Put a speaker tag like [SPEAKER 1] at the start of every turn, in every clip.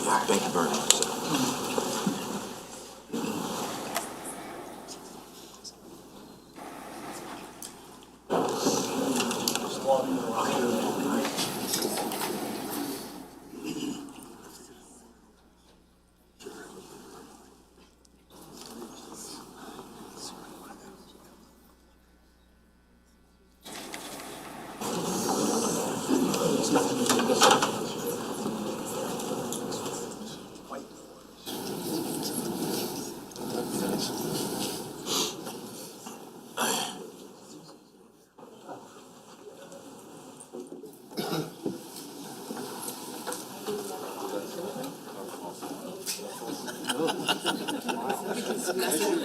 [SPEAKER 1] Thank you very much, sir.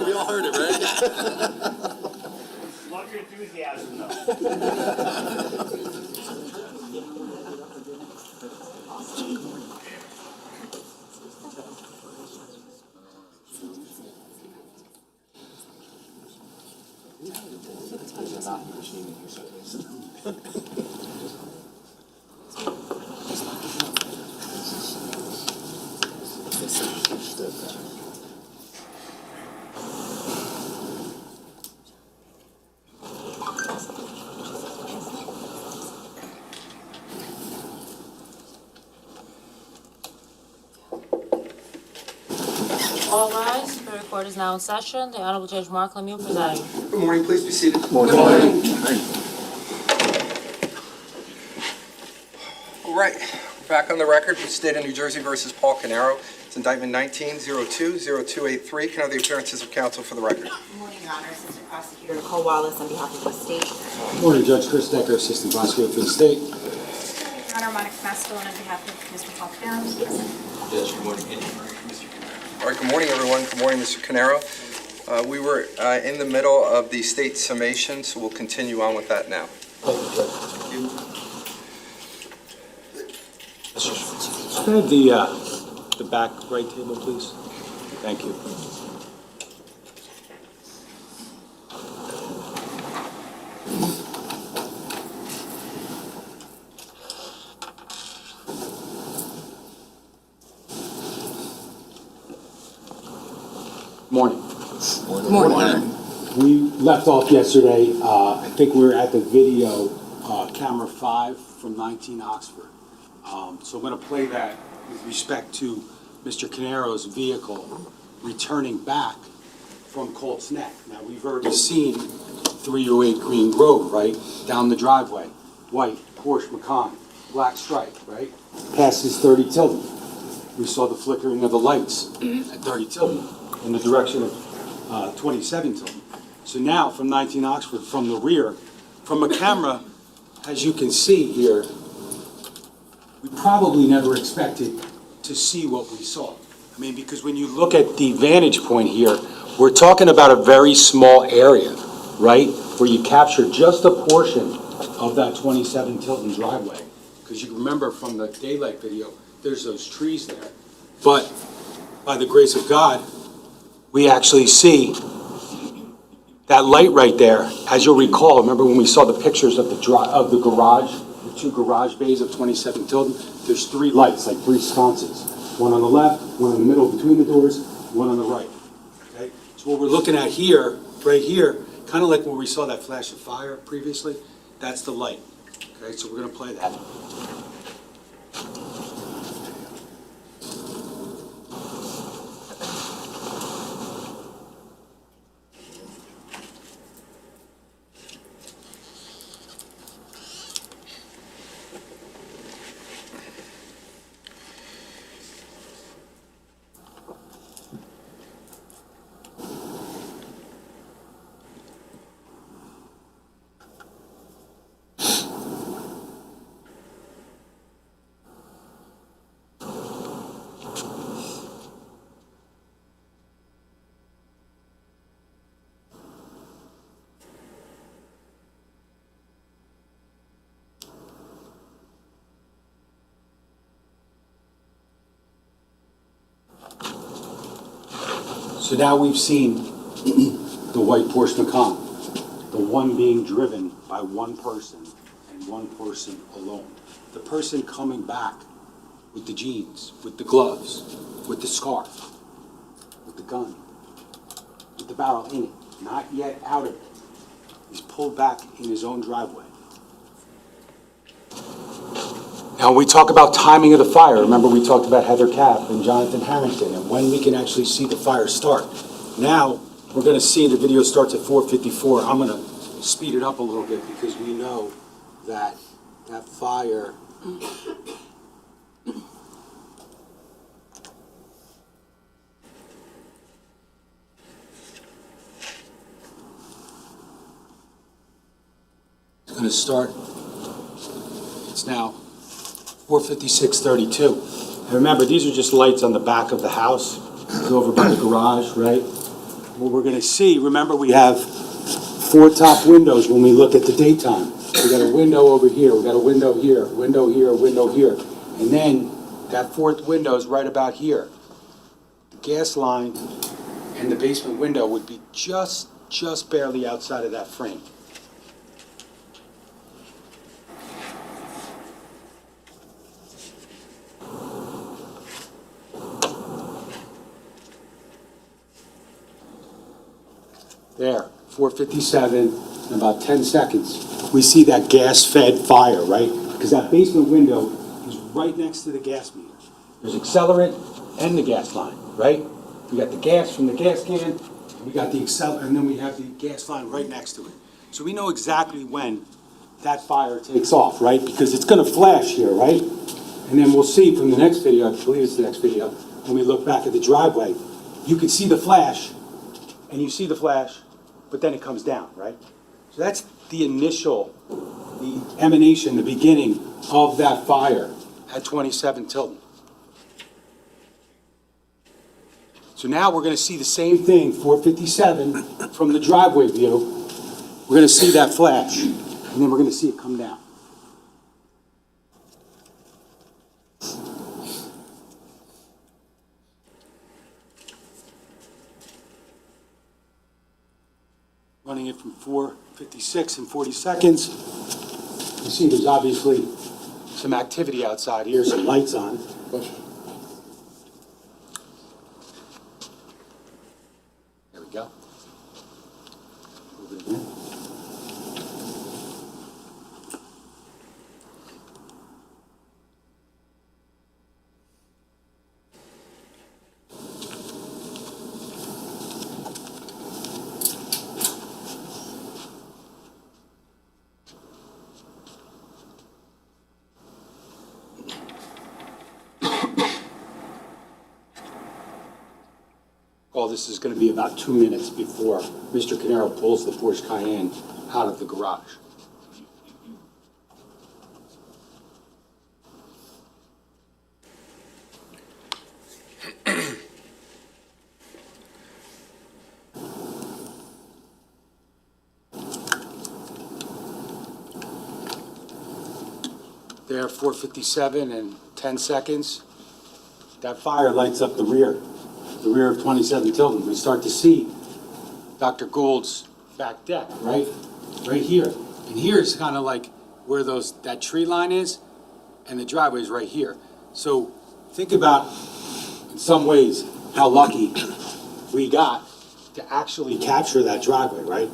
[SPEAKER 2] We all heard it, right?
[SPEAKER 3] Love your enthusiasm, though.
[SPEAKER 4] All rise. The court is now in session. The Honorable Judge Mark Lemieux presiding.
[SPEAKER 5] Good morning, please be seated.
[SPEAKER 1] Good morning.
[SPEAKER 5] All right, we're back on the record with State of New Jersey versus Paul Caneiro. It's indictment 19-02-0283. Can I have the appearances of counsel for the record?
[SPEAKER 6] Good morning, Your Honor. Assistant Prosecutor Nicole Wallace on behalf of the state.
[SPEAKER 7] Good morning, Judge Chris Decker, Assistant Prosecutor for the State.
[SPEAKER 6] Your Honor, Monica Mascalone on behalf of Mr. Paul Caneiro.
[SPEAKER 2] Yes, good morning.
[SPEAKER 5] All right, good morning, everyone. Good morning, Mr. Caneiro. We were in the middle of the state summation, so we'll continue on with that now.
[SPEAKER 7] Can I have the back right table, please? Thank you. Morning.
[SPEAKER 2] Morning.
[SPEAKER 7] We left off yesterday, I think we were at the video, camera 5 from 19 Oxford. So I'm going to play that with respect to Mr. Caneiro's vehicle returning back from Colts Neck. Now, we've already seen 308 Green Grove, right? Down the driveway, white Porsche Macan, black stripe, right? Passes 30 Tilden. We saw the flickering of the lights at 30 Tilden in the direction of 27 Tilden. So now from 19 Oxford, from the rear, from a camera, as you can see here, we probably never expected to see what we saw. I mean, because when you look at the vantage point here, we're talking about a very small area, right? Where you capture just a portion of that 27 Tilton driveway. Because you remember from the daylight video, there's those trees there. But by the grace of God, we actually see that light right there. As you'll recall, remember when we saw the pictures of the garage, the two garage bays of 27 Tilden? There's 3 lights, like 3 sconces. One on the left, one in the middle between the doors, one on the right. Okay? So what we're looking at here, right here, kind of like when we saw that flash of fire previously, that's the light. Okay, so we're going to play that. So now we've seen the white Porsche Macan, the one being driven by one person and one person alone. The person coming back with the jeans, with the gloves, with the scarf, with the gun, with the barrel in it, not yet out of it. He's pulled back in his own driveway. Now, when we talk about timing of the fire, remember we talked about Heather Kapp and Jonathan Harrington and when we can actually see the fire start. Now, we're going to see the video starts at 4:54. I'm going to speed it up a little bit because we know that that fire is going to start. It's now 4:56:32. And remember, these are just lights on the back of the house. It's over by the garage, right? What we're going to see, remember, we have 4 top windows when we look at the daytime. We got a window over here, we got a window here, window here, window here. And then that 4th window is right about here. The gas line and the basement window would be just barely outside of that frame. There, 4:57, in about 10 seconds, we see that gas-fed fire, right? Because that basement window is right next to the gas meter. There's accelerant and the gas line, right? We got the gas from the gas can, we got the accelerant, and then we have the gas line right next to it. So we know exactly when that fire takes off, right? Because it's gonna flash here, right? And then we'll see from the next video, I believe it's the next video, when we look back at the driveway, you can see the flash, and you see the flash, but then it comes down, right? So that's the initial, the emanation, the beginning of that fire at 27 Tilton. So now we're going to see the same thing, 4:57, from the driveway view. We're going to see that flash, and then we're going to see it come down. Running it from 4:56 and 40 seconds. You see there's obviously some activity outside here, some lights on. There we go. Move it again. All this is going to be about 2 minutes before Mr. Caneiro pulls the Porsche Cayenne out of the garage. There, 4:57 and 10 seconds. That fire lights up the rear of 27 Tilton. We start to see Dr. Gould's back deck, right? Right here. And here is kind of like where that tree line is, and the driveway is right here. So think about, in some ways, how lucky we got to actually capture that driveway, right?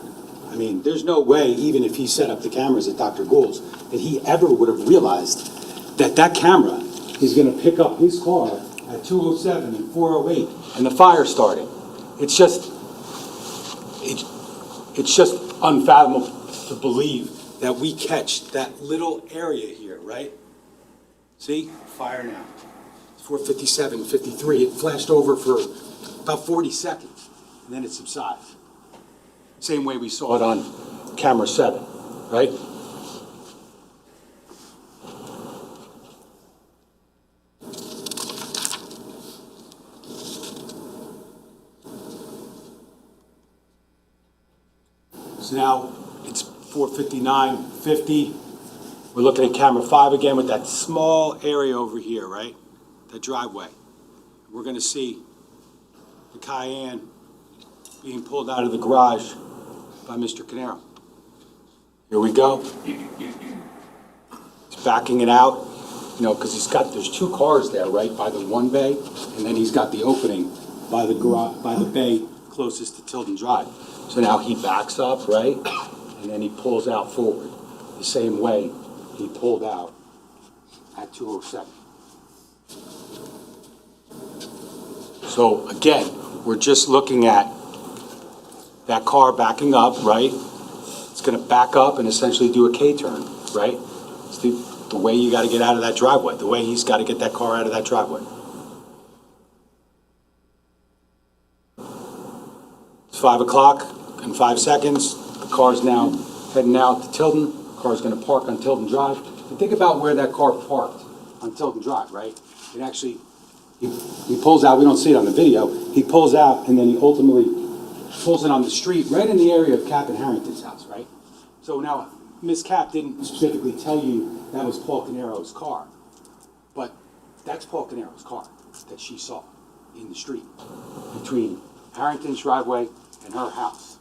[SPEAKER 7] I mean, there's no way, even if he set up the cameras at Dr. Gould's, that he ever would have realized that that camera is going to pick up his car at 2:07 and 4:08, and the fire started. It's just unfathomable to believe that we catch that little area here, right? See? Fire now. 4:57, 53. It flashed over for about 40 seconds, and then it subsides. Same way we saw it on camera 7, right? So now it's 4:59, 50. We're looking at camera 5 again with that small area over here, right? That driveway. We're going to see the Cayenne being pulled out of the garage by Mr. Caneiro. Here we go. He's backing it out. you know, because there's two cars there, right, by the one bay, and then he's got the opening by the garage, by the bay closest to Tilden Drive. So now he backs up, right, and then he pulls out forward, the same way he pulled out at 207. So again, we're just looking at that car backing up, right? It's gonna back up and essentially do a K-turn, right? It's the way you gotta get out of that driveway, the way he's gotta get that car out of that driveway. It's 5 o'clock and 5 seconds. The car's now heading out to Tilden. The car's gonna park on Tilden Drive. And think about where that car parked on Tilden Drive, right? It actually, he pulls out, we don't see it on the video, he pulls out and then he ultimately pulls it on the street, right in the area of Cap and Harrington's house, right? So now, Miss Cap didn't specifically tell you that was Paul Canero's car, but that's Paul Canero's car that she saw in the street between Harrington's driveway and her house.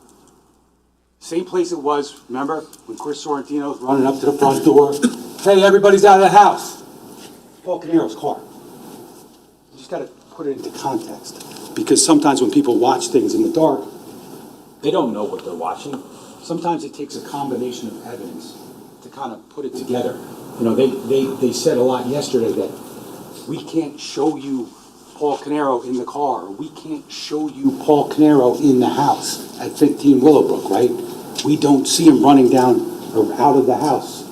[SPEAKER 7] Same place it was, remember, when Chris Sorrentino was running up to the front door, hey, everybody's out of the house. Paul Canero's car. You just gotta put it into context, because sometimes when people watch things in the dark, they don't know what they're watching. Sometimes it takes a combination of evidence to kind of put it together. You know, they said a lot yesterday that we can't show you Paul Canero in the car, or we can't show you Paul Canero in the house at 15 Willowbrook, right? We don't see him running down or out of the house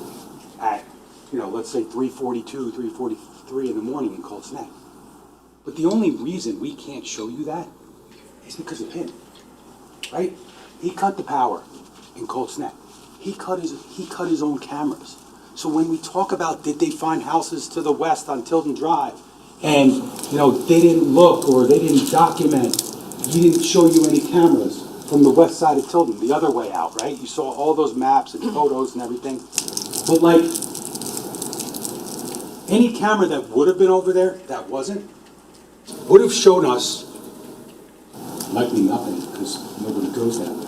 [SPEAKER 7] at, you know, let's say 3:42, 3:43 in the morning in Colts Neck. But the only reason we can't show you that is because of him, right? He cut the power in Colts Neck. He cut his own cameras. So when we talk about did they find houses to the west on Tilden Drive, and you know they didn't look or they didn't document, he didn't show you any cameras from the west side of Tilden, the other way out, right? You saw all those maps and photos and everything. But like any camera that would have been over there that wasn't, would have shown us likely nothing because nobody goes that way.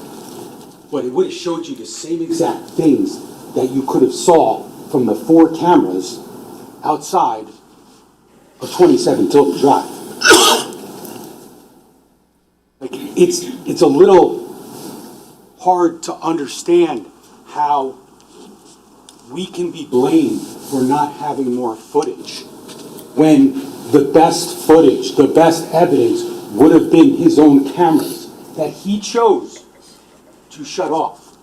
[SPEAKER 7] But it would have showed you the same exact things that you could have saw from the 4 cameras outside of 27 Tilden Drive. Like it's a little hard to understand how we can be blamed for not having more footage when the best footage, the best evidence would have been his own cameras that he chose to shut off.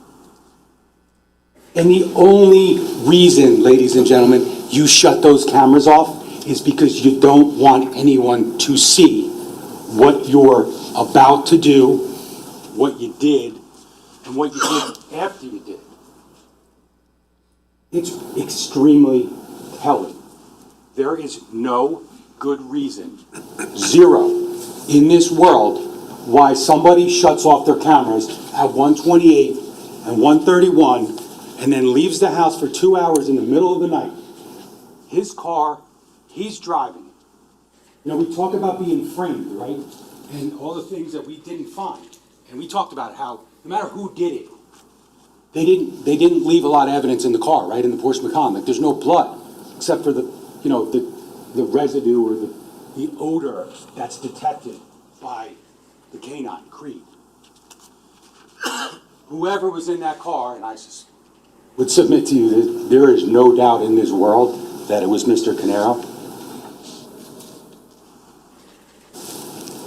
[SPEAKER 7] And the only reason, ladies and gentlemen, you shut those cameras off is because you don't want anyone to see what you're about to do, what you did, and what you did after you did. It's extremely telling. There is no good reason, zero, in this world why somebody shuts off their cameras at 1:28 and 1:31 and then leaves the house for 2 hours in the middle of the night. His car, he's driving. You know, we talk about being framed, right? And all the things that we didn't find. And we talked about how no matter who did it, they didn't leave a lot of evidence in the car, right? In the Porsche Macan. Like there's no blood except for the, you know, the residue or the odor that's detected by the canine, Creed. Whoever was in that car, and I would submit to you that there is no doubt in this world that it was Mr. Caneiro.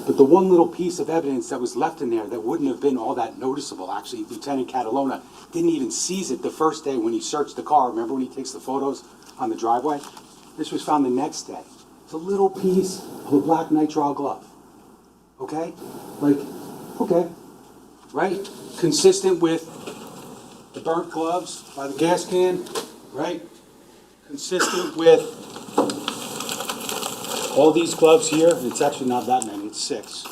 [SPEAKER 7] But the one little piece of evidence that was left in there that wouldn't have been all that noticeable, actually, Lieutenant Catalona didn't even seize it the first day when he searched the car. Remember when he takes the photos on the driveway? This was found the next day. It's a little piece of a black nitrile glove. Okay? Like, okay. Right? Consistent with the burnt gloves by the gas can, right? Consistent with all these gloves here. It's actually not that many, it's 6.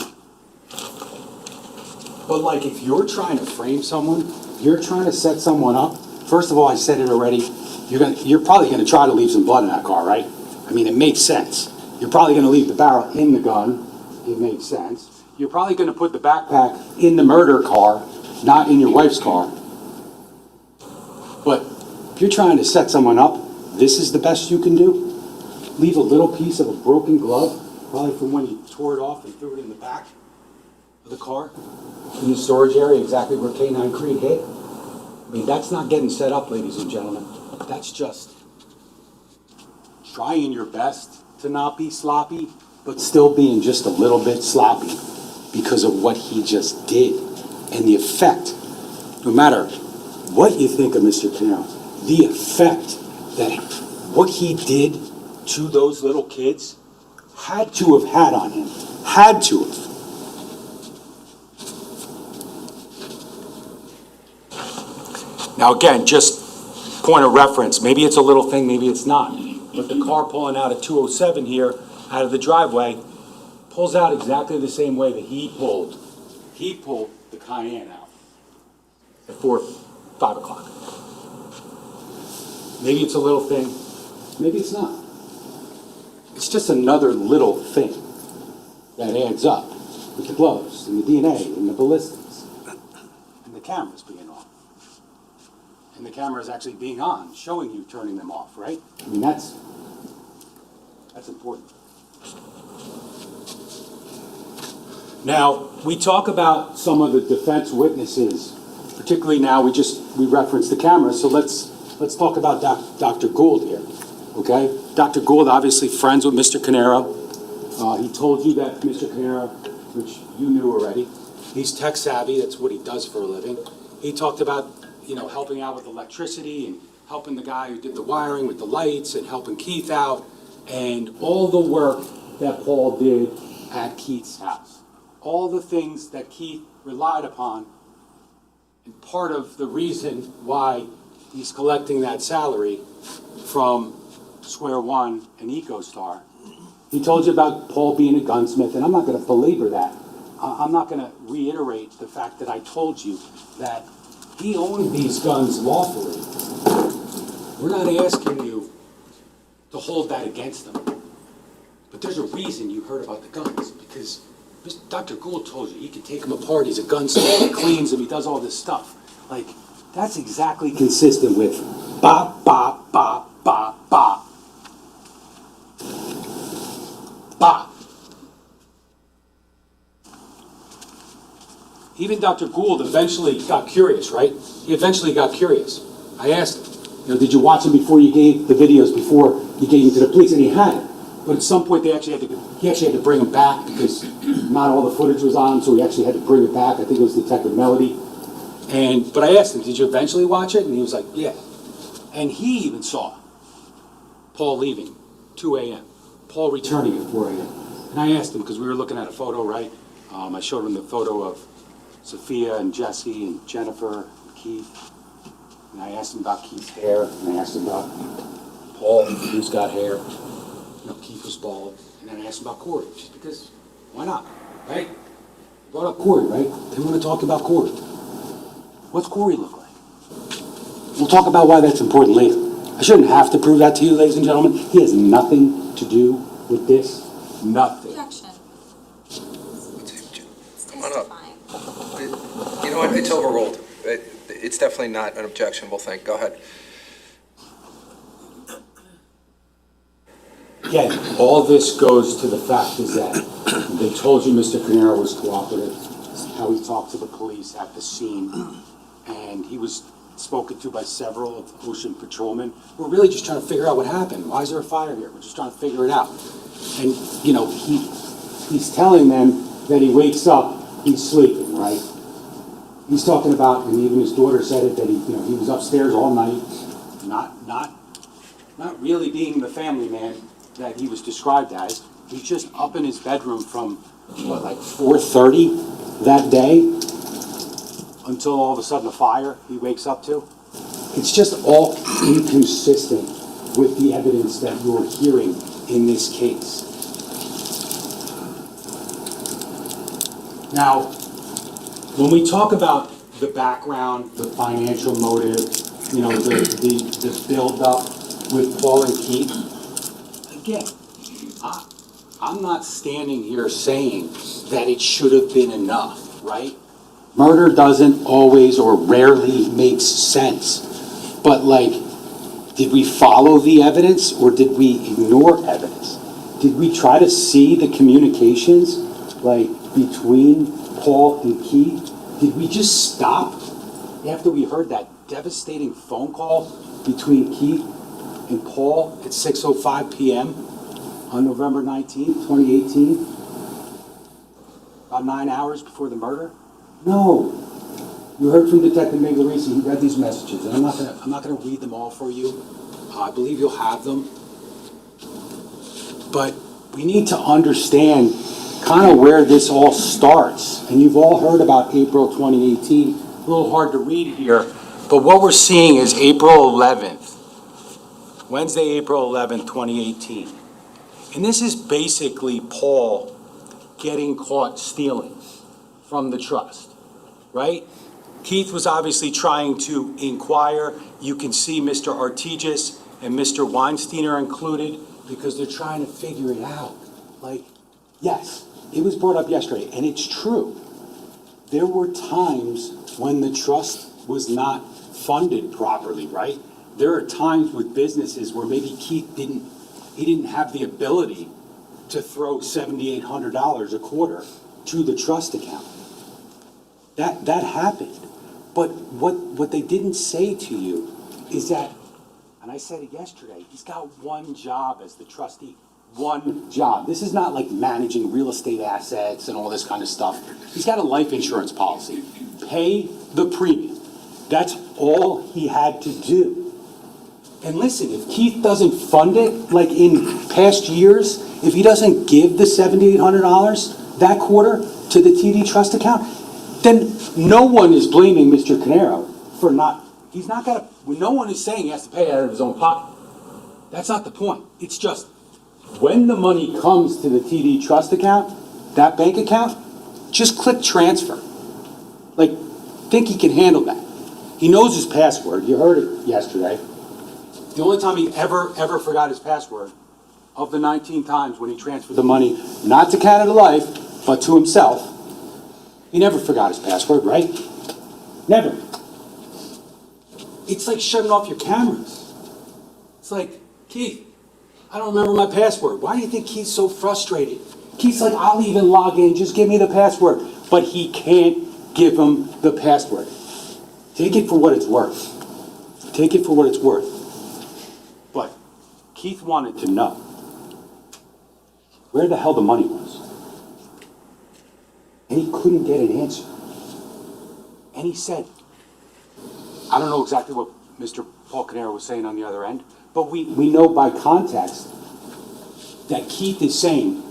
[SPEAKER 7] But like if you're trying to frame someone, you're trying to set someone up, first of all, I said it already, you're probably gonna try to leave some blood in that car, right? I mean, it makes sense. You're probably gonna leave the barrel in the gun, it makes sense. You're probably gonna put the backpack in the murder car, not in your wife's car. But if you're trying to set someone up, this is the best you can do. leave a little piece of a broken glove, probably from when you tore it off and threw it in the back of the car, in the storage area, exactly where K9 Creed hit. I mean, that's not getting set up, ladies and gentlemen. That's just trying your best to not be sloppy, but still being just a little bit sloppy because of what he just did and the effect. No matter what you think of Mr. Caneiro, the effect that what he did to those little kids had to have had on him. Had to have. Now again, just point of reference, maybe it's a little thing, maybe it's not. But the car pulling out at 207 here, out of the driveway, pulls out exactly the same way that he pulled. He pulled the Cayenne out at 5 o'clock. Maybe it's a little thing, maybe it's not. It's just another little thing that adds up with the gloves and the DNA and the ballistics and the cameras being off. And the cameras actually being on, showing you turning them off, right? I mean, that's important. Now, we talk about some of the defense witnesses, particularly now we referenced the cameras, so let's talk about Dr. Gould here, okay? Dr. Gould, obviously friends with Mr. Caneiro. He told you that Mr. Caneiro, which you knew already, he's tech savvy, that's what he does for a living. He talked about, helping out with electricity and helping the guy who did the wiring with the lights and helping Keith out and all the work that Paul did at Keith's house. All the things that Keith relied upon, and part of the reason why he's collecting that salary from Square One and EcoStar. He told you about Paul being a gunsmith, and I'm not going to belabor that. I'm not going to reiterate the fact that I told you that he owned these guns lawfully. We're not asking you to hold that against him. But there's a reason you heard about the guns, because Dr. Gould told you he can take them apart, he's a gunsmith, he cleans them, he does all this stuff. Like, that's exactly consistent with bop, bop, bop, bop, bop. Bop. Even Dr. Gould eventually got curious, right? He eventually got curious. I asked him, did you watch him before you gave the videos, before you gave them to the police? And he had. But at some point, he actually had to bring him back because not all the footage was on him, so he actually had to bring it back. I think it was Detective Melody. But I asked him, did you eventually watch it? And he was like, yeah. And he even saw Paul leaving, 2 a.m., Paul returning at 4 a.m. And I asked him, because we were looking at a photo, right? I showed him the photo of Sophia and Jesse and Jennifer and Keith. And I asked him about Keith's hair, and I asked him about Paul, who's got hair. Keith was bald. And then I asked him about Corey, just because, why not, right? Brought up Corey, right? They want to talk about Corey. What's Corey look like? We'll talk about why that's important later. I shouldn't have to prove that to you, ladies and gentlemen. He has nothing to do with this. Nothing.
[SPEAKER 6] Objection.
[SPEAKER 5] Come on up. You know what, it's overruled. It's definitely not an objectionable thing. Go ahead.
[SPEAKER 7] Again, all this goes to the fact is that they told you Mr. Caneiro was cooperative, how he talked to the police at the scene, and he was spoken to by several of the ocean patrolmen. We're really just trying to figure out what happened. Why is there a fire here? We're just trying to figure it out. And, he's telling them that he wakes up, he's sleeping, right? He's talking about, and even his daughter said it, that he was upstairs all night, not really being the family man that he was described as. He's just up in his bedroom from, 4:30 that day until all of a sudden a fire he wakes up to. It's just all inconsistent with the evidence that you're hearing in this case. Now, when we talk about the background, the financial motive, the build-up with Paul and Keith, again, I'm not standing here saying that it should have been enough, right? Murder doesn't always or rarely makes sense. But Did we follow the evidence or did we ignore evidence? Did we try to see the communications, like, between Paul and Keith? Did we just stop after we heard that devastating phone call between Keith and Paul at 6:05 p.m. on November 19th, 2018? About 9 hours before the murder? No. You heard from Detective Miglioretti, he read these messages, and I'm not gonna read them all for you. I believe you'll have them. But we need to understand kind of where this all starts. And you've all heard about April 2018. A little hard to read here, but what we're seeing is April 11th, Wednesday, April 11th, 2018. And this is basically Paul getting caught stealing from the trust, right? Keith was obviously trying to inquire. You can see Mr. Artigas and Mr. Weinstein are included because they're trying to figure it out. Like, yes, it was brought up yesterday, and it's true. There were times when the trust was not funded properly, right? There are times with businesses where maybe Keith didn't have the ability to throw $7,800 a quarter to the trust account. That happened. But what they didn't say to you is that, and I said it yesterday, he's got one job as the trustee. One job. This is not like managing real estate assets and all this kind of stuff. He's got a life insurance policy. Pay the premium. That's all he had to do. And listen, if Keith doesn't fund it, like in past years, if he doesn't give the $7,800 that quarter to the TD trust account, then no one is blaming Mr. Caneiro for not, he's not gonna, no one is saying he has to pay it out of his own pocket. That's not the point. It's just, when the money comes to the TD trust account, that bank account, just click transfer. Like, think he can handle that. He knows his password. You heard it yesterday. The only time he ever forgot his password, of the 19 times when he transferred the money, not to Canada Life, but to himself, he never forgot his password, right? Never. It's like shutting off your cameras. It's like, Keith, I don't remember my password. Why do you think Keith's so frustrated? Keith's like, I'll even log in, just give me the password. But he can't give him the password. Take it for what it's worth. Take it for what it's worth. But Keith wanted to know where the hell the money was. And he couldn't get an answer. And he said, I don't know exactly what Mr. Paul Caneiro was saying on the other end, but we know by context that Keith is saying,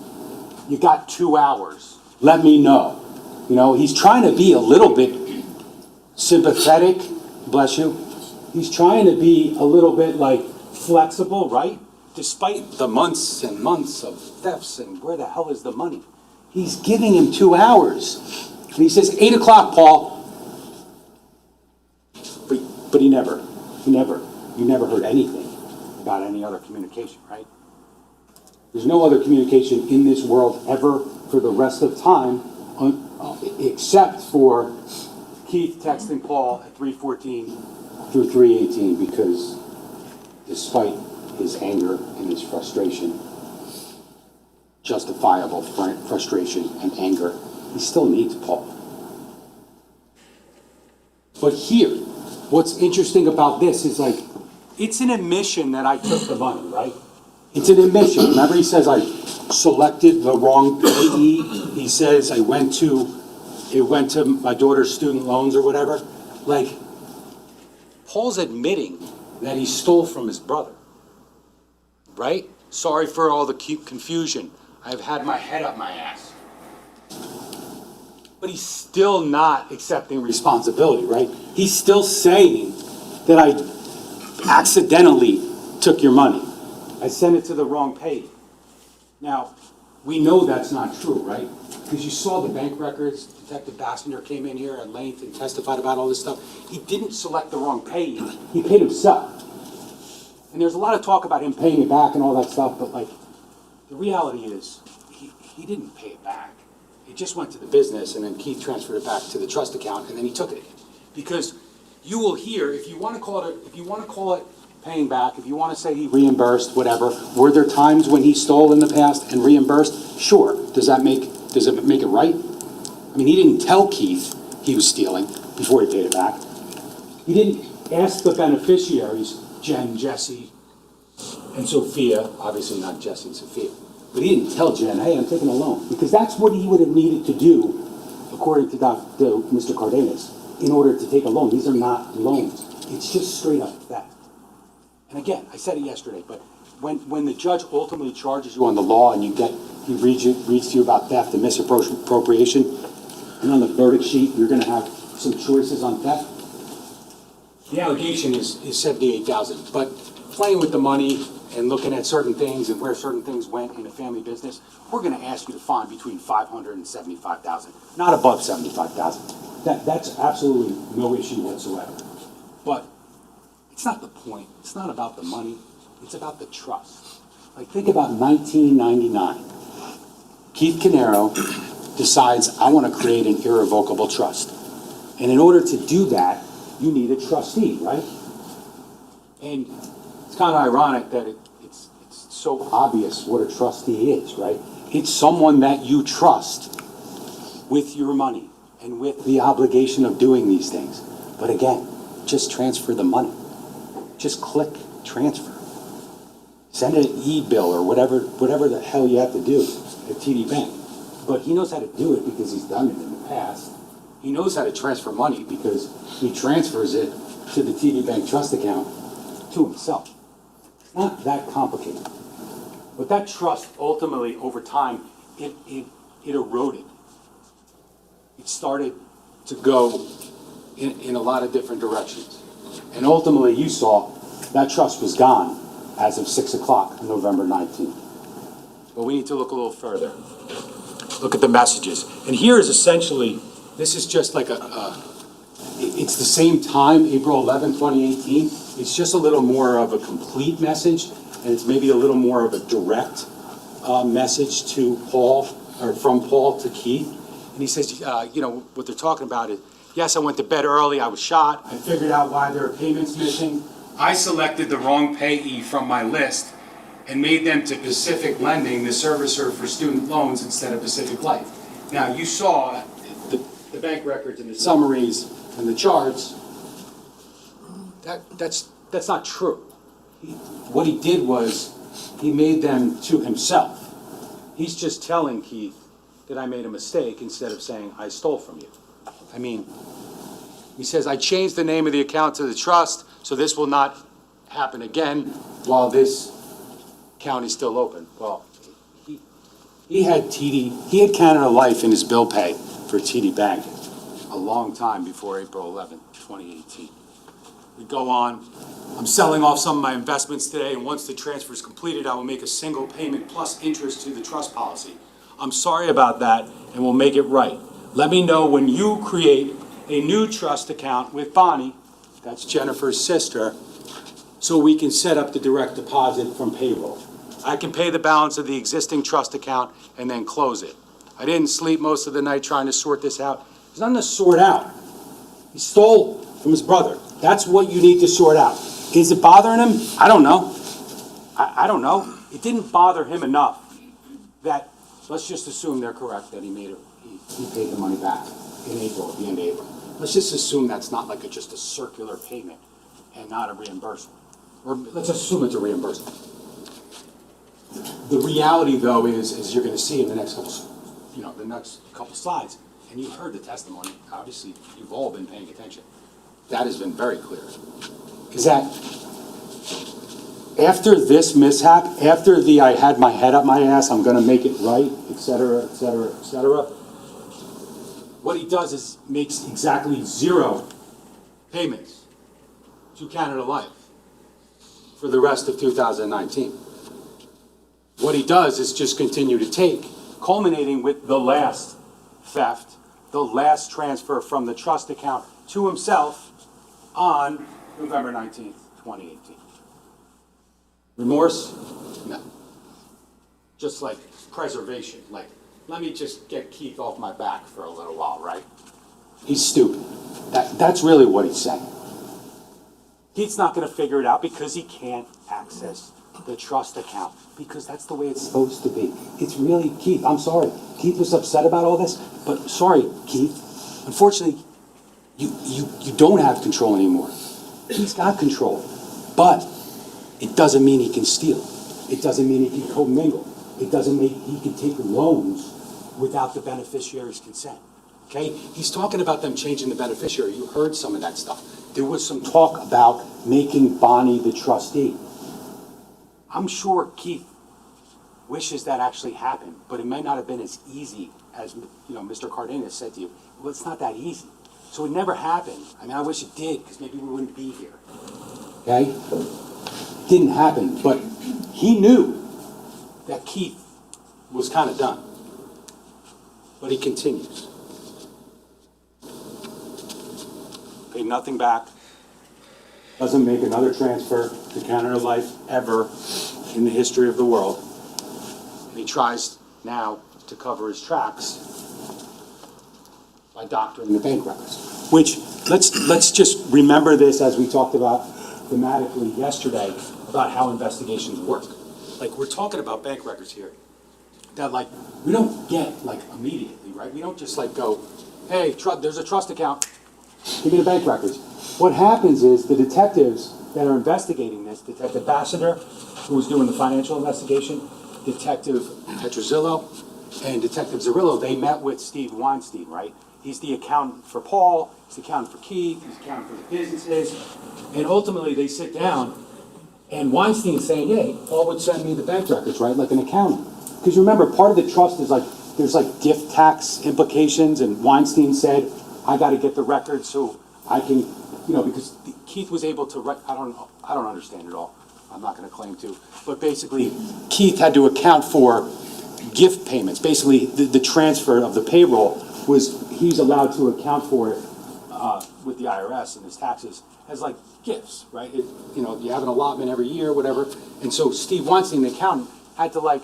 [SPEAKER 7] you got 2 hours, let me know. You know, he's trying to be a little bit sympathetic, bless you. He's trying to be a little bit like flexible, right? Despite the months and months of thefts and where the hell is the money? He's giving him 2 hours. And he says, 8 o'clock, Paul. But you never heard anything about any other communication, right? There's no other communication in this world ever for the rest of time, except for Keith texting Paul at 3:14 through 3:18, because despite his anger and his frustration, justifiable frustration and anger, he still needs Paul. But here, what's interesting about this is, like, it's an admission that I took the money, right? It's an admission. Remember, he says I selected the wrong payee. He says it went to my daughter's student loans or whatever. Like, Paul's admitting that he stole from his brother, right? Sorry for all the confusion. I've had my head up my ass. But he's still not accepting responsibility, right? He's still saying that I accidentally took your money. I sent it to the wrong page. Now, we know that's not true, right? Because you saw the bank records. Detective Bassender came in here at length and testified about all this stuff. He didn't select the wrong page. He paid himself. And there's a lot of talk about him paying it back and all that stuff, but, like, the reality is he didn't pay it back. It just went to the business, and then Keith transferred it back to the trust account, and then he took it. Because you will hear, if you want to call it paying back. If you want to say he reimbursed, whatever. Were there times when he stole in the past and reimbursed? Sure. Does it make it right? I mean, he didn't tell Keith he was stealing before he paid it back. He didn't ask the beneficiaries, Jen, Jesse, and Sophia, obviously not Jesse and Sophia, but he didn't tell Jen, hey, I'm taking a loan, because that's what he would have needed to do, according to Mr. Cardenas, in order to take a loan. These are not loans. It's just straight up theft. And again, I said it yesterday, but when the judge ultimately charges you on the law and he reads to you about theft and misappropriation, and on the verdict sheet, you're going to have some choices on theft. The allegation is $78,000, but playing with the money and looking at certain things and where certain things went in a family business, we're going to ask you to find between $500,000 and $75,000, not above $75,000. That's absolutely no issue whatsoever. But it's not the point. It's not about the money. It's about the trust. Like, think about 1999. Keith Caneiro decides, I want to create an irrevocable trust. And in order to do that, you need a trustee, right? And it's kind of ironic that it's so obvious what a trustee is, right? It's someone that you trust with your money and with the obligation of doing these things. But again, just transfer the money. Just click transfer. Send an e-bill or whatever the hell you have to do at TD Bank. But he knows how to do it because he's done it in the past. He knows how to transfer money because he transfers it to the TD Bank trust account to himself. It's not that complicated. But that trust ultimately, over time, it eroded. It started to go in a lot of different directions. And ultimately, you saw that trust was gone as of 6 o'clock on November 19th. But we need to look a little further. Look at the messages. And here is essentially, this is just like it's the same time, April 11, 2018. It's just a little more of a complete message, and it's maybe a little more of a direct message to Paul, or from Paul to Keith. And he says, what they're talking about is, yes, I went to bed early, I was shot, I figured out why there are payments missing. I selected the wrong payee from my list and made them to Pacific Lending, the servicer for student loans, instead of Pacific Life. Now, you saw the bank records and the summaries and the charts. That's not true. What he did was he made them to himself. He's just telling Keith that I made a mistake instead of saying I stole from you. I mean, he says, I changed the name of the account to the trust, so this will not happen again while this account is still open. Well, he had Canada Life in his bill pay for TD Bank a long time before April 11, 2018. We go on. I'm selling off some of my investments today, and once the transfer is completed, I will make a single payment plus interest to the trust policy. I'm sorry about that, and we'll make it right. Let me know when you create a new trust account with Bonnie, that's Jennifer's sister, so we can set up the direct deposit from payroll. I can pay the balance of the existing trust account and then close it. I didn't sleep most of the night trying to sort this out. There's nothing to sort out. He stole from his brother. That's what you need to sort out. Is it bothering him? I don't know. I don't know. It didn't bother him enough that, let's just assume they're correct, that he paid the money back in April, at the end of April. Let's just assume that's not like just a circular payment and not a reimbursement. Or let's assume it's a reimbursement. The reality, though, is as you're going to see in the next couple slides, and you've heard the testimony, obviously you've all been paying attention. That has been very clear. Is that after this mishap, after I had my head up my ass, I'm going to make it right, et cetera, et cetera, et cetera, what he does is makes exactly 0 payments to Canada Life for the rest of 2019. What he does is just continue to take, culminating with the last theft, the last transfer from the trust account to himself on November 19th, 2018. Remorse? No. Just like preservation, like, let me just get Keith off my back for a little while, right? He's stupid. That's really what he's saying. Keith's not gonna figure it out because he can't access the trust account, because that's the way it's supposed to be. It's really, Keith, I'm sorry, Keith was upset about all this, but sorry, Keith, unfortunately, you don't have control anymore. He's got control, but it doesn't mean he can steal. It doesn't mean he can commingle. It doesn't mean he can take loans without the beneficiary's consent, okay? He's talking about them changing the beneficiary. You heard some of that stuff. There was some talk about making Bonnie the trustee. I'm sure Keith wishes that actually happened, but it might not have been as easy as, Mr. Cardenas said to you. Well, it's not that easy. So it never happened. I mean, I wish it did, because maybe we wouldn't be here, okay? It didn't happen, but he knew that Keith was kind of done. But he continues. Paid nothing back. Doesn't make another transfer to Caneiro Life ever in the history of the world. And he tries now to cover his tracks by doctoring the bank records. Which, let's just remember this as we talked about thematically yesterday about how investigations work. Like, we're talking about bank records here that, like, we don't get, like, immediately, right? We don't just, like, go, hey, there's a trust account, give me the bank records. What happens is the detectives that are investigating this, Detective Bassender, who was doing the financial investigation, Detective Petrozzillo, and Detective Zerillo, they met with Steve Weinstein, right? He's the accountant for Paul, he's the accountant for Keith, he's the accountant for the businesses, and ultimately they sit down, and Weinstein's saying, yeah, Paul would send me the bank records, right, like an accountant. Because remember, part of the trust is like, there's like gift tax implications, and Weinstein said, I gotta get the records so I can, because Keith was able to write, I don't understand it all. I'm not gonna claim to. But basically, Keith had to account for gift payments. Basically, the transfer of the payroll he's allowed to account for it with the IRS and his taxes as like gifts, right? You have an allotment every year, whatever. And so Steve Weinstein, the accountant, had to like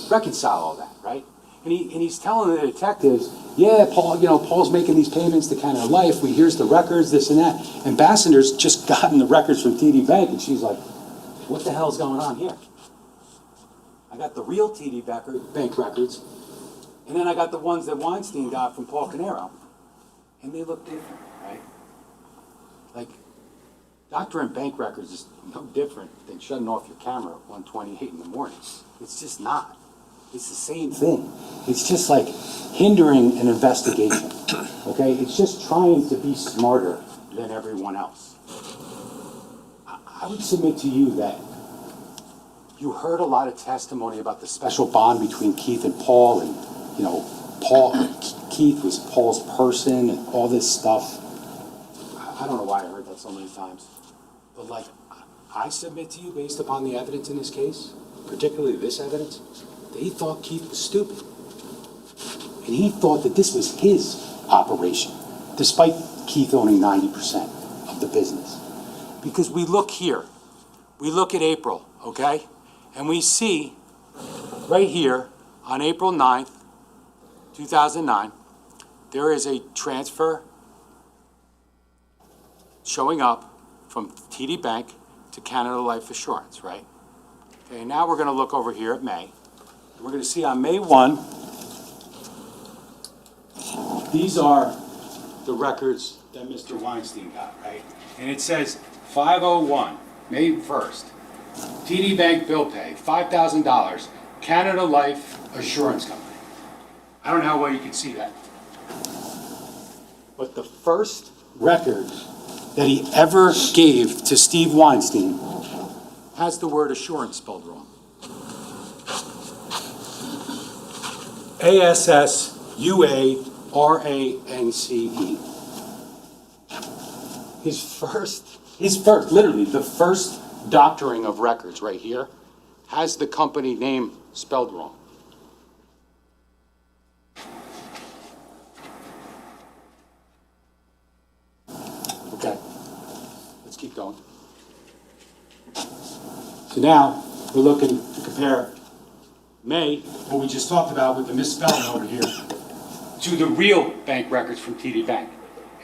[SPEAKER 7] reconcile all that, right? And he's telling the detectives, yeah, Paul, Paul's making these payments to Caneiro Life. Here's the records, this and that. Ambassador's just gotten the records from TD Bank, and she's like, what the hell's going on here? I got the real TD Bank records, and then I got the ones that Weinstein got from Paul Caneiro, and they look different, right? Like, doctoring bank records is no different than shutting off your camera at 1:28 in the morning. It's just not. It's the same thing. It's just like hindering an investigation, okay? It's just trying to be smarter than everyone else. I would submit to you that you heard a lot of testimony about the special bond between Keith and Paul, and, Keith was Paul's person and all this stuff. I don't know why I heard that so many times. But, like, I submit to you, based upon the evidence in this case, particularly this evidence, that he thought Keith was stupid. And he thought that this was his operation, despite Keith owning 90% of the business. Because we look here, we look at April, okay? And we see right here on April 9th, 2009, there is a transfer showing up from TD Bank to Canada Life Assurance, right? Okay, now we're going to look over here at May. We're going to see on May 1, these are the records that Mr. Weinstein got, right? And it says 501, May 1st, TD Bank bill pay, $5,000, Canada Life Assurance Company. I don't know how well you can see that. But the first record that he ever gave to Steve Weinstein has the word assurance spelled wrong. ASSUARANCE. His first, literally, the first doctoring of records right here has the company name spelled wrong. Okay, let's keep going. So now we're looking to compare May, what we just talked about with the misspelling over here, to the real bank records from TD Bank.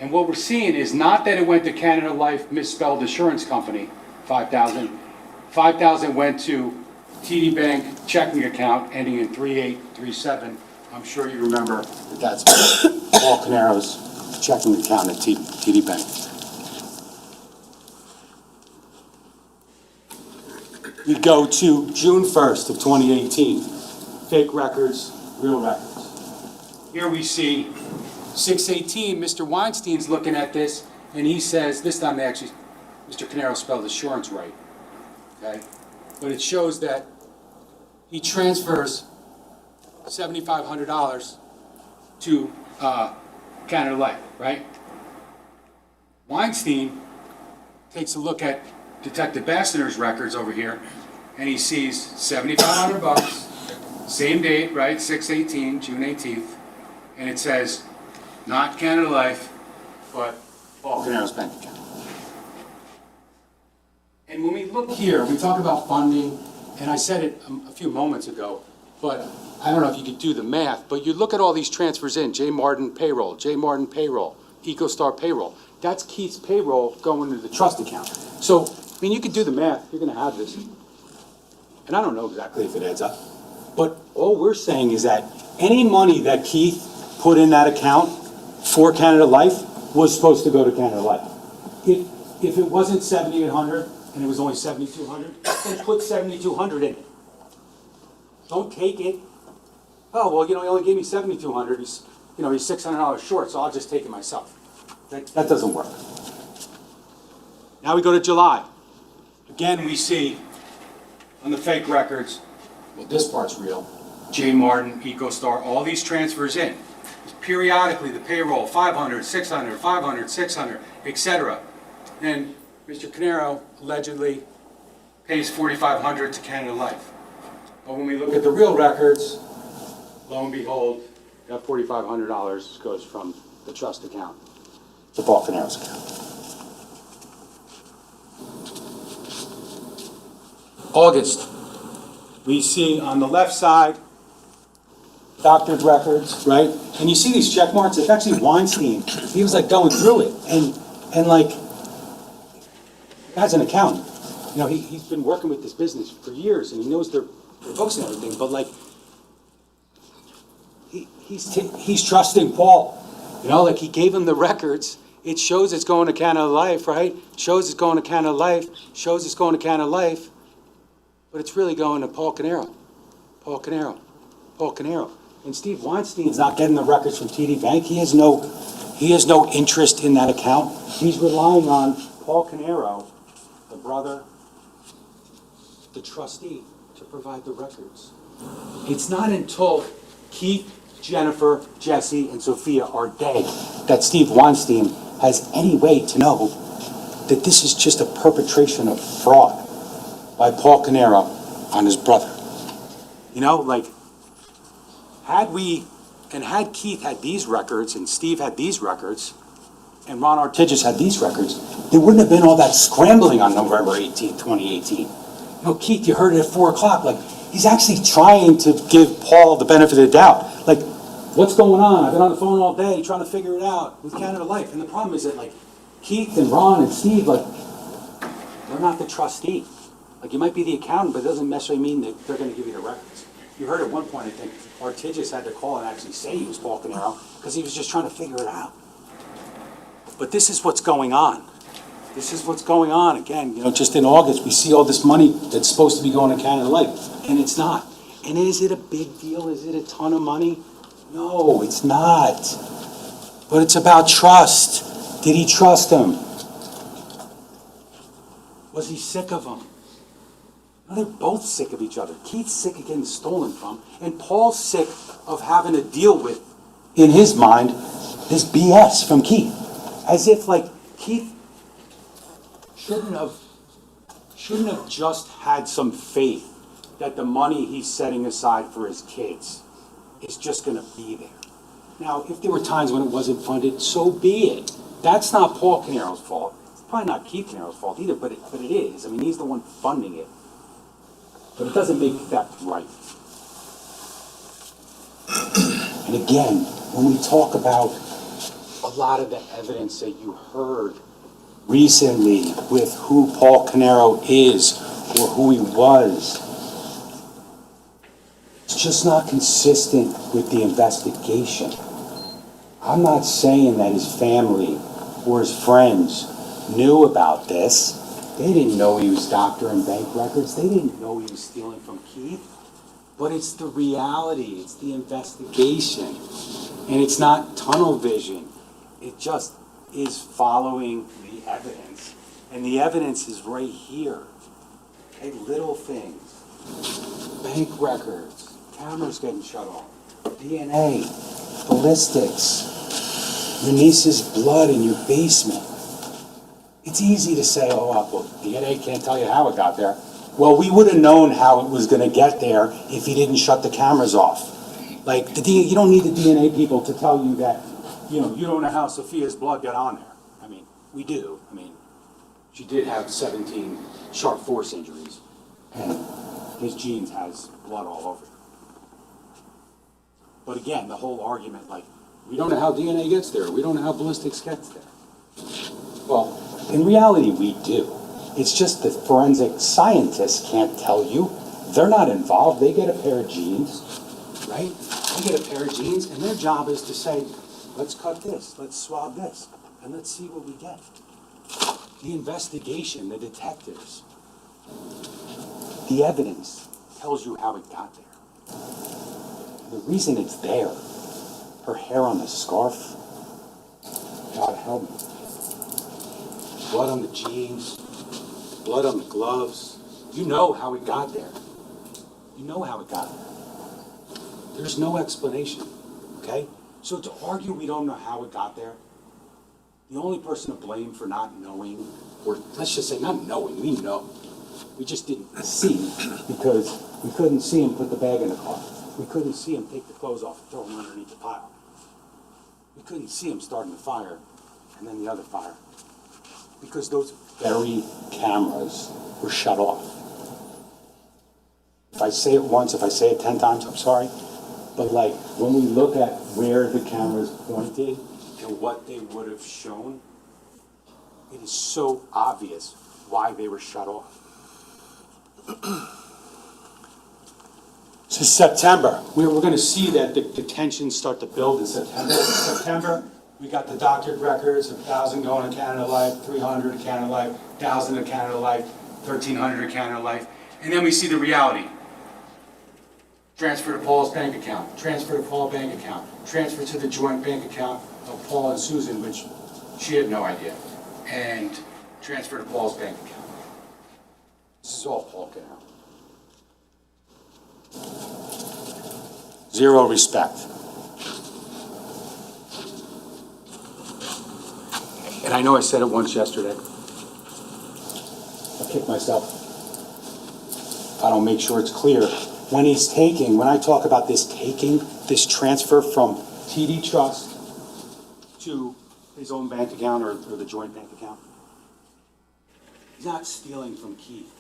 [SPEAKER 7] And what we're seeing is not that it went to Canada Life misspelled insurance company, 5,000. 5,000 went to TD Bank checking account ending in 3837. I'm sure you remember that that's Paul Canero's checking account at TD Bank. We go to June 1st of 2018. Fake records, real records. Here we see 618, Mr. Weinstein's looking at this, and he says, this time actually, Mr. Caneiro spelled assurance right, okay? But it shows that he transfers $7,500 to Canada Life, right? Weinstein takes a look at Detective Bassner's records over here, and he sees $7,500, same date, right, 6/18, June 18th, and it says, not Canada Life, but Paul Canero's bank account. And when we look here, we talk about funding, and I said it a few moments ago, but I don't know if you could do the math, but you look at all these transfers in, J. Martin payroll, EcoStar payroll. That's Keith's payroll going to the trust account. So, I mean, you could do the math, you're gonna have this. And I don't know exactly if it adds up, but all we're saying is that any money that Keith put in that account for Canada Life was supposed to go to Canada Life. If it wasn't 7,800 and it was only 7,200, then put 7,200 in it. Don't take it. Oh, well, you know, he only gave me 7,200. He's $600 short, so I'll just take it myself. That doesn't work. Now we go to July. Again, we see on the fake records, well, this part's real. J. Martin, EcoStar, all these transfers in. Periodically, the payroll, 500, 600, 500, 600, etc. Then Mr. Caneiro allegedly pays $4,500 to Canada Life. But when we look at the real records, lo and behold, that $4,500 goes from the trust account to Paul Canero's account. August, we see on the left side, doctored records, right? And you see these check marks, it's actually Weinstein. He was like going through it and like, as an accountant, you know, he's been working with this business for years and he knows their books and everything, but like, he's trusting Paul. You know, like he gave him the records. It shows it's going to Canada Life, right? Shows it's going to Canada Life, shows it's going to Canada Life, but it's really going to Paul Caneiro. Paul Caneiro. Paul Caneiro. And Steve Weinstein's not getting the records from TD Bank. He has no interest in that account. He's relying on Paul Caneiro, the brother, the trustee, to provide the records. It's not until Keith, Jennifer, Jesse, and Sophia are dead that Steve Weinstein has any way to know that this is just a perpetration of fraud by Paul Caneiro on his brother. You know, like, had Keith had these records and Steve had these records and Ron Artigas had these records, there wouldn't have been all that scrambling on November 18, 2018. You know, Keith, you heard it at 4 o'clock. Like, he's actually trying to give Paul the benefit of the doubt. Like, what's going on? I've been on the phone all day trying to figure it out with Canada Life. And the problem is that, like, Keith and Ron and Steve, like, they're not the trustee. Like, you might be the accountant, but it doesn't necessarily mean that they're going to give you the records. You heard at one point, I think, Artigas had to call and actually say he was Paul Caneiro because he was just trying to figure it out. But this is what's going on. This is what's going on. Again, you know, just in August, we see all this money that's supposed to be going to Canada Life, and it's not. And is it a big deal? Is it a ton of money? No, it's not. But it's about trust. Did he trust him? Was he sick of him? No, they're both sick of each other. Keith's sick of getting stolen from, and Paul's sick of having to deal with, in his mind, this BS from Keith. As if, like, Keith shouldn't have just had some faith that the money he's setting aside for his kids is just going to be there. Now, if there were times when it wasn't funded, so be it. That's not Paul Caneiro's fault. It's probably not Keith Caneiro's fault either, but it is. I mean, he's the one funding it. But it doesn't make that right. And again, when we talk about a lot of the evidence that you heard recently with who Paul Caneiro is or who he was, it's just not consistent with the investigation. I'm not saying that his family or his friends knew about this. They didn't know he was doctoring bank records. They didn't know he was stealing from Keith. But it's the reality. It's the investigation. And it's not tunnel vision. It just is following the evidence. And the evidence is right here. Okay, little things. Bank records, cameras getting shut off, DNA, ballistics, your niece's blood in your basement. It's easy to say, oh, well, DNA can't tell you how it got there. Well, we would have known how it was going to get there if he didn't shut the cameras off. Like, you don't need the DNA people to tell you that, you don't know how Sophia's blood got on there. I mean, we do. I mean, she did have 17 sharp force injuries, and his genes has blood all over. But again, the whole argument, like, we don't know how DNA gets there. We don't know how ballistics gets there. Well, in reality, we do. It's just that forensic scientists can't tell you. They're not involved. They get a pair of genes, right? They get a pair of genes, and their job is to say, let's cut this, let's swab this, and let's see what we get. The investigation, the detectives, the evidence tells you how it got there. The reason it's there, her hair on the scarf, God help me. Blood on the jeans, blood on the gloves. You know how it got there. You know how it got there. There's no explanation, okay? So to argue we don't know how it got there, the only person to blame for not knowing, or let's just say not knowing, we know. We just didn't see because we couldn't see him put the bag in the car. We couldn't see him take the clothes off and throw them underneath the pile. We couldn't see him starting the fire and then the other fire because those very cameras were shut off. If I say it once, if I say it 10 times, I'm sorry. But like when we look at where the cameras pointed and what they would have shown, it is so obvious why they were shut off. So September, we're going to see that the tensions start to build in September, we got the doctored records, 1,000 going to Canada Life, 300 to Canada Life, 1,000 to Canada Life, 1,300 to Canada Life. And then we see the reality. Transfer to Paul's bank account, transfer to Paul's bank account, transfer to the joint bank account of Paul and Susan, which she had no idea, and transfer to Paul's bank account. This is all Paul Caneiro. Zero respect. And I know I said it once yesterday. I'll kick myself if I don't make sure it's clear. When I talk about this transfer from TD Trust to his own bank account or the joint bank account, he's not stealing from Keith.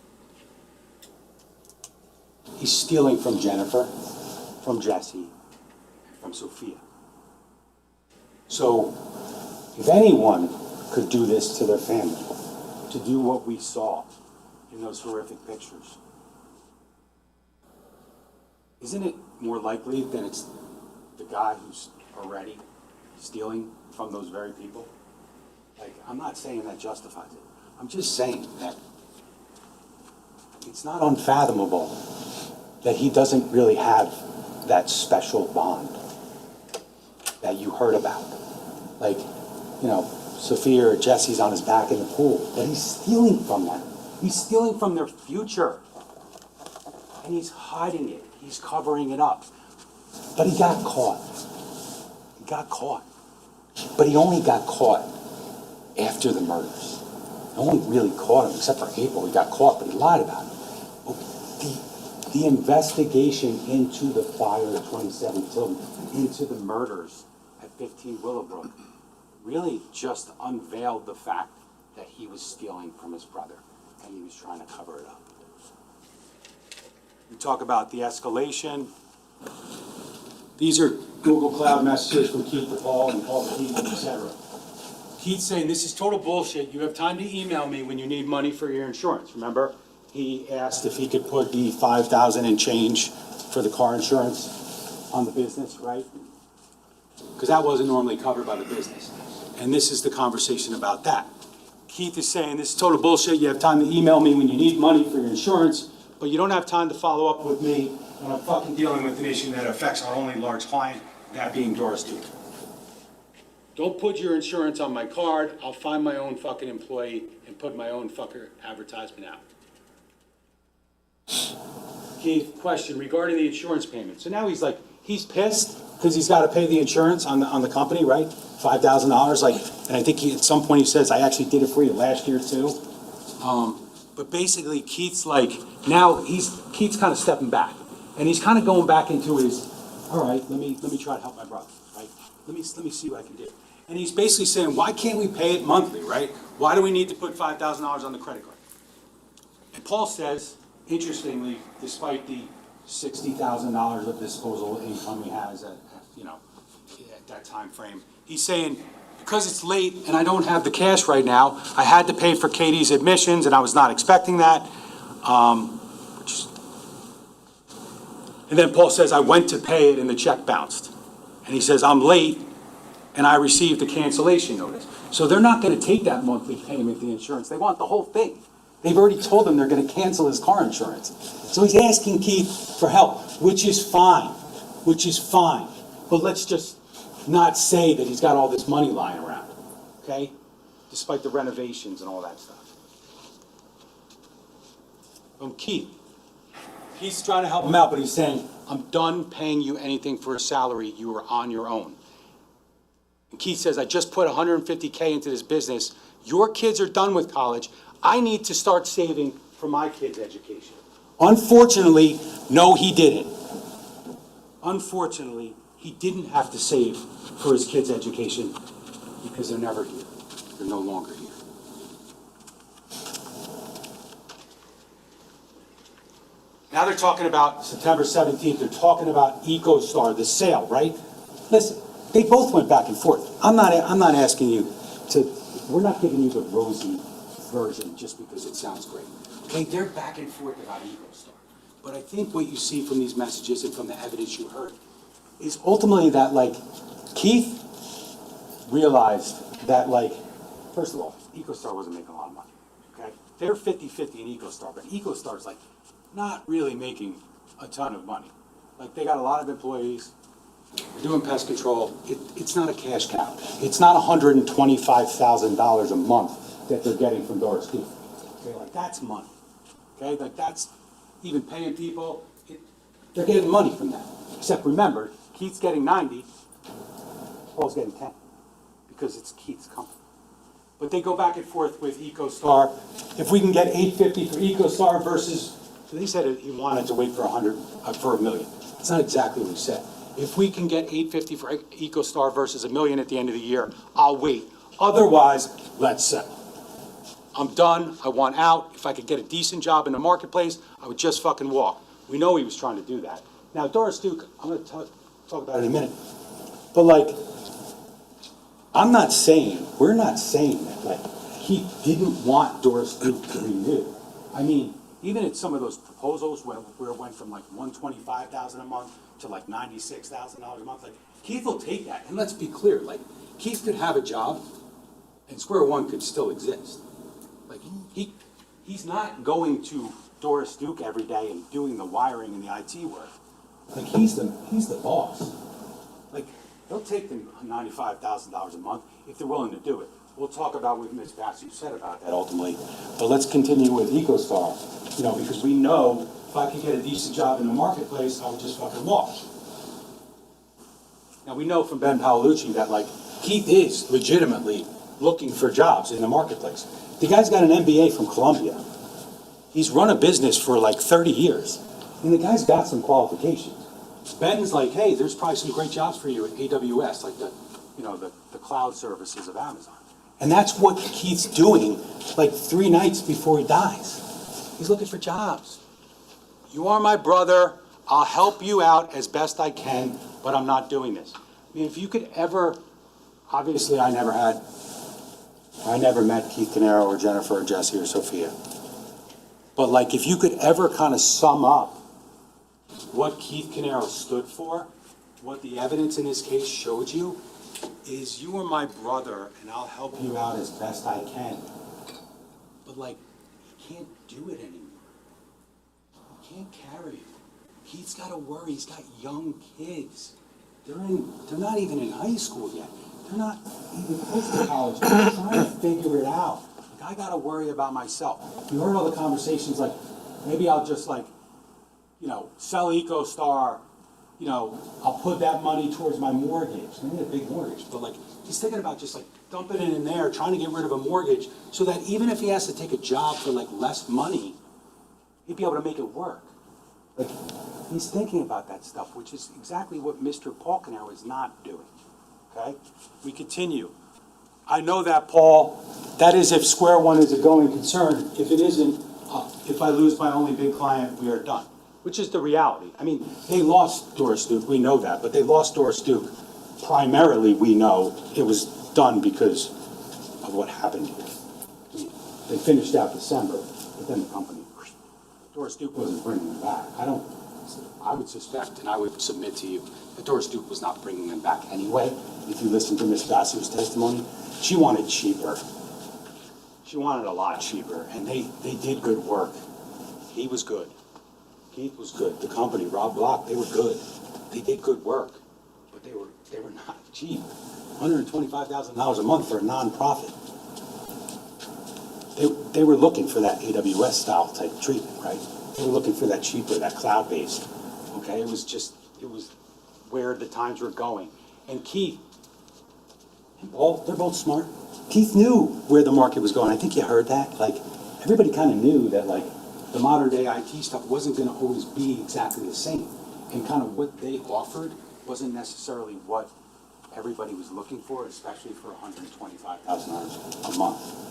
[SPEAKER 7] He's stealing from Jennifer, from Jesse, from Sophia. So, if anyone could do this to their family, to do what we saw in those horrific pictures, isn't it more likely that it's the guy who's already stealing from those very people? Like, I'm not saying that justifies it. I'm just saying that it's not unfathomable that he doesn't really have that special bond that you heard about. Like, Sophia or Jesse's on his back in the pool, but he's stealing from them. He's stealing from their future. And he's hiding it. He's covering it up. But he got caught. He got caught. But he only got caught after the murders. No one really caught him, except for April. He got caught, but he lied about it. But the investigation into the fire of 2017, into the murders at 15 Willowbrook, really just unveiled the fact that he was stealing from his brother, and he was trying to cover it up. We talk about the escalation. These are Google Cloud messages from Keith to Paul and Paul to Keith, etc. Keith's saying, this is total bullshit. You have time to email me when you need money for your insurance. Remember, he asked if he could put the $5,000 and change for the car insurance on the business, right? Because that wasn't normally covered by the business. And this is the conversation about that. Keith is saying, this is total bullshit. You have time to email me when you need money for your insurance, but you don't have time to follow up with me when I'm fucking dealing with an issue that affects our only large client, that being Doris Duke. Don't put your insurance on my card. I'll find my own fucking employee and put my own fucker advertisement out. Keith, question regarding the insurance payment. So now he's like, he's pissed because he's got to pay the insurance on the company, right? $5,000, like, and I think at some point he says, I actually did it for you last year too. But basically Keith's like, now Keith's kind of stepping back and he's kind of going back into his, all right, let me try to help my brother, right? Let me see what I can do. And he's basically saying, why can't we pay it monthly, right? Why do we need to put $5,000 on the credit card? And Paul says, interestingly, despite the $60,000 of disposable income he has at that time frame, he's saying, because it's late and I don't have the cash right now, I had to pay for Katie's admissions and I was not expecting that. And then Paul says, I went to pay it and the check bounced. And he says, I'm late and I received a cancellation notice. So they're not going to take that monthly payment, the insurance. They want the whole thing. They've already told him they're going to cancel his car insurance. So he's asking Keith for help, which is fine. But let's just not say that he's got all this money lying around, okay? Despite the renovations and all that stuff. Keith's trying to help him out, but he's saying, I'm done paying you anything for a salary. You are on your own. And Keith says, I just put $150K into this business. Your kids are done with college. I need to start saving for my kids' education. Unfortunately, no, he didn't. Unfortunately, he didn't have to save for his kids' education because they're never here. They're no longer here. Now they're talking about September 17th. They're talking about EcoStar, the sale, right? Listen, they both went back and forth. I'm not asking you to, we're not giving you the rosy version just because it sounds great. Okay, they're back and forth about EcoStar. But I think what you see from these messages and from the evidence you heard is ultimately that, like, Keith realized that, like, first of all, EcoStar wasn't making a lot of money, okay? They're 50-50 in EcoStar, but EcoStar's, like, not really making a ton of money. Like, they got a lot of employees, they're doing pest control. It's not a cash cow. It's not $125,000 a month that they're getting from Doris Duke. Okay, like, that's money. Okay, like, that's even paying people. They're getting money from that. Except remember, Keith's getting 90, Paul's getting 10, because it's Keith's company. But they go back and forth with EcoStar. If we can get $850 for EcoStar versus, so they said he wanted to wait for $1 million. That's not exactly what he said. If we can get $850 for EcoStar versus $1 million at the end of the year, I'll wait. Otherwise, let's settle. I'm done. I want out. If I could get a decent job in the marketplace, I would just fucking walk. We know he was trying to do that. Now, Doris Duke, I'm going to talk about it in a minute. But, like, we're not saying that, like, he didn't want Doris Duke to renew. I mean, even at some of those proposals where it went from, like, $125,000 a month to, like, $96,000 a month, like, Keith will take that. And let's be clear, like, Keith could have a job and Square One could still exist. Like, he's not going to Doris Duke every day and doing the wiring and the IT work. Like, he's the boss. Like, they'll take the $95,000 a month if they're willing to do it. We'll talk about what Ms. Bassey said about that ultimately. But let's continue with EcoStar, because we know if I could get a decent job in the marketplace, I would just fucking walk. Now, we know from Ben Paolucci that, like, Keith is legitimately looking for jobs in the marketplace. The guy's got an MBA from Columbia. He's run a business for like 30 years. And the guy's got some qualifications. Ben's like, hey, there's probably some great jobs for you at AWS, like the cloud services of Amazon. And that's what Keith's doing like 3 nights before he dies. He's looking for jobs. You are my brother. I'll help you out as best I can. but I'm not doing this. I mean, if you could ever, obviously I never met Keith Caneiro or Jennifer or Jesse or Sophia. But like, if you could ever kind of sum up what Keith Caneiro stood for, what the evidence in this case showed you, is you are my brother and I'll help you out as best I can. But like, you can't do it anymore. You can't carry it. Keith's got to worry, he's got young kids. They're not even in high school yet. They're not even close to college. They're trying to figure it out. Like, I got to worry about myself. You heard all the conversations like, maybe I'll just like, sell EcoStar, I'll put that money towards my mortgage. I need a big mortgage, but like, he's thinking about just like dumping it in there, trying to get rid of a mortgage so that even if he has to take a job for like less money, he'd be able to make it work. Like, he's thinking about that stuff, which is exactly what Mr. Paul Caneiro is not doing, okay? We continue. I know that, Paul, that is if square one is a going concern. If it isn't, if I lose my only big client, we are done, which is the reality. I mean, they lost Doris Duke, we know that, but they lost Doris Duke. Primarily, we know it was done because of what happened here. I mean, they finished out December, but then the company, Doris Duke wasn't bringing them back. I would suspect, and I would submit to you, that Doris Duke was not bringing them back anyway. If you listen to Ms. Bassier's testimony, she wanted cheaper. She wanted a lot cheaper, and they did good work. He was good. Keith was good. The company, Rob Block, they were good. They did good work, but they were not cheap. $125,000 a month for a nonprofit. They were looking for that AWS style type treatment, right? They were looking for that cheaper, that cloud-based. Okay, it was where the times were going. And Keith and Paul, they're both smart. Keith knew where the market was going. I think you heard that. Like, everybody kind of knew that, like, the modern day IT stuff wasn't going to always be exactly the same. And kind of what they offered wasn't necessarily what everybody was looking for, especially for $125,000 a month.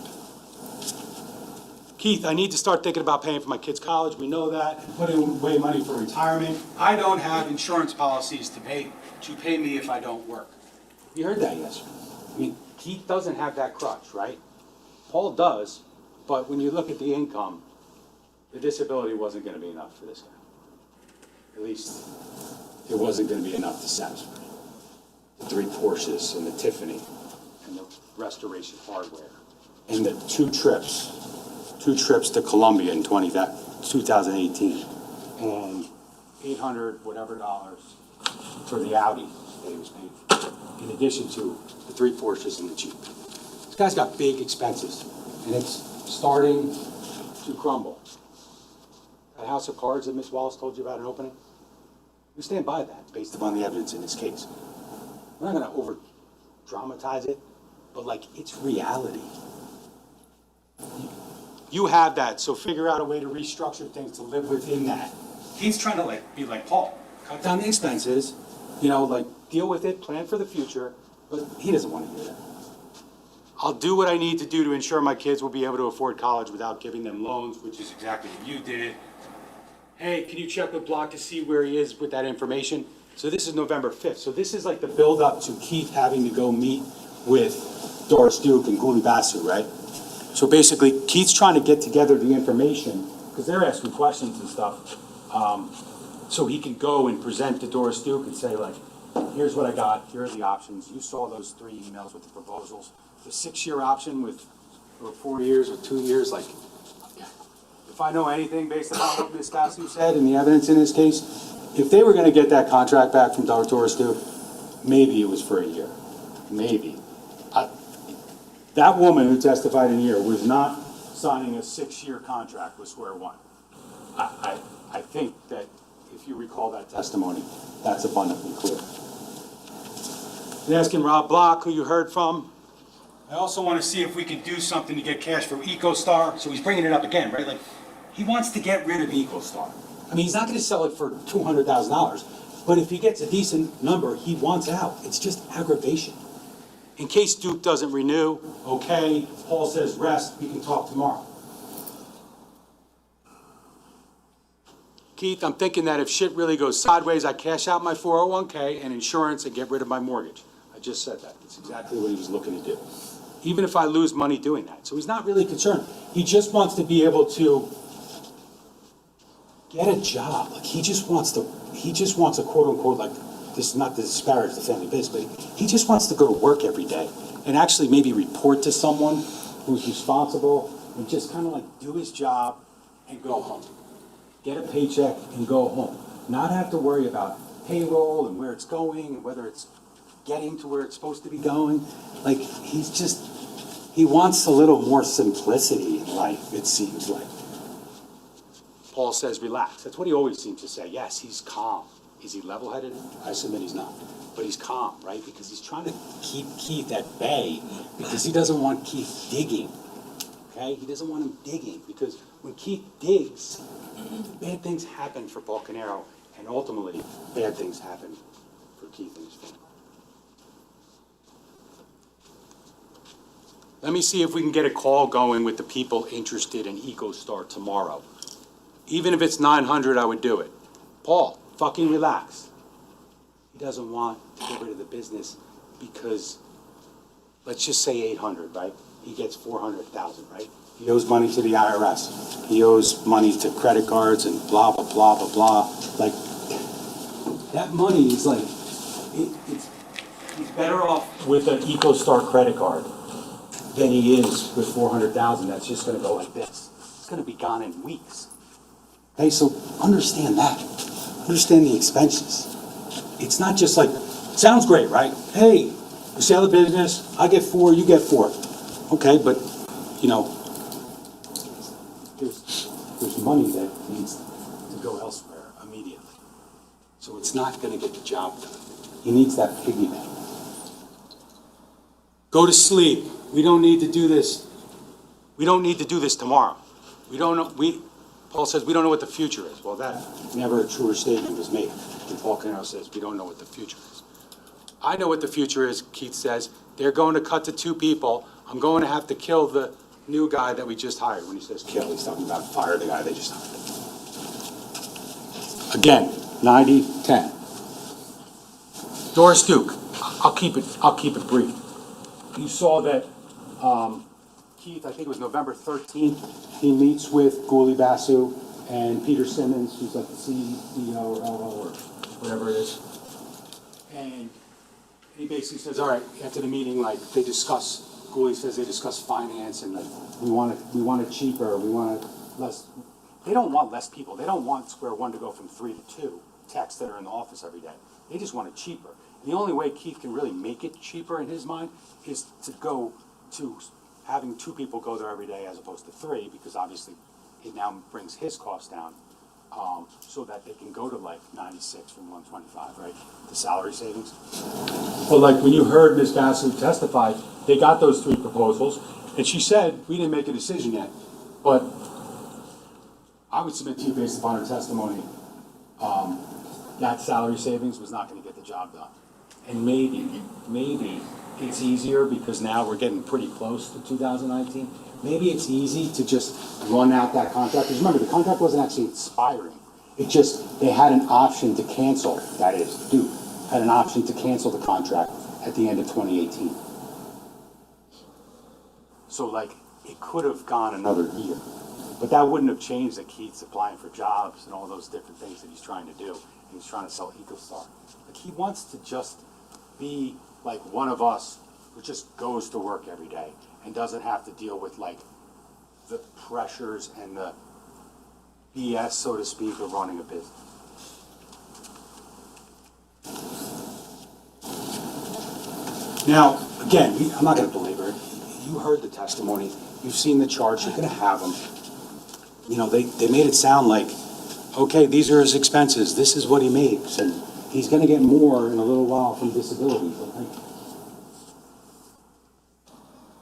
[SPEAKER 7] Keith, I need to start thinking about paying for my kids' college. We know that. Putting away money for retirement. I don't have insurance policies to pay me if I don't work. You heard that yesterday. I mean, Keith doesn't have that crutch, right? Paul does, but when you look at the income, the disability wasn't going to be enough for this guy. At least it wasn't going to be enough to satisfy the 3 Porsches and the Tiffany and the restoration hardware and the two trips to Colombia in 2018 and $800 whatever for the Audi that he was paying for, in addition to the 3 Porsches and the Jeep. This guy's got big expenses, and it's starting to crumble. That house of cards that Ms. Wallace told you about in opening, we stand by that based upon the evidence in this case. We're not going to over-dramatize it, but like, it's reality. You have that, so figure out a way to restructure things to live within that. He's trying to like be like Paul, cut down the expenses, like deal with it, plan for the future, but he doesn't want to do that. I'll do what I need to do to ensure my kids will be able to afford college without giving them loans, which is exactly what you did. Hey, can you check with Block to see where he is with that information? So this is November 5th. So this is like the build up to Keith having to go meet with Doris Duke and Guli Basu, right? So basically, Keith's trying to get together the information, because they're asking questions and stuff, so he can go and present to Doris Duke and say, like, here's what I got, here are the options. You saw those 3 emails with the proposals. The 6-year option with, or 4 years or 2 years, like, if I know anything based on what Ms. Basu said and the evidence in this case, if they were going to get that contract back from Doris Duke, maybe it was for a year. Maybe. That woman who testified in here was not signing a 6-year contract with Square One. I think that if you recall that testimony, that's abundantly clear. And asking Rob Block, who you heard from, I also want to see if we can do something to get cash for EcoStar. So he's bringing it up again, right? Like, he wants to get rid of EcoStar. I mean, he's not going to sell it for $200,000, but if he gets a decent number, he wants out. It's just aggravation. In case Duke doesn't renew, okay, Paul says rest, we can talk tomorrow. Keith, I'm thinking that if shit really goes sideways, I cash out my 401k and insurance and get rid of my mortgage. I just said that. That's exactly what he was looking to do. Even if I lose money doing that. So he's not really concerned. He just wants to be able to get a job. Like, he just wants a quote unquote, like, this is not to disparage the family business, but he just wants to go to work every day and actually maybe report to someone who's responsible and just kind of like do his job and go home. Get a paycheck and go home. Not have to worry about payroll and where it's going and whether it's getting to where it's supposed to be going. Like, he wants a little more simplicity in life, it seems like. Paul says relax. That's what he always seems to say. Yes, he's calm. Is he level-headed? I submit he's not. But he's calm, right? Because he's trying to keep Keith at bay because he doesn't want Keith digging. Okay? He doesn't want him digging because when Keith digs, bad things happen for Paul Caneiro, and ultimately, bad things happen for Keith and his family. Let me see if we can get a call going with the people interested in EcoStar tomorrow. Even if it's 900, I would do it. Paul, fucking relax. He doesn't want to get rid of the business because, let's just say 800, right? He gets 400,000, right? He owes money to the IRS. He owes money to credit cards and blah, blah, blah, blah, blah. Like, that money is like, he's better off with an EcoStar credit card than he is with 400,000. That's just gonna go like this. It's gonna be gone in weeks. Okay, so understand that. Understand the expenses. It's not just like, sounds great, right? Hey, you sell the business, I get 4, you get 4. Okay, but, you know, there's money that needs to go elsewhere immediately. So it's not gonna get the job done. He needs that piggy bank. Go to sleep. We don't need to do this. We don't need to do this tomorrow. We don't know, Paul says we don't know what the future is. Well, that never a truer statement was made. And Paul Caneiro says we don't know what the future is. I know what the future is, Keith says. They're going to cut to 2 people. I'm going to have to kill the new guy that we just hired. When he says kill, he's talking about fire the guy they just hired. Again, 90-10. Doris Duke, I'll keep it brief. You saw that Keith, I think it was November 13th, he meets with Gouli Basu and Peter Simmons, who's like the CEO or LO or whatever it is. And he basically says, all right, after the meeting, like, they discuss, Gouli says they discuss finance and like, we want it cheaper, we want it less. They don't want less people. They don't want Square One to go from 3 to 2 techs that are in the office every day. They just want it cheaper. The only way Keith can really make it cheaper in his mind is to go to having 2 people go there every day as opposed to 3, because obviously it now brings his costs down, so that they can go to like 96 from 125, right? The salary savings. But like when you heard Ms. Basu testify, they got those 3 proposals, and she said, we didn't make a decision yet, but I would submit to you based upon her testimony, that salary savings was not gonna get the job done. And maybe it's easier because now we're getting pretty close to 2019. Maybe it's easy to just run out that contract. Because remember, the contract wasn't actually expiring. It just, they had an option to cancel, that is, Duke had an option to cancel the contract at the end of 2018. So like, it could have gone another year. But that wouldn't have changed that Keith's applying for jobs and all those different things that he's trying to do. And he's trying to sell EcoStar. Like, he wants to just be like one of us who just goes to work every day and doesn't have to deal with like the pressures and the BS, so to speak, of running a business. Now, again, I'm not going to belabor it. You heard the testimony. You've seen the charge. You're going to have them. You know, they made it sound like, okay, these are his expenses. This is what he makes. And he's going to get more in a little while from disability. But like,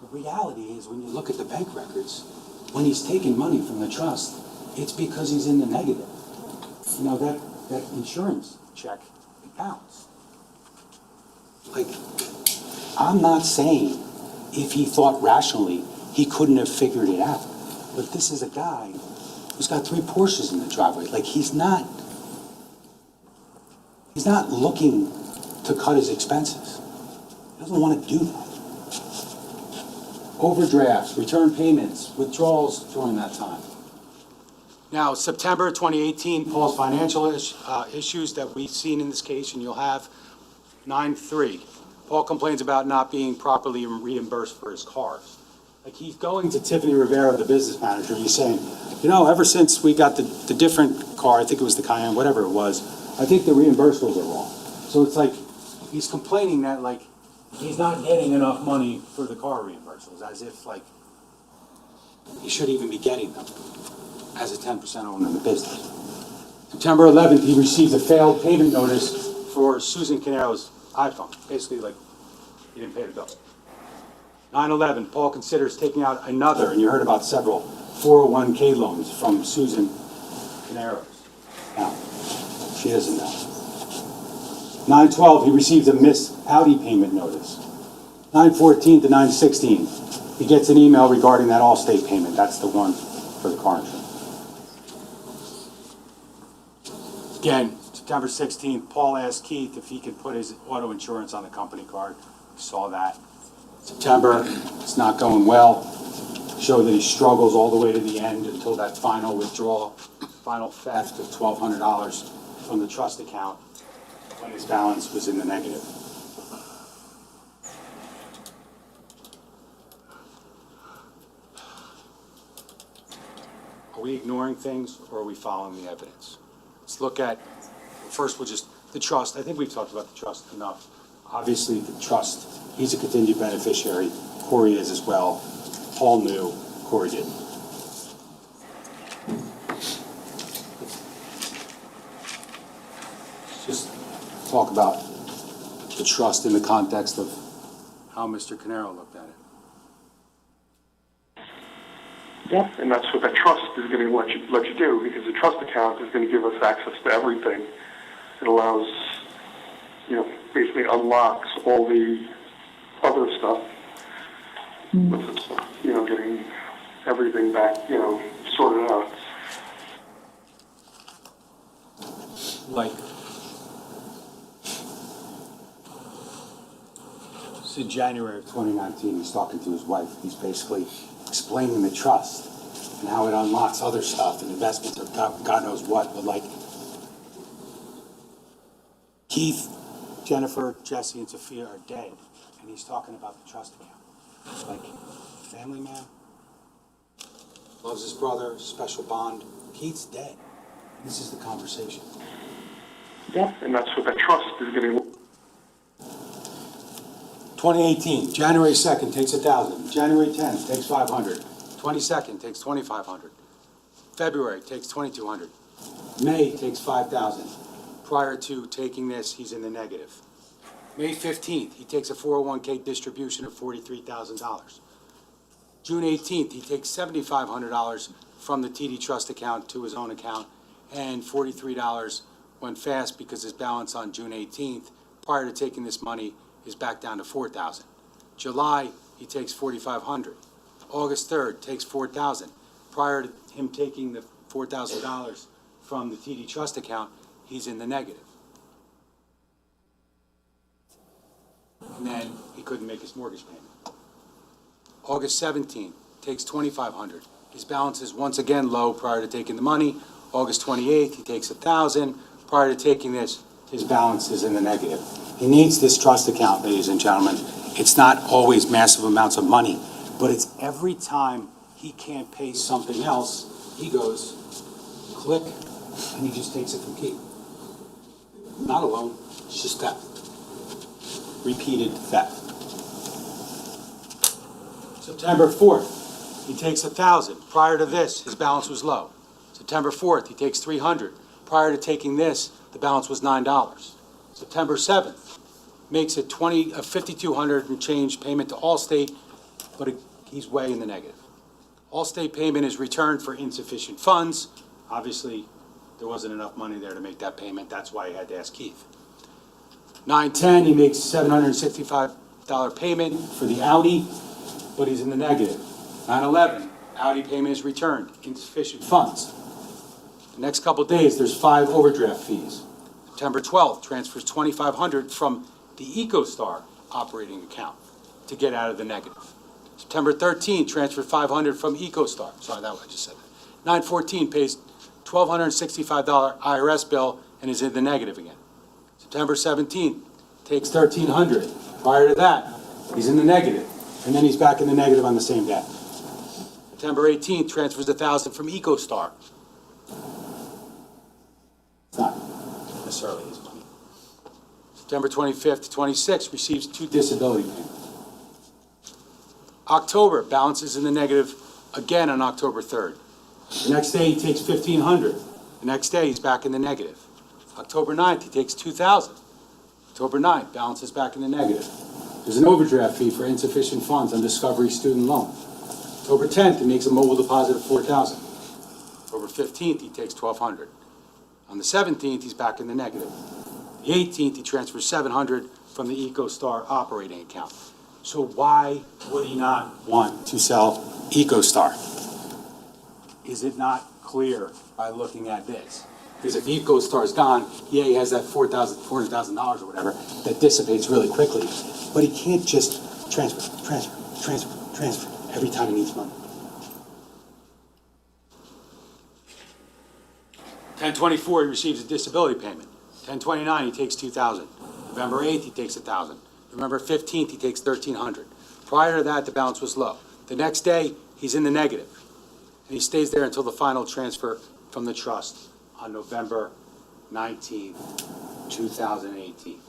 [SPEAKER 7] the reality is, when you look at the bank records, when he's taking money from the trust, it's because he's in the negative. You know, that insurance check, it bounced. Like, I'm not saying if he thought rationally, he couldn't have figured it out. But this is a guy who's got 3 Porsches in the driveway. Like, he's not looking to cut his expenses. He doesn't want to do that. Overdrafts, return payments, withdrawals during that time. Now, September 2018, Paul's financial issues that we've seen in this case, and you'll have 9-3. Paul complains about not being properly reimbursed for his cars. Like, he's going to Tiffany Rivera, the business manager, and he's saying, you know, ever since we got the different car, I think it was the Cayenne, whatever it was, I think the reimbursables are wrong. So it's like, he's complaining that, like, he's not getting enough money for the car reimbursables, as if, like, he should even be getting them as a 10% owner in the business. September 11th, he received a failed payment notice for Susan Canero's iPhone. Basically, like, he didn't pay the bill. 9/11, Paul considers taking out another, and you heard about several, 401k loans from Susan Canero's account. She doesn't know. 9/12, he receives a missed Audi payment notice. 9/14 to 9/16, he gets an email regarding that Allstate payment. That's the one for the car insurance. Again, September 16th, Paul asked Keith if he could put his auto insurance on the company card. We saw that. September, it's not going well. Showed that he struggles all the way to the end until that final withdrawal, final theft of $1,200 from the trust account when his balance was in the negative. Are we ignoring things or are we following the evidence? Let's look at, first we'll just, the trust. I think we've talked about the trust enough. Obviously, the trust, he's a contingent beneficiary. Corey is as well. Paul knew, Corey didn't. Let's just talk about the trust in the context of how Mr. Caneiro looked at it.
[SPEAKER 1] Yeah, and that's what that trust is going to let you do, because the trust account is going to give us access to everything. It allows, basically unlocks all the other stuff, with, getting everything back, sorted out.
[SPEAKER 7] Like, this is January of 2019, he's talking to his wife. He's basically explaining the trust and how it unlocks other stuff and investments or God knows what. But like, Keith, Jennifer, Jesse, and Sophia are dead, and he's talking about the trust account. Like, family man, loves his brother, special bond. Keith's dead. This is the conversation.
[SPEAKER 1] Yeah, and that's what that trust is going to.
[SPEAKER 7] 2018, January 2nd takes 1,000. January 10th takes 500. 22nd takes 2,500. February takes 2,200. May takes 5,000. Prior to taking this, he's in the negative. May 15th, he takes a 401k distribution of $43,000. June 18th, he takes $7,500 from the TD Trust account to his own account, and $43 went fast because his balance on June 18th, prior to taking this money, is back down to $4,000. July, he takes $4,500. August 3rd, takes $4,000. Prior to him taking the $4,000 from the TD Trust account, he's in the negative. And then he couldn't make his mortgage payment. August 17th, takes $2,500. His balance is once again low prior to taking the money. August 28th, he takes $1,000. Prior to taking this, his balance is in the negative. He needs this trust account, ladies and gentlemen. It's not always massive amounts of money, but it's every time he can't pay something else, he goes, click, and he just takes it from Keith. Not alone, it's just theft. Repeated theft. September 4th, he takes 1,000. Prior to this, his balance was low. September 4th, he takes 300. Prior to taking this, the balance was $9. September 7th, makes a $5,200 and change payment to Allstate, but he's way in the negative. Allstate payment is returned for insufficient funds. Obviously, there wasn't enough money there to make that payment. That's why he had to ask Keith. 9/10, he makes $765 payment for the Audi, but he's in the negative. 9/11, Audi payment is returned, insufficient funds. The next couple days, there's 5 overdraft fees. September 12th, transfers $2,500 from the EcoStar operating account to get out of the negative. September 13th, transferred $500 from EcoStar. Sorry, I just said that. 9/14 pays $1,265 IRS bill and is in the negative again. September 17th, takes $1,300. Prior to that, he's in the negative, and then he's back in the negative on the same day. September 18th, transfers $1,000 from EcoStar. It's not necessarily his money. September 25th to 26th, receives 2 disability payments. October, balances in the negative again on October 3rd. The next day, he takes $1,500. The next day, he's back in the negative. October 9th, he takes $2,000. October 9th, balance is back in the negative. There's an overdraft fee for insufficient funds on Discovery student loan. October 10th, he makes a mobile deposit of $4,000. October 15th, he takes $1,200. On the 17th, he's back in the negative. The 18th, he transfers $700 from the EcoStar operating account. So why would he not want to sell EcoStar? Is it not clear by looking at this? Because if EcoStar's gone, yeah, he has that $400,000 or whatever that dissipates really quickly. But he can't just transfer every time he needs money. 10/24, he receives a disability payment. 10/29, he takes $2,000. November 8th, he takes $1,000. November 15th, he takes $1,300. Prior to that, the balance was low. The next day, he's in the negative. And he stays there until the final transfer from the trust on November 19th, 2018.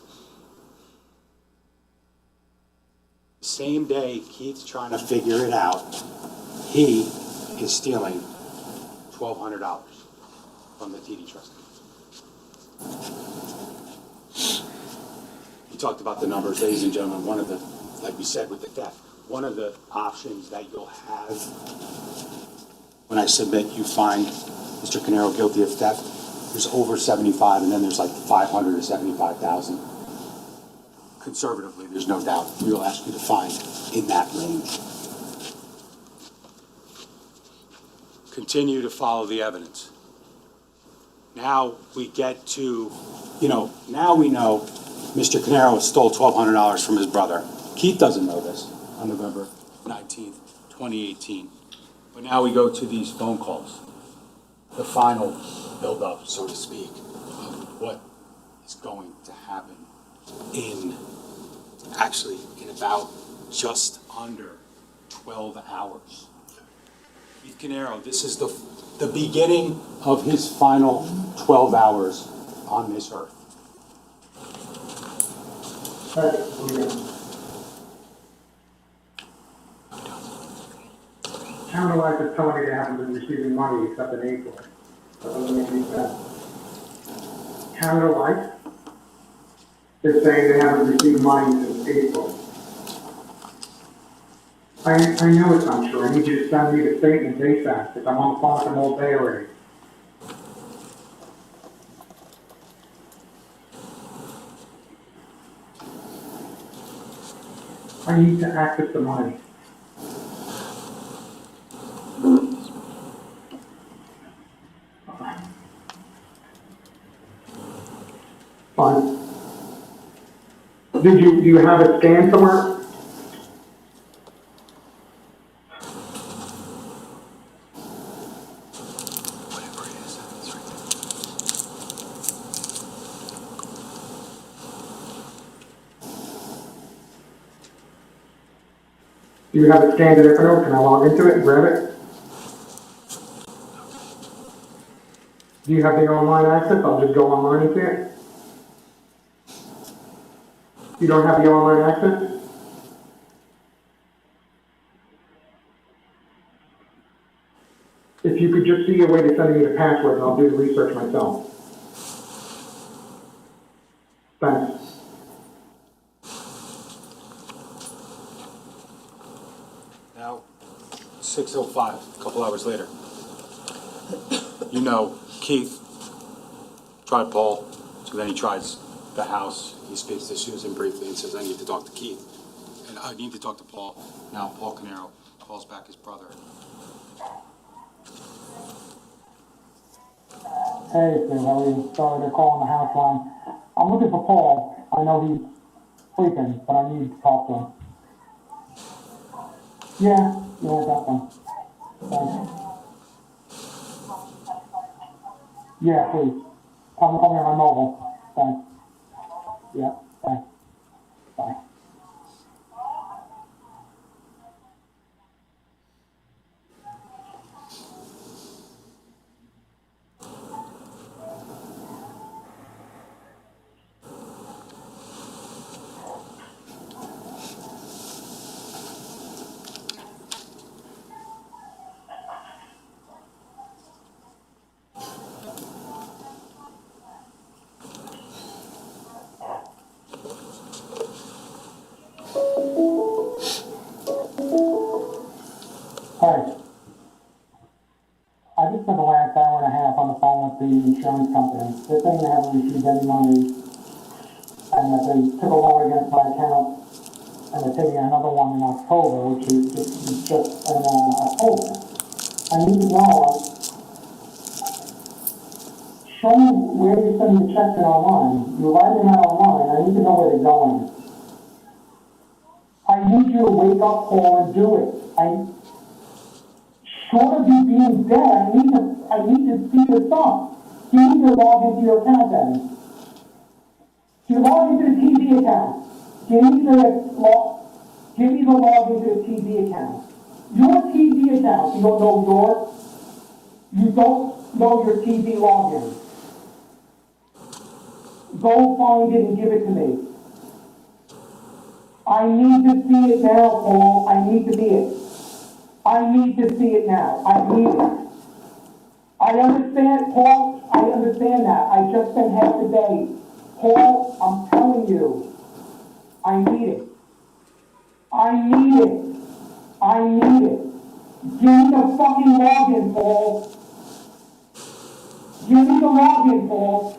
[SPEAKER 7] The same day Keith's trying to figure it out, he is stealing $1,200 from the TD Trust. We talked about the numbers, ladies and gentlemen. One of the, like we said with the theft, one of the options that you'll have when I submit you find Mr. Caneiro guilty of theft, there's over 75, and then there's like 500 or 75,000. Conservatively, there's no doubt we will ask you to find in that range. Continue to follow the evidence. Now we get to, now we know Mr. Caneiro stole $1,200 from his brother. Keith doesn't know this on November 19th, 2018. But now we go to these phone calls, the final build-up, so to speak, of what is going to happen in about just under 12 hours. Keith Caneiro, this is the beginning of his final 12 hours on this earth.
[SPEAKER 3] Counterlife is telling me they haven't been receiving money except in April. That doesn't make any sense. Counterlife is saying they haven't received money since April. I know it's not true. I need you to send me the statement ASAP, because I'm on the phone with them all day already. I need to access the money. Fine. Do you have it scanned somewhere? Do you have it scanned in Equinor? Can I log into it and grab it? Do you have the online access? I'll just go online and see it. You don't have the online access? If you could just see a way to send me the password, and I'll do the research myself. Thanks.
[SPEAKER 7] Now, 6:05, a couple hours later. Keith tried Paul, so then he tries the house. He speaks to Susan briefly and says, I need to talk to Keith. And I need to talk to Paul. Now Paul Caneiro calls back his brother.
[SPEAKER 3] Hey, Sue, how are you? Sorry, they're calling the house line. I'm looking for Paul. I know he's sleeping, but I need to talk to him. Yeah, definitely. Thanks. Yeah, please. Call me on my mobile. Thanks. Yeah, thanks. Bye. Hey, I just spent the last hour and a half on the phone with the insurance company. They're saying they haven't received any money and that they took a loan against my account and they're taking another one in October, which is just in October. I need to know, show me where you're sending the checks in online. You're writing them out online. I need to know where they're going. I need you to wake up, Paul, and do it. Short of you being dead, I need to see this stuff. You need to log into your account then. You log into the TV account. Give me the log into the TV account. Your TV account, you don't know yours? You don't know your TV login. Go find it and give it to me. I need to see it now, Paul. I need to see it. I need to see it now. I need it. I understand, Paul. I understand that. I just spent half the day. Paul, I'm telling you. I need it. I need it. I need it. Give me the fucking login, Paul. Give me the login, Paul.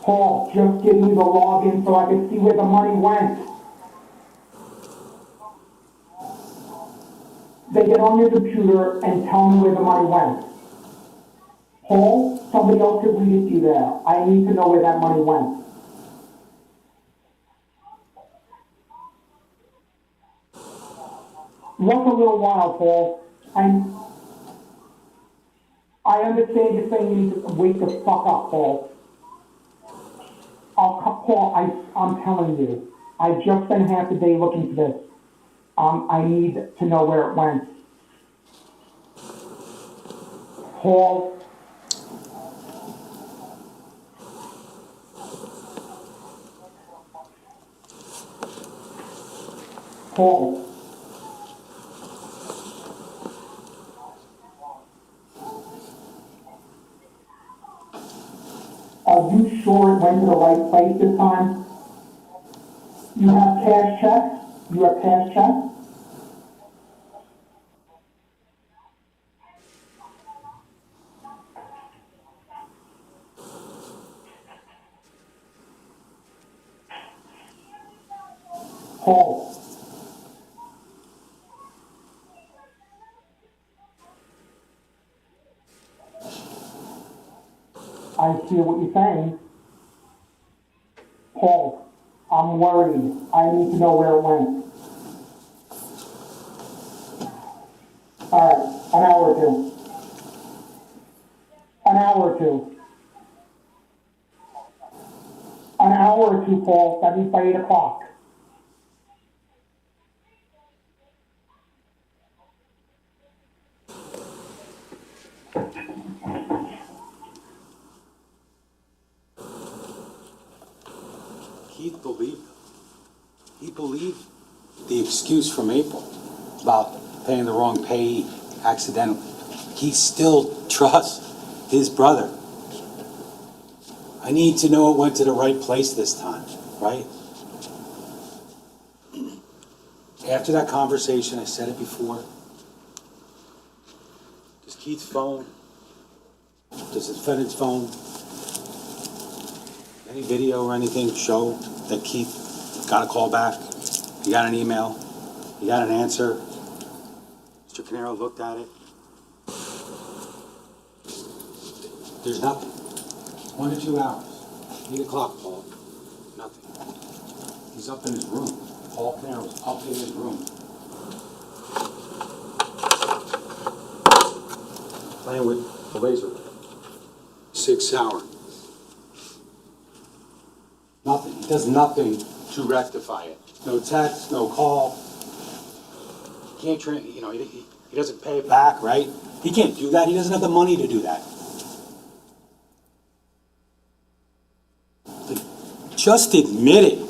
[SPEAKER 3] Paul, just give me the login so I can see where the money went. They get on your computer and tell me where the money went. Paul, somebody else could read it to you there. I need to know where that money went. What's a little while, Paul? I understand you're saying you need to wake the fuck up, Paul. Paul, I'm telling you, I just spent half the day looking for this. I need to know where it went. Paul. Paul. Are you sure it went to the right place this time? You have cash checks? You have cash checks? Paul. I hear what you're saying. Paul, I'm worried. I need to know where it went. All right, an hour or two. An hour or two. An hour or two, Paul. That means by 8 o'clock.
[SPEAKER 7] Keith believed them. He believed the excuse from April about paying the wrong payee accidentally. He still trusts his brother. I need to know it went to the right place this time, right? After that conversation, I said it before, does Keith's phone, does the defendant's phone, any video or anything show that Keith got a call back, he got an email, he got an answer, Mr. Caneiro looked at it? There's nothing. 1 to 2 hours. 8 o'clock, Paul. Nothing. He's up in his room. Paul Caneiro's up in his room. Playing with the laser. 6 hour. Nothing. He does nothing to rectify it. No text, no call. Can't, he doesn't pay it back, right? He can't do that. He doesn't have the money to do that. Just admit it.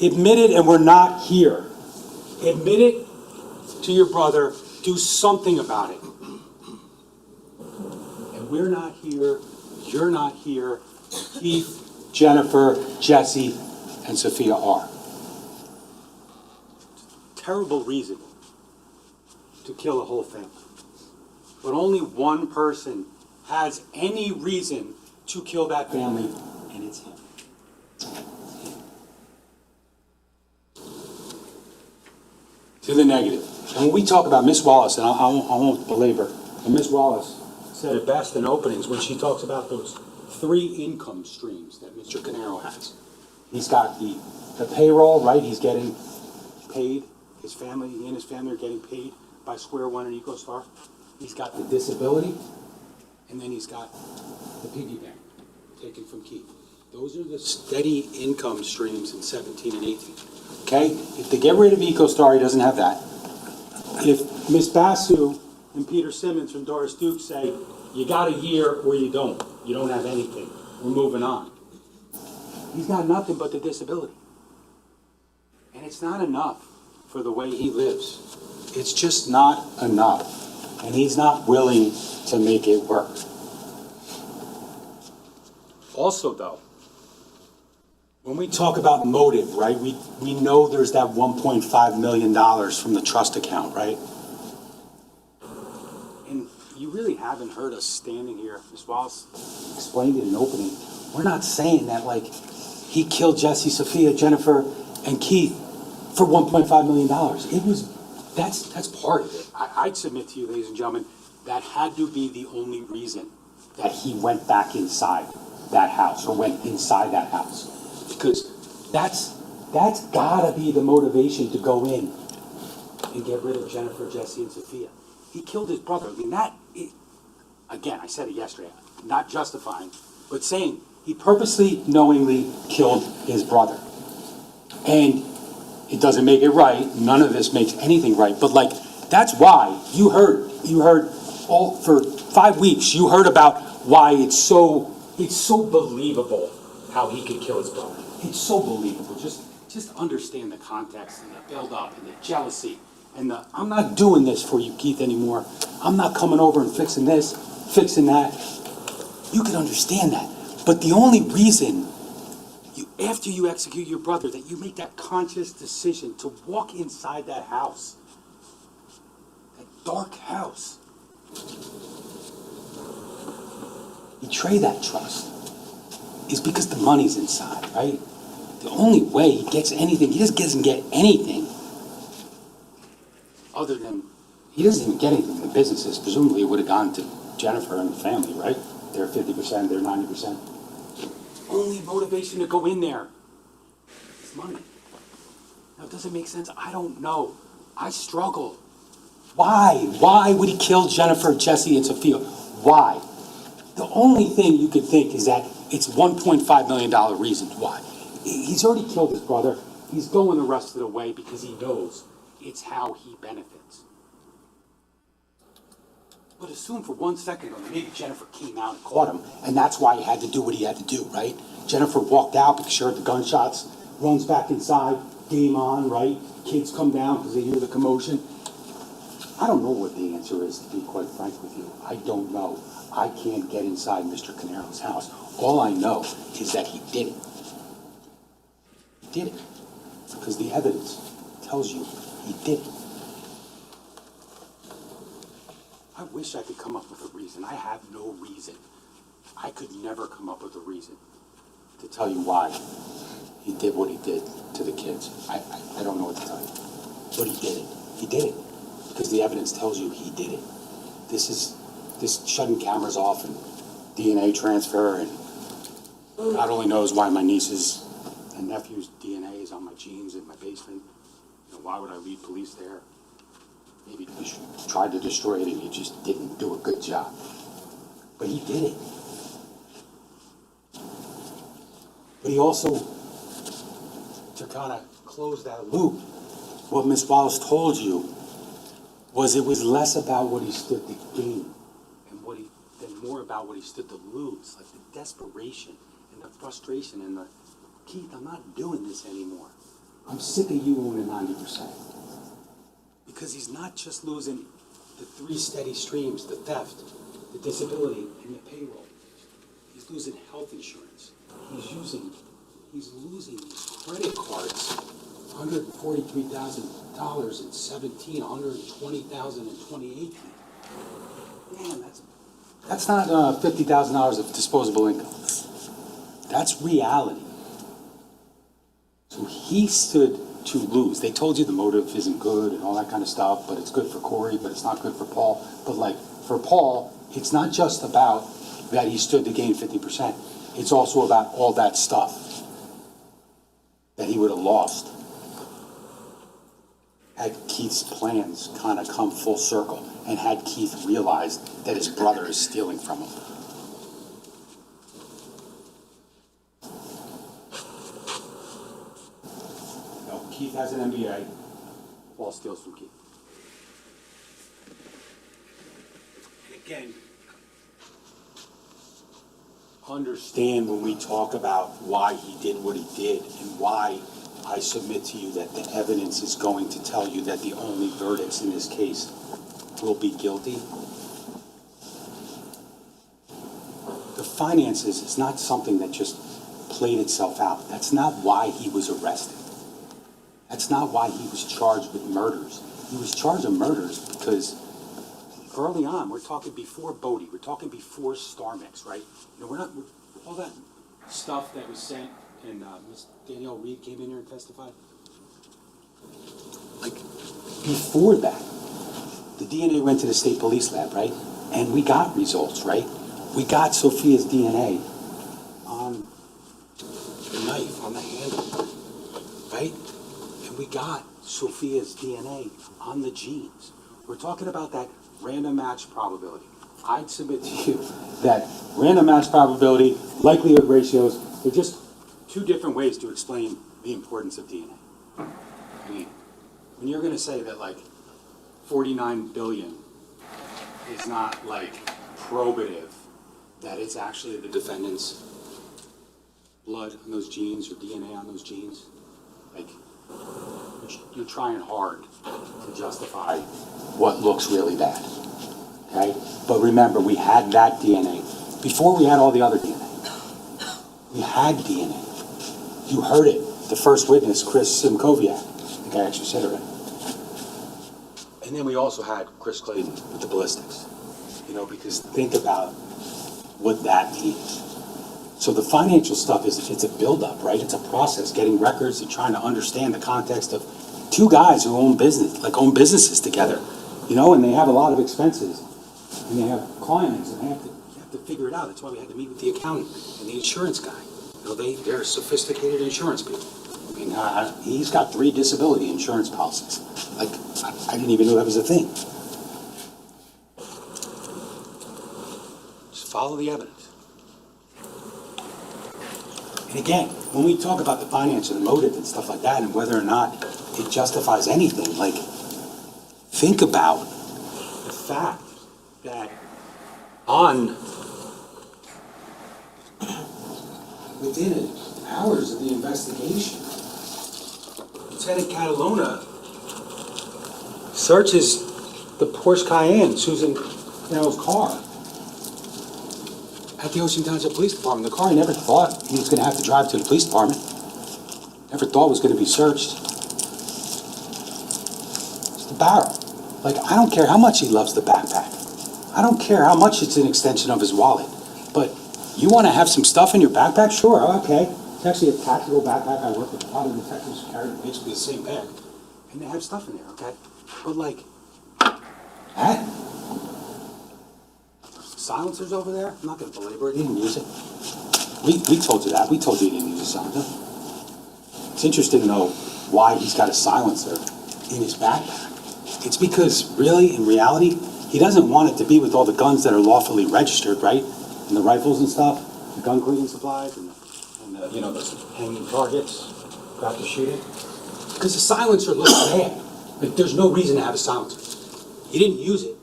[SPEAKER 7] Admit it, and we're not here. Admit it to your brother. Do something about it. And we're not here. You're not here. Keith, Jennifer, Jesse, and Sophia are. Terrible reason to kill a whole family. But only one person has any reason to kill that family, and it's him. To the negative. And when we talk about Miss Wallace, and I won't belabor, and Miss Wallace said it best in openings when she talks about those 3 income streams that Mr. Caneiro has. He's got the payroll, right? He's getting paid. His family, he and his family are getting paid by Square One and EcoStar. He's got the disability, and then he's got the piggy bank taken from Keith. Those are the steady income streams in 17 and 18. Okay? If they get rid of EcoStar, he doesn't have that. If Miss Basu and Peter Simmons from Doris Duke say, you got a year or you don't have anything, we're moving on. He's got nothing but the disability. And it's not enough for the way he lives. It's just not enough. And he's not willing to make it work. Also, though, when we talk about motive, right, we know there's that $1.5 million from the trust account, right? And you really haven't heard us standing here. Ms. Wallace explained it in opening. We're not saying that, like, he killed Jesse, Sophia, Jennifer, and Keith for $1.5 million. That's part of it. I'd submit to you, ladies and gentlemen, that had to be the only reason that he went back inside that house or went inside that house. Because that's gotta be the motivation to go in and get rid of Jennifer, Jesse, and Sophia. He killed his brother. I mean, again, I said it yesterday, not justifying, but saying he purposely, knowingly killed his brother. And it doesn't make it right. None of this makes anything right. But like, that's why you heard all for 5 weeks, you heard about why it's so believable how he could kill his brother. It's so believable. Just understand the context and the build-up and the jealousy and the, I'm not doing this for you, Keith, anymore. I'm not coming over and fixing this, fixing that. You can understand that. But the only reason, after you execute your brother, that you make that conscious decision to walk inside that house, that dark house, betray that trust, is because the money's inside, right? The only way he gets anything, he just doesn't get anything other than, he doesn't even get anything from the businesses. Presumably it would have gone to Jennifer and the family, right? They're 50%, they're 90%. Only motivation to go in there is money. Now, does it make sense? I don't know. I struggle. Why? Why would he kill Jennifer, Jesse, and Sophia? Why? The only thing you could think is that it's $1.5 million reasons why. He's already killed his brother. He's going the rest of the way because he knows it's how he benefits. But assume for 1 second that maybe Jennifer came out and caught him, and that's why he had to do what he had to do, right? Jennifer walked out because she heard the gunshots, runs back inside, game on, right? Kids come down because they hear the commotion. I don't know what the answer is, to be quite frank with you. I don't know. I can't get inside Mr. Caneiro's house. All I know is that he did it. He did it. Because the evidence tells you he did it. I wish I could come up with a reason. I have no reason. I could never come up with a reason to tell you why he did what he did to the kids. I don't know what to tell you. But he did it. He did it. Because the evidence tells you he did it. This shutting cameras off and DNA transfer, and God only knows why my niece's and nephew's DNA is on my jeans in my basement. You know, why would I lead police there? Maybe he tried to destroy it and he just didn't do a good job. But he did it. But he also, to kind of close that loop, what Ms. Wallace told you was it was less about what he stood to gain and more about what he stood to lose, like the desperation and the frustration and the, Keith, I'm not doing this anymore. I'm sick of you owning 90%. Because he's not just losing the 3 steady streams, the theft, the disability, and the payroll. He's losing health insurance. He's losing these credit cards, $143,000 in 17, $120,000 in 2018. Man, that's not $50,000 of disposable income. That's reality. So he stood to lose. They told you the motive isn't good and all that kind of stuff, but it's good for Corey, but it's not good for Paul. But like, for Paul, it's not just about that he stood to gain 50%. It's also about all that stuff that he would have lost had Keith's plans kind of come full circle and had Keith realized that his brother is stealing from him. No, Keith has an MBA. Paul steals from Keith. And again, understand when we talk about why he did what he did and why I submit to you that the evidence is going to tell you that the only verdicts in this case will be guilty. The finances is not something that just played itself out. That's not why he was arrested. That's not why he was charged with murders. He was charged with murders because early on, we're talking before Bodie, we're talking before StarMix, right? You know, all that stuff that was sent, and Ms. Danielle Reed came in here and testified. Like, before that, the DNA went to the state police lab, right? And we got results, right? We got Sophia's DNA on the knife, on the handle, right? And we got Sophia's DNA on the jeans. We're talking about that random match probability. I'd submit to you that random match probability, likelihood ratios, they're just 2 different ways to explain the importance of DNA. I mean, when you're going to say that like 49 billion is not like probative, that it's actually the defendant's blood on those jeans or DNA on those jeans, like you're trying hard to justify what looks really bad, okay? But remember, we had that DNA. Before we had all the other DNA, we had DNA. You heard it, the first witness, Chris Simkoviak. I think I actually said it right. And then we also had Chris Clayton with the ballistics. You know, because think about what that means. So the financial stuff it's a buildup, right? It's a process, getting records and trying to understand the context of 2 guys who own businesses together, you know, and they have a lot of expenses, and they have clients, and you have to figure it out. That's why we had to meet with the accountant and the insurance guy. You know, they're sophisticated insurance people. I mean, he's got 3 disability insurance policies. Like, I didn't even know that was a thing. Just follow the evidence. And again, when we talk about the finance and the motive and stuff like that, and whether or not it justifies anything, like, think about the fact that within hours of the investigation, Lieutenant Catalona searches the Porsche Cayenne, Susan Carroll's car, at the Ocean Township Police Department. The car, he never thought he was gonna have to drive to the police department. Never thought it was gonna be searched. It's the barrel. Like, I don't care how much he loves the backpack. I don't care how much it's an extension of his wallet. But you wanna have some stuff in your backpack? Sure, okay. It's actually a tactical backpack. I work with a lot of detectives who carry basically the same bag. And they have stuff in there, okay? But like, that? Silencers over there? I'm not gonna belabor it, he didn't use it. We told you that, we told you he didn't use a silencer. It's interesting though, why he's got a silencer in his backpack. It's because really, in reality, he doesn't want it to be with all the guns that are lawfully registered, right? And the rifles and stuff, the gun cleaning supplies, and the, you know, the hanging targets, about to shoot it. Because the silencer looks bad. Like, there's no reason to have a silencer. He didn't use it.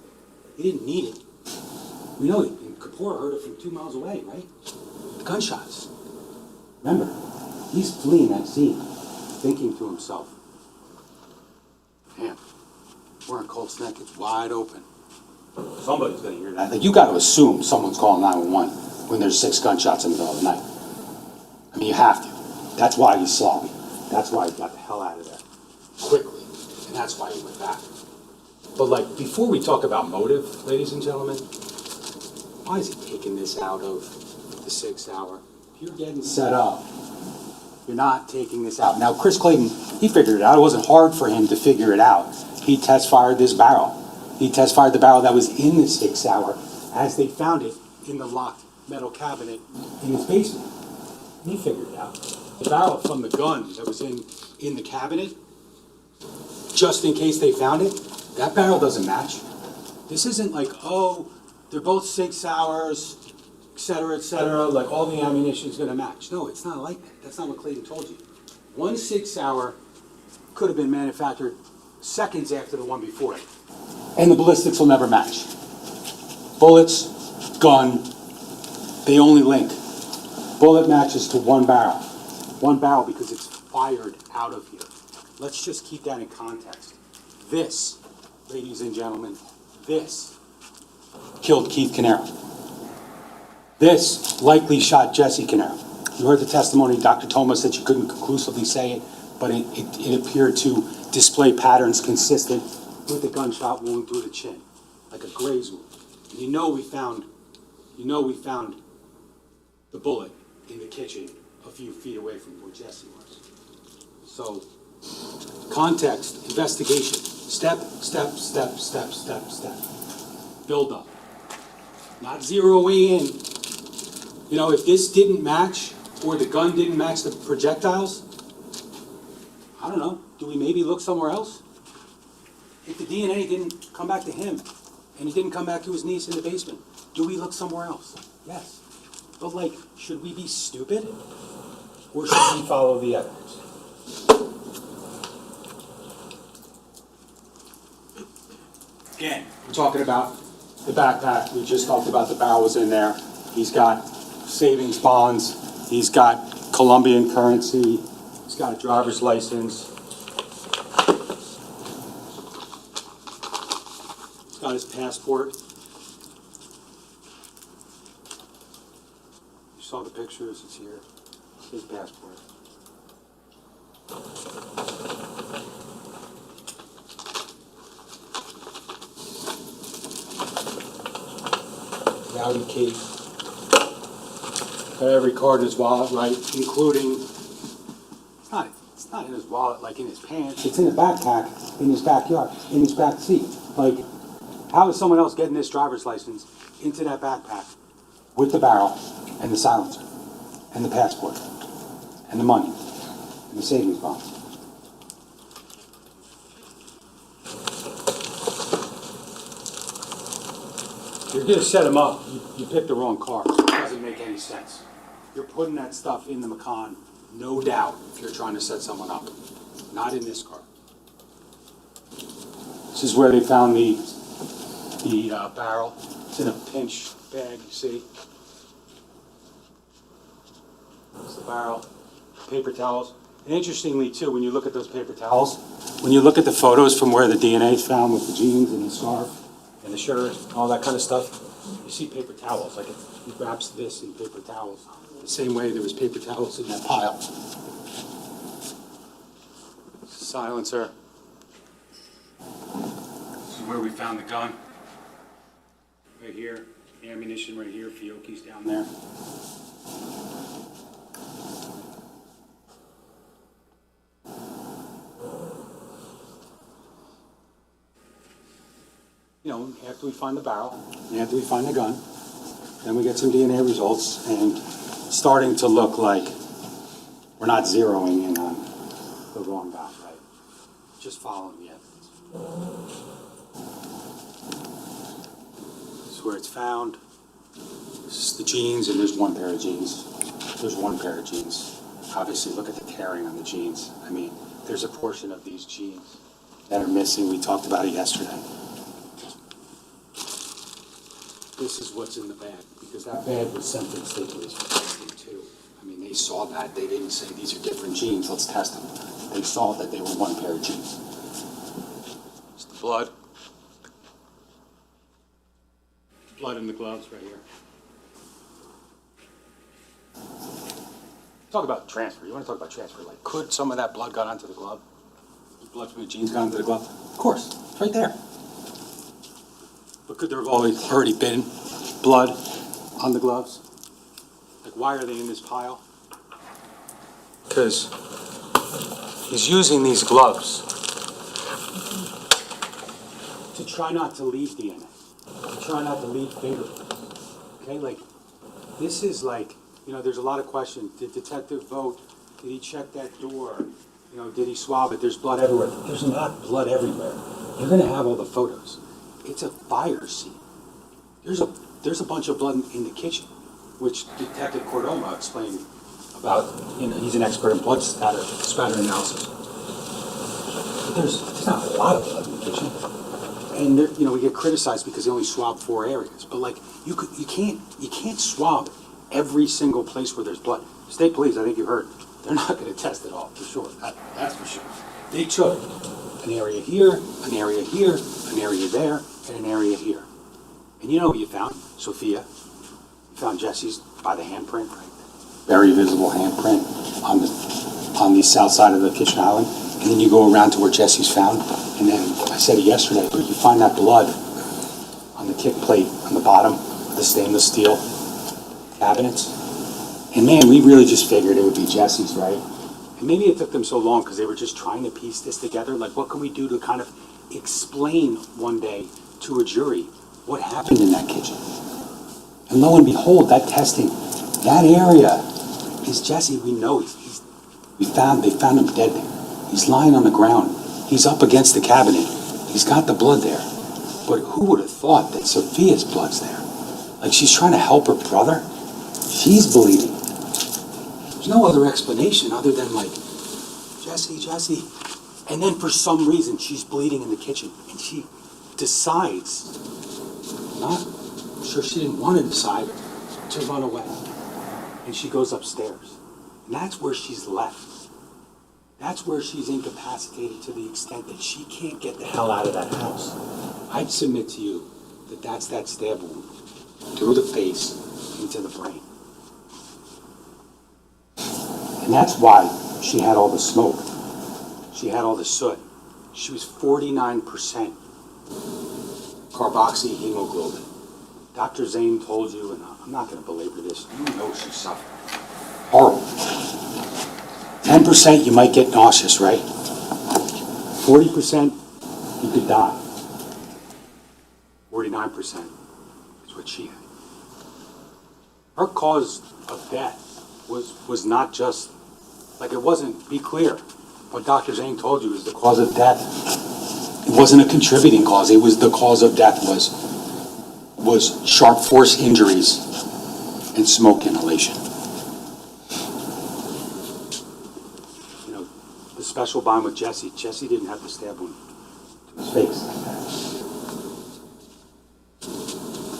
[SPEAKER 7] He didn't need it. We know it. And Kapoor heard it from 2 miles away, right? The gunshots. Remember, he's fleeing that scene, thinking to himself, man, we're in Colts Neck, it's wide open. Somebody's gonna hear that. Like, you gotta assume someone's calling 911 when there's 6 gunshots in the middle of the night. I mean, you have to. That's why he's sloppy. That's why he got the hell out of there quickly. And that's why he went back. But like, before we talk about motive, ladies and gentlemen, why is he taking this out of the 6 hour? If you're getting set up, you're not taking this out. Now, Chris Clayton, he figured it out. It wasn't hard for him to figure it out. He test fired this barrel. He test fired the barrel that was in the 6 hour as they found it in the locked metal cabinet in his basement. He figured it out. The barrel from the gun that was in the cabinet, just in case they found it, that barrel doesn't match. This isn't like, oh, they're both 6 hours, et cetera, like all the ammunition's gonna match. No, it's not like that. That's not what Clayton told you. 1 6 hour could have been manufactured seconds after the one before it. And the ballistics will never match. Bullets, gun, they only link. Bullet matches to 1 barrel. 1 barrel because it's fired out of here. Let's just keep that in context. This, ladies and gentlemen, this killed Keith Caneiro. This likely shot Jesse Caneiro. You heard the testimony. Dr. Thomas said she couldn't conclusively say it, but it appeared to display patterns consistent with the gunshot wound through the chin, like a graze wound. And you know we found the bullet in the kitchen a few feet away from where Jesse was. So, context, investigation, step. Build up. Not zeroing in. You know, if this didn't match, or the gun didn't match the projectiles, I don't know, do we maybe look somewhere else? If the DNA didn't come back to him, and he didn't come back to his niece in the basement, do we look somewhere else? Yes. But like, should we be stupid? Or should we follow the evidence? Again, we're talking about the backpack. We just talked about the barrel was in there. He's got savings bonds. He's got Colombian currency. He's got a driver's license. He's got his passport. You saw the pictures, it's here. His passport. Rowdy Kate. Got every card in his wallet, right? Including, it's not in his wallet like in his pants. It's in a backpack in his backyard, in his back seat. Like, how is someone else getting this driver's license into that backpack with the barrel and the silencer and the passport and the money and the savings bonds? You're going to set him up. You picked the wrong car. It doesn't make any sense. You're putting that stuff in the Macan, no doubt, if you're trying to set someone up. Not in this car. This is where they found the barrel. It's in a pinch bag, you see. It's the barrel. Paper towels. And interestingly, too, when you look at those paper towels, when you look at the photos from where the DNA is found with the jeans and the scarf and the shirt, all that kind of stuff, You see paper towels, like he wraps this in paper towels, the same way there was paper towels in that pile. Silencer. This is where we found the gun. Right here, ammunition right here, Fiocchi's down there. You know, after we find the barrel, and after we find the gun, then we get some DNA results, and it's starting to look like we're not zeroing in on the wrong guy, right? Just following the evidence. This is where it's found. This is the jeans, and there's one pair of jeans. There's one pair of jeans. Obviously, look at the tearing on the jeans. I mean, there's a portion of these jeans that are missing. We talked about it yesterday. This is what's in the bag, because that bag was sent to the state police for testing too. I mean, they saw that. They didn't say, these are different jeans, let's test them. They saw that they were one pair of jeans. It's the blood. Blood in the gloves right here. Talk about transfer. You want to talk about transfer. Like, could some of that blood got onto the glove? The blood from the jeans got onto the glove? Of course, it's right there. But could there have already been blood on the gloves? Like, why are they in this pile? Because he's using these gloves to try not to leave DNA, to try not to leave fingerprints. Okay, like, this is like, you know, there's a lot of questions. Did Detective vote? Did he check that door? You know, did he swab it? There's blood everywhere. There's not blood everywhere. You're going to have all the photos. It's a fire scene. There's a bunch of blood in the kitchen, which Detective Cordoma explained about. You know, he's an expert in blood spatter analysis. But there's not a lot of blood in the kitchen, and there, you know, we get criticized because they only swab 4 areas. But like, you can't swab every single place where there's blood. State police, I think you heard, they're not going to test it all for sure. That's for sure. They took an area here, an area here, an area there, and an area here. And you know what you found? Sophia. You found Jesse's by the handprint, right? Very visible handprint on the south side of the kitchen island. And then you go around to where Jesse's found. And then, I said it yesterday, but you find that blood on the kick plate on the bottom of the stainless steel cabinets. And man, we really just figured it would be Jesse's, right? And maybe it took them so long because they were just trying to piece this together. Like, what can we do to kind of explain one day to a jury what happened in that kitchen? And lo and behold, that testing, that area is Jesse. We know they found him dead there. He's lying on the ground. He's up against the cabinet. He's got the blood there. But who would have thought that Sophia's blood's there? Like, she's trying to help her brother. She's bleeding. There's no other explanation other than like, Jesse. And then for some reason, she's bleeding in the kitchen. And she decides, I'm sure she didn't want to decide, to run away. And she goes upstairs. And that's where she's left. That's where she's incapacitated to the extent that she can't get the hell out of that house. I'd submit to you that that's that stab wound through the face into the brain. And that's why she had all the smoke. She had all the soot. She was 49% carboxyhemoglobin. Dr. Zane told you, and I'm not going to belabor this, you know she suffered. Horrible. 10% you might get nauseous, right? 40% you could die. 49% is what she had. Her cause of death was not just, like, it wasn't, be clear, what Dr. Zane told you is the cause of death. It wasn't a contributing cause. It was the cause of death was sharp force injuries and smoke inhalation. You know, the special bond with Jesse didn't have the stab wound to his face like that.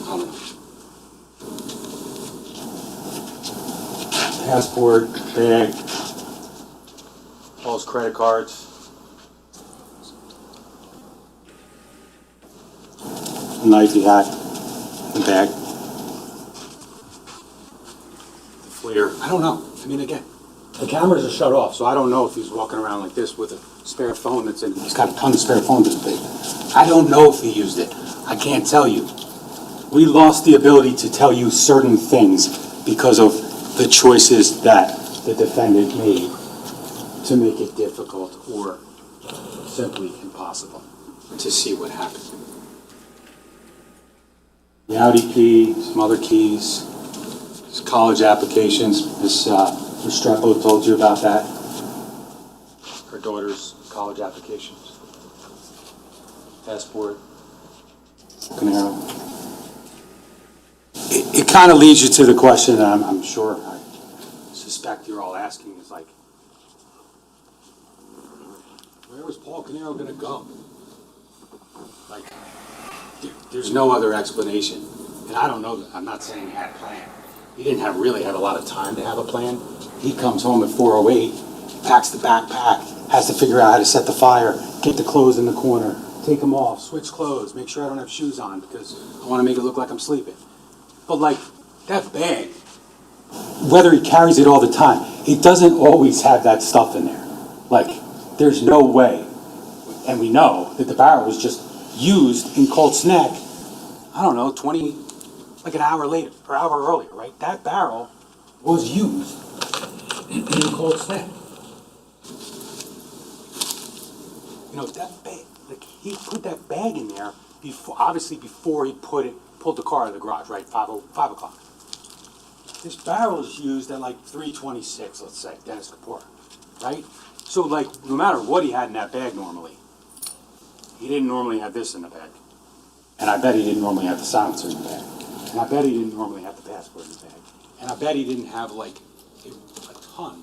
[SPEAKER 7] I don't know. Passport, bag, all his credit cards. The knife he had. The bag. The flare. I don't know. I mean, again, the cameras are shut off, so I don't know if he's walking around like this with a spare phone that's in. He's got a ton of spare phones in the bag. I don't know if he used it. I can't tell you. We lost the ability to tell you certain things because of the choices that the defendant made to make it difficult or simply impossible to see what happened. The Audi key, some other keys, his college applications. Miss Restrepo told you about that. Her daughter's college applications. Passport. Caneiro. It kind of leads you to the question that I'm sure, I suspect you're all asking, is like, where was Paul Caneiro going to go? Like, there's no other explanation. And I don't know that. I'm not saying he had a plan. He didn't really have a lot of time to have a plan. He comes home at 4:08, packs the backpack, has to figure out how to set the fire, get the clothes in the corner, take them off, switch clothes, make sure I don't have shoes on because I want to make it look like I'm sleeping. But like, that bag, whether he carries it all the time, it doesn't always have that stuff in there. Like, there's no way, and we know that the barrel was just used in cold snack, I don't know, like an hour later, or hour earlier, right? That barrel was used in cold snack. You know, that bag, like, he put that bag in there before he pulled the car out of the garage, right? 5 o'clock. This barrel is used at like 3:26, let's say, Dennis Kapoor, right? So like, no matter what he had in that bag normally, he didn't normally have this in the bag. And I bet he didn't normally have the silencer in the bag. And I bet he didn't normally have the passport in the bag. And I bet he didn't have like a ton.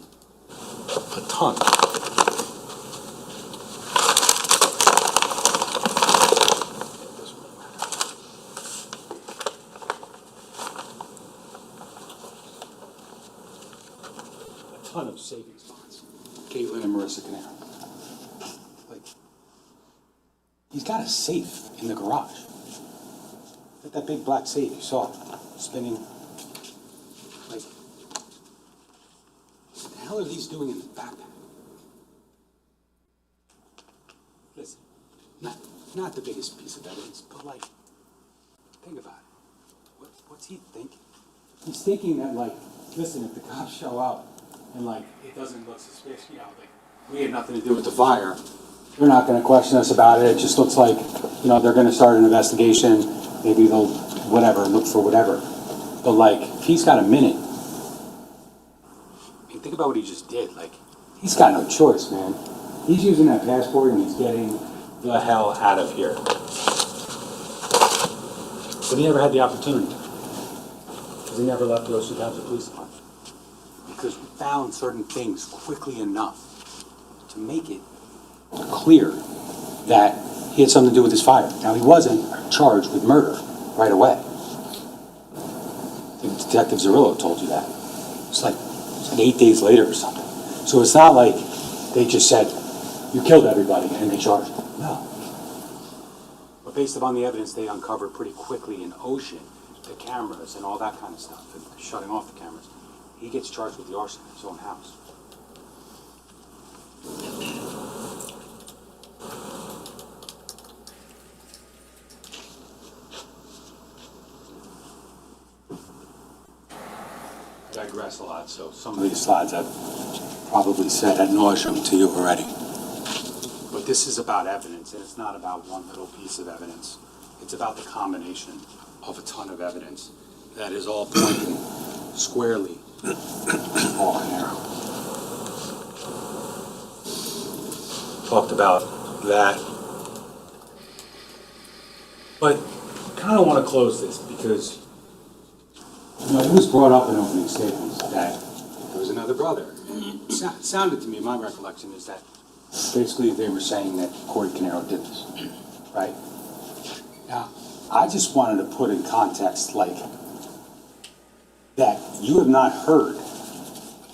[SPEAKER 7] Ton of savings bonds. Caitlin and Marissa Caneiro. Like, he's got a safe in the garage. That big black safe you saw spinning. Like, what the hell are these doing in the backpack? Listen, not the biggest piece of evidence, but like, think about it. What's he thinking? He's thinking that, like, listen, if the cops show up and like it doesn't look suspicious, you know, like we had nothing to do with the fire, they're not going to question us about it. It just looks like, you know, they're going to start an investigation. Maybe they'll look for whatever. But like, if he's got a minute, I mean, think about what he just did. Like, he's got no choice, man. He's using that passport and he's getting the hell out of here. But he never had the opportunity. Because he never left the Ocean Township Police Department. Because we found certain things quickly enough to make it clear that he had something to do with this fire. Now, he wasn't charged with murder right away. I think Detective Zerillo told you that. It's like 8 days later or something. So it's not like they just said, you killed everybody and they charged him. No. But based upon the evidence they uncovered pretty quickly in Ocean, the cameras and all that kind of stuff, and shutting off the cameras, he gets charged with the arson in his own house. I digress a lot, so some of these slides I've probably said ad nauseum to you already. But this is about evidence, and it's not about one little piece of evidence. It's about the combination of a ton of evidence that is all pointing squarely to Paul Caneiro. Talked about that. But I kind of want to close this because, you know, it was brought up in opening statements that there was another brother. And it sounded to me, my recollection is that basically they were saying that Corey Caneiro did this, right? Now, I just wanted to put in context, like, that you have not heard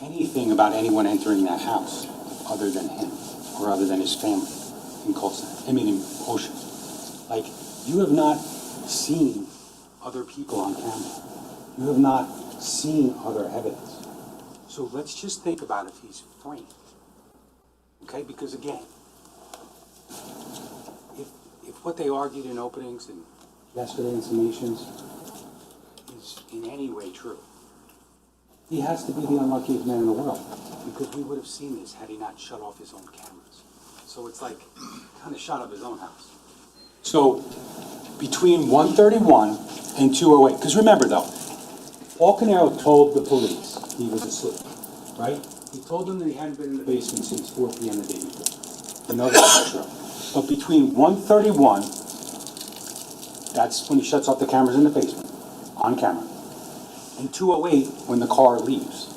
[SPEAKER 7] anything about anyone entering that house other than him or other than his family in Colson. I mean, in Ocean. Like, you have not seen a other people on camera. You have not seen other evidence. So let's just think about if he's framed. Okay, because again, if what they argued in openings and yesterday in summations is in any way true, he has to be the unluckiest man in the world, because we would have seen this had he not shut off his own cameras. So it's like, kind of shot up his own house. So, between 1:31 and 2:08, because remember though, Paul Caneiro told the police he was asleep, right? He told them that he hadn't been in the basement since 4 p.m. the day before. No, that's not true. But between 1:31, that's when he shuts off the cameras in the basement, on camera, and 2:08 when the car leaves.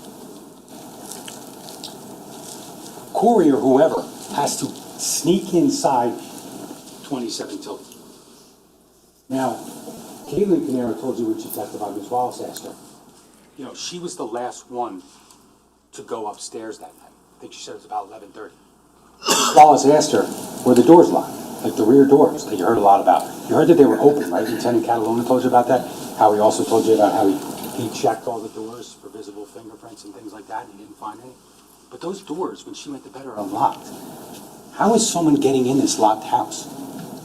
[SPEAKER 7] Corey or whoever has to sneak inside 27 Tilton. Now, Caitlin Caneiro told you when she testified, Ms. Wallace asked her, you know, she was the last one to go upstairs that night. I think she said it was about 11:30. Ms. Wallace asked her, were the doors locked? Like the rear doors that you heard a lot about. You heard that they were open, right? Lieutenant Catalona told you about that? How he also told you about how he checked all the doors for visible fingerprints and things like that, and he didn't find any. But those doors, when she went to bed, are unlocked. How is someone getting in this locked house?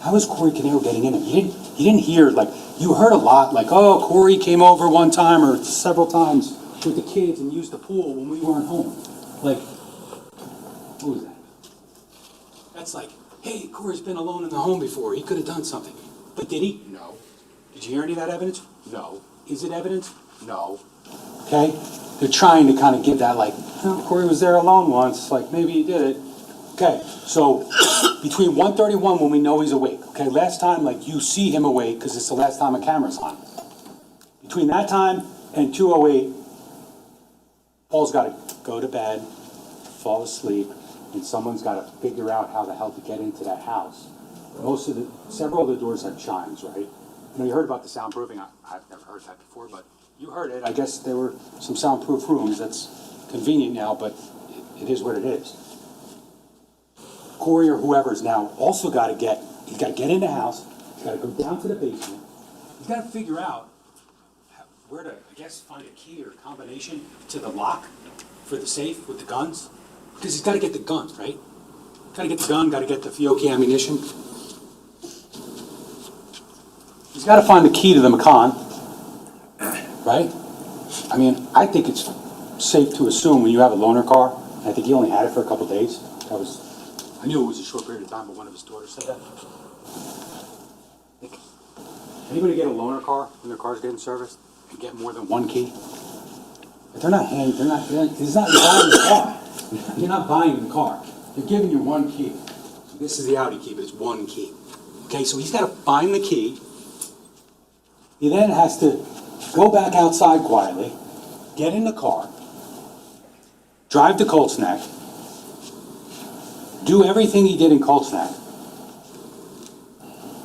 [SPEAKER 7] How is Corey Caneiro getting in it? You didn't hear, like, you heard a lot, like, oh, Corey came over one time or several times with the kids and used the pool when we weren't home. Like, who was that? That's like, hey, Corey's been alone in the home before. He could have done something. But did he? No. Did you hear any of that evidence? No. Is it evidence? No. Okay? They're trying to kind of give that, like, oh, Corey was there alone once. Like, maybe he did it. Okay, so between 1:31 when we know he's awake, okay, last time, like, you see him awake because it's the last time a camera's on. Between that time and 2:08, Paul's got to go to bed, fall asleep, and someone's got to figure out how the hell to get into that house. Several of the doors have chimes, right? You know, you heard about the soundproofing. I've never heard that before, but you heard it. I guess there were some soundproof rooms. That's convenient now, but it is what it is. Corey or whoever's now also got to get in the house, he's got to go down to the basement, he's got to figure out where to, I guess, find a key or a combination to the lock for the safe with the guns, because he's got to get the guns, right? Got to get the gun, got to get the Fiocchi ammunition. He's got to find the key to the Macan, right? I mean, I think it's safe to assume when you have a loaner car, and I think he only had it for a couple days, I knew it was a short period of time, but one of his daughters said that. Anybody get a loaner car when their car's getting serviced and get more than one key? But you're not buying the car. You're not buying the car. They're giving you one key. This is the Audi key, but it's one key. Okay, so he's got to find the key. He then has to go back outside quietly, get in the car, drive to Colts Neck, do everything he did in Colts Neck.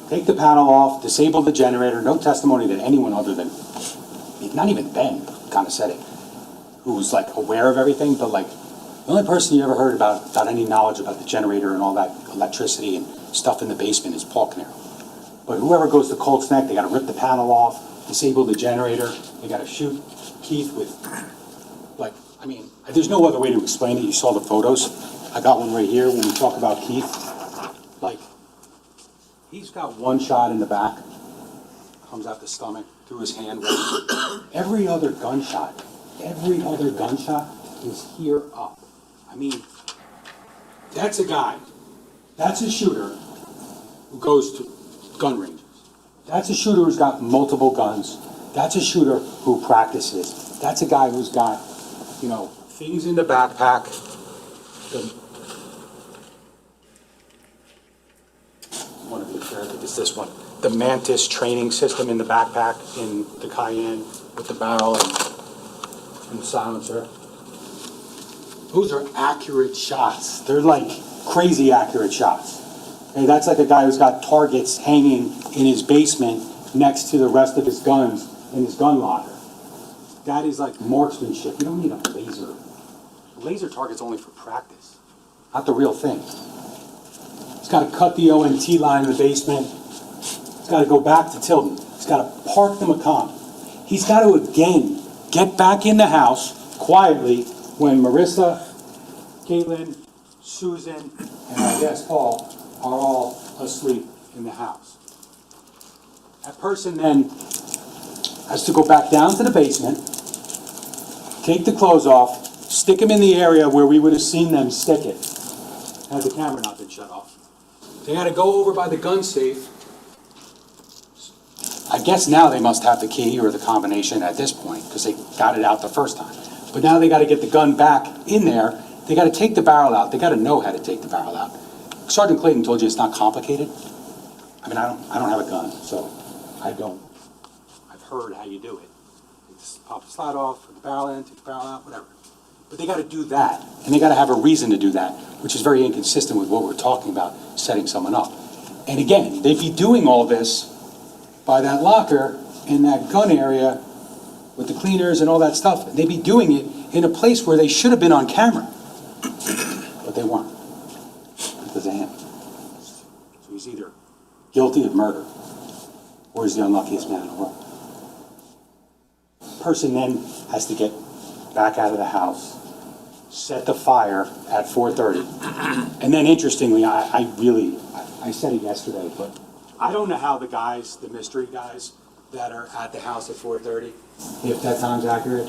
[SPEAKER 7] Take the panel off, disable the generator, no testimony that anyone other than, not even Ben kind of said it, who was like aware of everything, but like, the only person you ever heard about any knowledge about the generator and all that electricity and stuff in the basement is Paul Caneiro. But whoever goes to Colts Neck, they gotta rip the panel off, disable the generator, they gotta shoot Keith with, like, I mean, there's no other way to explain it. You saw the photos. I got one right here when we talk about Keith. Like, he's got one shot in the back, comes out the stomach, through his hand. Every other gunshot is here up. I mean, that's a guy, that's a shooter who goes to gun ranges. That's a shooter who's got multiple guns. That's a shooter who practices. That's a guy who's got, you know, things in the backpack. It's this one. The Mantis training system in the backpack in the Cayenne with the barrel and the silencer. Those are accurate shots. They're like crazy accurate shots. And that's like a guy who's got targets hanging in his basement next to the rest of his guns in his gun locker. That is like marksmanship. You don't need a laser. A laser target's only for practice, not the real thing. He's got to cut the ONT line in the basement. He's got to go back to Tilden. He's got to park the Macan. He's got to again get back in the house quietly when Marissa, Caitlin, Susan, and I guess Paul are all asleep in the house. That person then has to go back down to the basement, take the clothes off, stick them in the area where we would have seen them stick it, had the camera not been shut off. They had to go over by the gun safe. I guess now they must have the key or the combination at this point, because they got it out the first time. But now they got to get the gun back in there. They got to take the barrel out. They got to know how to take the barrel out. Sergeant Clayton told you it's not complicated. I mean, I don't have a gun, so I don't. I've heard how you do it. You just pop the slide off, put the barrel in, take the barrel out, whatever. But they got to do that, and they got to have a reason to do that, which is very inconsistent with what we're talking about, setting someone up. And again, they'd be doing all this by that locker in that gun area with the cleaners and all that stuff. They'd be doing it in a place where they should have been on camera, but they weren't because of him. So he's either guilty of murder or he's the unluckiest man in the world. Person then has to get back out of the house, set the fire at 4:30. And then interestingly, I said it yesterday, but I don't know how the guys, the mystery guys that are at the house at 4:30, if that time's accurate,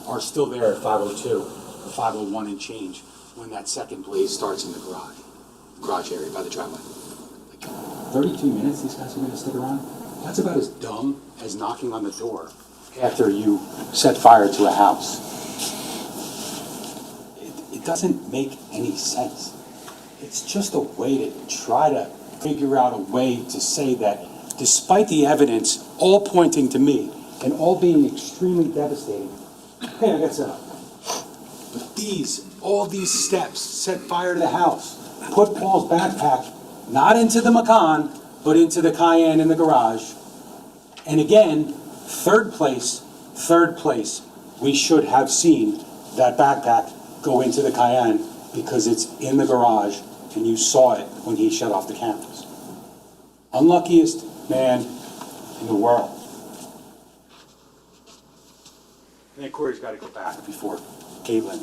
[SPEAKER 7] are still there at 5:02 or 5:01 and change when that second blaze starts in the garage area by the driveway. Like 32 minutes these guys are going to stick around? That's about as dumb as knocking on the door after you set fire to a house. It doesn't make any sense. It's just a way to try to figure out a way to say that despite the evidence all pointing to me and all being extremely devastating, hey, I got set up. But all these steps set fire to the house, put Paul's backpack not into the Macan, but into the Cayenne in the garage. And again, third place, we should have seen that backpack go into the Cayenne because it's in the garage and you saw it when he shut off the cameras. Unluckiest man in the world. And then Corey's got to go back before Caitlin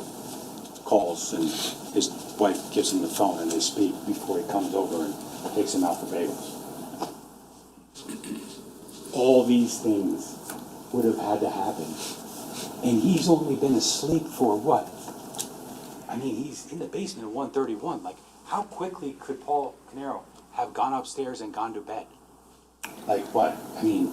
[SPEAKER 7] calls and his wife gives him the phone and they speak before he comes over and takes him out for bagels. All these things would have had to happen. And he's only been asleep for what? I mean, he's in the basement at 1:31. Like, how quickly could Paul Caneiro have gone upstairs and gone to bed? Like what? I mean,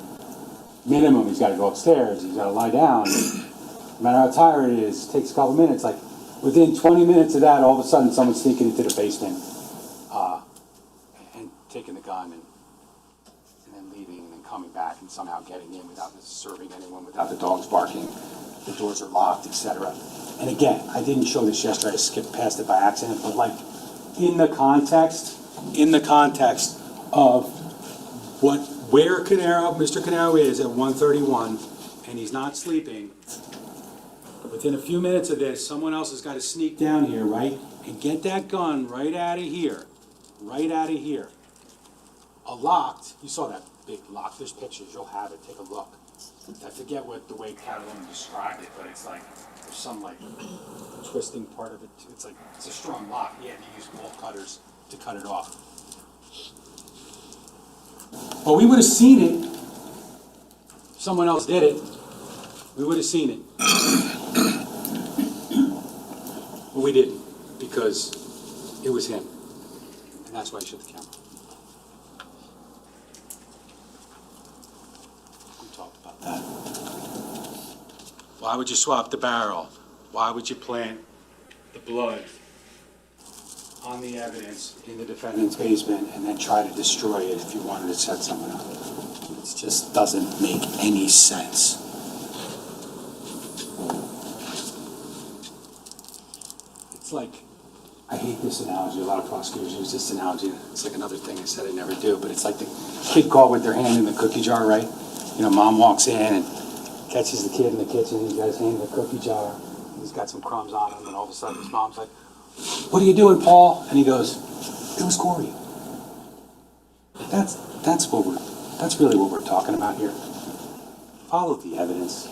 [SPEAKER 7] minimum, he's got to go upstairs, he's got to lie down. No matter how tired it is, it takes a couple minutes. Like, within 20 minutes of that, all of a sudden, someone's sneaking into the basement and taking the gun and then leaving and then coming back and somehow getting in without serving anyone, without the dogs barking. The doors are locked, etc. And again, I didn't show this yesterday, I skipped past it by accident, but like, in the context of where Mr. Caneiro is at 1:31, and he's not sleeping, within a few minutes of this, someone else has got to sneak down here, right, and get that gun right out of here. Locked, you saw that big lock, there's pictures, you'll have it, take a look. I forget what the way Catalan described it, but it's like, there's some like twisting part of it, it's like, it's a strong lock, he had to use bolt cutters to cut it off. Well, we would have seen it, if someone else did it, we would have seen it. But we didn't, because it was him, and that's why I shut the camera. We talked about that. Why would you swap the barrel? Why would you plant the blood on the evidence in the defendant's basement and then try to destroy it if you wanted to set someone up? It just doesn't make any sense. It's like, I hate this analogy, a lot of prosecutors use this analogy, it's like another thing I said I never do, but it's like the kid caught with their hand in the cookie jar, right? You know, mom walks in and catches the kid in the kitchen, he's got his hand in the cookie jar, he's got some crumbs on him, and all of a sudden his mom's like, "What are you doing, Paul?" And he goes, "It was Corey." That's That's really what we're talking about here. Follow the evidence.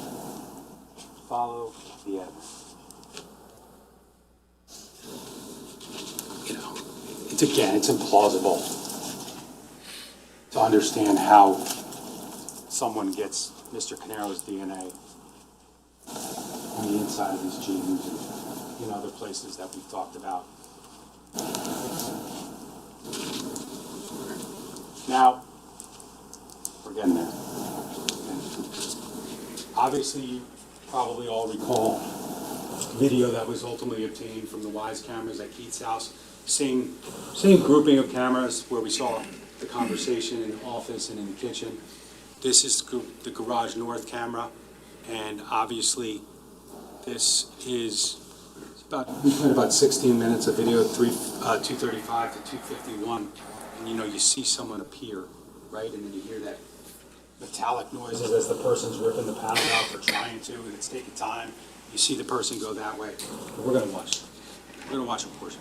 [SPEAKER 7] Follow the evidence. You know, it's implausible to understand how someone gets Mr. Canero's DNA on the inside of his jeans and in other places that we've talked about. Now, we're getting there. Obviously, you probably all recall video that was ultimately obtained from the Wise cameras at Keith's house. Same grouping of cameras where we saw the conversation in the office and in the kitchen. This is the Garage North camera, and obviously this is we played about 16 minutes of video, 2:35 to 2:51, and you see someone appear, right, and then you hear that metallic noises as the person's ripping the panel out or trying to, and it's taking time. You see the person go that way. But we're gonna watch. We're gonna watch a portion.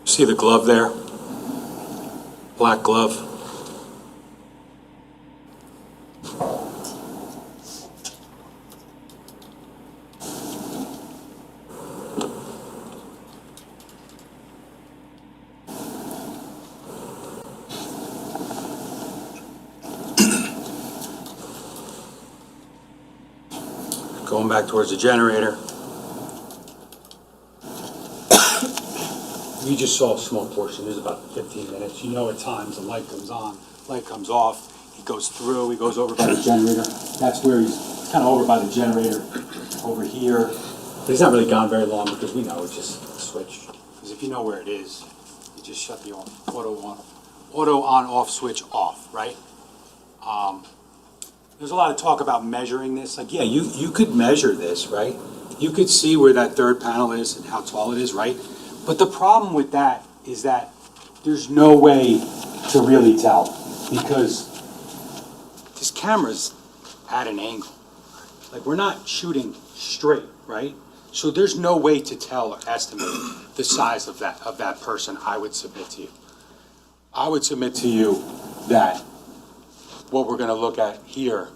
[SPEAKER 7] See the glove there? Black glove. Going back towards the generator. You just saw a small portion. There's about 15 minutes. At times the light comes on, light comes off. He goes through. He goes over by the generator. That's where he's kind of over by the generator, over here. But he's not really gone very long because we know it's just a switch. Because if you know where it is, you just shut the auto on off switch off, right? There's a lot of talk about measuring this. Like, yeah, you could measure this, right? You could see where that third panel is and how tall it is, right? But the problem with that is that there's no way to really tell because this camera's at an angle. Like, we're not shooting straight, right? So there's no way to tell or estimate the size of that person, I would submit to you. I would submit to you that what we're going to look at here,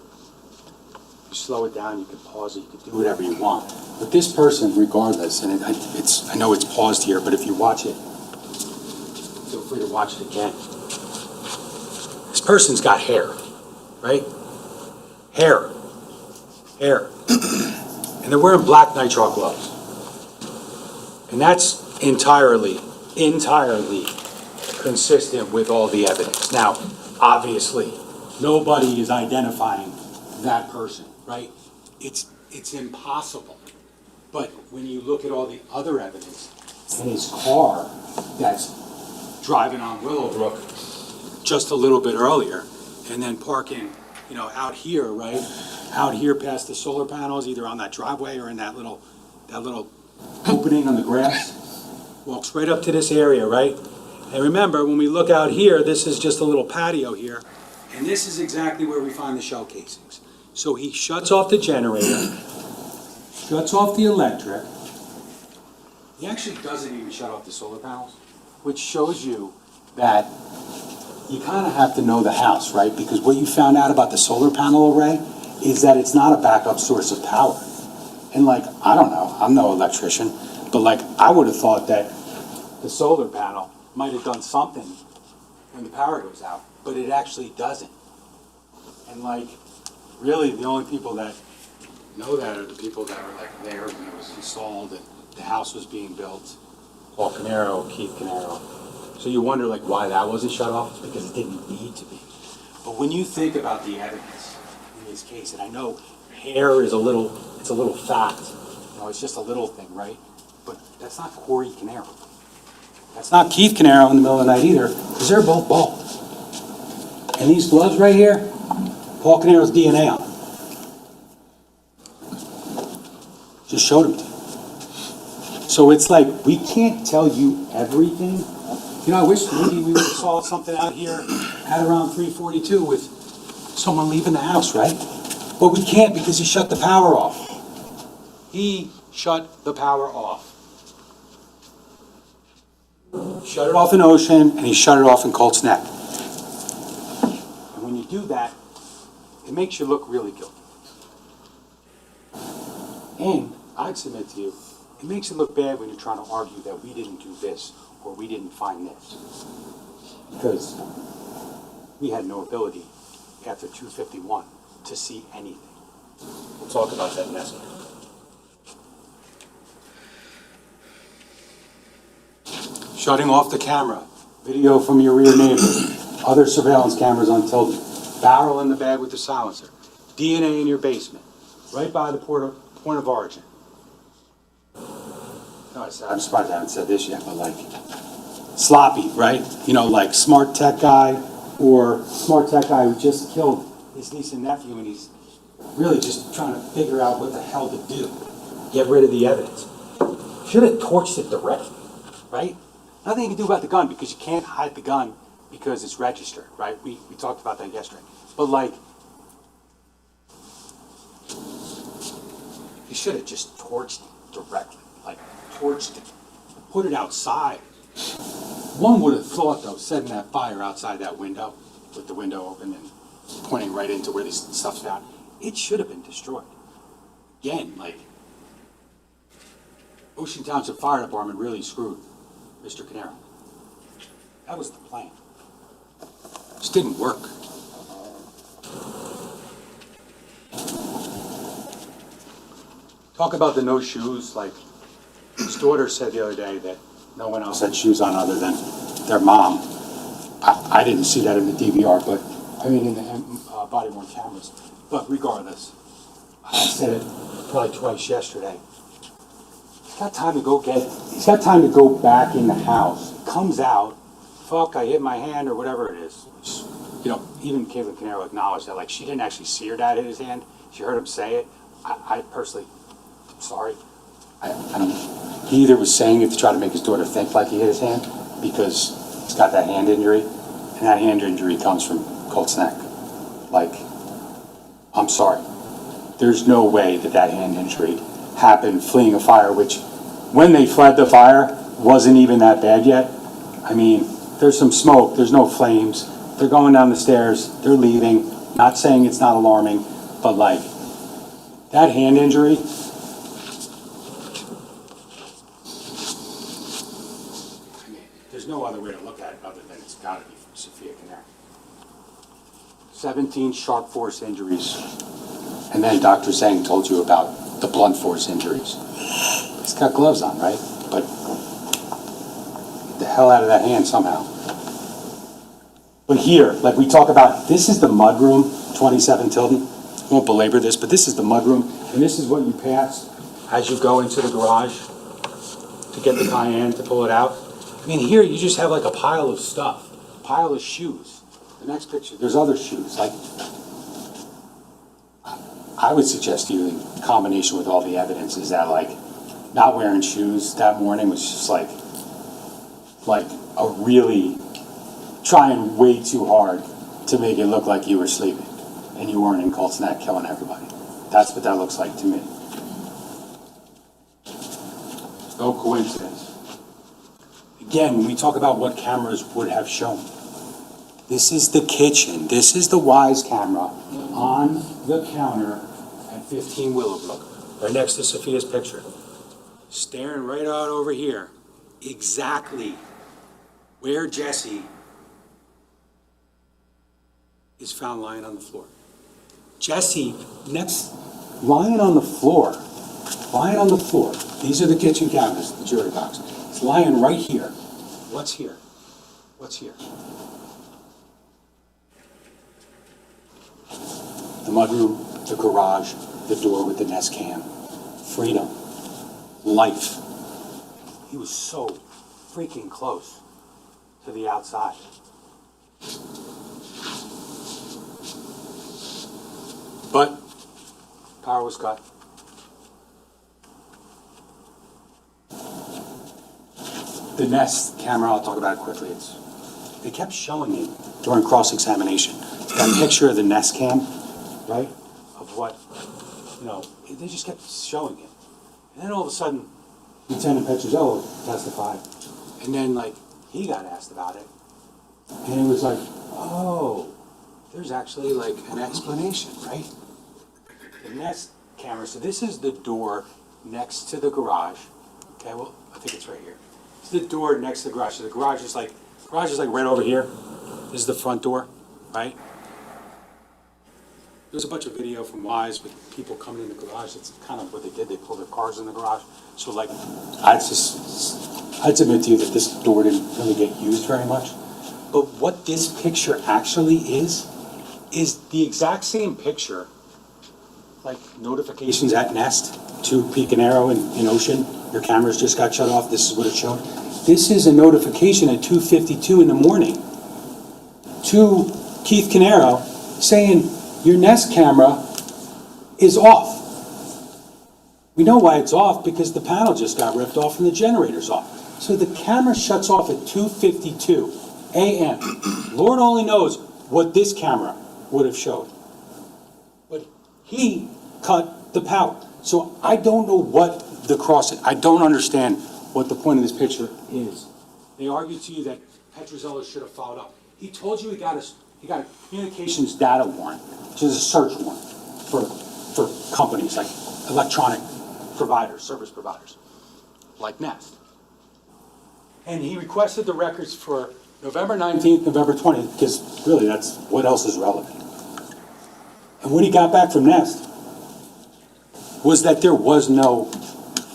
[SPEAKER 7] you slow it down, you can pause it, you can do whatever you want. But this person, regardless, and I know it's paused here, but if you watch it, feel free to watch it again. This person's got hair, right? Hair. And they're wearing black nitrile gloves. And that's entirely consistent with all the evidence. Now, obviously, nobody is identifying that person, right? It's impossible. But when you look at all the other evidence, in his car that's driving on Willowbrook just a little bit earlier, and then parking, out here, right? Out here past the solar panels, either on that driveway or in that little opening on the grass, walks right up to this area, right? And remember, when we look out here, this is just a little patio here, and this is exactly where we find the shell casings. So he shuts off the generator, shuts off the electric. He actually doesn't even shut off the solar panels, which shows you that you kind of have to know the house, right? Because what you found out about the solar panel array is that it's not a backup source of power. And I don't know, I'm no electrician, but I would have thought that the solar panel might have done something when the power goes out, but it actually doesn't. And really the only people that know that are the people that were there when it was installed and the house was being built. Paul Caneiro, Keith Caneiro. So you wonder why that wasn't shut off. It's because it didn't need to be. But when you think about the evidence in this case, and I know hair is it's a little fact. It's just a little thing, right? But that's not Corey Caneiro. That's not Keith Caneiro in the middle of the night either, because they're both bald. And these gloves right here, Paul Caneiro's DNA on them. Just showed them to you. So it's like, we can't tell you everything. You know, I wish maybe we would have saw something out here at around 3:42 with someone leaving the house, right? But we can't because he shut the power off. He shut the power off. Shut it off in Ocean, and he shut it off in Colts Neck. And when you do that, it makes you look really guilty. And I'd submit to you, it makes it look bad when you're trying to argue that we didn't do this or we didn't find this. Because we had no ability after 251 to see anything. We'll talk about that in a second. Shutting off the camera, video from your rear neighbor, other surveillance cameras on Tilden, barrel in the bag with the silencer, DNA in your basement, right by the point of origin. No, I'm surprised I haven't said this yet, but like, sloppy, right? You know, like smart tech guy or smart tech guy who just killed his niece and nephew and he's really just trying to figure out what the hell to do. Get rid of the evidence. Should have torched it directly, right? Nothing you can do about the gun because you can't hide the gun because it's registered, right? We talked about that yesterday. But like, you should have just torched it directly. Like, torched it. Put it outside. One would have thought, though, setting that fire outside that window, with the window open and pointing right into where this stuff's found, it should have been destroyed. Again, like, Ocean Township Fire Department really screwed Mr. Caneiro. That was the plan. Just didn't work. Talk about the no shoes, like his daughter said the other day that no one else had shoes on other than their mom. I didn't see that in the DVR, but I mean in the body-worn cameras. But regardless, I said it probably twice yesterday. He's got time to go back in the house. Comes out, fuck, I hit my hand or whatever it is. You know, even Caitlin Caneiro acknowledged that, like, she didn't actually see her dad hit his hand. She heard him say it. I personally, I'm sorry. He either was saying it to try to make his daughter think like he hit his hand because he's got that hand injury, and that hand injury comes from Colts Neck. Like, I'm sorry. There's no way that hand injury happened fleeing a fire, which, when they fled the fire, wasn't even that bad yet. I mean, there's some smoke, there's no flames, they're going down the stairs, they're leaving, not saying it's not alarming, but like, that hand injury, I mean, there's no other way to look at it other than it's gotta be from Sophia Caneiro. 17 sharp force injuries, and then Dr. Zhang told you about the blunt force injuries. He's got gloves on, right? But get the hell out of that hand somehow. But here, like we talk about, this is the mudroom, 27 Tilden. I won't belabor this, but this is the mudroom, and this is what you pass as you go into the garage to get the Cayenne to pull it out. I mean, here you just have like a pile of stuff, a pile of shoes. The next picture, there's other shoes. Like, I would suggest to you, in combination with all the evidence, is that like not wearing shoes that morning was just like a really trying way too hard to make it look like you were sleeping and you weren't in Colts Neck killing everybody. That's what that looks like to me. No coincidence. Again, when we talk about what cameras would have shown, this is the kitchen. This is the Wise camera on the counter at 15 Willowbrook, right next to Sophia's picture. Staring right out over here, exactly where Jesse is found lying on the floor. Jesse, lying on the floor. These are the kitchen cabinets, the jury box. It's lying right here. What's here? The mudroom, the garage, the door with the Nest cam. Freedom. Life. He was so freaking close to the outside. But power was cut. the Nest camera, I'll talk about it quickly. They kept showing it during cross-examination. That picture of the Nest cam, right? Of what, they just kept showing it. And then all of a sudden, Lieutenant Petrozello testified. And then, he got asked about it. And it was like, oh, there's actually, an explanation, right? The Nest camera, so this is the door next to the garage. Okay, well, I think it's right here. It's the door next to the garage. So the garage is right over here. This is the front door, right? There's a bunch of video from Wise with people coming in the garage. That's kind of what they did. They pulled their cars in the garage. So I'd submit to you that this door didn't really get used very much. But what this picture actually is the exact same picture, notifications at Nest to Caneiro in Ocean. Your cameras just got shut off. This is what it showed. This is a notification at 2:52 in the morning to Keith Caneiro saying your Nest camera is off. We know why it's off because the panel just got ripped off and the generator's off. So the camera shuts off at 2:52 a.m. Lord only knows what this camera would have showed. But he cut the power. So I don't know what I don't understand what the point of this picture is. They argue to you that Petrozello should have followed up. He told you he got a communications data warrant, which is a search warrant for companies like electronic providers, service providers, like Nest. And he requested the records for November 19th, November 20th, because really that's what else is relevant. And what he got back from Nest was that there was no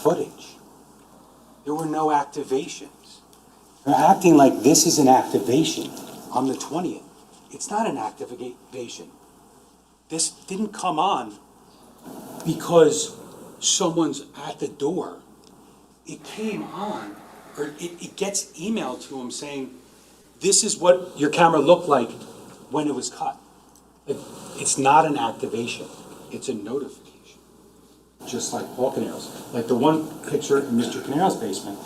[SPEAKER 7] footage. There were no activations. They're acting like this is an activation on the 20th. It's not an activation. This didn't come on because someone's at the door. It came on, or it gets emailed to him saying, this is what your camera looked like when it was cut. It's not an activation. It's a notification. Just like Paul Caneiro's. Like the one picture in Mr. Caneiro's basement,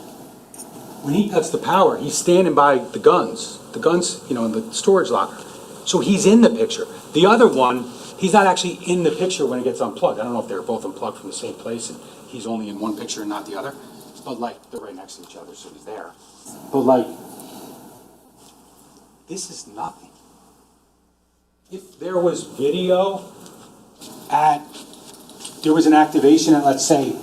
[SPEAKER 7] when he cuts the power, he's standing by the guns, in the storage locker. So he's in the picture. The other one, he's not actually in the picture when it gets unplugged. I don't know if they're both unplugged from the same place and he's only in one picture and not the other. But they're right next to each other, so he's there. But this is nothing. If there was video there was an activation at, let's say,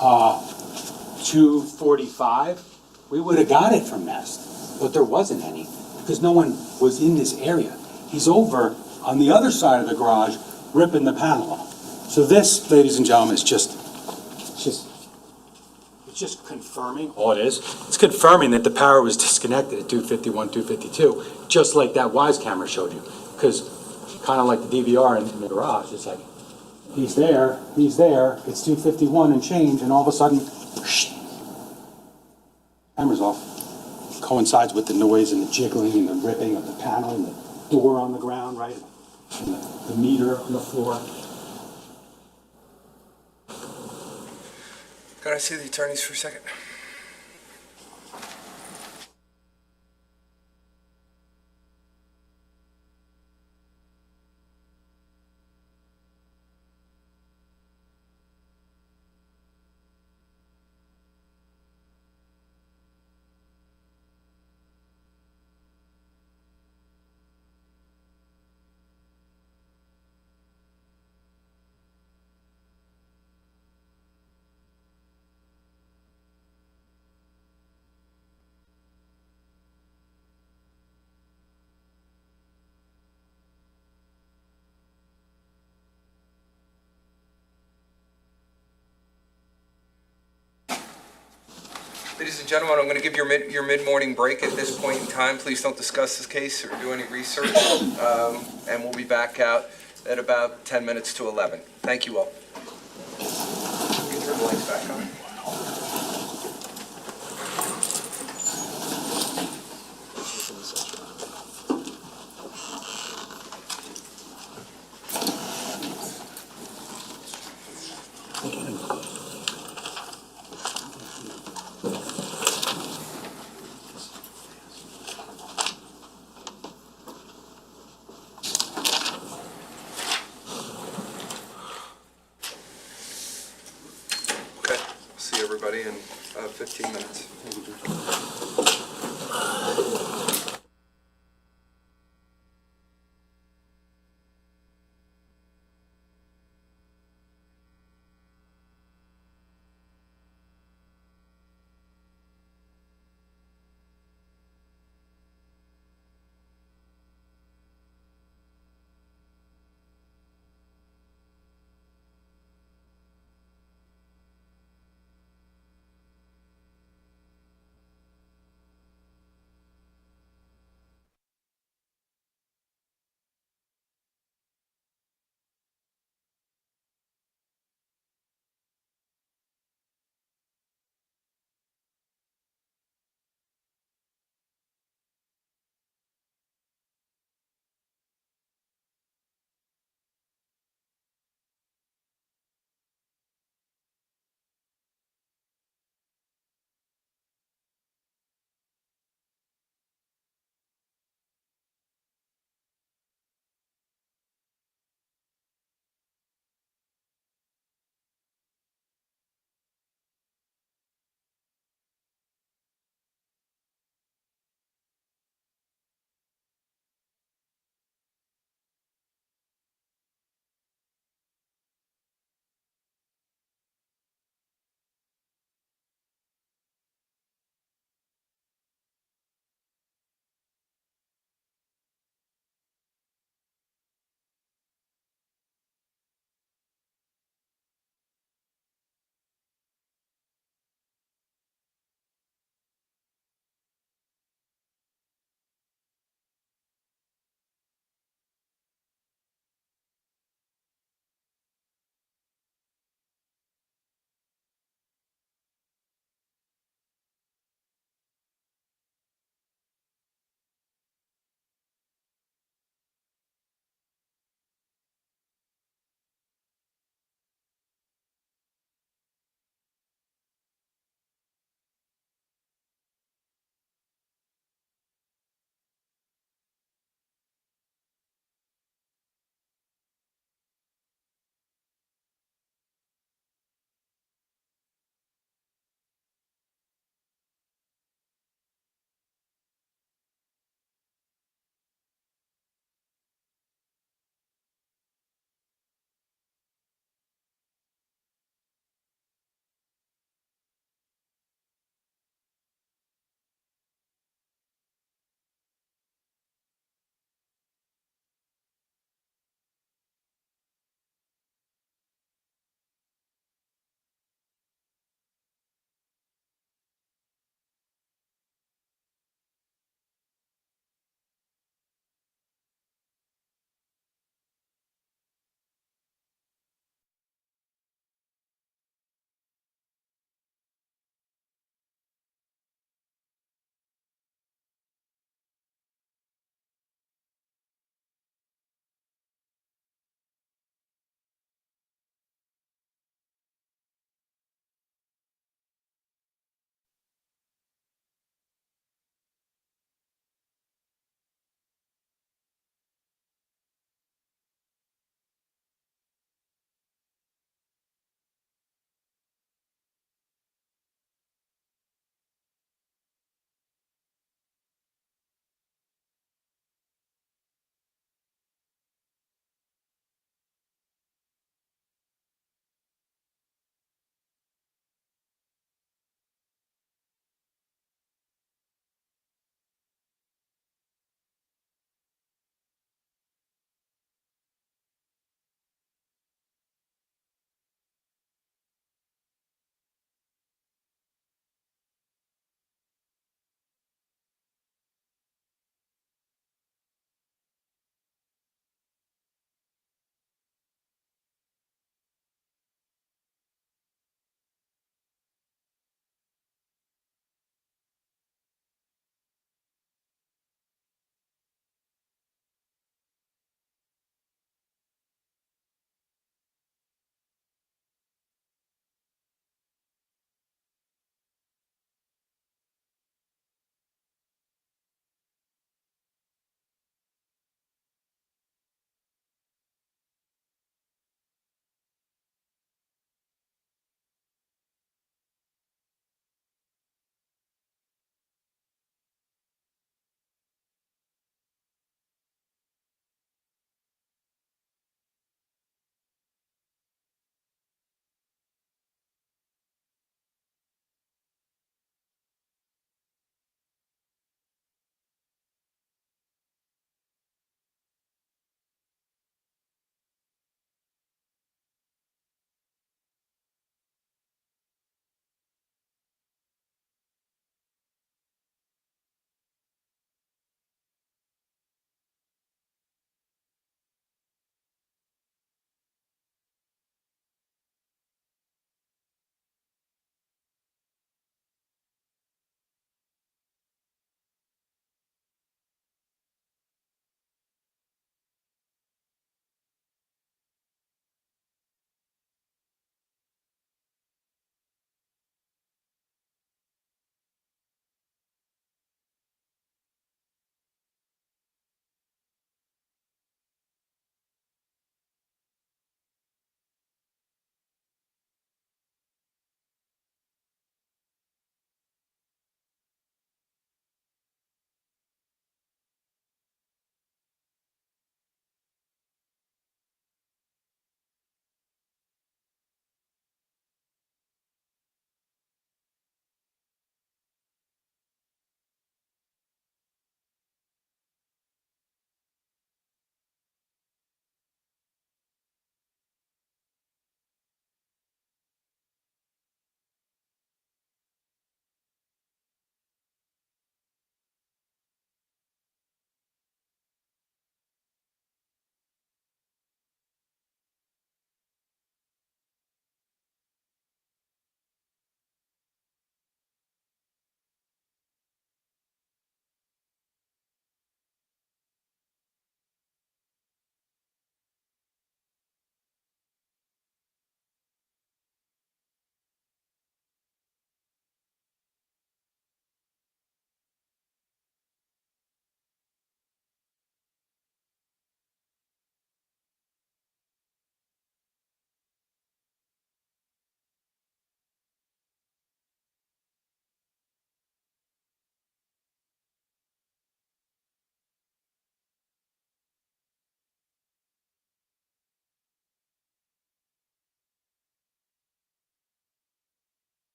[SPEAKER 7] 2:45, we would have got it from Nest. But there wasn't any, because no one was in this area. He's over on the other side of the garage, ripping the panel off. So this, ladies and gentlemen, is just confirming, all it is. It's confirming that the power was disconnected at 2:51, 2:52, just like that Wise camera showed you. Because kind of like the DVR in the garage, it's like, he's there, it's 2:51 and change, and all of a sudden, camera's off. Coincides with the noise and the jiggling and the ripping of the panel and the door on the ground, right? And the meter on the floor.
[SPEAKER 5] Can I see the attorneys for a second? Ladies and gentlemen, I'm going to give your mid-morning break at this point in time. Please don't discuss this case or do any research, and we'll be back out at about 10 minutes to 11. Thank you all. Can you turn the lights back on? 15 minutes.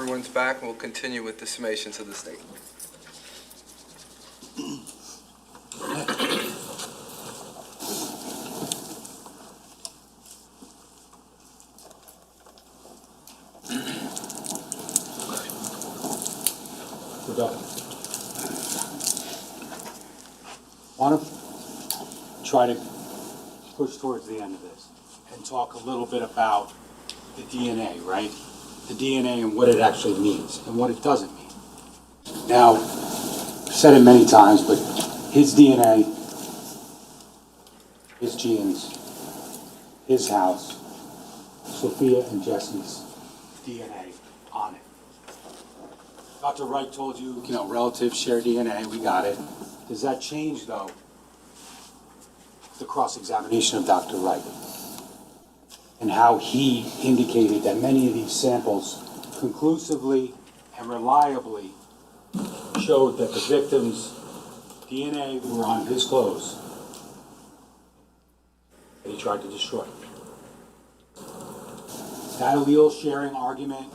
[SPEAKER 5] Everyone's back, and we'll continue with the summations of the state.
[SPEAKER 7] We're done. Want to try to push towards the end of this and talk a little bit about the DNA, right? The DNA and what it actually means and what it doesn't mean. Now, I've said it many times, but his DNA, his genes, his house, Sophia and Jesse's DNA on it. Dr. Wright told you, relatives share DNA, we got it. Does that change, though, the cross-examination of Dr. Wright? And how he indicated that many of these samples conclusively and reliably showed that the victim's DNA were on his clothes that he tried to destroy. That allele sharing argument,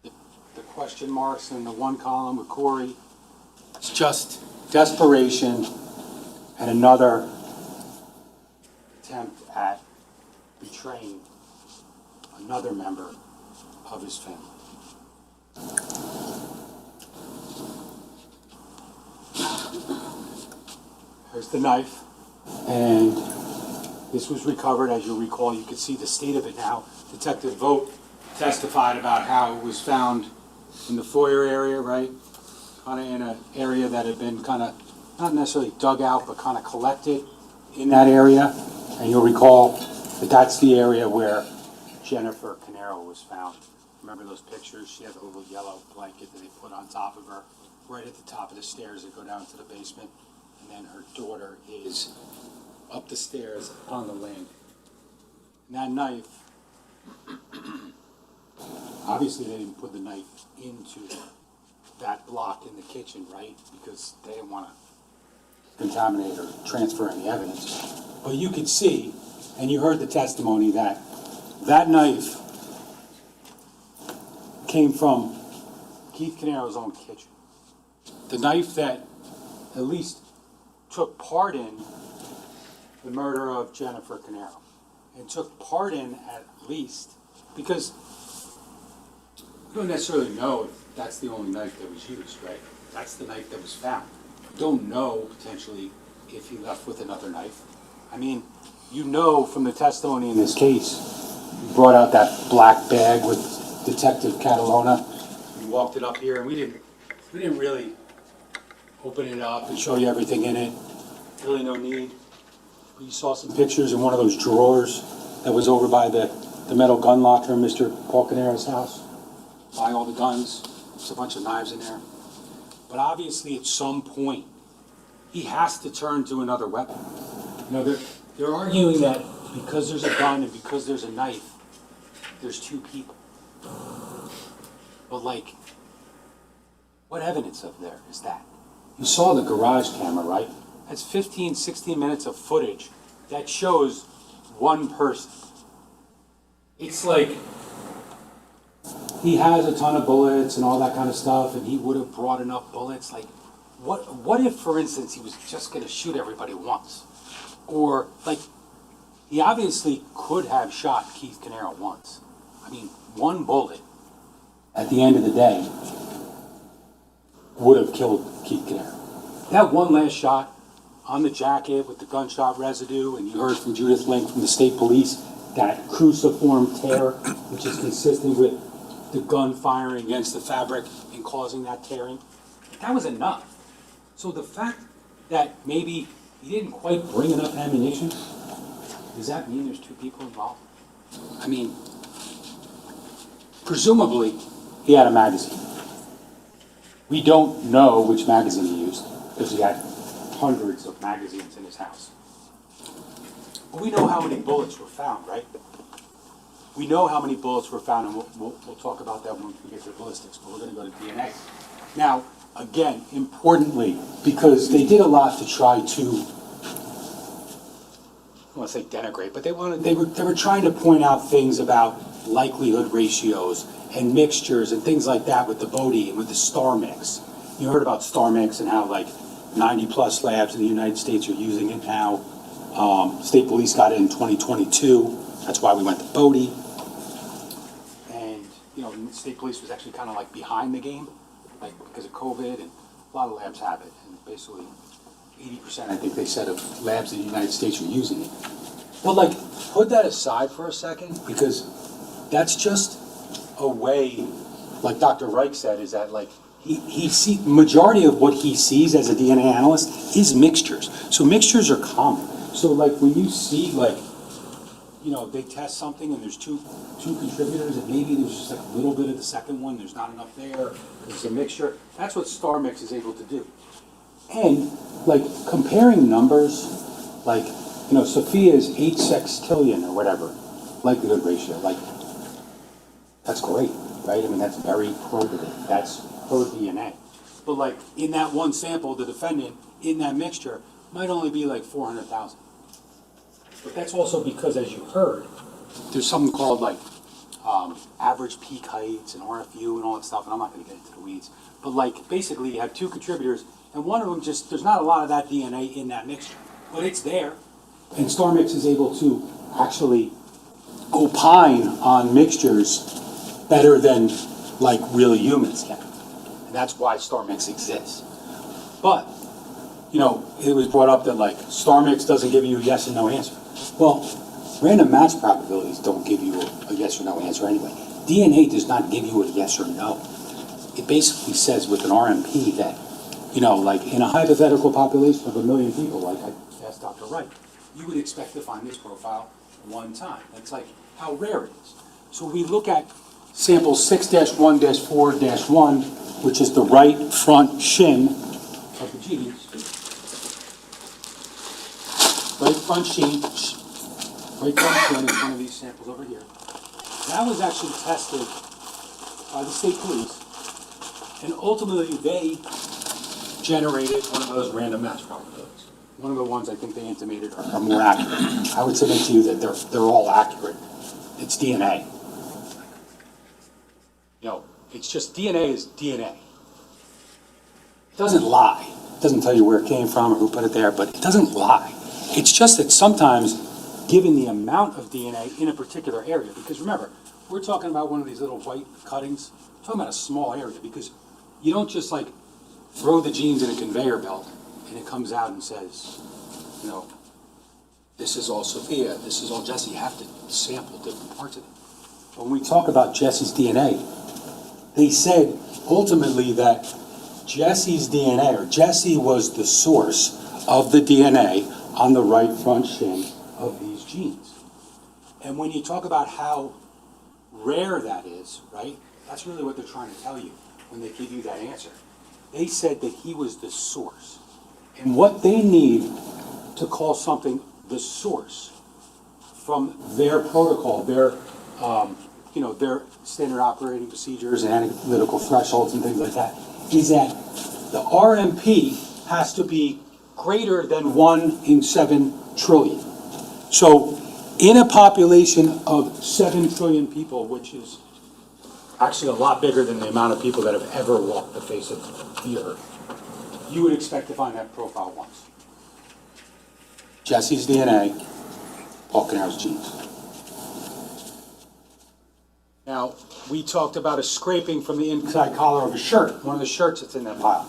[SPEAKER 7] the question marks in the one column with Corey, it's just desperation and another attempt at betraying another member of his family. There's the knife, and this was recovered, as you'll recall. You can see the state of it now. Detective Vogt testified about how it was found in the foyer area, right? Kind of in an area that had been kind of, not necessarily dug out, but kind of collected in that area. And you'll recall that that's the area where Jennifer Caneiro was found. Remember those pictures? She had a little yellow blanket that they put on top of her, right at the top of the stairs that go down to the basement. And then her daughter is up the stairs on the landing. And that knife, obviously they didn't put the knife into that block in the kitchen, right? Because they didn't want to contaminate or transfer any evidence. But you could see, and you heard the testimony, that that knife came from Keith Caneiro's own kitchen. The knife that at least took part in the murder of Jennifer Caneiro, and took part in, at least, because you don't necessarily know if that's the only knife that was used, right? That's the knife that was found. You don't know, potentially, if he left with another knife. I mean, you know from the testimony in this case, you brought out that black bag with Detective Catalona. We walked it up here, and we didn't really open it up and show you everything in it. Really no need. You saw some pictures in one of those drawers that was over by the metal gun locker in Mr. Paul Caneiro's house. By all the guns. There's a bunch of knives in there. But obviously at some point, he has to turn to another weapon. They're arguing that because there's a gun and because there's a knife, there's two people. But what evidence of there is that? You saw the garage camera, right? That's 15, 16 minutes of footage that shows one person. It's like he has a ton of bullets and all that kind of stuff, and he would have brought enough bullets. What if, for instance, he was just going to shoot everybody once? Or, he obviously could have shot Keith Caneiro once. I mean, one bullet, at the end of the day, would have killed Keith Caneiro. That one last shot on the jacket with the gunshot residue, and you heard from Judith Link from the state police, that cruciform tear, which is consistent with the gun firing against the fabric and causing that tearing, that was enough. So the fact that maybe he didn't quite bring enough ammunition, does that mean there's two people involved? I mean, presumably, he had a magazine. We don't know which magazine he used, because he had hundreds of magazines in his house. But we know how many bullets were found, right? We know how many bullets were found, and we'll talk about that when we get to ballistics, but we're going to go to DNA. Now, again, importantly, because they did a lot to try to want to say denigrate, but they were trying to point out things about likelihood ratios and mixtures and things like that with the Bodie and with the star mix. You heard about star mix and how like 90+ labs in the United States are using it now. State police got it in 2022. That's why we went to Bodie. And, you know, the state police was actually kind of like behind the game, like because of COVID, and a lot of labs have it. And basically 80%, I think they said, of labs in the United States are using it. But like, put that aside for a second, because that's just a way, like Dr. Reich said, is that like, majority of what he sees as a DNA analyst is mixtures. So mixtures are common. So like when you see like, you know, they test something and there's two contributors and maybe there's just like a little bit of the second one, there's not enough there, it's a mixture. That's what star mix is able to do. And like comparing numbers, like, you know, Sophia's 8 sextillion or whatever, likelihood ratio, like, that's great, right? I mean, that's very probative. That's her DNA. But like in that one sample, the defendant in that mixture might only be like 400,000. But that's also because, as you heard, there's something called like average peak heights and RFU and all that stuff, and I'm not going to get into the weeds. But like basically you have two contributors, and one of them just, there's not a lot of that DNA in that mixture, but it's there. And StarMix is able to actually opine on mixtures better than like real humans can. And that's why StarMix exists. But, you know, it was brought up that like StarMix doesn't give you a yes and no answer. Well, random match probabilities don't give you a yes or no answer anyway. DNA does not give you a yes or no. It basically says with an RMP that, you know, like in a hypothetical population of 1 million people, like I asked Dr. Wright, you would expect to find this profile one time. That's like how rare it is. So we look at sample 6-1-4-1, which is the right front shim of the genes. Right front shim is one of these samples over here. That was actually tested by the state police, and ultimately they generated one of those random match probabilities. One of the ones I think they intimated are more accurate. I would submit to you that they're all accurate. It's DNA. You know, it's just DNA is DNA. It doesn't lie. It doesn't tell you where it came from or who put it there, but it doesn't lie. It's just that sometimes, given the amount of DNA in a particular area, because remember, we're talking about one of these little white cuttings, we're talking about a small area, because you don't just like throw the genes in a conveyor belt and it comes out and says, you know, this is all Sophia, this is all Jesse. You have to sample different parts of it. But when we talk about Jesse's DNA, they said ultimately that Jesse's DNA, or Jesse was the source of the DNA on the right front shim of these genes. And when you talk about how rare that is, right, that's really what they're trying to tell you when they give you that answer. They said that he was the source. And what they need to call something the source from their protocol, their their standard operating procedures and analytical thresholds and things like that, is that the RMP has to be greater than 1 in 7 trillion. So in a population of 7 trillion people, which is actually a lot bigger than the amount of people that have ever walked the face of the earth, you would expect to find that profile once. Jesse's DNA, Paul Caneiro's genes. Now, we talked about a scraping from the inside collar of a shirt, one of the shirts that's in that pile.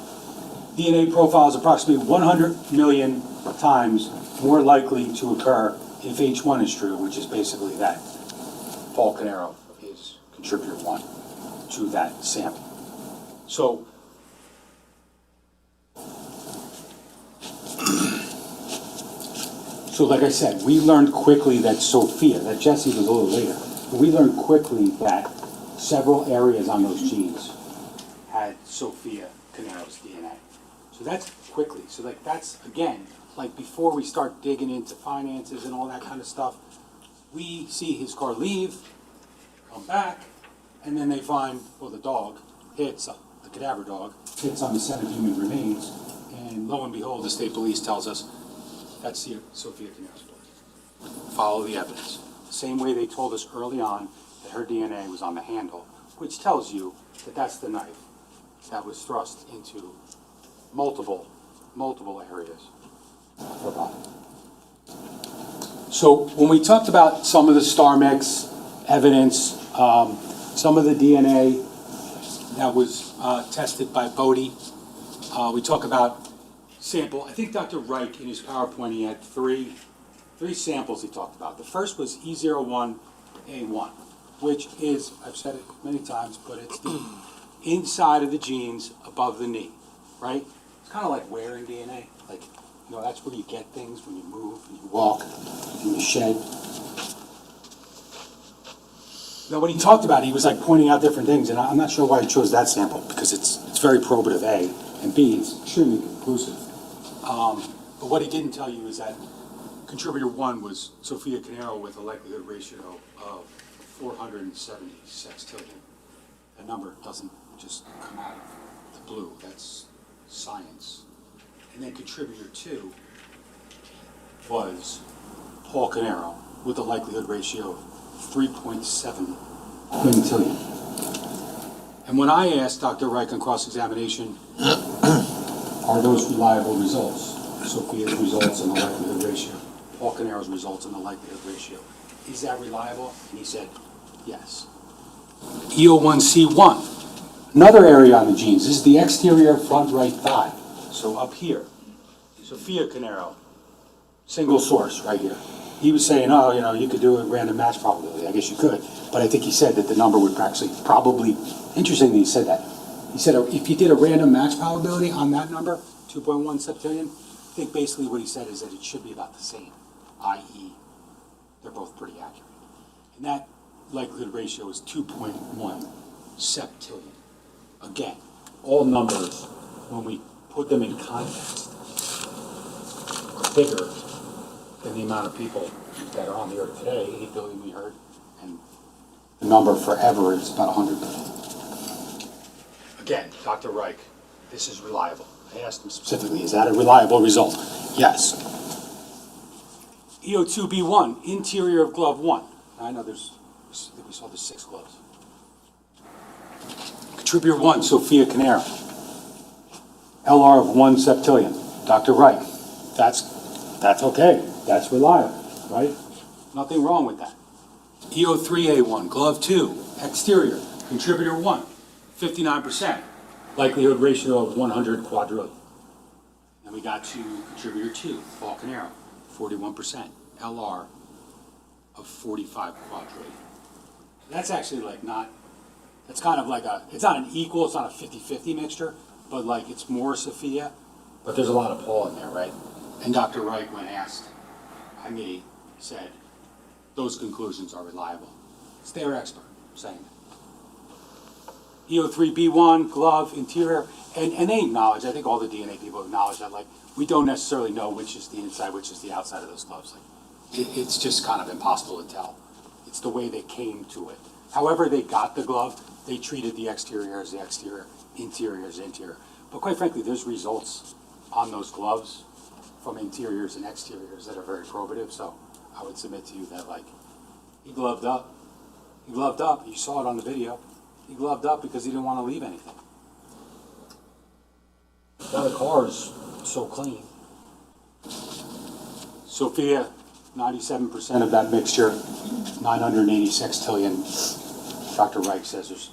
[SPEAKER 7] DNA profile is approximately 100 million times more likely to occur if H1 is true, which is basically that Paul Caneiro is contributor 1 to that sample. So, like I said, we learned quickly that Sophia, that Jesse was a little later, but we learned quickly that several areas on those genes had Sophia Caneiro's DNA. So that's quickly. So like that's, again, like before we start digging into finances and all that kind of stuff, we see his car leave, come back, and then they find, well, the dog hits, the cadaver dog, hits on the set of human remains, and lo and behold, the state police tells us that's Sophia Caneiro's blood. follow the evidence. The same way they told us early on that her DNA was on the handle, which tells you that that's the knife that was thrust into multiple areas of her body. So when we talked about some of the star mix evidence, some of the DNA that was tested by Bodie, we talk about sample. I think Dr. Reich in his PowerPoint, he had three samples he talked about. The first was E01A1, which is, I've said it many times, but it's the inside of the genes above the knee, right? It's kind of like wearing DNA. Like, you know, that's where you get things when you move, and you walk, and you shed. Now, when he talked about it, he was like pointing out different things, and I'm not sure why he chose that sample, because it's very probative, A, and B, it's extremely conclusive. But what he didn't tell you is that contributor 1 was Sophia Caneiro with a likelihood ratio of 470 sextillion. That number doesn't just come out of the blue, that's science. And then contributor 2 was Paul Caneiro with a likelihood ratio of 3.7 quintillion. And when I asked Dr. Reich on cross-examination, are those reliable results? Sophia's results and the likelihood ratio, Paul Caneiro's results and the likelihood ratio. Is that reliable? And he said, yes. E01C1, another area on the genes. This is the exterior front right thigh. So up here, Sophia Caneiro, single source right here. He was saying, oh, you know, you could do a random match probability. I guess you could. But I think he said that the number would actually probably, interestingly he said that. He said if you did a random match probability on that number, 2.1 septillion, I think basically what he said is that it should be about the same, i.e. they're both pretty accurate. And that likelihood ratio is 2.1 septillion. Again, all numbers, when we put them in context, are bigger than the amount of people that are on the earth today, 8 billion we heard, and the number forever is about 100 billion. Again, Dr. Reich, this is reliable. I asked him specifically, is that a reliable result? Yes. E02B1, interior of glove 1. I know I think we saw there's 6 gloves. Contributor 1, Sophia Caneiro. LR of 1 septillion. Dr. Reich, that's okay. That's reliable, right? Nothing wrong with that. E03A1, glove 2, exterior, contributor 1, 59%. Likelihood ratio of 100 quadrillion. Then we got to contributor 2, Paul Caneiro, 41%. LR of 45 quadrillion. That's actually like not, it's kind of like it's not an equal, it's not a 50-50 mixture, but like it's more Sophia, but there's a lot of Paul in there, right? And Dr. Reich, when asked by me, said, those conclusions are reliable. It's their expert saying that. E03B1, glove, interior, and they acknowledge, I think all the DNA people acknowledge that, like, we don't necessarily know which is the inside, which is the outside of those gloves. Like, it's just kind of impossible to tell. It's the way they came to it. However they got the glove, they treated the exterior as the exterior, interior as interior. But quite frankly, there's results on those gloves from interiors and exteriors that are very probative, so I would submit to you that, like, he gloved up. He gloved up. You saw it on the video. He gloved up because he didn't want to leave anything. Now the car is so clean. Sophia, 97% of that mixture, 980 sextillion. Dr. Reich says there's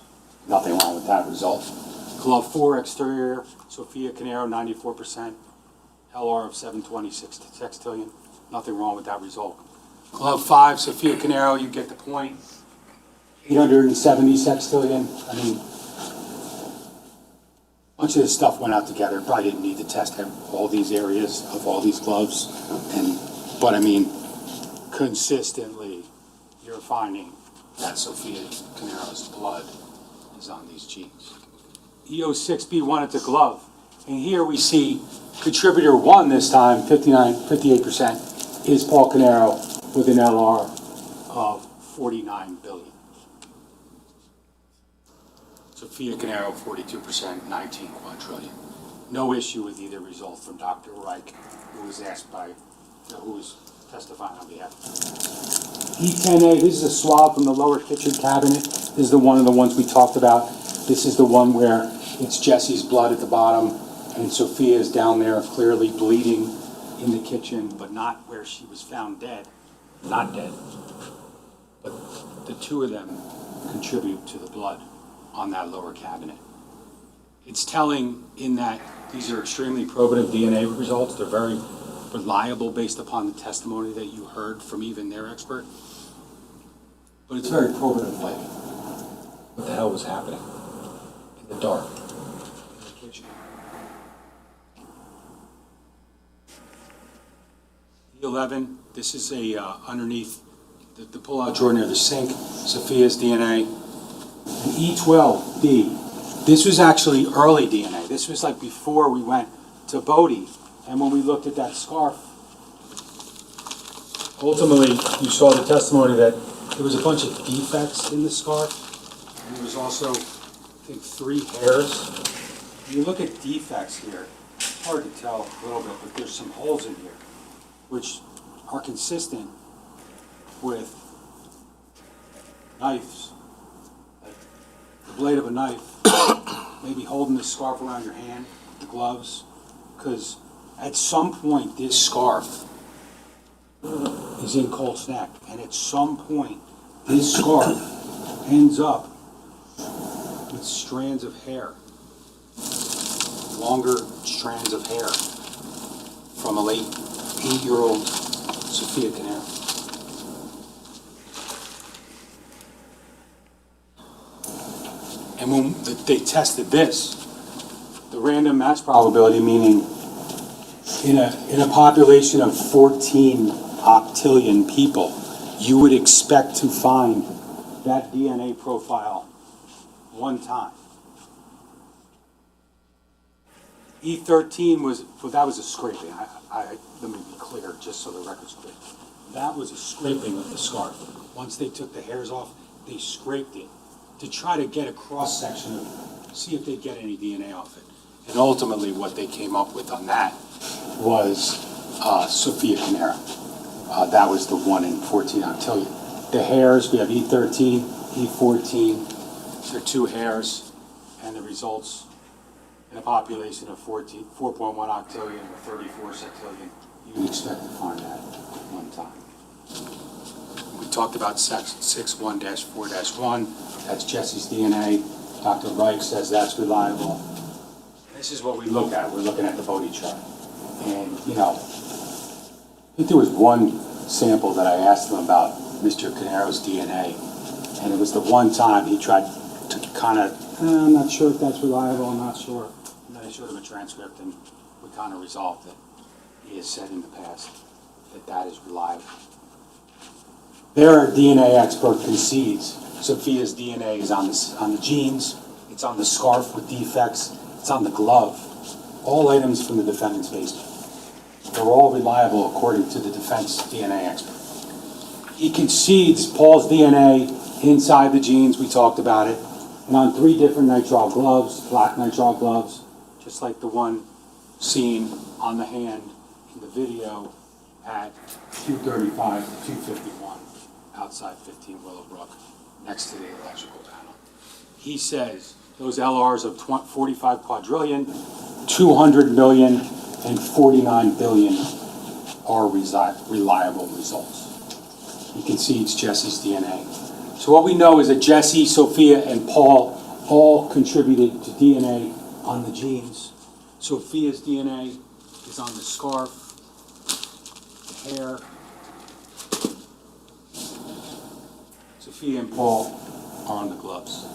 [SPEAKER 7] nothing wrong with that result. Glove 4, exterior, Sophia Caneiro, 94%. LR of 726 sextillion. Nothing wrong with that result. Glove 5, Sophia Caneiro, you get the point. 870 sextillion. I mean, a bunch of this stuff went out together. Probably didn't need to test all these areas of all these gloves. But I mean, consistently, you're finding that Sophia Caneiro's blood is on these genes. E06B1 at the glove. And here we see contributor 1 this time, 58%, is Paul Caneiro with an LR of 49 billion. Sophia Caneiro, 42%, 19 quadrillion. No issue with either result from Dr. Reich, who was testifying on behalf. E10A, this is a swab from the lower kitchen cabinet. This is one of the ones we talked about. This is the one where it's Jesse's blood at the bottom, and Sophia is down there clearly bleeding in the kitchen, but not where she was found dead. Not dead. But the two of them contribute to the blood on that lower cabinet. It's telling in that these are extremely probative DNA results. They're very reliable based upon the testimony that you heard from even their expert. But it's very probative, like, what the hell was happening in the dark in the kitchen. E11, this is a underneath the pull-out drawer near the sink, Sophia's DNA. And E12D, this was actually early DNA. This was like before we went to Bodie. And when we looked at that scarf, ultimately you saw the testimony that there was a bunch of defects in the scarf. And there was also, I think, 3 hairs. When you look at defects here, it's hard to tell a little bit, but there's some holes in here, which are consistent with knives. Like the blade of a knife, maybe holding the scarf around your hand, the gloves, because at some point this scarf is in Colt's neck, and at some point this scarf ends up with strands of hair, longer strands of hair from a late 8-year-old Sophia Caneiro. And when they tested this, the random match probability, meaning in a population of 14 octillion people, you would expect to find that DNA profile one time. E13 was, well, that was a scraping. Let me be clear, just so the record's clear. That was a scraping of the scarf. Once they took the hairs off, they scraped it to try to get a cross-section of, see if they get any DNA off it. And ultimately what they came up with on that was Sophia Caneiro. That was the 1 in 14 octillion. The hairs, we have E13, E14, they're 2 hairs, and the results in a population of 4.1 octillion or 34 septillion, you would expect to find that one time. We talked about 61-4-1, that's Jesse's DNA. Dr. Reich says that's reliable. This is what we look at. We're looking at the Bodie chart. And, you know, I think there was one sample that I asked him about Mr. Caneiro's DNA, and it was the one time he tried to kind of, I'm not sure if that's reliable, I'm not sure. And then I showed him a transcript, and we kind of resolved that he has said in the past that that is reliable. Their DNA expert concedes Sophia's DNA is on the jeans, it's on the scarf with defects, it's on the glove, all items from the defendant's basement. They're all reliable according to the defense DNA expert. He concedes Paul's DNA inside the jeans, we talked about it, and on 3 different nitrile gloves, black nitrile gloves, just like the one seen on the hand in the video at 235 to 251 outside 15 Willowbrook, next to the electrical panel. He says those LRs of 45 quadrillion, 200 million, and 49 billion are reliable results. You can see it's Jesse's DNA. So what we know is that Jesse, Sophia, and Paul all contributed to DNA on the jeans. Sophia's DNA is on the scarf, the hair. Sophia and Paul are on the gloves.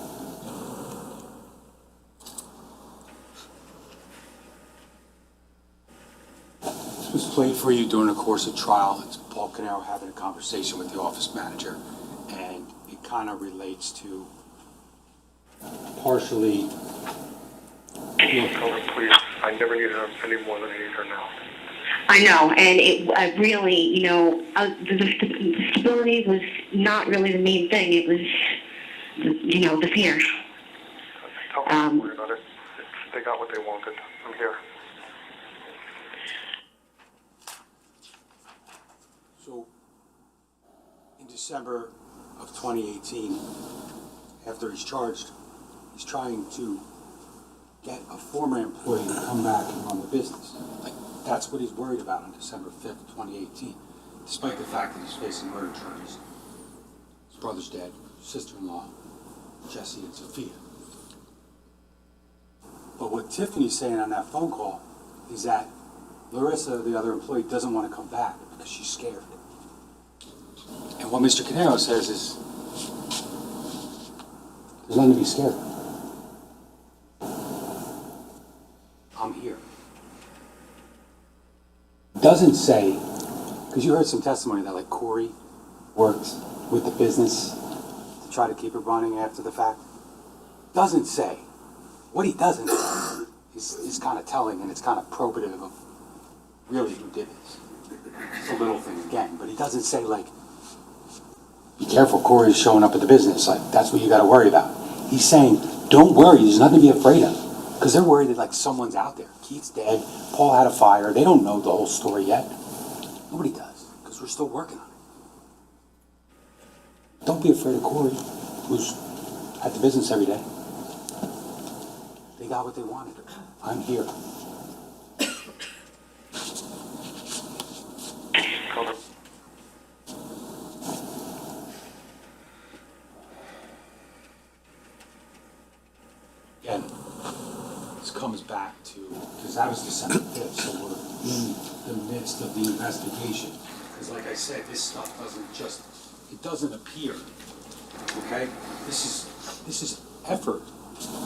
[SPEAKER 7] This was played for you during the course of trial. It's Paul Caneiro having a conversation with the office manager, and it kind of relates to partially.
[SPEAKER 1] Colin, please. I never need her any more than I need her now.
[SPEAKER 8] I know, and it really, you know, the stability was not really the main thing. It was, you know, the fear.
[SPEAKER 1] Tell them don't worry about it. They got what they wanted. I'm here.
[SPEAKER 7] So December of 2018, after he's charged, he's trying to get a former employee to come back and run the business. Like, that's what he's worried about on December 5th, 2018, despite the fact that he's facing murder charges. His brother's dead, sister-in-law, Jesse and Sophia. But what Tiffany's saying on that phone call is that Larissa, the other employee, doesn't want to come back because she's scared. And what Mr. Caneiro says is, there's nothing to be scared of. I'm here. Doesn't say, because you heard some testimony that like Corey worked with the business to try to keep it running after the fact. Doesn't say. What he doesn't say is kind of telling, and it's kind of probative of really who did this. It's a little thing again, but he doesn't say like, be careful, Corey's showing up at the business. Like, that's what you got to worry about. He's saying, don't worry, there's nothing to be afraid of. Because they're worried that like someone's out there. Keith's dead, Paul had a fire. They don't know the whole story yet. Nobody does, because we're still working on it. Don't be afraid of Corey, who's at the business every day. They got what they wanted. I'm here. Again, this comes back to, because that was December 5th, so we're in the midst of the investigation. Because like I said, this stuff it doesn't appear, okay? This is effort.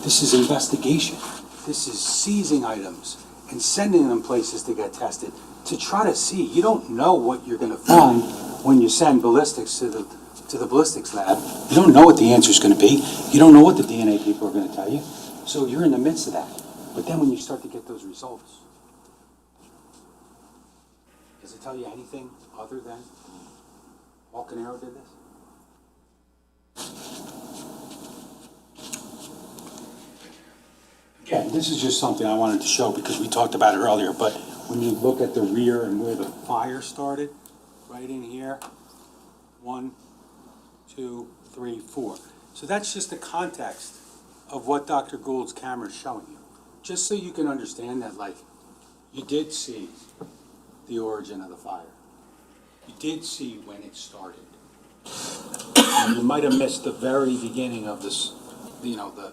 [SPEAKER 7] This is investigation. This is seizing items and sending them places to get tested to try to see. You don't know what you're going to find when you send ballistics to the ballistics lab. You don't know what the answer is going to be. You don't know what the DNA people are going to tell you. So you're in the midst of that. But then when you start to get those results, does it tell you anything other than Paul Caneiro did this? Again, this is just something I wanted to show because we talked about it earlier, but when you look at the rear and where the fire started, right in here, 1, 2, 3, 4. So that's just the context of what Dr. Gould's camera is showing you. Just so you can understand that, like, you did see the origin of the fire. You did see when it started. And you might have missed the very beginning of this, you know, the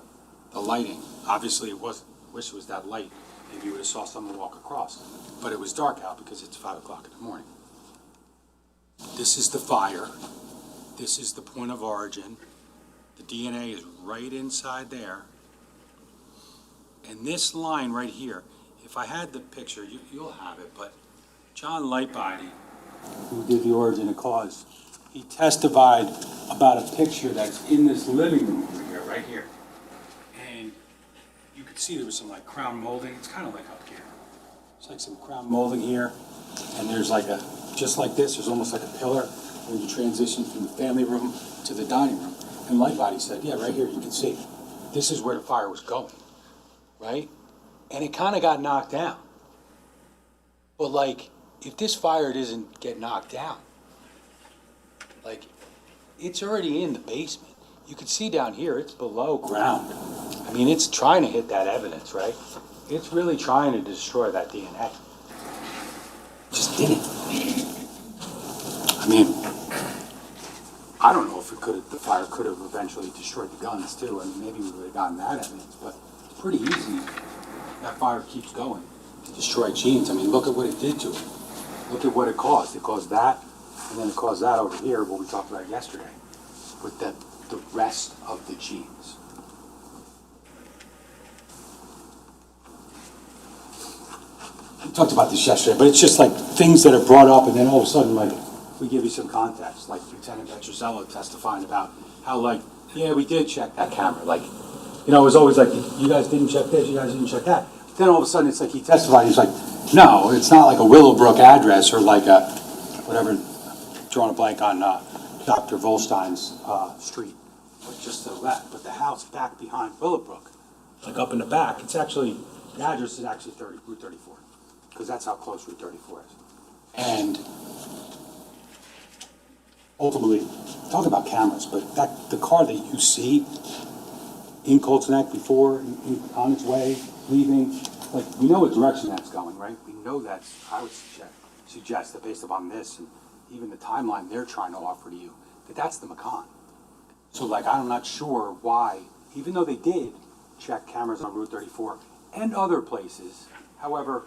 [SPEAKER 7] lighting. Obviously, it wasn't. Wish it was that light. Maybe you would have saw someone walk across. But it was dark out because it's 5 o'clock in the morning. This is the fire. This is the point of origin. The DNA is right inside there. And this line right here, if I had the picture, you'll have it, but John Lightbody, who did the origin and cause, he testified about a picture that's in this living room over here, right here. And you could see there was some like crown molding. It's kind of like up here. It's like some crown molding here. And there's like a, just like this, there's almost like a pillar where you transition from the family room to the dining room. And Lightbody said, yeah, right here, you can see. This is where the fire was going, right? And it kind of got knocked down. But like, if this fire doesn't get knocked down, like, it's already in the basement. You can see down here, it's below ground. I mean, it's trying to hit that evidence, right? It's really trying to destroy that DNA. Just didn't. I mean, I don't know if the fire could have eventually destroyed the guns too. I mean, maybe we would have gotten that evidence, but it's pretty easy. That fire keeps going to destroy genes. I mean, look at what it did to it. Look at what it caused. It caused that, and then it caused that over here, what we talked about yesterday, with the rest of the genes. We talked about this yesterday, but it's just like things that are brought up, and then all of a sudden, like, we give you some context, like Lieutenant Petrozello testifying about how, like, yeah, we did check that camera. Like, you know, it was always like, you guys didn't check this, you guys didn't check that. Then all of a sudden, it's like he testified, he's like, no, it's not like a Willowbrook address or like a, whatever, drawing a blank on Dr. Volstein's street, but just to the left. But the house back behind Willowbrook, like up in the back, it's actually, the address is actually Route 34, because that's how close Route 34 is. And ultimately, talk about cameras, but the car that you see in Colts Neck before, on its way, leaving, like, we know what direction that's going, right? We know that's, I would suggest that based upon this and even the timeline they're trying to offer to you, that that's the Macan. So, like, I'm not sure why, even though they did check cameras on Route 34 and other places, however,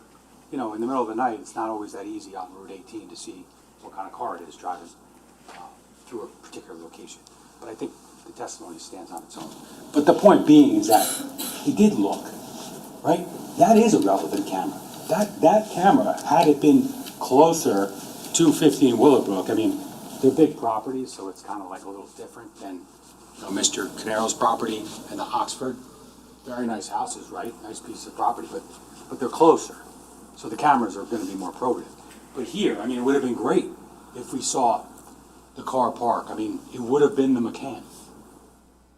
[SPEAKER 7] you know, in the middle of the night, it's not always that easy on Route 18 to see what kind of car it is driving through a particular location. But I think the testimony stands on its own. But the point being is that he did look, right? That is a relevant camera. That camera, had it been closer to 15 Willowbrook, I mean, they're big properties, so it's kind of like a little different than, you know, Mr. Canero's property and the Oxford. Very nice houses, right? Nice piece of property, but they're closer. So the cameras are going to be more probative. But here, I mean, it would have been great if we saw the car park. I mean, it would have been the McCann.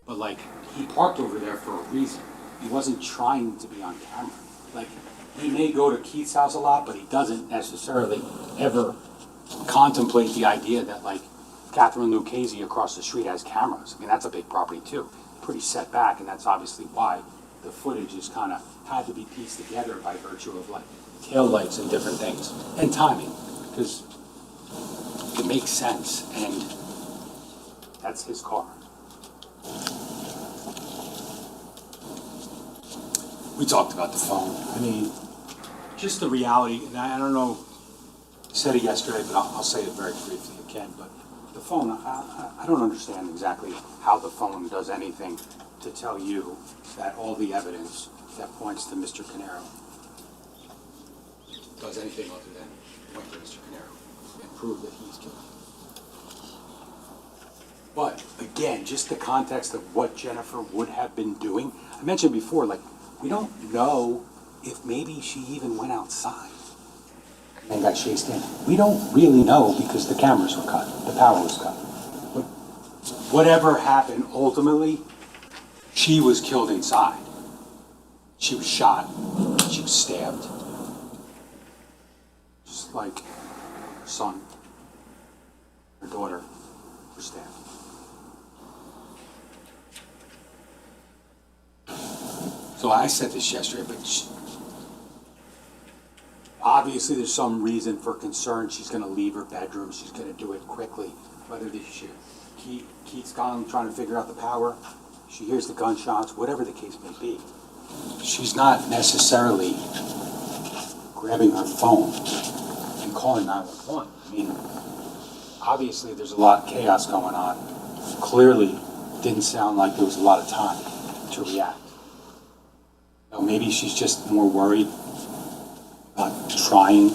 [SPEAKER 7] But, like, he parked over there for a reason. He wasn't trying to be on camera. Like, he may go to Keith's house a lot, but he doesn't necessarily ever contemplate the idea that, like, Catherine Lucchese across the street has cameras. I mean, that's a big property, too. Pretty set back, and that's obviously why the footage is kind of had to be pieced together by virtue of, like, taillights and different things. And timing, because it makes sense, and that's his car. We talked about the phone. I mean, just the reality, and I don't know, I said it yesterday, but I'll say it very briefly again, but the phone, I don't understand exactly how the phone does anything to tell you that all the evidence that points to Mr. Caneiro does anything other than point to Mr. Caneiro and prove that he's guilty. But again, just the context of what Jennifer would have been doing. I mentioned before, like, we don't know if maybe she even went outside and got chased in. We don't really know because the cameras were cut, the power was cut. But whatever happened, ultimately, she was killed inside. She was shot. She was stabbed. Just like her son, her daughter were stabbed. So I said this yesterday, but obviously there's some reason for concern. She's going to leave her bedroom. She's going to do it quickly. Whether Keith's gone trying to figure out the power. She hears the gunshots, whatever the case may be. She's not necessarily grabbing her phone and calling 911. I mean, obviously there's a lot of chaos going on. Clearly, didn't sound like there was a lot of time to react. You know, maybe she's just more worried about trying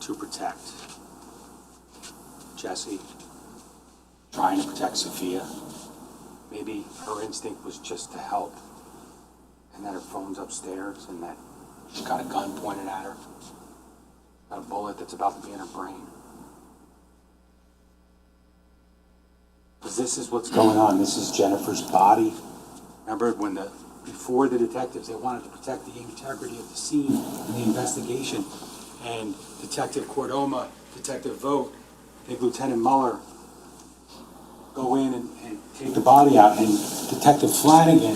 [SPEAKER 7] to protect Jesse, trying to protect Sophia. Maybe her instinct was just to help, and that her phone's upstairs, and that she's got a gun pointed at her, got a bullet that's about to be in her brain. Because this is what's going on. This is Jennifer's body. Remember when before the detectives, they wanted to protect the integrity of the scene and the investigation, and Detective Cordoma, Detective Vogt, I think Lieutenant Mueller, go in and take the body out, and Detective Flanagan,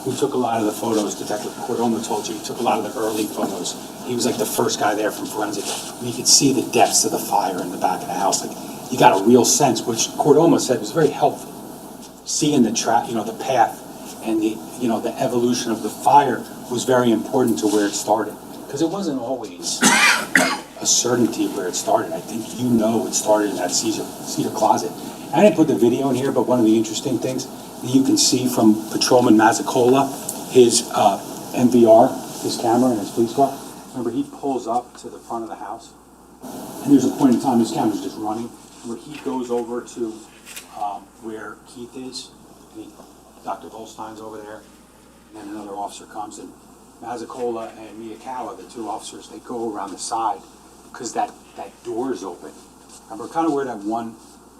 [SPEAKER 7] who took a lot of the photos, Detective Cordoma told you, he took a lot of the early photos. He was like the first guy there from forensic, and you could see the depths of the fire in the back of the house. Like, you got a real sense, which Cordoma said was very helpful, seeing the the path, and the evolution of the fire was very important to where it started, because it wasn't always a certainty where it started. I think it started in that cedar closet. I didn't put the video in here, but one of the interesting things that you can see from Patrolman Mazzicola, his MVR, his camera and his police car. Remember, he pulls up to the front of the house, and there's a point in time his camera's just running, where he goes over to where Keith is, and Dr. Volstein's over there, and then another officer comes, and Mazzicola and Miyakawa, the two officers, they go around the side, because that door is open. Remember kind of where that one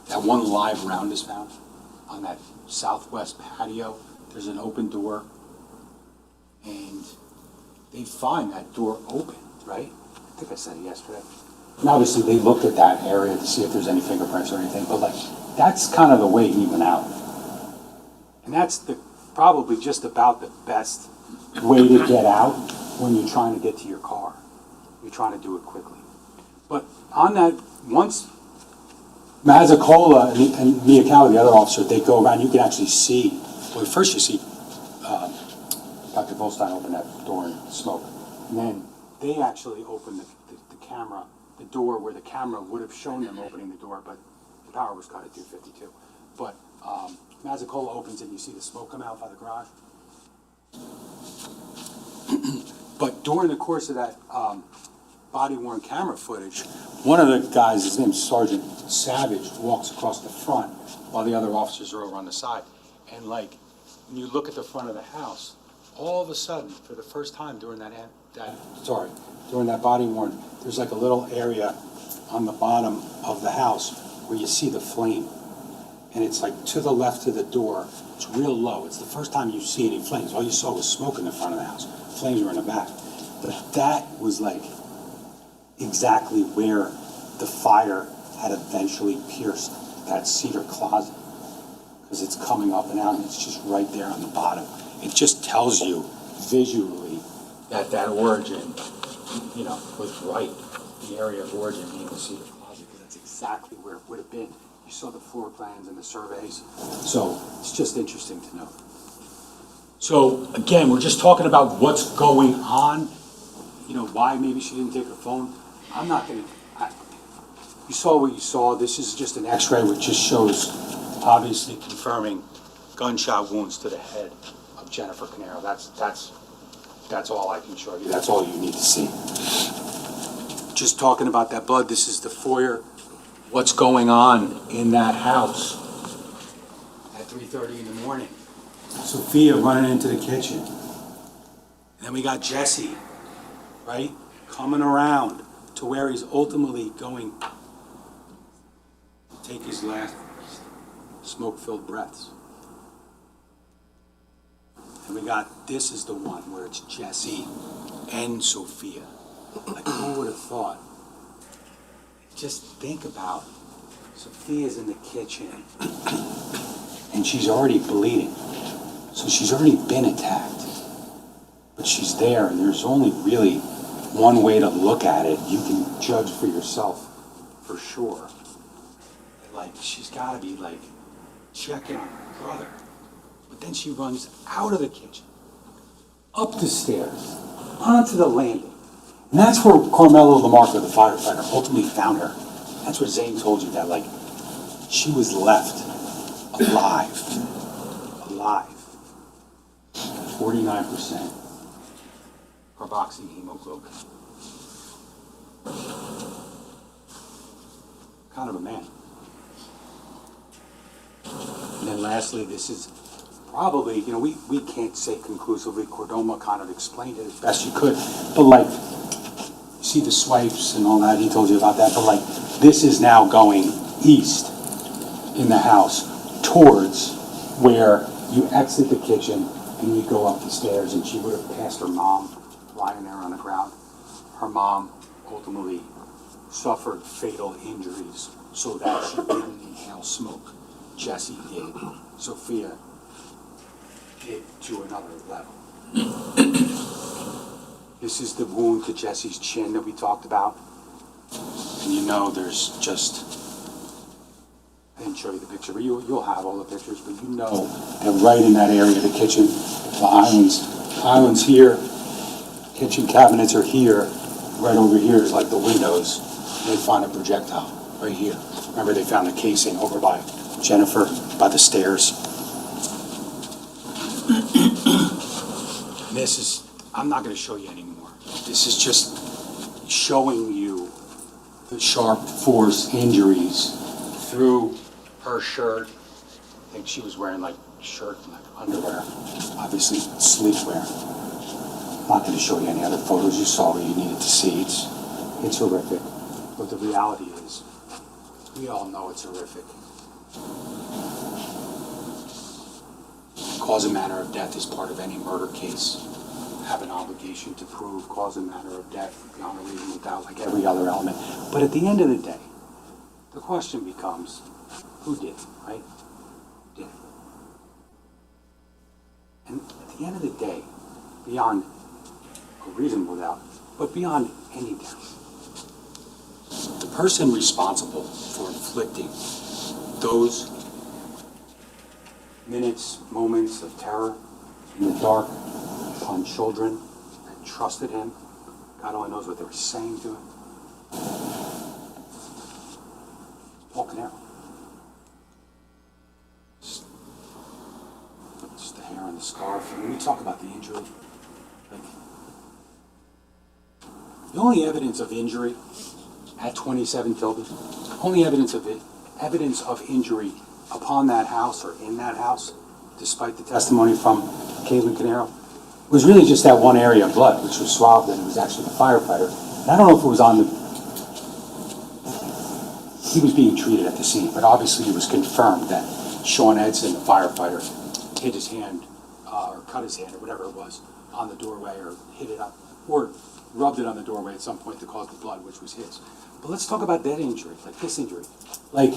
[SPEAKER 7] live round is found? On that southwest patio, there's an open door, and they find that door open, right? I think I said it yesterday. And obviously, they looked at that area to see if there's any fingerprints or anything, but like, that's kind of the way he went out. And that's probably just about the best way to get out when you're trying to get to your car. You're trying to do it quickly. But on that, once Mazzicola and Miyakawa, the other officer, they go around, you can actually see, well, first you see Dr. Goldstein open that door and smoke. And then they actually open the camera, the door where the camera would have shown them opening the door, but the power was cut at 2:52. But Mazzicola opens it, and you see the smoke come out by the garage. But during the course of that body-worn camera footage, one of the guys, his name's Sergeant Savage, walks across the front while the other officers are over on the side. And like, when you look at the front of the house, all of a sudden, for the first time during during that body-worn, there's like a little area on the bottom of the house where you see the flame. And it's like to the left of the door. It's real low. It's the first time you see any flames. All you saw was smoke in the front of the house. Flames were in the back. But that was like exactly where the fire had eventually pierced that cedar closet. Because it's coming up and out, and it's just right there on the bottom. It just tells you visually that origin, was right. The area of origin being the cedar closet, because that's exactly where it would have been. You saw the floor plans and the surveys. So it's just interesting to know. So again, we're just talking about what's going on. Why maybe she didn't take her phone. I'm not going to, you saw what you saw. This is just an x-ray which just shows, obviously confirming gunshot wounds to the head of Jennifer Caneiro. That's all I can show you. That's all you need to see. Just talking about that blood, this is the foyer. What's going on in that house at 3:30 in the morning? Sophia running into the kitchen. And then we got Jesse, right? Coming around to where he's ultimately going to take his last smoke-filled breaths. And we got, this is the one where it's Jesse and Sophia. Like, who would have thought? Just think about, Sophia's in the kitchen and she's already bleeding. So she's already been attacked. But she's there, and there's only really one way to look at it. You can judge for yourself, for sure. Like, she's got to be, like, checking on her brother. But then she runs out of the kitchen, up the stairs, onto the landing. And that's where Carmelo Lamarca, the firefighter, ultimately found her. That's what Zane told you, that, like, she was left alive. 49% carboxyhemoglobin. Kind of a man. And then lastly, this is probably, we can't say conclusively, Cordoma kind of explained it as best you could, but like, you see the swipes and all that, he told you about that, but like, this is now going east in the house towards where you exit the kitchen and you go up the stairs, and she would have passed her mom lying there on the ground. Her mom ultimately suffered fatal injuries so that she didn't inhale smoke. Jesse did. Sophia did to another level. This is the wound to Jesse's chin that we talked about. And there's just, I didn't show you the picture, but you'll have all the pictures, but that right in that area of the kitchen, the islands here, kitchen cabinets are here, right over here is like the windows. They find a projectile right here. Remember, they found the casing over by Jennifer, by the stairs. This is, I'm not going to show you anymore. This is just showing you the sharp force injuries through her shirt. I think she was wearing like shirt and like underwear, obviously sleepwear. I'm not going to show you any other photos. You saw what you needed to see. It's horrific. But the reality is, we all know it's horrific. Cause and manner of death is part of any murder case. have an obligation to prove cause and manner of death beyond a reasonable doubt, like every other element. But at the end of the day, the question becomes, who did it, right? Did it? And at the end of the day, beyond a reasonable doubt, but beyond any doubt, the person responsible for inflicting those minutes, moments of terror in the dark upon children that trusted him, God only knows what they were saying to him, Paul Caneiro. Just the hair on the scarf. And when we talk about the injury, like, the only evidence of injury at 27 Tilby, only evidence of injury upon that house or in that house, despite the testimony from Caitlin Caneiro, was really just that one area of blood, which was swabbed, and it was actually the firefighter. And I don't know if it was on the... He was being treated at the scene, but obviously it was confirmed that Sean Edson, the firefighter, hit his hand, or cut his hand, or whatever it was, on the doorway, or hit it up, or rubbed it on the doorway at some point to cause the blood, which was his. But let's talk about that injury, like this injury. Like,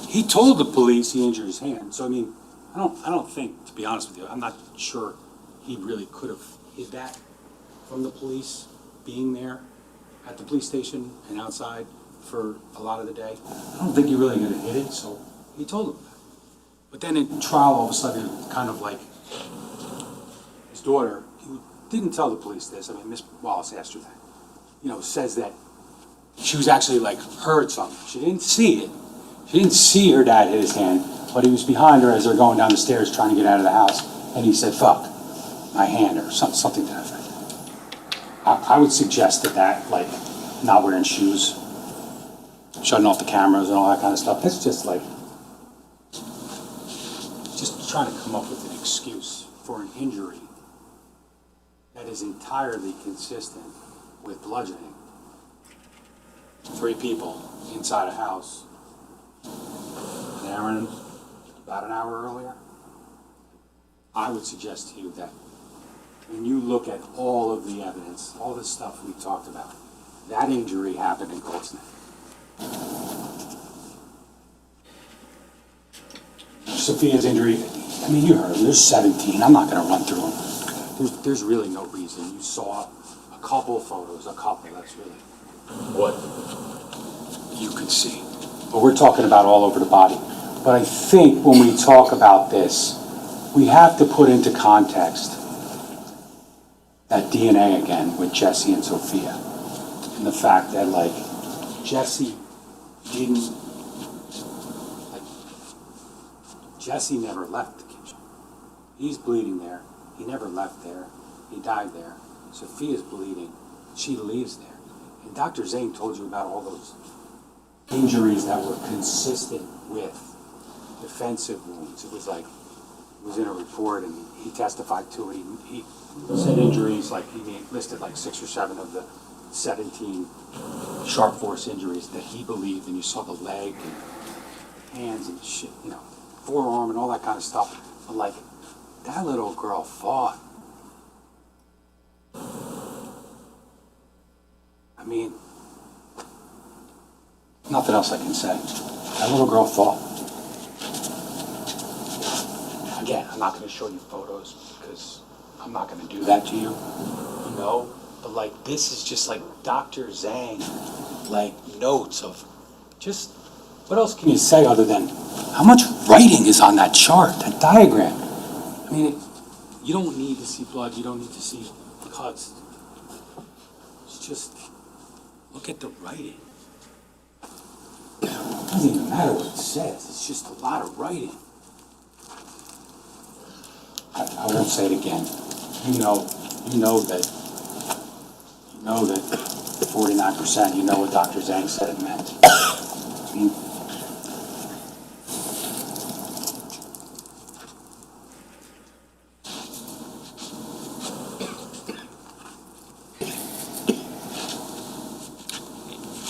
[SPEAKER 7] he told the police he injured his hand, so I mean, I don't think, to be honest with you, I'm not sure he really could have hid that from the police being there at the police station and outside for a lot of the day. I don't think he really could have hid it, so he told them that. But then in trial, all of a sudden, kind of like his daughter, he didn't tell the police this. I mean, Miss Wallace asked her that. You know, says that she was actually like heard something. She didn't see it. She didn't see her dad hit his hand, but he was behind her as they're going down the stairs trying to get out of the house, and he said, "Fuck, my hand," or something to that effect. I would suggest that, like, not wearing shoes, shutting off the cameras and all that kind of stuff, that's just like, just trying to come up with an excuse for an injury that is entirely consistent with bludgeoning 3 people inside a house about an hour earlier. I would suggest to you that when you look at all of the evidence, all the stuff we talked about, that injury happened in Colts Neck. Sophia's injury, I mean, you heard them, there's 17, I'm not gonna run through them. There's really no reason. You saw a couple of photos, that's really what you could see. But we're talking about all over the body. But I think when we talk about this, we have to put into context that DNA again with Jesse and Sophia. And the fact that, like, Jesse never left the kitchen. He's bleeding there. He never left there. He died there. Sophia's bleeding. She leaves there. And Dr. Zane told you about all those injuries that were consistent with defensive wounds. It was like, it was in a report and he testified to it. He said injuries, like he listed like 6 or 7 of the 17 sharp force injuries that he believed, and you saw the leg and hands and shit, you know, forearm and all that kind of stuff. But like, that little girl fought. I mean, nothing else I can say. That little girl fought. Again, I'm not going to show you photos because I'm not going to do that to you, you know? But like, this is just like Dr. Zhang, like notes of just, what else can you say other than how much writing is on that chart, that diagram? I mean, you don't need to see blood, you don't need to see cuts. It's just, look at the writing. It doesn't even matter what it says, it's just a lot of writing. I won't say it again. You know that 49%, you know what Dr. Zhang said it meant. I mean,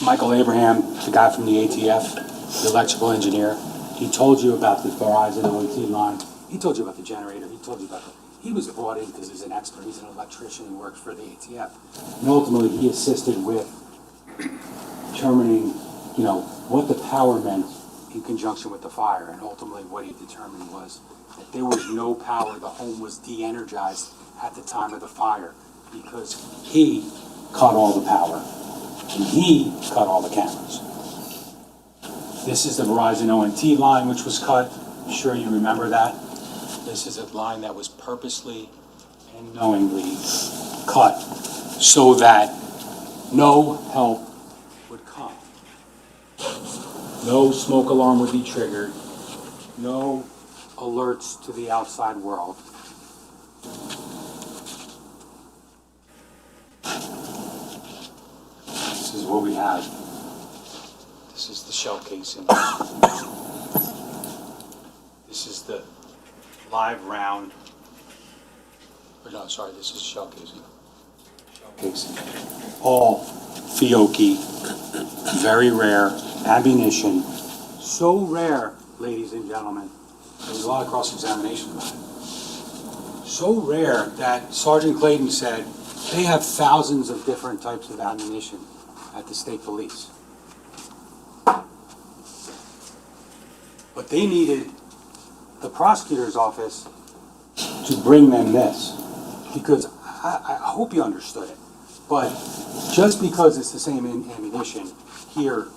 [SPEAKER 7] Michael Abraham, the guy from the ATF, the electrical engineer, he told you about the Verizon OT line. He told you about the generator. He told you about he was brought in because he's an expert, he's an electrician, he works for the ATF. And ultimately, he assisted with determining, what the power meant in conjunction with the fire. And ultimately, what he determined was that there was no power, the home was de-energized at the time of the fire because he cut all the power and he cut all the cameras. This is the Verizon ONT line which was cut. I'm sure you remember that. This is a line that was purposely and knowingly cut so that no help would come. No smoke alarm would be triggered. No alerts to the outside world. This is what we have. This is the shell casing. This is the live round. Or no, sorry, this is shell casing. Shell casing. All Fiocchi, very rare ammunition. So rare, ladies and gentlemen. There was a lot of cross-examination about it. So rare that Sergeant Clayton said they have thousands of different types of ammunition at the state police. But they needed the prosecutor's office to bring them this, because I hope you understood it, but just because it's the same ammunition here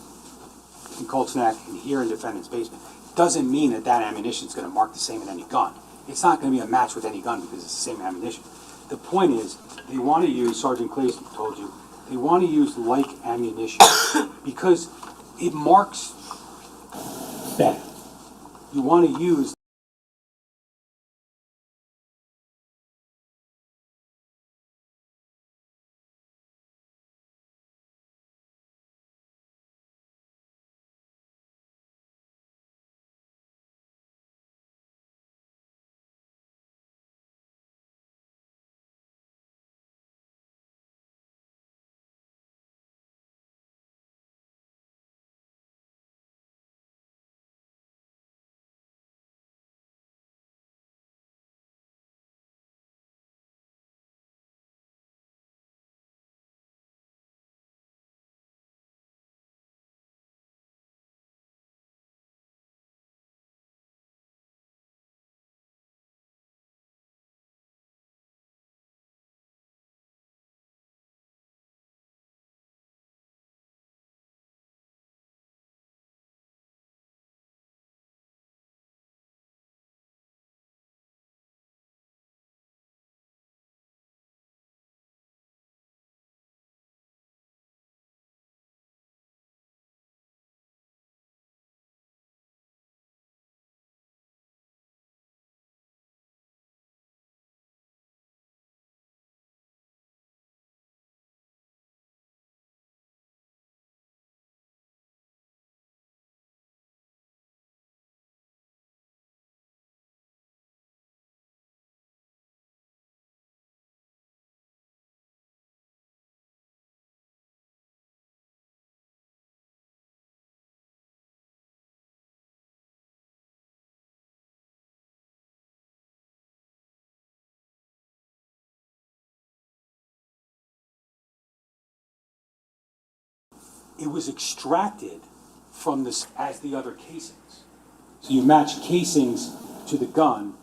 [SPEAKER 7] in Colt's Neck and here in defendant's basement, doesn't mean that that ammunition is going to mark the same in any gun. It's not going to be a match with any gun because it's the same ammunition. The point is, they want to use, Sergeant Clayton told you, they want to use like ammunition because it marks better. You want to use it was extracted from this as the other casings. So you match casings to the gun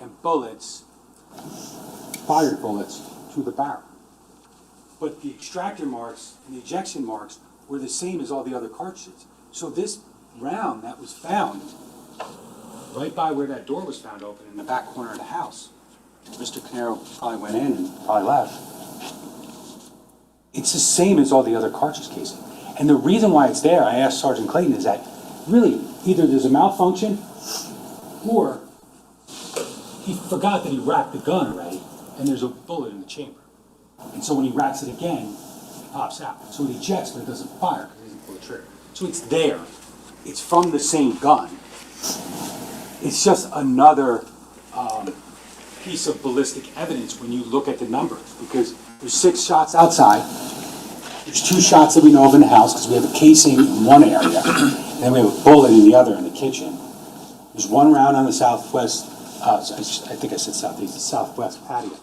[SPEAKER 7] and bullets, fired bullets, to the barrel. But the extractor marks and the ejection marks were the same as all the other cartridges. So this round that was found right by where that door was found open in the back corner of the house, Mr. Caneiro probably went in and probably left. It's the same as all the other cartridge casings. And the reason why it's there, I asked Sergeant Clayton, is that really either there's a malfunction or he forgot that he racked the gun already and there's a bullet in the chamber. And so when he racks it again, it pops out. So it ejects, but it doesn't fire because he doesn't pull the trigger. So it's there. It's from the same gun. It's just another piece of ballistic evidence when you look at the numbers, because there's 6 shots outside. There's 2 shots that we know of in the house because we have a casing in one area, and then we have a bullet in the other in the kitchen. There's 1 round on the southwest I think I said southeast, the southwest patio.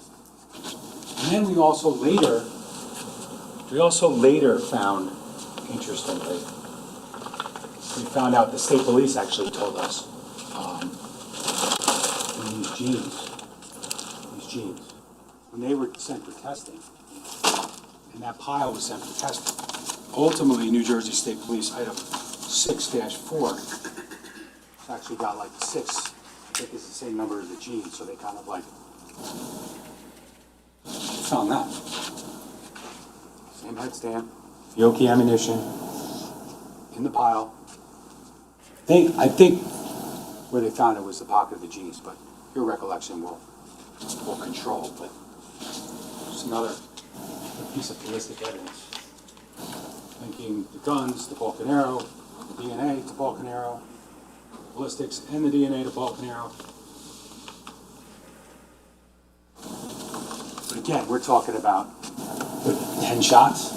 [SPEAKER 7] And then we also later found, interestingly, we found out the state police actually told us, in these jeans, when they were sent for testing, and that pile was sent for testing, ultimately, New Jersey State Police item 6-4, it's actually got like 6, I think it's the same number as the jeans, so they kind of like found that. Same headstand, Fiocchi ammunition in the pile. I think where they found it was the pocket of the jeans, but your recollection will control. But it's another piece of ballistic evidence linking the guns to Paul Caneiro, the DNA to Paul Caneiro, ballistics and the DNA to Paul Caneiro. But again, we're talking about 10 shots.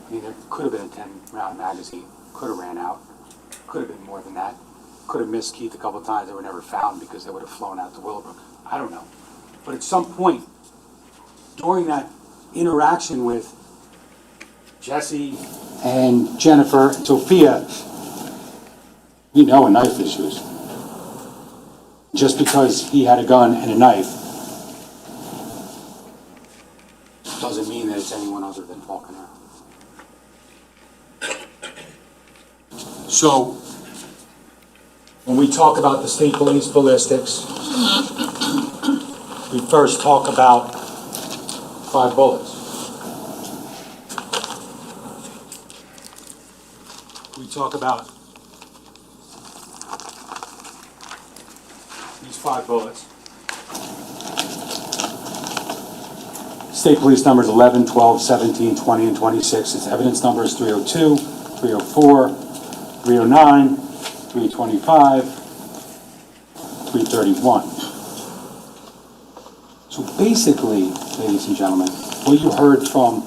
[SPEAKER 7] I mean, there could have been a 10-round magazine, could have ran out, could have been more than that. Could have missed Keith a couple of times. They were never found because they would have flown out to Willowbrook. I don't know. But at some point, during that interaction with Jesse and Jennifer and Sophia, you know a knife is used. Just because he had a gun and a knife doesn't mean that it's anyone other than Paul Caneiro. So, when we talk about the state police ballistics, we first talk about 5 bullets. We talk about these 5 bullets. State police numbers 11, 12, 17, 20, and 26. Its evidence number is 302, 304, 309, 325, 331. So basically, ladies and gentlemen, what you heard from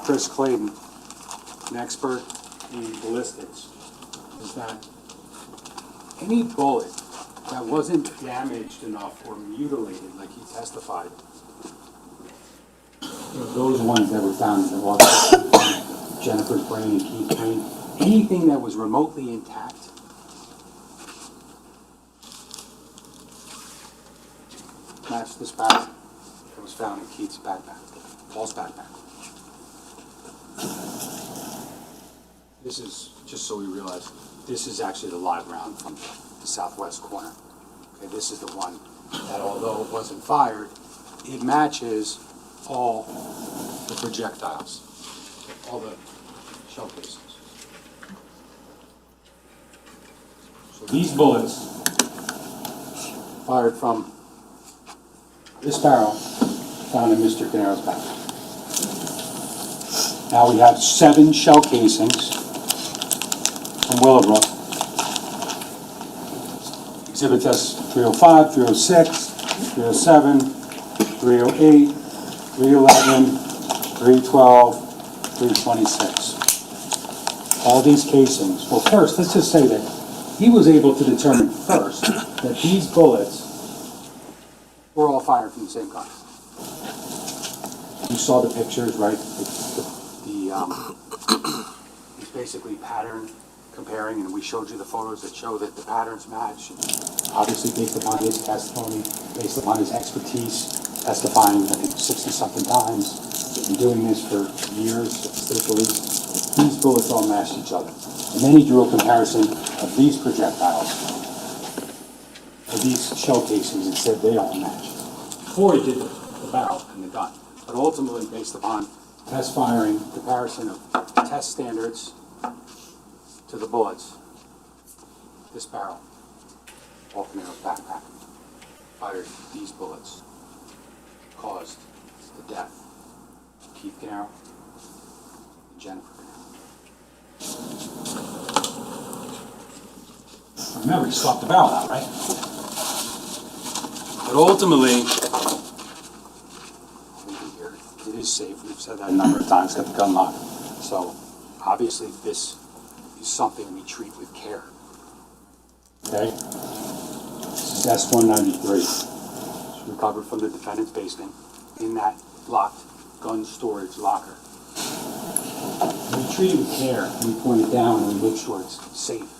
[SPEAKER 7] Chris Clayton, an expert in ballistics, is that any bullet that wasn't damaged enough or mutilated, like he testified, those ones that were found in the water, Jennifer's brain and Keith's brain, anything that was remotely intact, matched this barrel that was found in Keith's backpack, Paul's backpack. This is, just so we realize, this is actually the live round from the southwest corner. Okay, this is the one that, although it wasn't fired, it matches all the projectiles, all the shell casings. So these bullets fired from this barrel found in Mr. Caneiro's backpack. Now we have 7 shell casings from Willowbrook. Exhibit test 305, 306, 307, 308, 311, 312, 326. All these casings. Well, first, let's just say that he was able to determine first that these bullets were all fired from the same gun. You saw the pictures, right? It's basically pattern comparing, and we showed you the photos that show that the patterns match. Obviously, based upon his testimony, based upon his expertise, testifying, I think, 60-something times, and doing this for years at the state police, these bullets all matched each other. And then he drew a comparison of these projectiles, of these shell casings, and said they all match. Before he did the barrel and the gun. But ultimately, based upon test firing, comparison of test standards to the bullets, this barrel, Paul Caneiro's backpack, fired these bullets, caused the death of Keith Caneiro and Jennifer Caneiro. Remember, he swapped the barrel out, right? But ultimately, it is safe. We've said that a number of times, got the gun lock. So, obviously, this is something we treat with care. Okay? This is It's S-193. It's recovered from the defendant's basement in that locked gun storage locker. We treat it with care, and we point it down, and we make sure it's safe.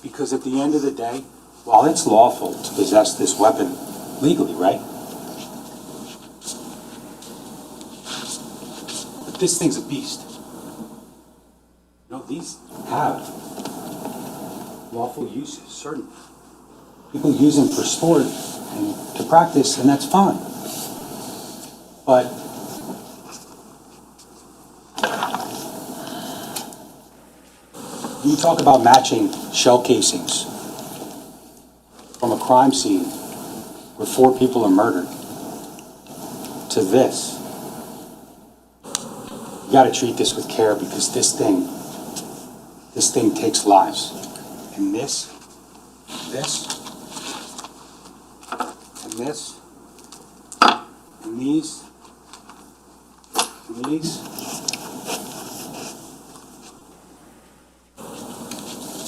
[SPEAKER 7] Because at the end of the day, while it's lawful to possess this weapon legally, right? But this thing's a beast. You know, these have lawful uses, certainly. People use them for sport and to practice, and that's fine. But you talk about matching shell casings from a crime scene where 4 people are murdered to this. You gotta treat this with care because this thing takes lives. And this, and this, and these, and these,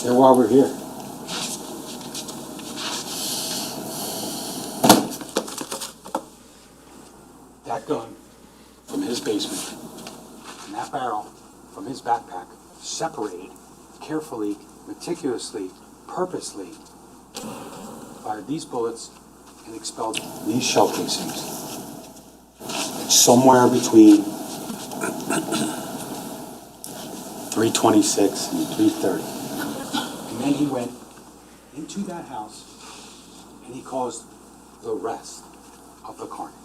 [SPEAKER 7] they're why we're here. That gun from his basement and that barrel from his backpack, separated carefully, meticulously, purposely, fired these bullets and expelled these shell casings. It's somewhere between 326 and 330. And then he went into that house and he caused the rest of the carnage.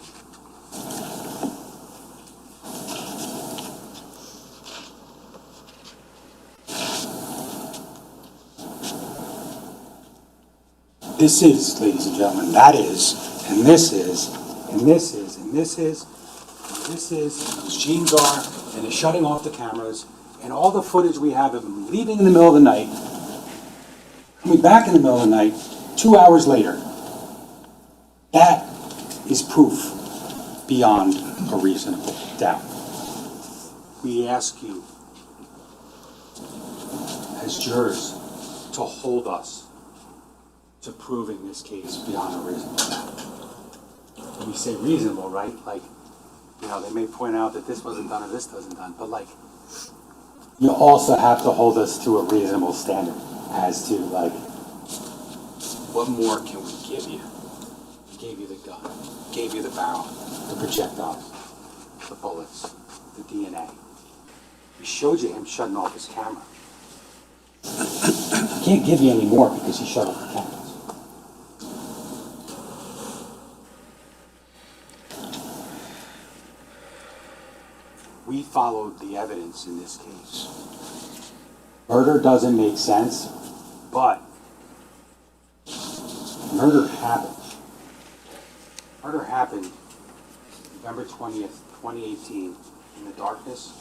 [SPEAKER 7] This is, ladies and gentlemen, that is, and this is, and this is, and this is, and this is, and those jeans are, and they're shutting off the cameras, and all the footage we have of them leaving in the middle of the night, coming back in the middle of the night, 2 hours later. That is proof beyond a reasonable doubt. We ask you, as jurors, to hold us to proving this case beyond a reasonable doubt. When we say reasonable, right? Like, you know, they may point out that this wasn't done or this wasn't done, but like, you also have to hold us to a reasonable standard as to like, what more can we give you? We gave you the gun, gave you the barrel, the projectiles, the bullets, the DNA. We showed you him shutting off his camera. I can't give you any more because he shut off the cameras. We followed the evidence in this case. Murder doesn't make sense, but murder happened. Murder happened November 20th, 2018, in the darkness.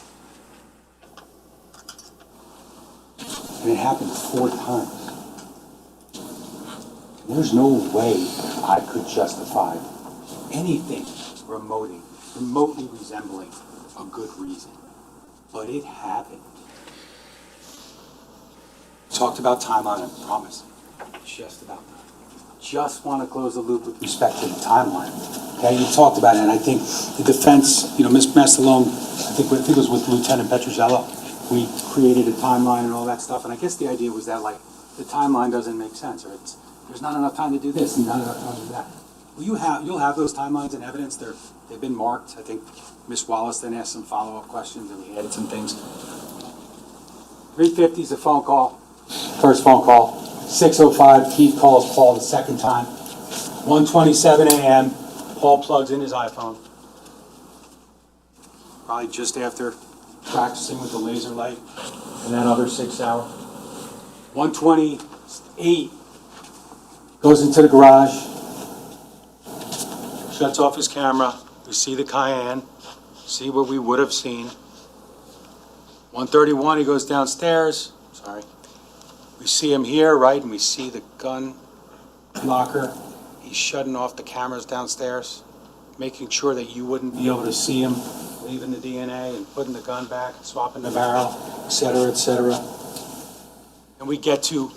[SPEAKER 7] And it happened 4 times. There's no way I could justify anything remotely resembling a good reason. But it happened. Talked about timeline, I promise. Just about that. Just want to close the loop with respect to the timeline. Okay, you talked about it, and I think the defense, you know, Ms. Mastalone, I think it was with Lieutenant Petruzzello, we created a timeline and all that stuff, and I guess the idea was that, like, the timeline doesn't make sense, or there's not enough time to do this and not enough time to do that. Well, you'll have those timelines and evidence. They've been marked. I think Ms. Wallace then asked some follow-up questions, and we added some things. 3:50 is a phone call, first phone call. 6:05, Keith calls Paul the second time. 1:27 a.m., Paul plugs in his iPhone. Probably just after practicing with the laser light and that other 6 hour. 1:28, goes into the garage, shuts off his camera. We see the Cayenne, see what we would have seen. 1:31, he goes downstairs. Sorry. We see him here, right, and we see the gun locker. He's shutting off the cameras downstairs, making sure that you wouldn't be able to see him leaving the DNA and putting the gun back, swapping the barrel, et cetera, et cetera. And we get to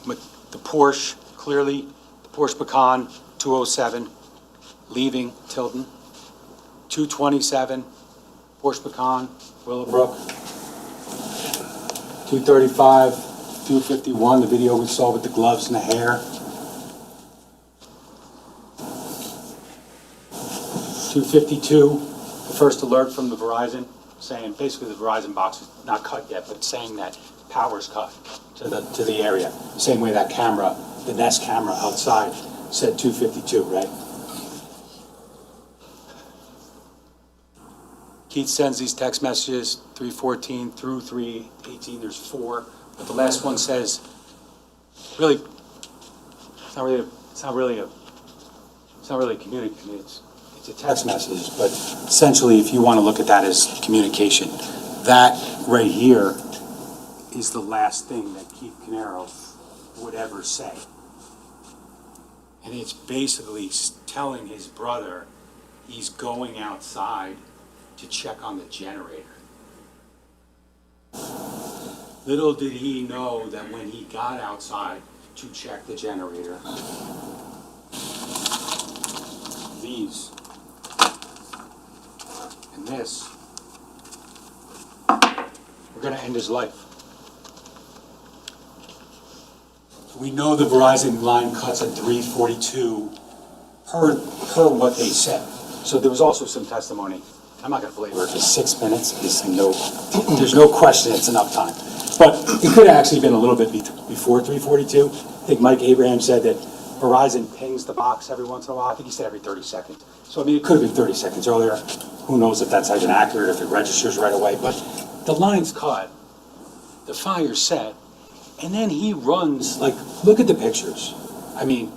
[SPEAKER 7] the Porsche, clearly, the Porsche Macan, 207, leaving Tilton. 227, Porsche Pecan, Willowbrook. 235, 251, the video we saw with the gloves and the hair. 252, the first alert from the Verizon, saying basically the Verizon box is not cut yet, but saying that power's cut to the area. Same way that camera, the Nest camera outside, said 252, right? Keith sends these text messages, 314 through 318, there's 4, but the last one says, really, it's not really a communication, it's a text message, but essentially, if you want to look at that as communication, that right here is the last thing that Keith Caneiro would ever say. And it's basically telling his brother he's going outside to check on the generator. Little did he know that when he got outside to check the generator, these and this were going to end his life. We know the Verizon line cuts at 3:42 per what they said. So there was also some testimony. I'm not going to belabor it. 6 minutes is there's no question it's enough time. But it could have actually been a little bit before 3:42. I think Mike Abraham said that Verizon pings the box every once in a while. I think he said every 30 seconds. So, I mean, it could have been 30 seconds earlier. Who knows if that's even accurate, if it registers right away. But the line's cut, the fire's set, and then he runs, like, look at the pictures. I mean,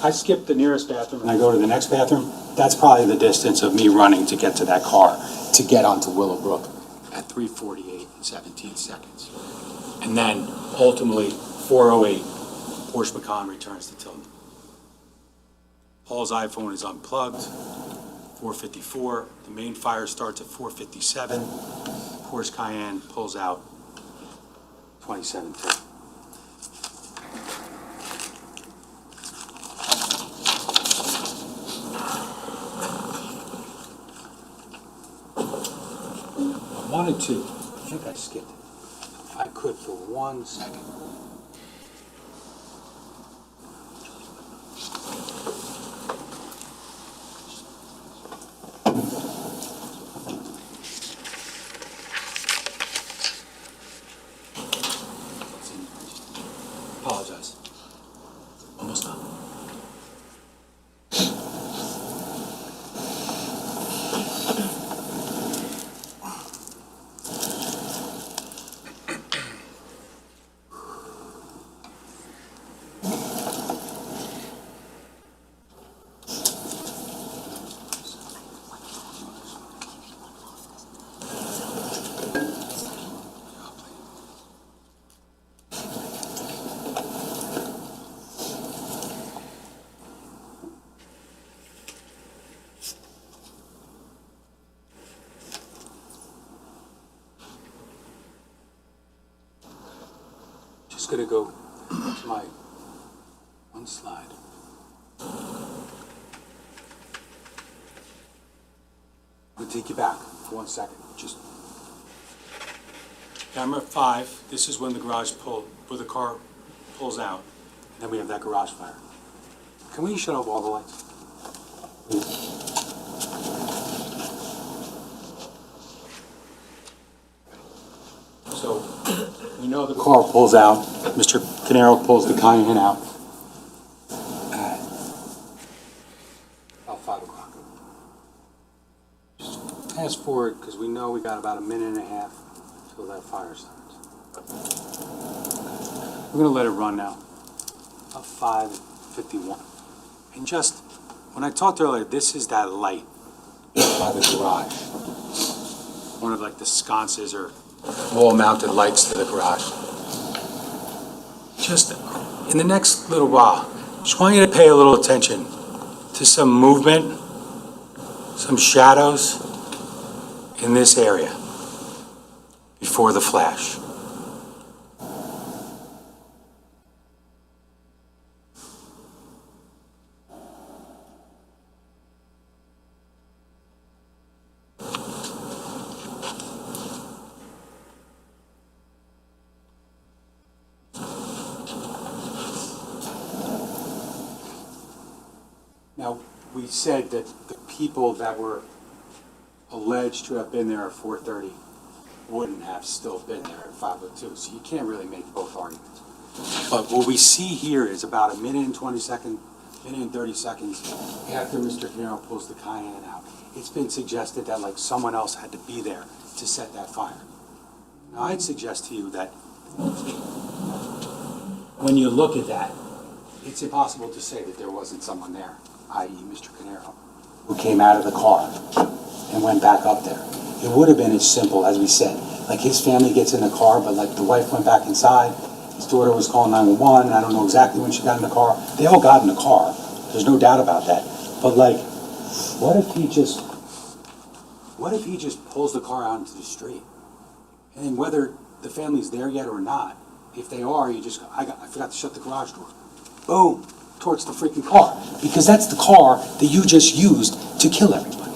[SPEAKER 7] I skip the nearest bathroom and I go to the next bathroom. That's probably the distance of me running to get to that car, to get onto Willowbrook at 3:48 and 17 seconds. And then, ultimately, 4:08, Porsche Macan returns to Tilton. Paul's iPhone is unplugged, 4:54. The main fire starts at 4:57. Porsche Cayenne pulls out 27:10. I wanted to, I think I skipped it. If I could for 1 second. Apologize. Almost done. Just gonna go to my one slide. I'm gonna take you back for 1 second. Just camera 5. This is when the where the car pulls out, and then we have that garage fire. Can we shut off all the lights? Please. So, we know the car pulls out. Mr. Caneiro pulls the Cayenne out. About 5 o'clock. Just fast forward, because we know we got about a minute and a half till that fire starts. We're going to let it run now. About 5:51. And just, when I talked earlier, this is that light by the garage. One of like the sconces or wall-mounted lights to the garage. Just in the next little while, just want you to pay a little attention to some movement, some shadows in this area before the flash. Now, we said that the people that were alleged to have been there at 4:30 wouldn't have still been there at 5:02, so you can't really make both arguments. But what we see here is about a minute and 20 seconds, minute and 30 seconds after Mr. Caneiro pulls the Cayenne out. It's been suggested that like someone else had to be there to set that fire. Now, I'd suggest to you that when you look at that, it's impossible to say that there wasn't someone there, i.e. Mr. Caneiro, who came out of the car and went back up there. It would have been as simple as we said, like his family gets in the car, but like the wife went back inside, his daughter was calling 911, I don't know exactly when she got in the car. They all got in the car, there's no doubt about that. But like, what if he just pulls the car out into the street? And then whether the family's there yet or not, if they are, I forgot to shut the garage door. Boom, towards the freaking car. Because that's the car that you just used to kill everybody.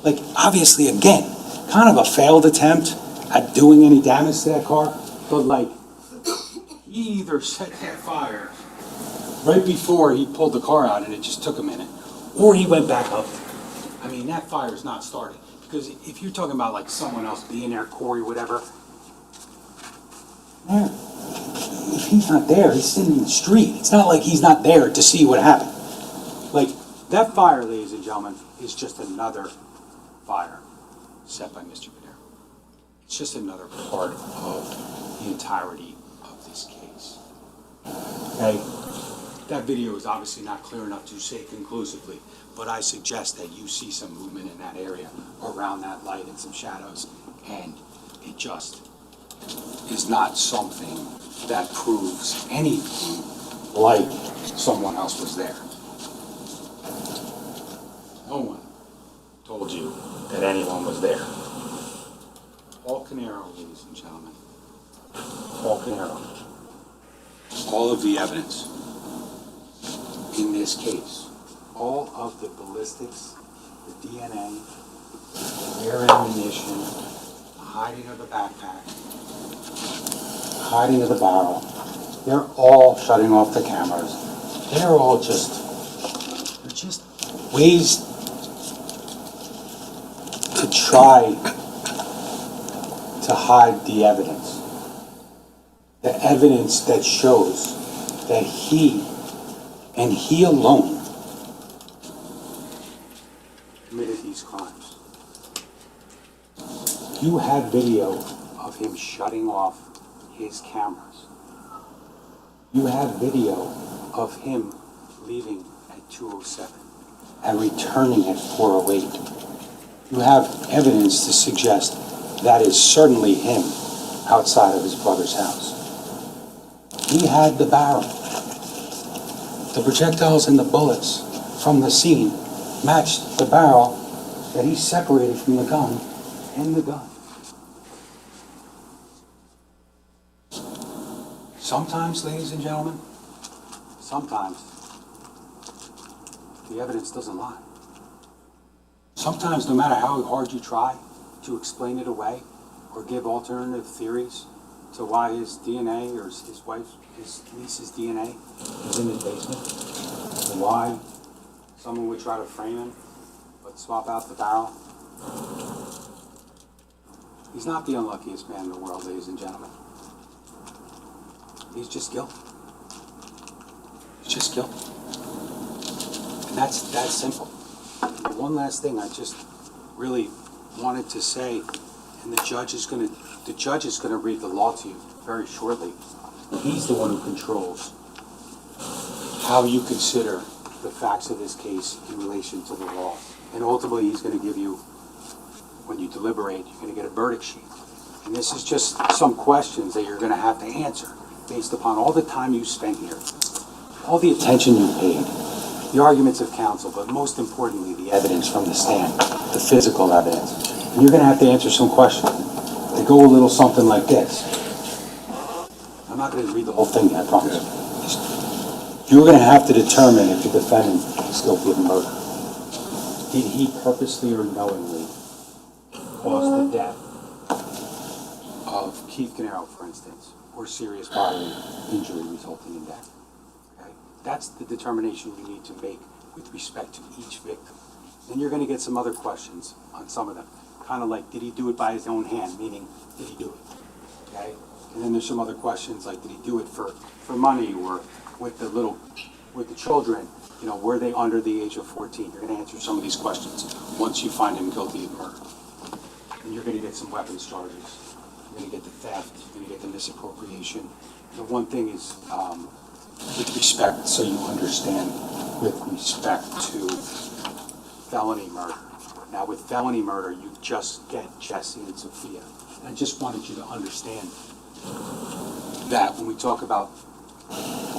[SPEAKER 7] Like, obviously, again, kind of a failed attempt at doing any damage to that car, but like, he either set that fire right before he pulled the car out and it just took a minute, or he went back up there. I mean, that fire is not started. Because if you're talking about like someone else being there, Corey, whatever, man, if he's not there, he's sitting in the street. It's not like he's not there to see what happened. Like, that fire, ladies and gentlemen, is just another fire set by Mr. Caneiro. It's just another part of the entirety of this case. Okay? That video is obviously not clear enough to say conclusively, but I suggest that you see some movement in that area around that light and some shadows, and it just is not something that proves anything like someone else was there. No one told you that anyone was there. Paul Caneiro, ladies and gentlemen. Paul Caneiro. All of the evidence in this case, all of the ballistics, the DNA, their ammunition, the hiding of the backpack, hiding of the barrel, they're all shutting off the cameras. They're all just ways to try to hide the evidence. The evidence that shows that he, and he alone, committed these crimes. You have video of him shutting off his cameras. You have video of him leaving at 2:07 and returning at 4:08. You have evidence to suggest that is certainly him outside of his brother's house. He had the barrel. The projectiles and the bullets from the scene matched the barrel that he separated from the gun and the gun. Sometimes, ladies and gentlemen, sometimes the evidence doesn't lie. Sometimes, no matter how hard you try to explain it away or give alternative theories to why his DNA or his wife's, his niece's DNA is in his basement, and why someone would try to frame him but swap out the barrel. He's not the unluckiest man in the world, ladies and gentlemen. He's just guilty. He's just guilty. And that's that simple. One last thing I just really wanted to say, and the judge is going to read the law to you very shortly. He's the one who controls how you consider the facts of this case in relation to the law. And ultimately, he's going to give you, when you deliberate, you're going to get a verdict sheet. And this is just some questions that you're going to have to answer based upon all the time you spent here, all the attention you paid, the arguments of counsel, but most importantly, the evidence from the stand, the physical evidence. And you're going to have to answer some questions. They go a little something like this. I'm not going to read the whole thing yet, I promise. You're going to have to determine if the defendant is guilty of murder. Did he purposely or knowingly cause the death of Keith Caneiro, for instance, or serious bodily injury resulting in death? Okay? That's the determination you need to make with respect to each victim. Then you're going to get some other questions on some of them, kind of like, did he do it by his own hand, meaning, did he do it? Okay? And then there's some other questions like, did he do it for money, or with the children, you know, were they under the age of 14? You're going to answer some of these questions once you find him guilty of murder. And you're going to get some weapons charges. You're going to get the theft. You're going to get the misappropriation. The one thing is, with respect, so you understand, with respect to felony murder. Now, with felony murder, you just get Jesse and Sophia. And I just wanted you to understand that when we talk about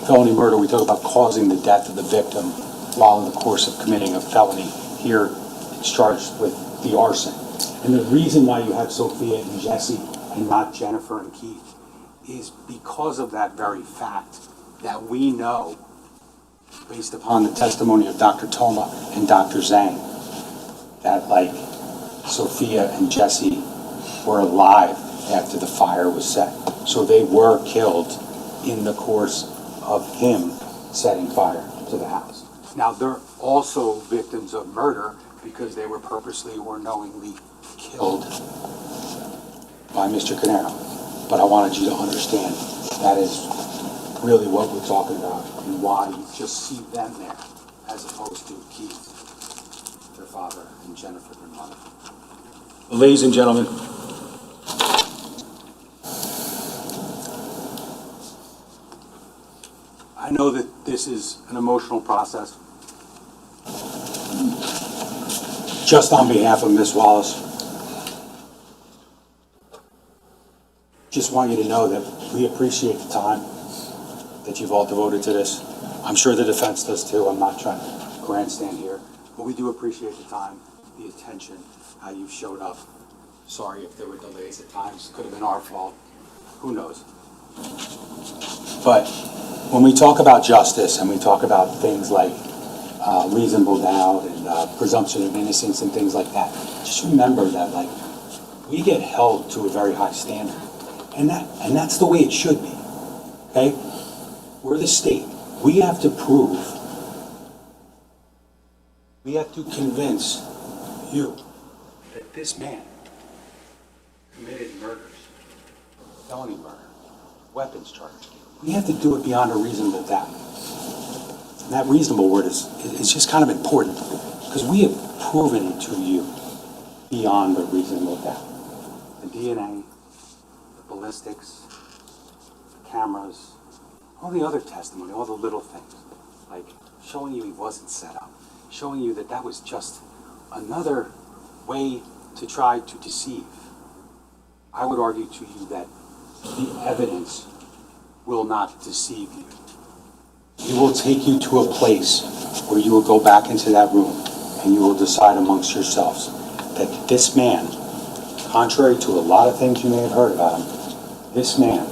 [SPEAKER 7] felony murder, we talk about causing the death of the victim while in the course of committing a felony. Here, it's charged with the arson. And the reason why you have Sophia and Jesse and not Jennifer and Keith is because of that very fact that we know, based upon the testimony of Dr. Toma and Dr. Zhang, that like Sophia and Jesse were alive after the fire was set. So they were killed in the course of him setting fire to the house. Now, they're also victims of murder because they were purposely or knowingly killed by Mr. Caneiro. But I wanted you to understand that is really what we're talking about and why you just see them there as opposed to Keith, their father, and Jennifer, their mother. Ladies and gentlemen, I know that this is an emotional process. Just on behalf of Ms. Wallace, just want you to know that we appreciate the time that you've all devoted to this. I'm sure the defense does too. I'm not trying to grandstand here, but we do appreciate the time, the attention, how you've showed up. Sorry if there were delays at times. Could have been our fault. Who knows? But when we talk about justice and we talk about things like reasonable doubt and presumption of innocence and things like that, just remember that like we get held to a very high standard, and that's the way it should be. Okay, we're the state. We have to prove. We have to convince you that this man committed murders, felony murder, weapons charge. We have to do it beyond a reasonable doubt. And that reasonable word is just kind of important because we have proven it to you beyond a reasonable doubt. The DNA, the ballistics, the cameras, all the other testimony, all the little things, like showing you he wasn't set up, showing you that that was just another way to try to deceive. I would argue to you that the evidence will not deceive you. It will take you to a place where you will go back into that room and you will decide amongst yourselves that this man, contrary to a lot of things you may have heard about him, this man,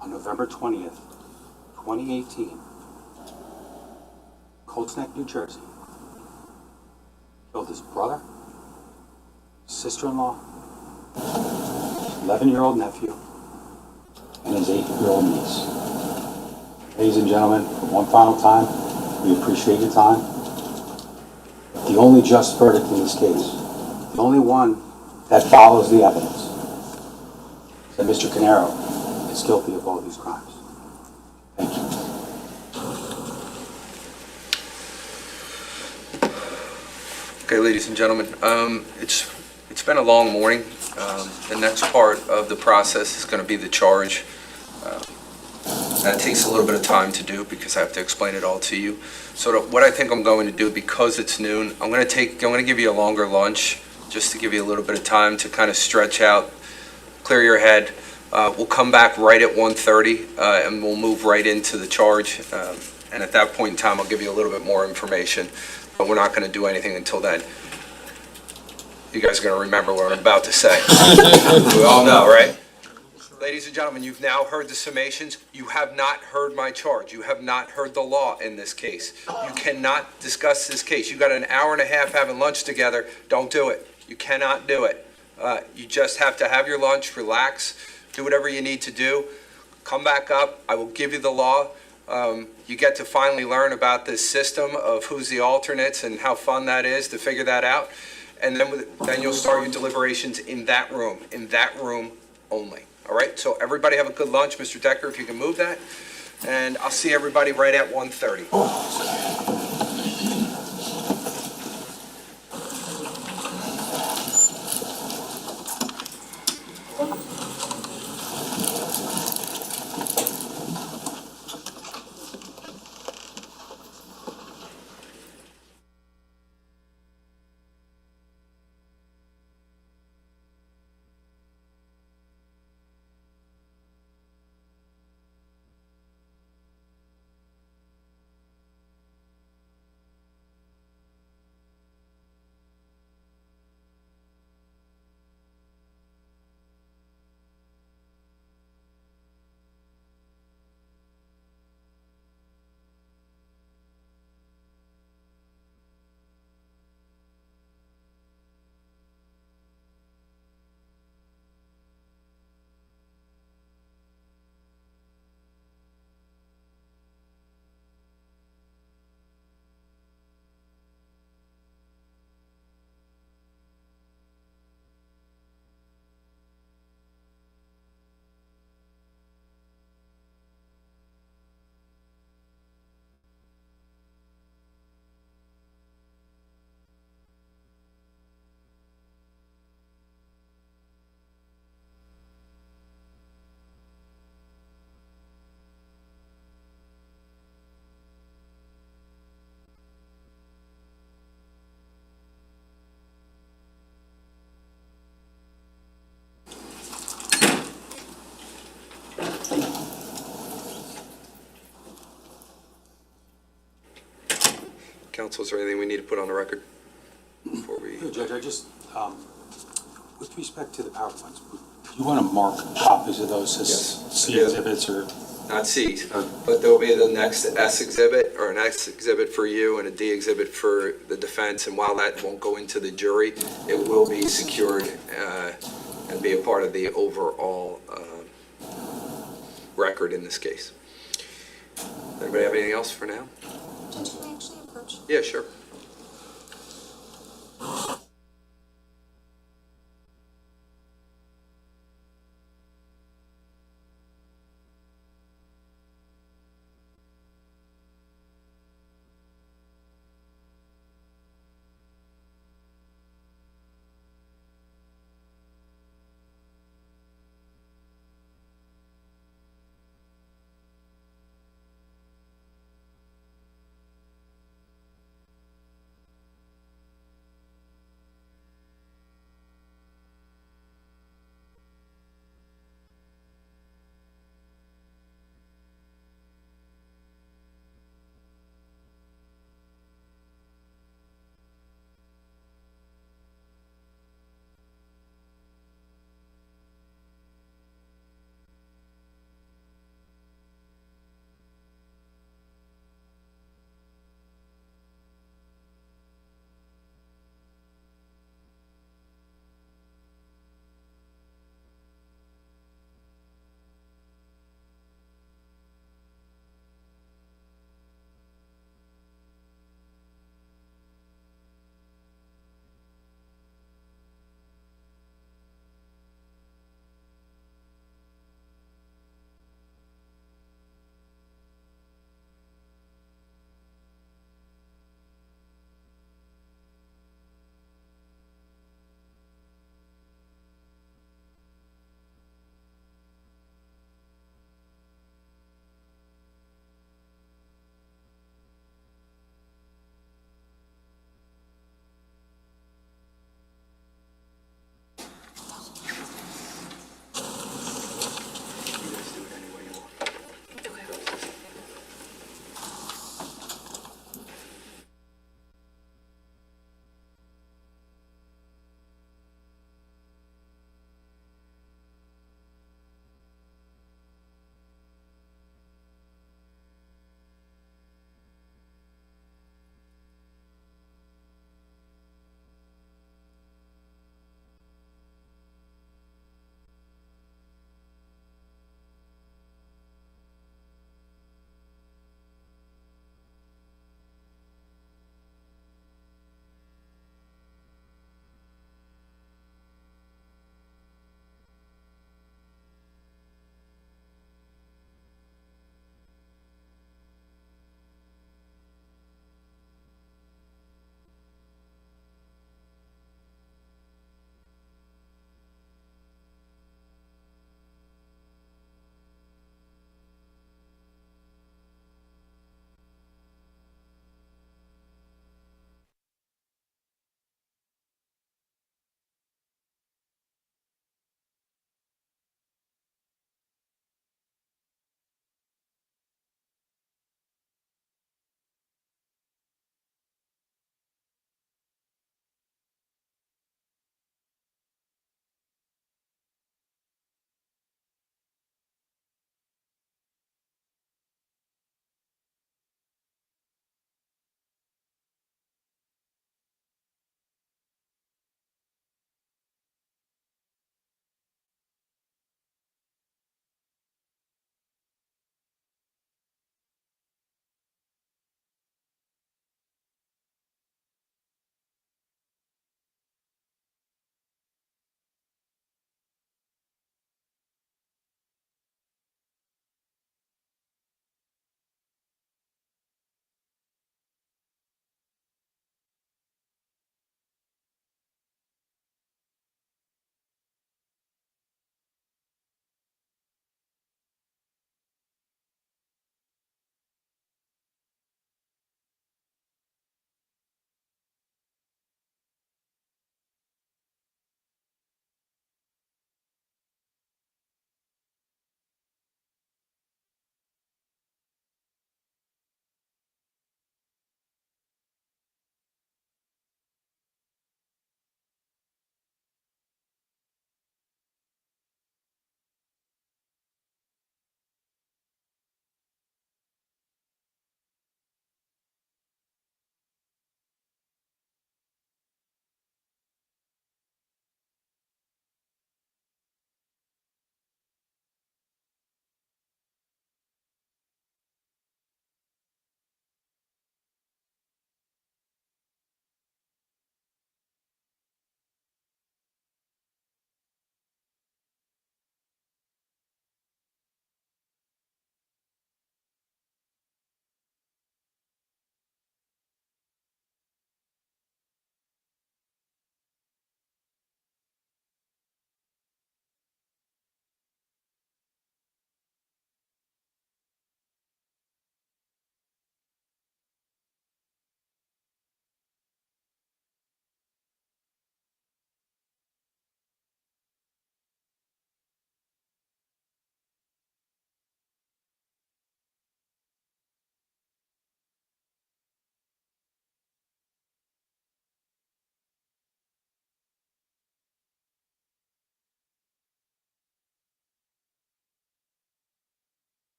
[SPEAKER 7] on November 20th, 2018, Colts Neck, New Jersey, killed his brother, sister-in-law, 11-year-old nephew, and his 8-year-old niece. Ladies and gentlemen, for one final time, we appreciate your time. The only just verdict in this case, the only one that follows the evidence, is that Mr. Caneiro is guilty of all these crimes. Thank you.
[SPEAKER 5] Okay, ladies and gentlemen, it's been a long morning. The next part of the process is going to be the charge. That takes a little bit of time to do because I have to explain it all to you. So what I think I'm going to do, because it's noon, I'm going to give you a longer lunch just to give you a little bit of time to kind of stretch out, clear your head. We'll come back right at 1:30 and we'll move right into the charge. And at that point in time, I'll give you a little bit more information, but we're not going to do anything until then. You guys are going to remember what I'm about to say. We all know, right? Ladies and gentlemen, you've now heard the summations. You have not heard my charge. You have not heard the law in this case. You cannot discuss this case. You got an hour and a half having lunch together. Don't do it. You cannot do it. You just have to have your lunch, relax, do whatever you need to do. Come back up. I will give you the law. You get to finally learn about this system of who's the alternates and how fun that is to figure that out. And then you'll start your deliberations in that room only. All right, so everybody have a good lunch. Mr. Decker, if you can move that. And I'll see everybody right at 1:30. Counsel, is there anything we need to put on the record before we?
[SPEAKER 7] No, Judge, I just, with respect to the PowerPoints, you want to mark copies of those as
[SPEAKER 5] Yes.
[SPEAKER 7] C exhibits or?
[SPEAKER 5] Not C's, but there'll be the next S exhibit, or an X exhibit for you and a D exhibit for the defense, and while that won't go into the jury, it will be secured and be a part of the overall record in this case. Anybody have anything else for now?
[SPEAKER 4] Judge, can I actually approach?
[SPEAKER 5] Yeah, sure.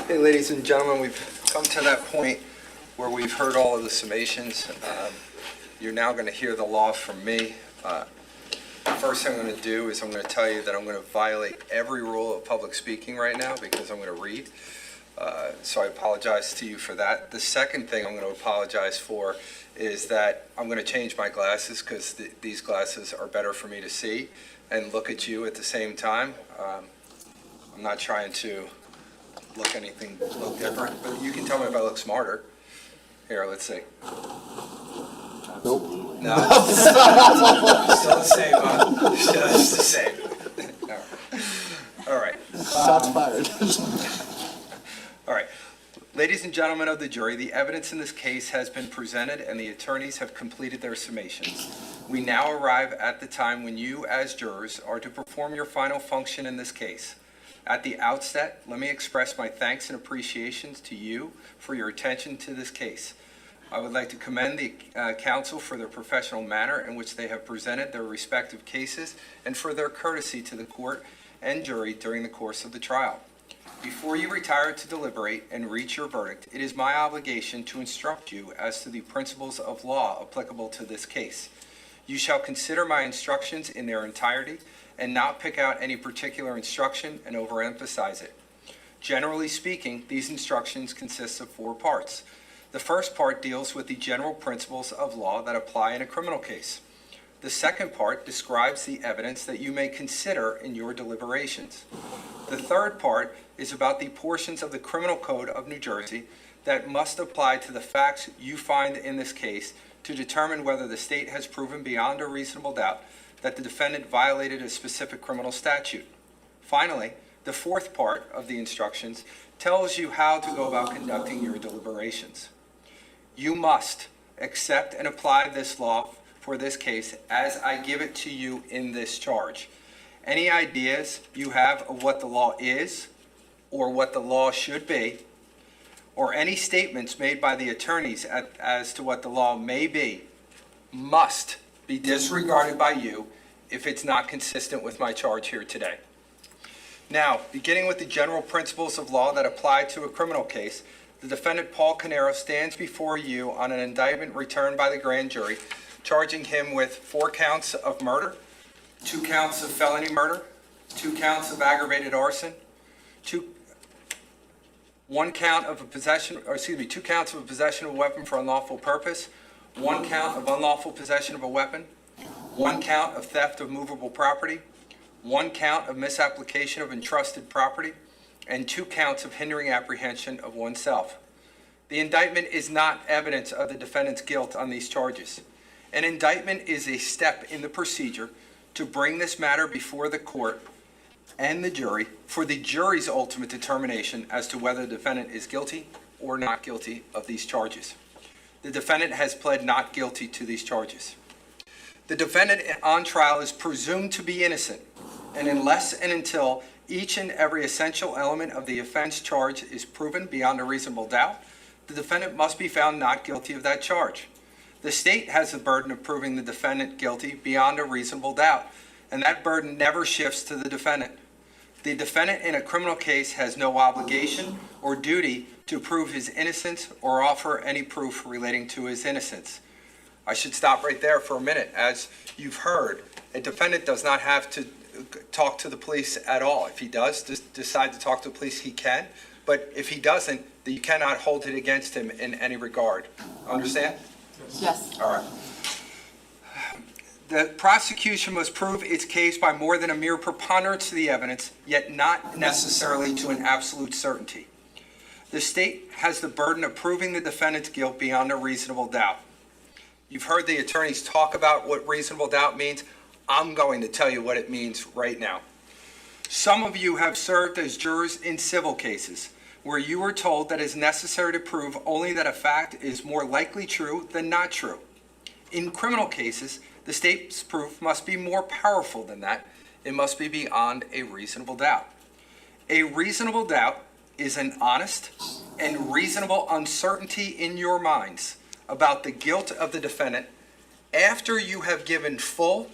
[SPEAKER 5] Hey, ladies and gentlemen, we've come to that point where we've heard all of the summations. You're now going to hear the law from me. The first thing I'm going to do is I'm going to tell you that I'm going to violate every rule of public speaking right now because I'm going to read. So I apologize to you for that. The second thing I'm going to apologize for is that I'm going to change my glasses because these glasses are better for me to see and look at you at the same time. I'm not trying to look different, but you can tell me if I look smarter. Here, let's see.
[SPEAKER 7] Nope.
[SPEAKER 5] No. Still the same, huh? Just the same. All right.
[SPEAKER 2] Shots fired.
[SPEAKER 5] All right. Ladies and gentlemen of the jury, the evidence in this case has been presented and the attorneys have completed their summations. We now arrive at the time when you, as jurors, are to perform your final function in this case. At the outset, let me express my thanks and appreciations to you for your attention to this case. I would like to commend the counsel for their professional manner in which they have presented their respective cases and for their courtesy to the court and jury during the course of the trial. Before you retire to deliberate and reach your verdict, it is my obligation to instruct you as to the principles of law applicable to this case. You shall consider my instructions in their entirety and not pick out any particular instruction and overemphasize it. Generally speaking, these instructions consist of 4 parts. The first part deals with the general principles of law that apply in a criminal case. The second part describes the evidence that you may consider in your deliberations. The third part is about the portions of the Criminal Code of New Jersey that must apply to the facts you find in this case to determine whether the state has proven beyond a reasonable doubt that the defendant violated a specific criminal statute. Finally, the fourth part of the instructions tells you how to go about conducting your deliberations. You must accept and apply this law for this case as I give it to you in this charge. Any ideas you have of what the law is or what the law should be, or any statements made by the attorneys as to what the law may be, must be disregarded by you if it's not consistent with my charge here today. Now, beginning with the general principles of law that apply to a criminal case, the defendant Paul Caneiro stands before you on an indictment returned by the grand jury, charging him with 4 counts of murder, 2 counts of felony murder, 2 counts of aggravated arson, 2 counts of a possession of a weapon for unlawful purpose, 1 count of unlawful possession of a weapon, 1 count of theft of movable property, 1 count of misapplication of entrusted property, and 2 counts of hindering apprehension of oneself. The indictment is not evidence of the defendant's guilt on these charges. An indictment is a step in the procedure to bring this matter before the court and the jury for the jury's ultimate determination as to whether the defendant is guilty or not guilty of these charges. The defendant has pled not guilty to these charges. The defendant on trial is presumed to be innocent, and unless and until each and every essential element of the offense charge is proven beyond a reasonable doubt, the defendant must be found not guilty of that charge. The state has the burden of proving the defendant guilty beyond a reasonable doubt, and that burden never shifts to the defendant. The defendant in a criminal case has no obligation or duty to prove his innocence or offer any proof relating to his innocence. I should stop right there for a minute. As you've heard, a defendant does not have to talk to the police at all. If he does decide to talk to the police, he can. But if he doesn't, then you cannot hold it against him in any regard. Understand?
[SPEAKER 4] Yes.
[SPEAKER 5] All right. The prosecution must prove its case by more than a mere preponderance of the evidence, yet not necessarily to an absolute certainty. The state has the burden of proving the defendant's guilt beyond a reasonable doubt. You've heard the attorneys talk about what reasonable doubt means. I'm going to tell you what it means right now. Some of you have served as jurors in civil cases where you were told that it is necessary to prove only that a fact is more likely true than not true. In criminal cases, the state's proof must be more powerful than that. It must be beyond a reasonable doubt. A reasonable doubt is an honest and reasonable uncertainty in your minds about the guilt of the defendant after you have given full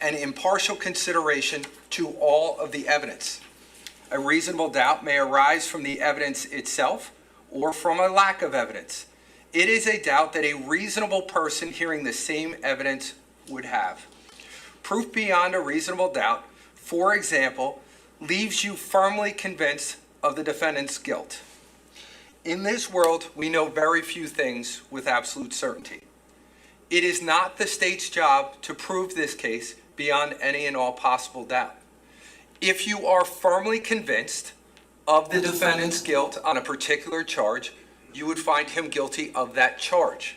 [SPEAKER 5] and impartial consideration to all of the evidence. A reasonable doubt may arise from the evidence itself or from a lack of evidence. It is a doubt that a reasonable person hearing the same evidence would have. Proof beyond a reasonable doubt, for example, leaves you firmly convinced of the defendant's guilt. In this world, we know very few things with absolute certainty. It is not the state's job to prove this case beyond any and all possible doubt. If you are firmly convinced of the defendant's guilt on a particular charge, you would find him guilty of that charge.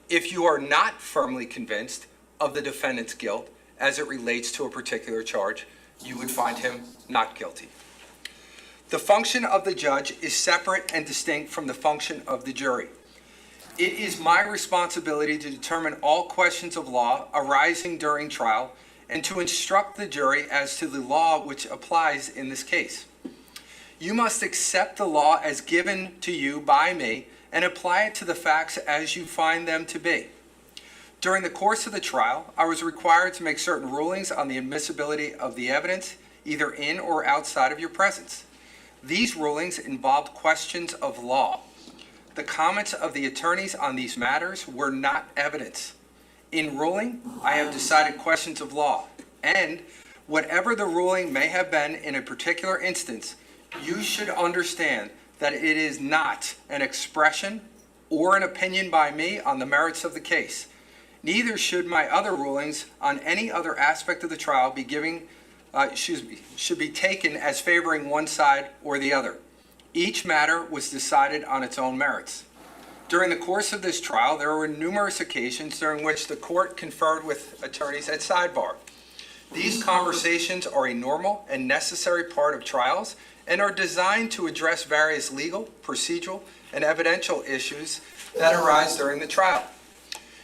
[SPEAKER 5] If you are not firmly convinced of the defendant's guilt as it relates to a particular charge, you would find him not guilty. The function of the judge is separate and distinct from the function of the jury. It is my responsibility to determine all questions of law arising during trial and to instruct the jury as to the law which applies in this case. You must accept the law as given to you by me and apply it to the facts as you find them to be. During the course of the trial, I was required to make certain rulings on the admissibility of the evidence, either in or outside of your presence. These rulings involved questions of law. The comments of the attorneys on these matters were not evidence. In ruling, I have decided questions of law, and whatever the ruling may have been in a particular instance, you should understand that it is not an expression or an opinion by me on the merits of the case. Neither should my other rulings on any other aspect of the trial be should be taken as favoring one side or the other. Each matter was decided on its own merits. During the course of this trial, there were numerous occasions during which the court conferred with attorneys at sidebar. These conversations are a normal and necessary part of trials and are designed to address various legal, procedural, and evidential issues that arise during the trial.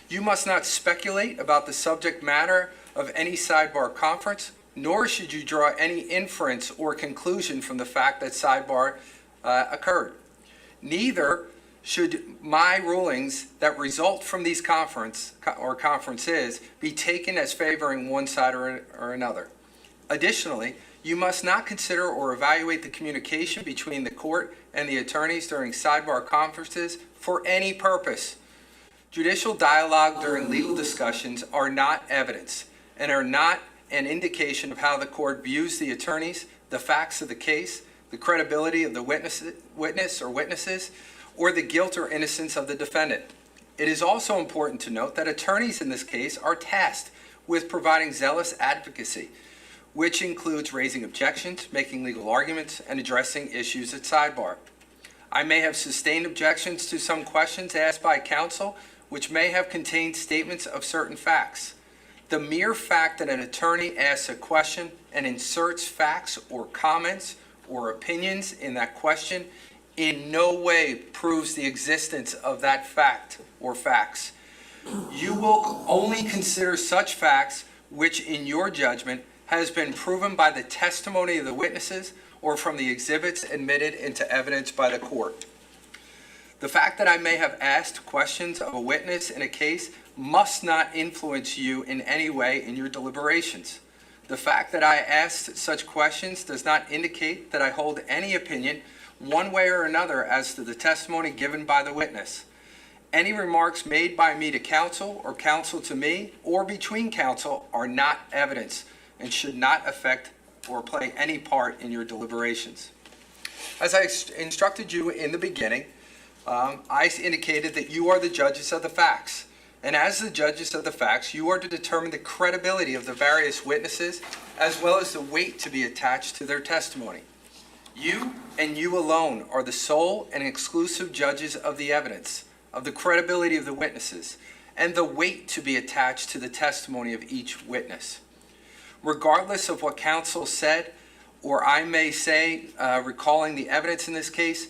[SPEAKER 5] You must not speculate about the subject matter of any sidebar conference, nor should you draw any inference or conclusion from the fact that sidebar occurred. Neither should my rulings that result from these conferences be taken as favoring one side or another. Additionally, you must not consider or evaluate the communication between the court and the attorneys during sidebar conferences for any purpose. Judicial dialogue during legal discussions are not evidence and are not an indication of how the court views the attorneys, the facts of the case, the credibility of the witness or witnesses, or the guilt or innocence of the defendant. It is also important to note that attorneys in this case are tasked with providing zealous advocacy, which includes raising objections, making legal arguments, and addressing issues at sidebar. I may have sustained objections to some questions asked by counsel, which may have contained statements of certain facts. The mere fact that an attorney asks a question and inserts facts or comments or opinions in that question in no way proves the existence of that fact or facts. You will only consider such facts which, in your judgment, has been proven by the testimony of the witnesses or from the exhibits admitted into evidence by the court. The fact that I may have asked questions of a witness in a case must not influence you in any way in your deliberations. The fact that I asked such questions does not indicate that I hold any opinion one way or another as to the testimony given by the witness. Any remarks made by me to counsel or counsel to me or between counsel are not evidence and should not affect or play any part in your deliberations. As I instructed you in the beginning, I indicated that you are the judges of the facts. And as the judges of the facts, you are to determine the credibility of the various witnesses as well as the weight to be attached to their testimony. You and you alone are the sole and exclusive judges of the evidence, of the credibility of the witnesses, and the weight to be attached to the testimony of each witness. Regardless of what counsel said, or I may say, recalling the evidence in this case,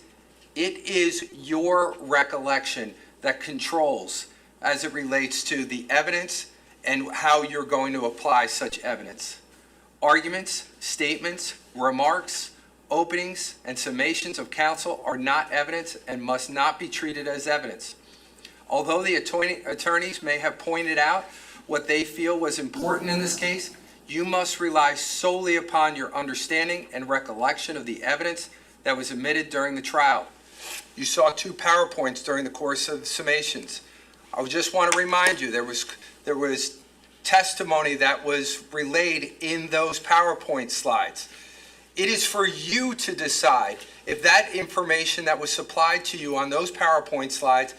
[SPEAKER 5] it is your recollection that controls as it relates to the evidence and how you're going to apply such evidence. Arguments, statements, remarks, openings, and summations of counsel are not evidence and must not be treated as evidence. Although the attorneys may have pointed out what they feel was important in this case, You must rely solely upon your understanding and recollection of the evidence that was admitted during the trial. You saw 2 PowerPoints during the course of the summations. I just want to remind you, there was testimony that was relayed in those PowerPoint slides. It is for you to decide if that information that was supplied to you on those PowerPoint slides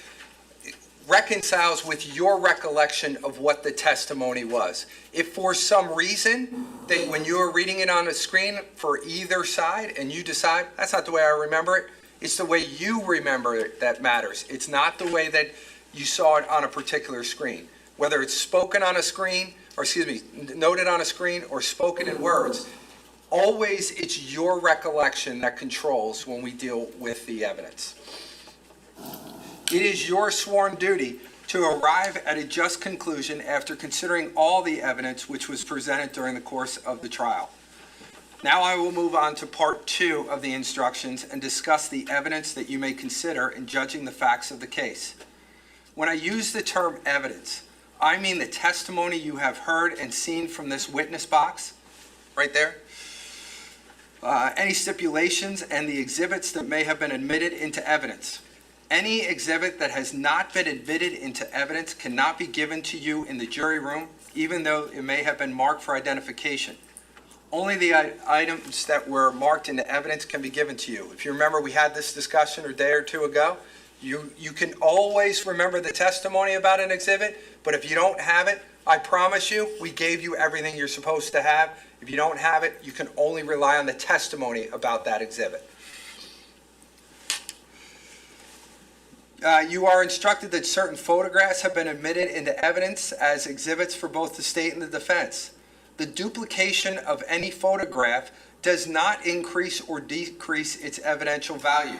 [SPEAKER 5] reconciles with your recollection of what the testimony was. If for some reason that when you are reading it on a screen for either side and you decide, that's not the way I remember it, it's the way you remember it that matters. It's not the way that you saw it on a particular screen. Whether it's spoken on a screen, or noted on a screen or spoken in words, always it's your recollection that controls when we deal with the evidence. It is your sworn duty to arrive at a just conclusion after considering all the evidence which was presented during the course of the trial. Now I will move on to part 2 of the instructions and discuss the evidence that you may consider in judging the facts of the case. When I use the term evidence, I mean the testimony you have heard and seen from this witness box, right there, any stipulations and the exhibits that may have been admitted into evidence. Any exhibit that has not been admitted into evidence cannot be given to you in the jury room, even though it may have been marked for identification. Only the items that were marked into evidence can be given to you. If you remember, we had this discussion a day or 2 ago. You can always remember the testimony about an exhibit, but if you don't have it, I promise you, we gave you everything you're supposed to have. If you don't have it, you can only rely on the testimony about that exhibit. You are instructed that certain photographs have been admitted into evidence as exhibits for both the state and the defense. The duplication of any photograph does not increase or decrease its evidential value.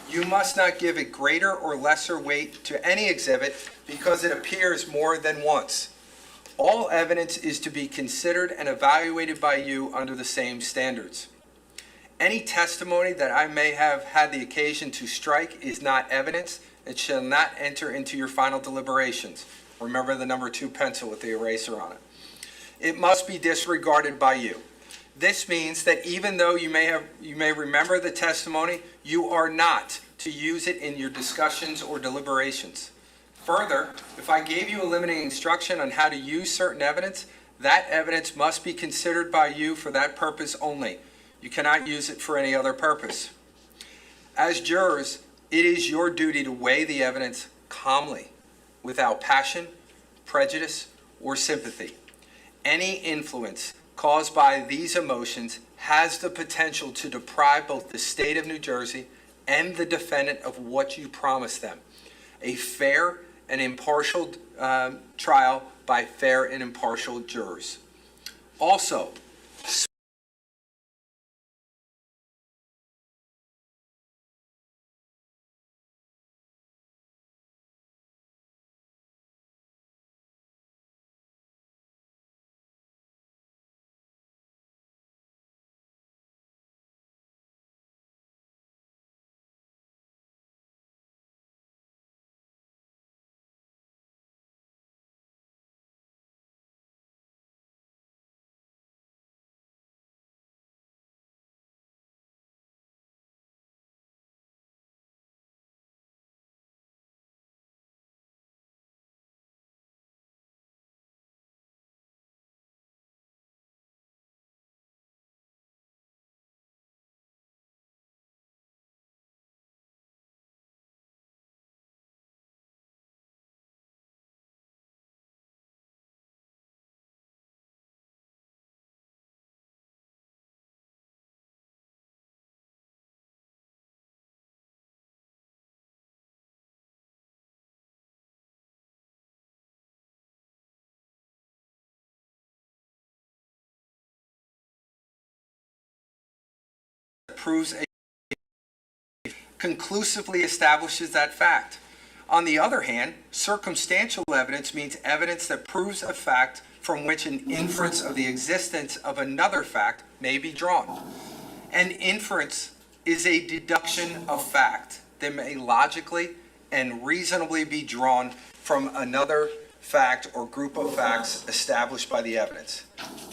[SPEAKER 5] You must not give it greater or lesser weight to any exhibit because it appears more than once. All evidence is to be considered and evaluated by you under the same standards. Any testimony that I may have had the occasion to strike is not evidence. It shall not enter into your final deliberations. Remember the number 2 pencil with the eraser on it. It must be disregarded by you. This means that even though you may remember the testimony, you are not to use it in your discussions or deliberations. Further, if I gave you a limiting instruction on how to use certain evidence, that evidence must be considered by you for that purpose only. You cannot use it for any other purpose. As jurors, it is your duty to weigh the evidence calmly, without passion, prejudice, or sympathy. Any influence caused by these emotions has the potential to deprive both the state of New Jersey and the defendant of what you promised them: a fair and impartial trial by fair and impartial jurors. Also, proves conclusively establishes that fact. On the other hand, circumstantial evidence means evidence that proves a fact from which an inference of the existence of another fact may be drawn. An inference is a deduction of fact that may logically and reasonably be drawn from another fact, or group of facts established by the evidence.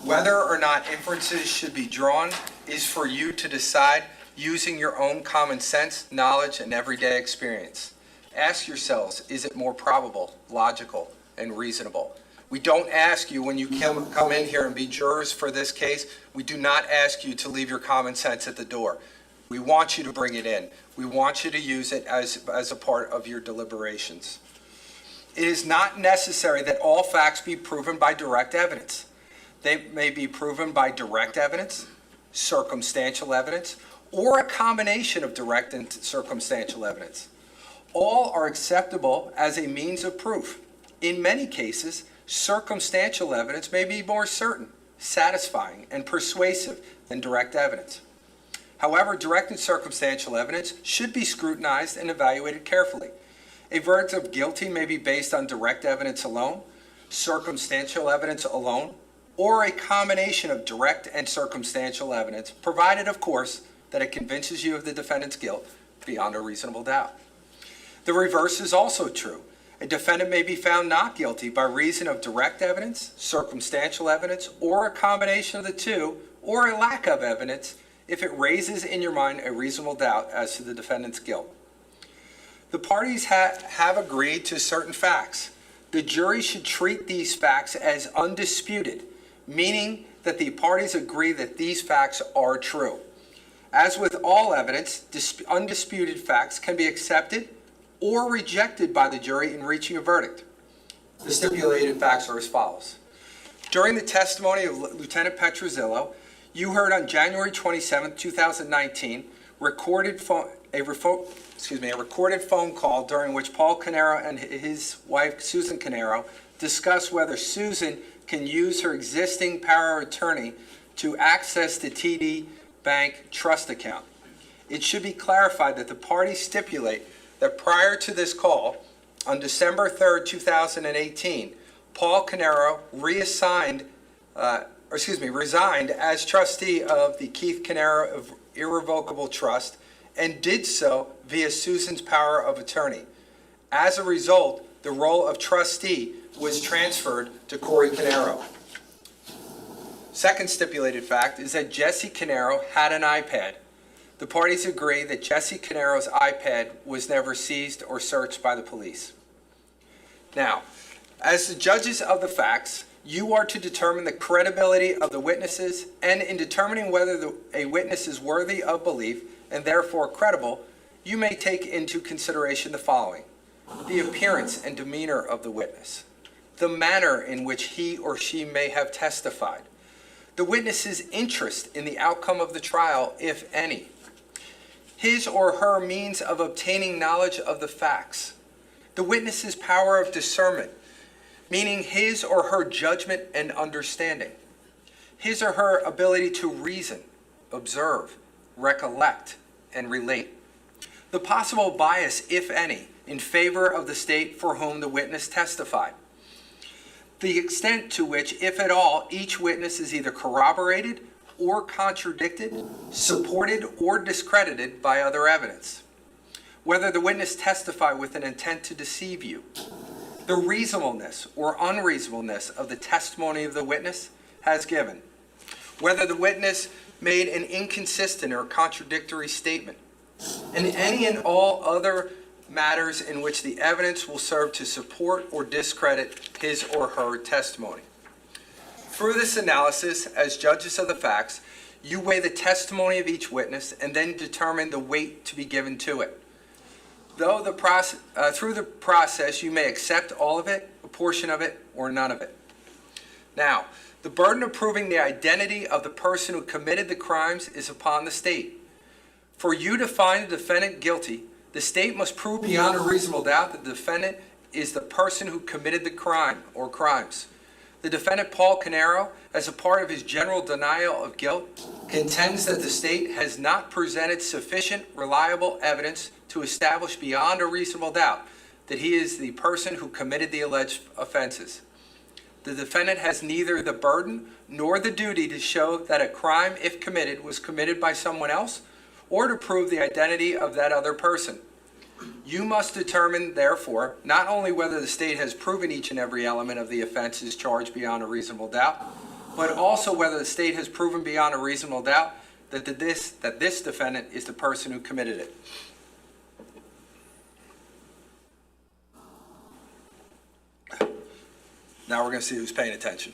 [SPEAKER 5] Whether or not inferences should be drawn is for you to decide using your own common sense, knowledge, and everyday experience. Ask yourselves, is it more probable, logical, and reasonable? We don't ask you when you come in here and be jurors for this case, we do not ask you to leave your common sense at the door. We want you to bring it in. We want you to use it as a part of your deliberations. It is not necessary that all facts be proven by direct evidence. They may be proven by direct evidence, circumstantial evidence, or a combination of direct and circumstantial evidence. All are acceptable as a means of proof. In many cases, circumstantial evidence may be more certain, satisfying, and persuasive than direct evidence. However, direct and circumstantial evidence should be scrutinized and evaluated carefully. A verdict of guilty may be based on direct evidence alone, circumstantial evidence alone, or a combination of direct and circumstantial evidence, provided, of course, that it convinces you of the defendant's guilt beyond a reasonable doubt. The reverse is also true. A defendant may be found not guilty by reason of direct evidence, circumstantial evidence, or a combination of the two, or a lack of evidence, if it raises in your mind a reasonable doubt as to the defendant's guilt. The parties have agreed to certain facts. The jury should treat these facts as undisputed, meaning that the parties agree that these facts are true. As with all evidence, undisputed facts can be accepted or rejected by the jury in reaching a verdict. The stipulated facts are as follows. During the testimony of Lieutenant Petrozzillo, you heard on January 27, 2019, a recorded phone call during which Paul Caneiro and his wife, Susan Caneiro, discussed whether Susan can use her existing power of attorney to access the TD Bank trust account. It should be clarified that the parties stipulate that prior to this call, on December 3, 2018, Paul Caneiro resigned as trustee of the Keith Caneiro Irrevocable Trust and did so via Susan's power of attorney. As a result, the role of trustee was transferred to Corey Caneiro. Second stipulated fact is that Jesse Caneiro had an iPad. The parties agree that Jesse Caneiro's iPad was never seized or searched by the police. Now, as the judges of the facts, you are to determine the credibility of the witnesses, and in determining whether a witness is worthy of belief and therefore credible, you may take into consideration the following: the appearance and demeanor of the witness, the manner in which he or she may have testified, the witness's interest in the outcome of the trial, if any, his or her means of obtaining knowledge of the facts, the witness's power of discernment, meaning his or her judgment and understanding, his or her ability to reason, observe, recollect, and relate, the possible bias, if any, in favor of the state for whom the witness testified, the extent to which, if at all, each witness is either corroborated or contradicted, supported or discredited by other evidence, whether the witness testified with an intent to deceive you, the reasonableness or unreasonableness of the testimony of the witness has given, whether the witness made an inconsistent or contradictory statement, and any and all other matters in which the evidence will serve to support or discredit his or her testimony. Through this analysis, as judges of the facts, you weigh the testimony of each witness and then determine the weight to be given to it. Through the process, you may accept all of it, a portion of it, or none of it. Now, the burden of proving the identity of the person who committed the crimes is upon the state. For you to find the defendant guilty, the state must prove beyond a reasonable doubt that the defendant is the person who committed the crime or crimes. The defendant, Paul Caneiro, as a part of his general denial of guilt, contends that the state has not presented sufficient, reliable evidence to establish beyond a reasonable doubt that he is the person who committed the alleged offenses. The defendant has neither the burden nor the duty to show that a crime, if committed, was committed by someone else, or to prove the identity of that other person. You must determine, therefore, not only whether the state has proven each and every element of the offense is charged beyond a reasonable doubt, but also whether the state has proven beyond a reasonable doubt that this defendant is the person who committed it. Now we're going to see who's paying attention.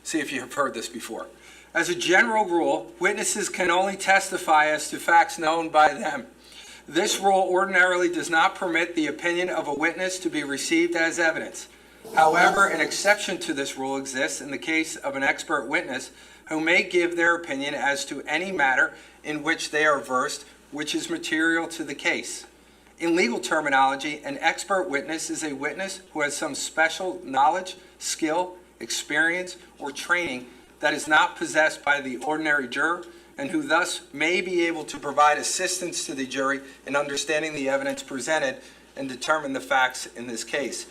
[SPEAKER 5] See if you've heard this before. As a general rule, witnesses can only testify as to facts known by them. This rule ordinarily does not permit the opinion of a witness to be received as evidence. However, an exception to this rule exists in the case of an expert witness who may give their opinion as to any matter in which they are versed, which is material to the case. In legal terminology, an expert witness is a witness who has some special knowledge, skill, experience, or training that is not possessed by the ordinary juror, and who thus may be able to provide assistance to the jury in understanding the evidence presented and determine the facts in this case.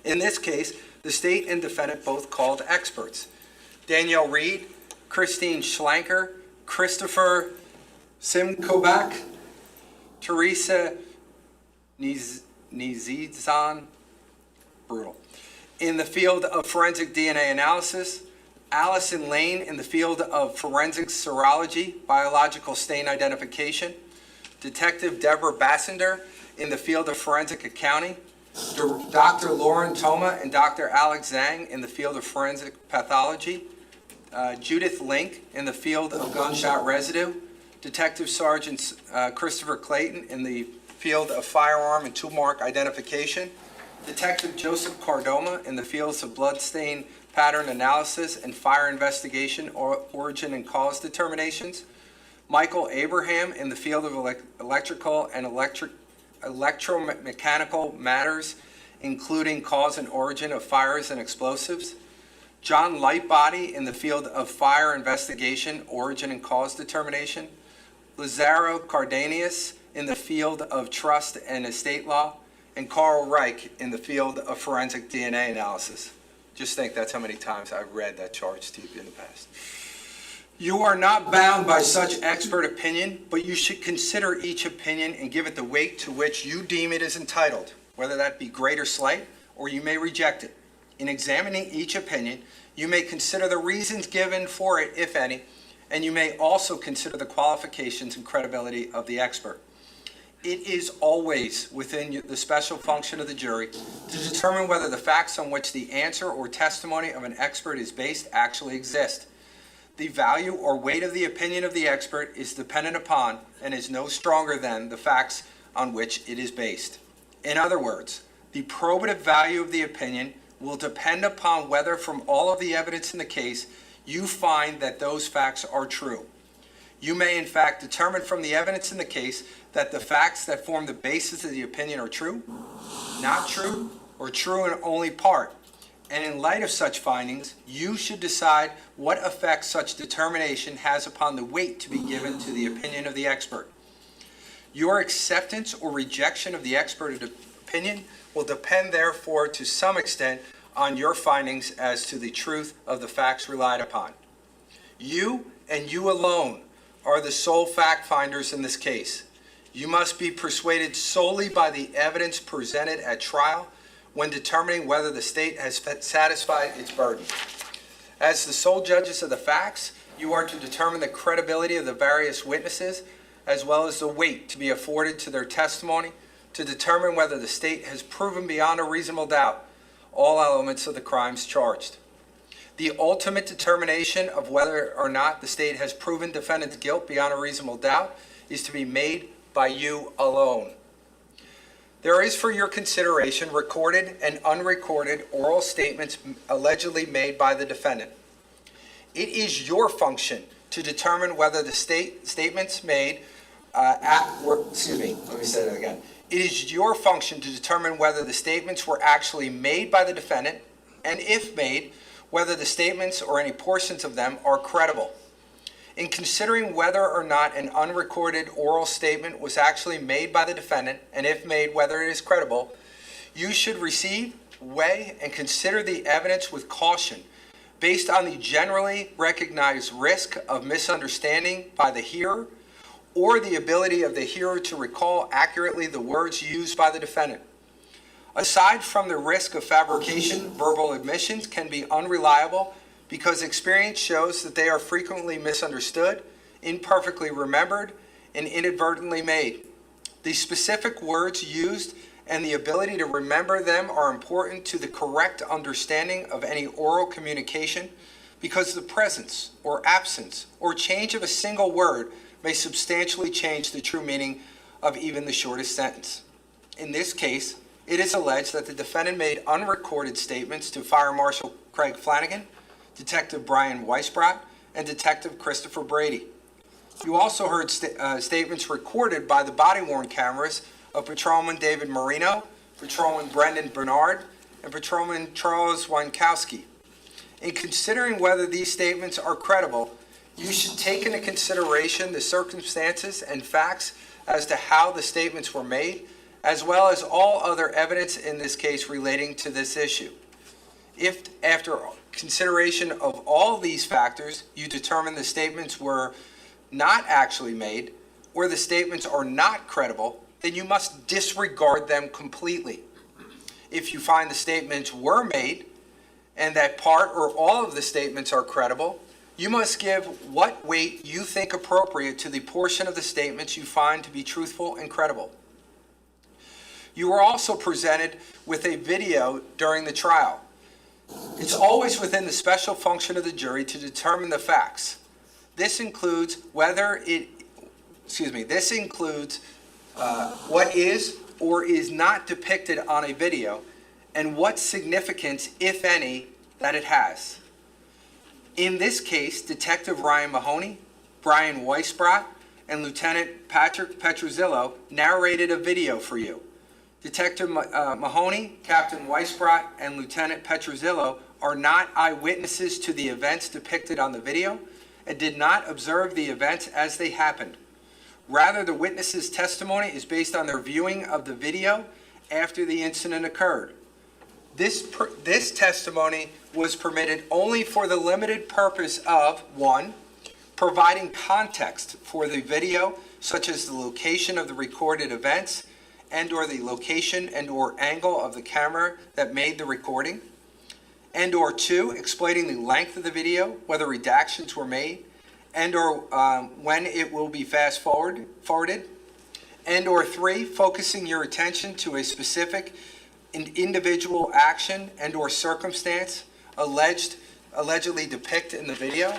[SPEAKER 5] In this case, the state and defendant both called experts. Danielle Reed, Christine Schlanker, Christopher Simkobak, Teresa Nizizan, brutal, in the field of forensic DNA analysis, Allison Lane in the field of forensic serology, biological stain identification, Detective Deborah Bassender in the field of forensic accounting, Dr. Lauren Toma and Dr. Alex Zhang in the field of forensic pathology, Judith Link in the field of gunshot residue, Detective Sergeant Christopher Clayton in the field of firearm and tool mark identification, Detective Joseph Cardoma in the fields of bloodstain pattern analysis and fire investigation or origin and cause determinations, Michael Abraham in the field of electrical and electromechanical matters, including cause and origin of fires and explosives, John Lightbody in the field of fire investigation, origin and cause determination, Lazaro Cardenas in the field of trust and estate law, and Carl Reich in the field of forensic DNA analysis. Just think that's how many times I've read that charge to you in the past. You are not bound by such expert opinion, but you should consider each opinion and give it the weight to which you deem it is entitled, whether that be great or slight, or you may reject it. In examining each opinion, you may consider the reasons given for it, if any, and you may also consider the qualifications and credibility of the expert. It is always within the special function of the jury to determine whether the facts on which the answer or testimony of an expert is based actually exist. The value or weight of the opinion of the expert is dependent upon and is no stronger than the facts on which it is based. In other words, the probative value of the opinion will depend upon whether from all of the evidence in the case you find that those facts are true. You may in fact determine from the evidence in the case that the facts that form the basis of the opinion are true, not true, or true in only part. And in light of such findings, you should decide what effect such determination has upon the weight to be given to the opinion of the expert. Your acceptance or rejection of the expert opinion will depend, therefore, to some extent on your findings as to the truth of the facts relied upon. You and you alone are the sole fact finders in this case. You must be persuaded solely by the evidence presented at trial when determining whether the state has satisfied its burden. As the sole judges of the facts, you are to determine the credibility of the various witnesses, as well as the weight to be afforded to their testimony, to determine whether the state has proven beyond a reasonable doubt all elements of the crimes charged. The ultimate determination of whether or not the state has proven defendant's guilt beyond a reasonable doubt is to be made by you alone. There is for your consideration recorded and unrecorded oral statements allegedly made by the defendant. It is your function to determine whether the statements made It is your function to determine whether the statements were actually made by the defendant, and if made, whether the statements or any portions of them are credible. In considering whether or not an unrecorded oral statement was actually made by the defendant, and if made, whether it is credible, you should receive, weigh, and consider the evidence with caution, based on the generally recognized risk of misunderstanding by the hearer, or the ability of the hearer to recall accurately the words used by the defendant. Aside from the risk of fabrication, verbal admissions can be unreliable because experience shows that they are frequently misunderstood, imperfectly remembered, and inadvertently made. The specific words used and the ability to remember them are important to the correct understanding of any oral communication because the presence or absence or change of a single word may substantially change the true meaning of even the shortest sentence. In this case, it is alleged that the defendant made unrecorded statements to Fire Marshal Craig Flanagan, Detective Brian Weisbrot, and Detective Christopher Brady. You also heard statements recorded by the body-worn cameras of Patrolman David Marino, Patrolman Brendan Bernard, and Patrolman Charles Wankowski. In considering whether these statements are credible, you should take into consideration the circumstances and facts as to how the statements were made, as well as all other evidence in this case relating to this issue. If, after consideration of all these factors, you determine the statements were not actually made, or the statements are not credible, then you must disregard them completely. If you find the statements were made, and that part or all of the statements are credible, you must give what weight you think appropriate to the portion of the statements you find to be truthful and credible. You were also presented with a video during the trial. It's always within the special function of the jury to determine the facts. This includes what is or is not depicted on a video and what significance, if any, that it has. In this case, Detective Ryan Mahoney, Brian Weisbrot, and Lieutenant Patrick Petruzillo narrated a video for you. Detective Mahoney, Captain Weisbrot, and Lieutenant Petruzillo are not eyewitnesses to the events depicted on the video and did not observe the events as they happened. Rather, the witnesses' testimony is based on their viewing of the video after the incident occurred. This testimony was permitted only for the limited purpose of, 1, providing context for the video, such as the location of the recorded events and or the location and or angle of the camera that made the recording, and or 2, explaining the length of the video, whether redactions were made, and or when it will be fast forwarded, and or 3, focusing your attention to a specific individual action and or circumstance allegedly depicted in the video.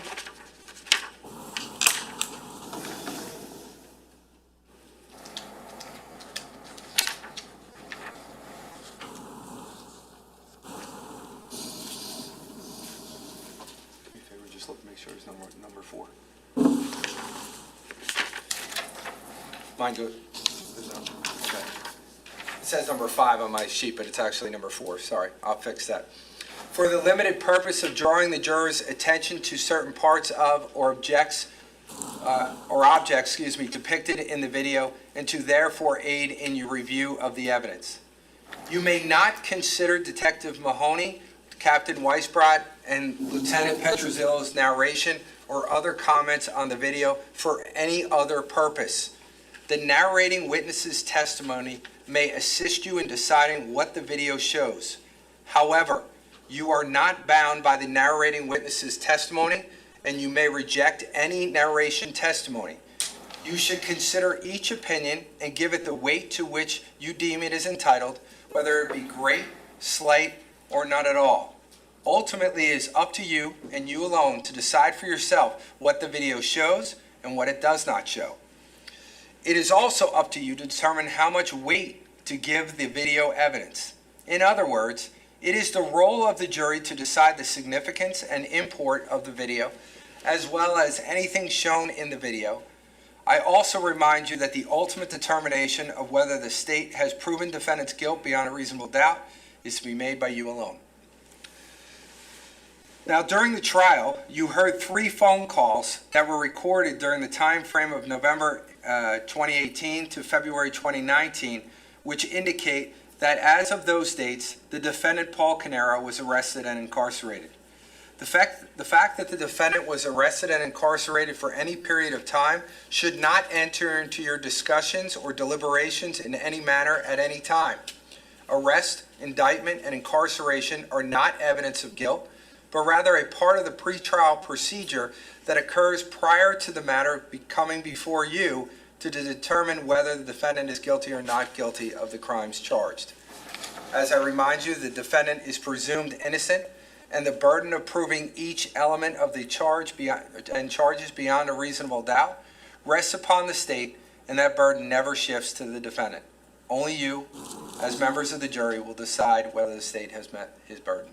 [SPEAKER 5] Just look to make sure it's number 4. Mine good. Okay. It says number 5 on my sheet, but it's actually number 4. Sorry, I'll fix that. For the limited purpose of drawing the juror's attention to certain parts of or objects depicted in the video, and to therefore aid in your review of the evidence. You may not consider Detective Mahoney, Captain Weisbrot, and Lieutenant Petruzillo's narration or other comments on the video for any other purpose. The narrating witness's testimony may assist you in deciding what the video shows. However, you are not bound by the narrating witness's testimony, and you may reject any narration testimony. You should consider each opinion and give it the weight to which you deem it is entitled, whether it be great, slight, or none at all. Ultimately, it is up to you and you alone to decide for yourself what the video shows and what it does not show. It is also up to you to determine how much weight to give the video evidence. In other words, it is the role of the jury to decide the significance and import of the video, as well as anything shown in the video. I also remind you that the ultimate determination of whether the state has proven defendant's guilt beyond a reasonable doubt is to be made by you alone. Now, during the trial, you heard 3 phone calls that were recorded during the time frame of November 2018 to February 2019, which indicate that as of those dates, the defendant, Paul Caneiro, was arrested and incarcerated. The fact that the defendant was arrested and incarcerated for any period of time should not enter into your discussions or deliberations in any manner at any time. Arrest, indictment, and incarceration are not evidence of guilt, but rather a part of the pretrial procedure that occurs prior to the matter coming before you to determine whether the defendant is guilty or not guilty of the crimes charged. As I remind you, the defendant is presumed innocent, and the burden of proving each element of the charges beyond a reasonable doubt rests upon the state, and that burden never shifts to the defendant. Only you, as members of the jury, will decide whether the state has met his burden.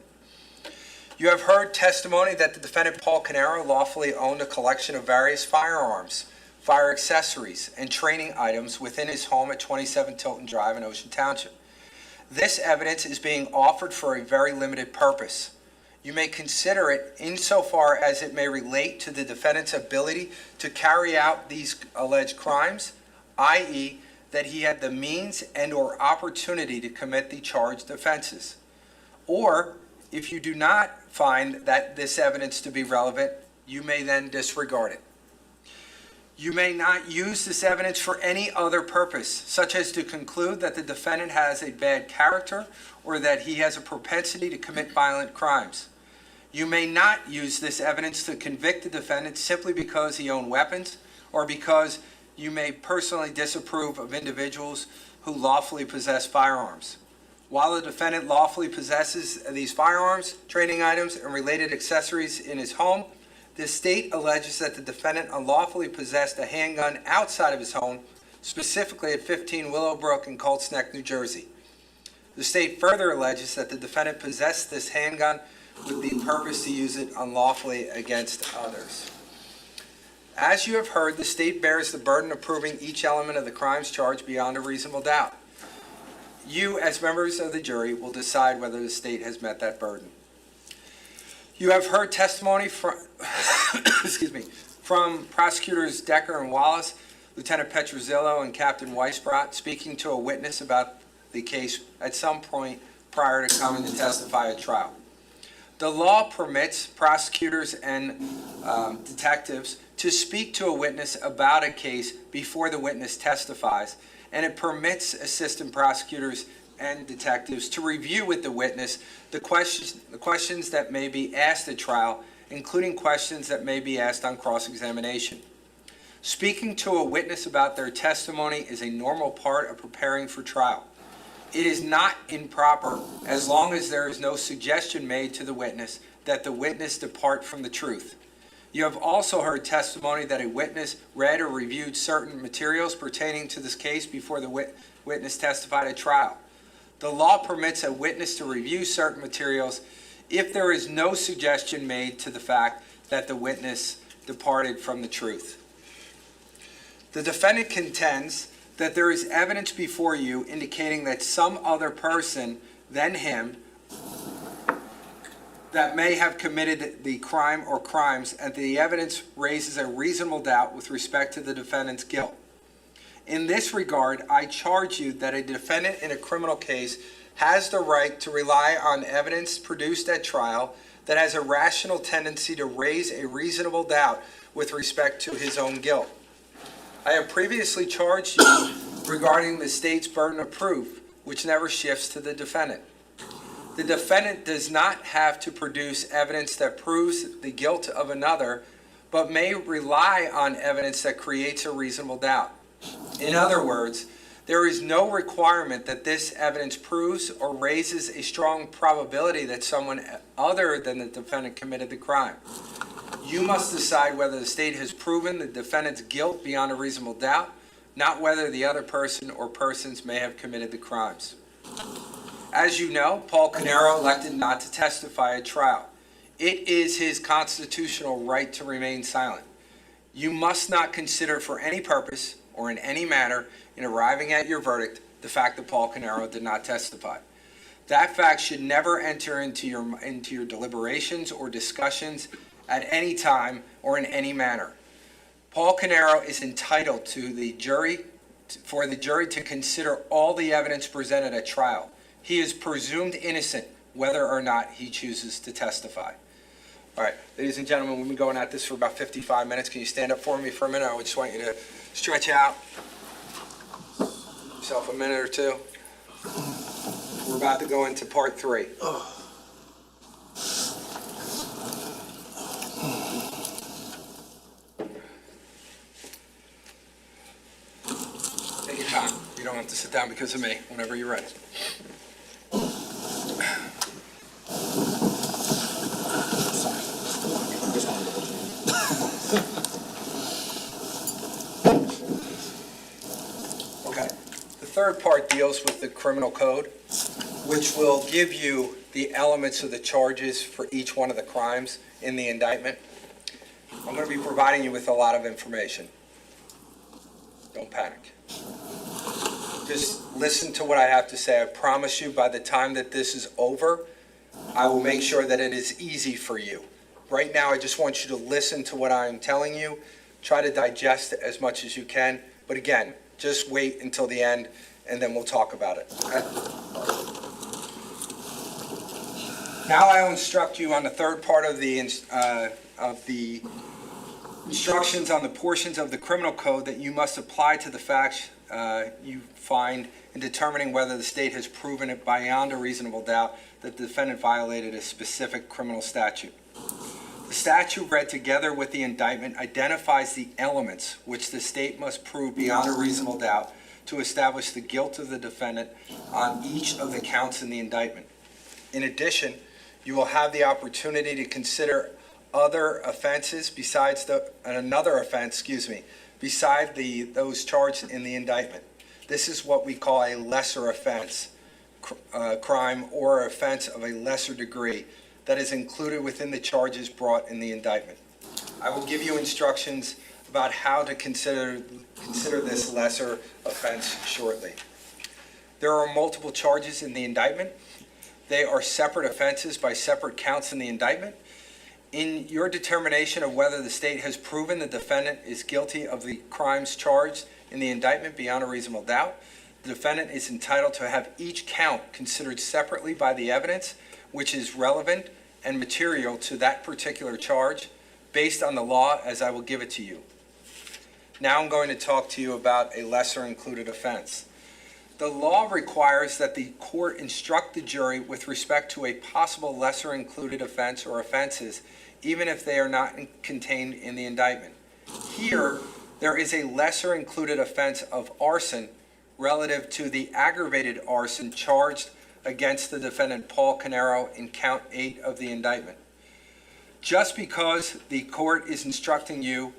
[SPEAKER 5] You have heard testimony that the defendant, Paul Caneiro, lawfully owned a collection of various firearms, fire accessories, and training items within his home at 27 Tilton Drive in Ocean Township. This evidence is being offered for a very limited purpose. You may consider it insofar as it may relate to the defendant's ability to carry out these alleged crimes, i.e., that he had the means and/or opportunity to commit the charged offenses. Or, if you do not find that this evidence to be relevant, you may then disregard it. You may not use this evidence for any other purpose, such as to conclude that the defendant has a bad character or that he has a propensity to commit violent crimes. You may not use this evidence to convict the defendant simply because he owned weapons or because you may personally disapprove of individuals who lawfully possess firearms. While the defendant lawfully possesses these firearms, training items, and related accessories in his home, the state alleges that the defendant unlawfully possessed a handgun outside of his home, specifically at 15 Willowbrook in Colts Neck, New Jersey. The state further alleges that the defendant possessed this handgun with the purpose to use it unlawfully against others. As you have heard, the state bears the burden of proving each element of the crimes charged beyond a reasonable doubt. You, as members of the jury, will decide whether the state has met that burden. You have heard testimony from, from prosecutors Decker and Wallace, Lieutenant Petrozzillo, and Captain Weisbrot speaking to a witness about the case at some point prior to coming to testify at trial. The law permits prosecutors and detectives to speak to a witness about a case before the witness testifies, and it permits assistant prosecutors and detectives to review with the witness the questions that may be asked at trial, including questions that may be asked on cross-examination. Speaking to a witness about their testimony is a normal part of preparing for trial. It is not improper as long as there is no suggestion made to the witness that the witness depart from the truth. You have also heard testimony that a witness read or reviewed certain materials pertaining to this case before the witness testified at trial. The law permits a witness to review certain materials if there is no suggestion made to the fact that the witness departed from the truth. The defendant contends that there is evidence before you indicating that some other person than him that may have committed the crime or crimes, and the evidence raises a reasonable doubt with respect to the defendant's guilt. In this regard, I charge you that a defendant in a criminal case has the right to rely on evidence produced at trial that has a rational tendency to raise a reasonable doubt with respect to his own guilt. I have previously charged you regarding the state's burden of proof, which never shifts to the defendant. The defendant does not have to produce evidence that proves the guilt of another, but may rely on evidence that creates a reasonable doubt. In other words, there is no requirement that this evidence proves or raises a strong probability that someone other than the defendant committed the crime. You must decide whether the state has proven the defendant's guilt beyond a reasonable doubt, not whether the other person or persons may have committed the crimes. As you know, Paul Caneiro elected not to testify at trial. It is his constitutional right to remain silent. You must not consider for any purpose or in any manner in arriving at your verdict the fact that Paul Caneiro did not testify. That fact should never enter into your deliberations or discussions at any time or in any manner. Paul Caneiro is entitled for the jury to consider all the evidence presented at trial. He is presumed innocent whether or not he chooses to testify. All right, ladies and gentlemen, we've been going at this for about 55 minutes. Can you stand up for me for a minute? I just want you to stretch out. Give yourself a minute or two. We're about to go into part 3. Take your time. You don't have to sit down because of me, whenever you're ready. Okay. The third part deals with the criminal code, which will give you the elements of the charges for each one of the crimes in the indictment. I'm going to be providing you with a lot of information. Don't panic. Just listen to what I have to say. I promise you by the time that this is over, I will make sure that it is easy for you. Right now, I just want you to listen to what I am telling you. Try to digest it as much as you can. But again, just wait until the end, and then we'll talk about it. Okay? Now I will instruct you on the third part of the instructions on the portions of the criminal code that you must apply to the facts you find in determining whether the state has proven it beyond a reasonable doubt that the defendant violated a specific criminal statute. The statute read together with the indictment identifies the elements which the state must prove beyond a reasonable doubt to establish the guilt of the defendant on each of the counts in the indictment. In addition, you will have the opportunity to consider other offenses besides beside those charged in the indictment. This is what we call a lesser offense, crime or offense of a lesser degree that is included within the charges brought in the indictment. I will give you instructions about how to consider this lesser offense shortly. There are multiple charges in the indictment. They are separate offenses by separate counts in the indictment. In your determination of whether the state has proven the defendant is guilty of the crimes charged in the indictment beyond a reasonable doubt, the defendant is entitled to have each count considered separately by the evidence which is relevant and material to that particular charge based on the law as I will give it to you. Now I'm going to talk to you about a lesser included offense. The law requires that the court instruct the jury with respect to a possible lesser included offense or offenses, even if they are not contained in the indictment. Here, there is a lesser included offense of arson relative to the aggravated arson charged against the defendant Paul Caneiro in count 8 of the indictment. Just because the court is instructing you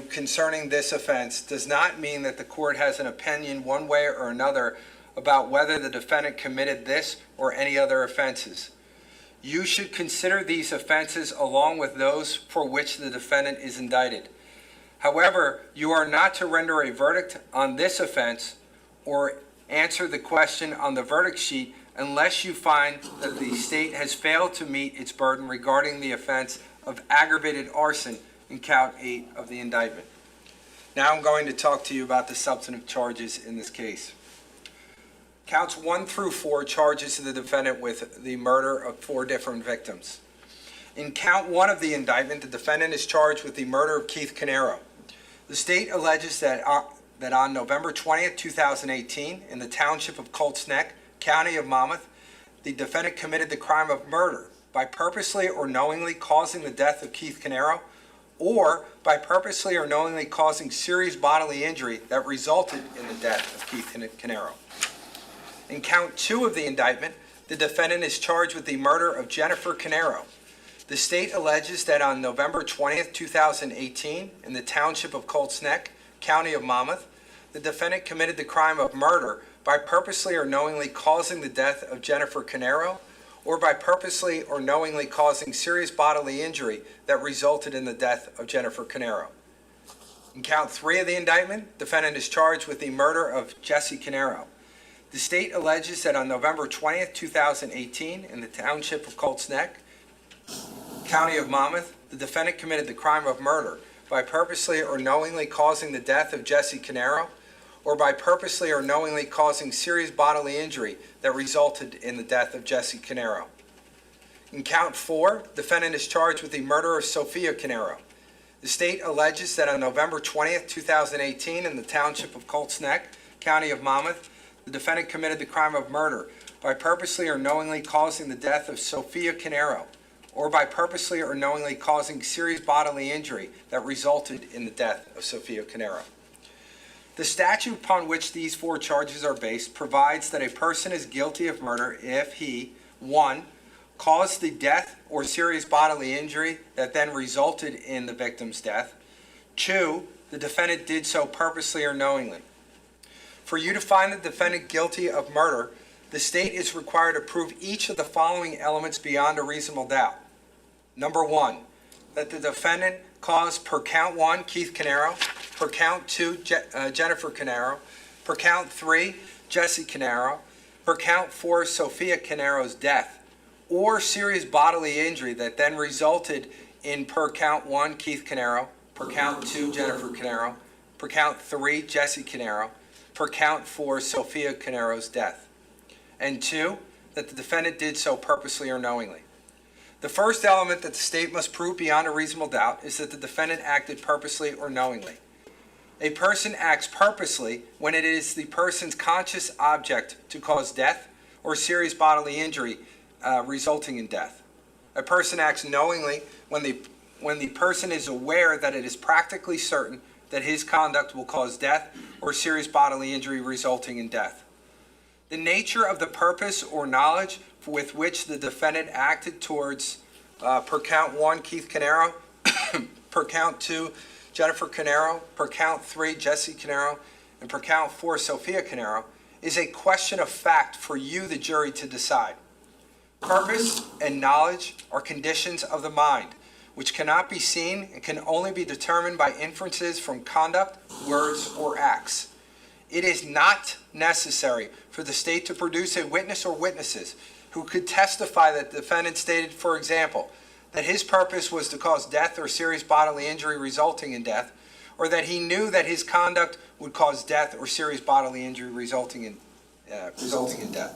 [SPEAKER 5] concerning this offense does not mean that the court has an opinion one way or another about whether the defendant committed this or any other offenses. You should consider these offenses along with those for which the defendant is indicted. However, you are not to render a verdict on this offense or answer the question on the verdict sheet unless you find that the state has failed to meet its burden regarding the offense of aggravated arson in count 8 of the indictment. Now I'm going to talk to you about the substantive charges in this case. Counts 1 through 4 charges the defendant with the murder of 4 different victims. In count 1 of the indictment, the defendant is charged with the murder of Keith Caneiro. The state alleges that on November 20th, 2018, in the township of Colts Neck, county of Monmouth, the defendant committed the crime of murder by purposely or knowingly causing the death of Keith Caneiro, or by purposely or knowingly causing serious bodily injury that resulted in the death of Keith Caneiro. In count 2 of the indictment, the defendant is charged with the murder of Jennifer Caneiro. The state alleges that on November 20th, 2018, in the township of Colts Neck, county of Monmouth, the defendant committed the crime of murder by purposely or knowingly causing the death of Jennifer Caneiro, or by purposely or knowingly causing serious bodily injury that resulted in the death of Jennifer Caneiro. In count 3 of the indictment, the defendant is charged with the murder of Jesse Caneiro. The state alleges that on November 20th, 2018, in the township of Colts Neck, county of Monmouth, the defendant committed the crime of murder by purposely or knowingly causing the death of Jesse Caneiro, or by purposely or knowingly causing serious bodily injury that resulted in the death of Jesse Caneiro. In count 4, defendant is charged with the murder of Sophia Caneiro. The state alleges that on November 20th, 2018, in the township of Colts Neck, county of Monmouth, the defendant committed the crime of murder by purposely or knowingly causing the death of Sophia Caneiro, or by purposely or knowingly causing serious bodily injury that resulted in the death of Sophia Caneiro. The statute upon which these 4 charges are based provides that a person is guilty of murder if he, 1, caused the death or serious bodily injury that then resulted in the victim's death. 2, the defendant did so purposely or knowingly. For you to find the defendant guilty of murder, the state is required to prove each of the following elements beyond a reasonable doubt. Number 1, that the defendant caused per count 1, Keith Caneiro, per count 2, Jennifer Caneiro, per count 3, Jesse Caneiro, per count 4, Sophia Caneiro's death, or serious bodily injury that then resulted in per count 1, Keith Caneiro, per count 2, Jennifer Caneiro, per count 3, Jesse Caneiro, per count 4, Sophia Caneiro's death. And 2, that the defendant did so purposely or knowingly. The first element that the state must prove beyond a reasonable doubt is that the defendant acted purposely or knowingly. A person acts purposely when it is the person's conscious object to cause death or serious bodily injury resulting in death. A person acts knowingly when the person is aware that it is practically certain that his conduct will cause death or serious bodily injury resulting in death. The nature of the purpose or knowledge with which the defendant acted towards per count 1, Keith Caneiro, per count 2, Jennifer Caneiro, per count 3, Jesse Caneiro, and per count 4, Sophia Caneiro, is a question of fact for you, the jury, to decide. Purpose and knowledge are conditions of the mind, which cannot be seen and can only be determined by inferences from conduct, words, or acts. It is not necessary for the state to produce a witness or witnesses who could testify that the defendant stated, for example, that his purpose was to cause death or serious bodily injury resulting in death, or that he knew that his conduct would cause death or serious bodily injury resulting in death.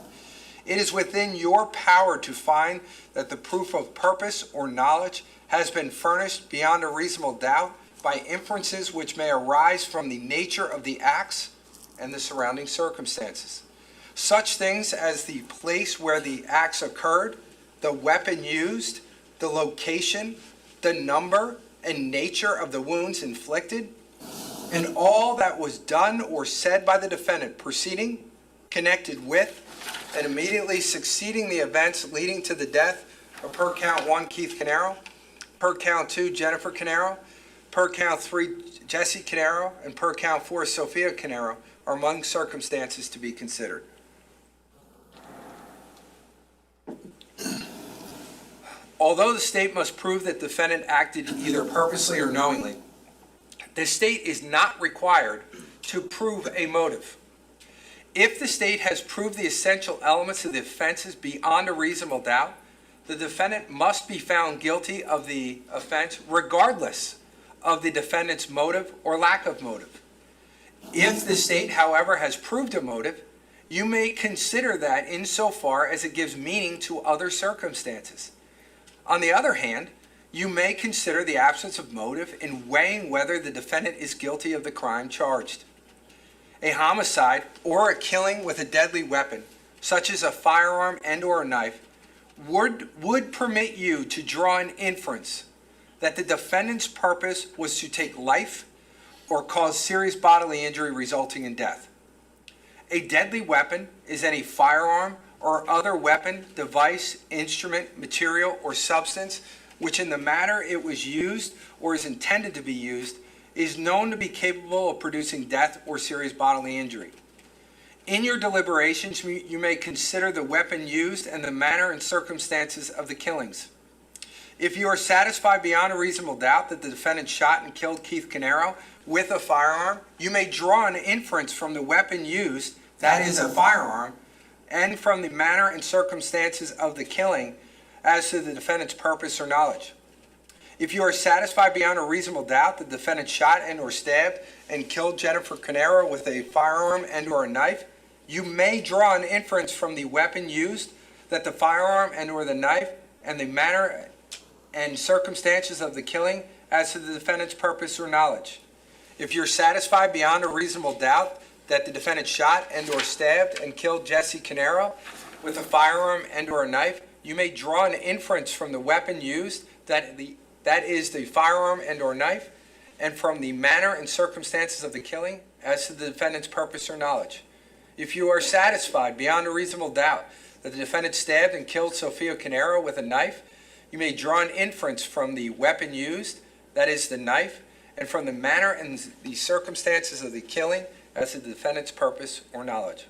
[SPEAKER 5] It is within your power to find that the proof of purpose or knowledge has been furnished beyond a reasonable doubt by inferences which may arise from the nature of the acts and the surrounding circumstances. Such things as the place where the acts occurred, the weapon used, the location, the number and nature of the wounds inflicted, and all that was done or said by the defendant preceding, connected with, and immediately succeeding the events leading to the death of per count 1, Keith Caneiro, per count 2, Jennifer Caneiro, per count 3, Jesse Caneiro, and per count 4, Sophia Caneiro, are among circumstances to be considered. Although the state must prove that the defendant acted either purposely or knowingly, the state is not required to prove a motive. If the state has proved the essential elements of the offenses beyond a reasonable doubt, the defendant must be found guilty of the offense regardless of the defendant's motive or lack of motive. If the state, however, has proved a motive, you may consider that insofar as it gives meaning to other circumstances. On the other hand, you may consider the absence of motive in weighing whether the defendant is guilty of the crime charged. A homicide or a killing with a deadly weapon, such as a firearm and or a knife, would permit you to draw an inference that the defendant's purpose was to take life or cause serious bodily injury resulting in death. A deadly weapon is any firearm or other weapon, device, instrument, material, or substance which in the manner it was used or is intended to be used is known to be capable of producing death or serious bodily injury. In your deliberations, you may consider the weapon used and the manner and circumstances of the killings. If you are satisfied beyond a reasonable doubt that the defendant shot and killed Keith Caneiro with a firearm, you may draw an inference from the weapon used, that is a firearm, and from the manner and circumstances of the killing as to the defendant's purpose or knowledge. If you are satisfied beyond a reasonable doubt that the defendant shot and or stabbed and killed Jennifer Caneiro with a firearm and or a knife, you may draw an inference from the weapon used that the firearm and or the knife and the manner and circumstances of the killing as to the defendant's purpose or knowledge. If you're satisfied beyond a reasonable doubt that the defendant shot and/or stabbed and killed Jesse Caneiro with a firearm and/or a knife, you may draw an inference from the weapon used, that is the firearm and/or knife, and from the manner and circumstances of the killing as to the defendant's purpose or knowledge. If you are satisfied beyond a reasonable doubt that the defendant stabbed and killed Sofia Caneiro with a knife, you may draw an inference from the weapon used, that is the knife, and from the manner and the circumstances of the killing as to the defendant's purpose or knowledge.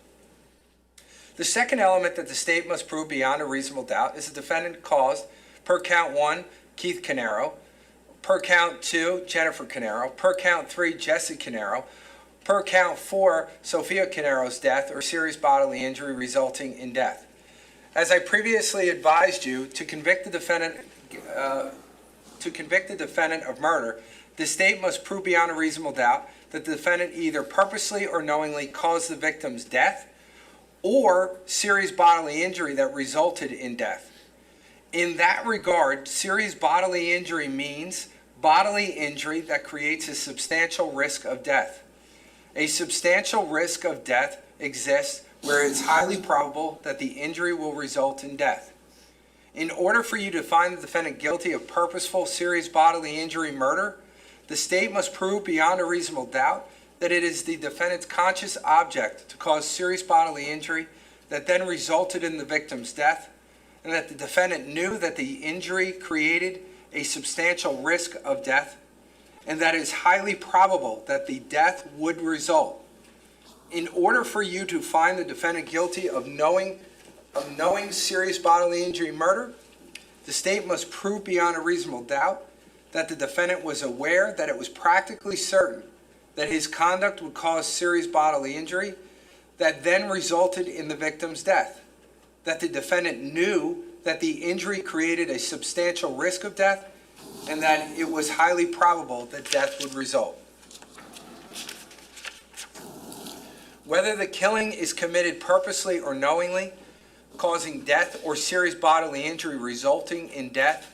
[SPEAKER 5] The second element that the state must prove beyond a reasonable doubt is the defendant caused, per count 1, Keith Caneiro, per count 2, Jennifer Caneiro, per count 3, Jesse Caneiro, per count 4, Sofia Caneiro's death or serious bodily injury resulting in death. As I previously advised you, to convict the defendant of murder, the state must prove beyond a reasonable doubt that the defendant either purposely or knowingly caused the victim's death or serious bodily injury that resulted in death. In that regard, serious bodily injury means bodily injury that creates a substantial risk of death. A substantial risk of death exists where it is highly probable that the injury will result in death. In order for you to find the defendant guilty of purposeful serious bodily injury murder, the state must prove beyond a reasonable doubt that it is the defendant's conscious object to cause serious bodily injury that then resulted in the victim's death, and that the defendant knew that the injury created a substantial risk of death, and that it is highly probable that the death would result. In order for you to find the defendant guilty of knowing serious bodily injury murder, the state must prove beyond a reasonable doubt that the defendant was aware that it was practically certain that his conduct would cause serious bodily injury that then resulted in the victim's death, that the defendant knew that the injury created a substantial risk of death, and that it was highly probable that death would result. Whether the killing is committed purposely or knowingly, causing death or serious bodily injury resulting in death,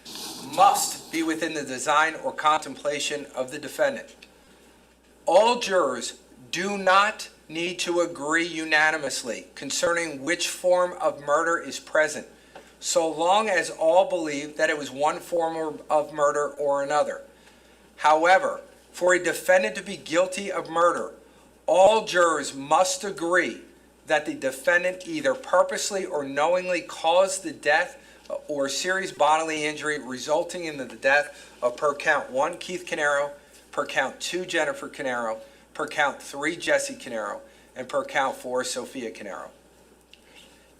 [SPEAKER 5] must be within the design or contemplation of the defendant. All jurors do not need to agree unanimously concerning which form of murder is present, so long as all believe that it was one form of murder or another. However, for a defendant to be guilty of murder, all jurors must agree that the defendant either purposely or knowingly caused the death or serious bodily injury resulting in the death of, per count 1, Keith Caneiro, per count 2, Jennifer Caneiro, per count 3, Jesse Caneiro, and per count 4, Sofia Caneiro.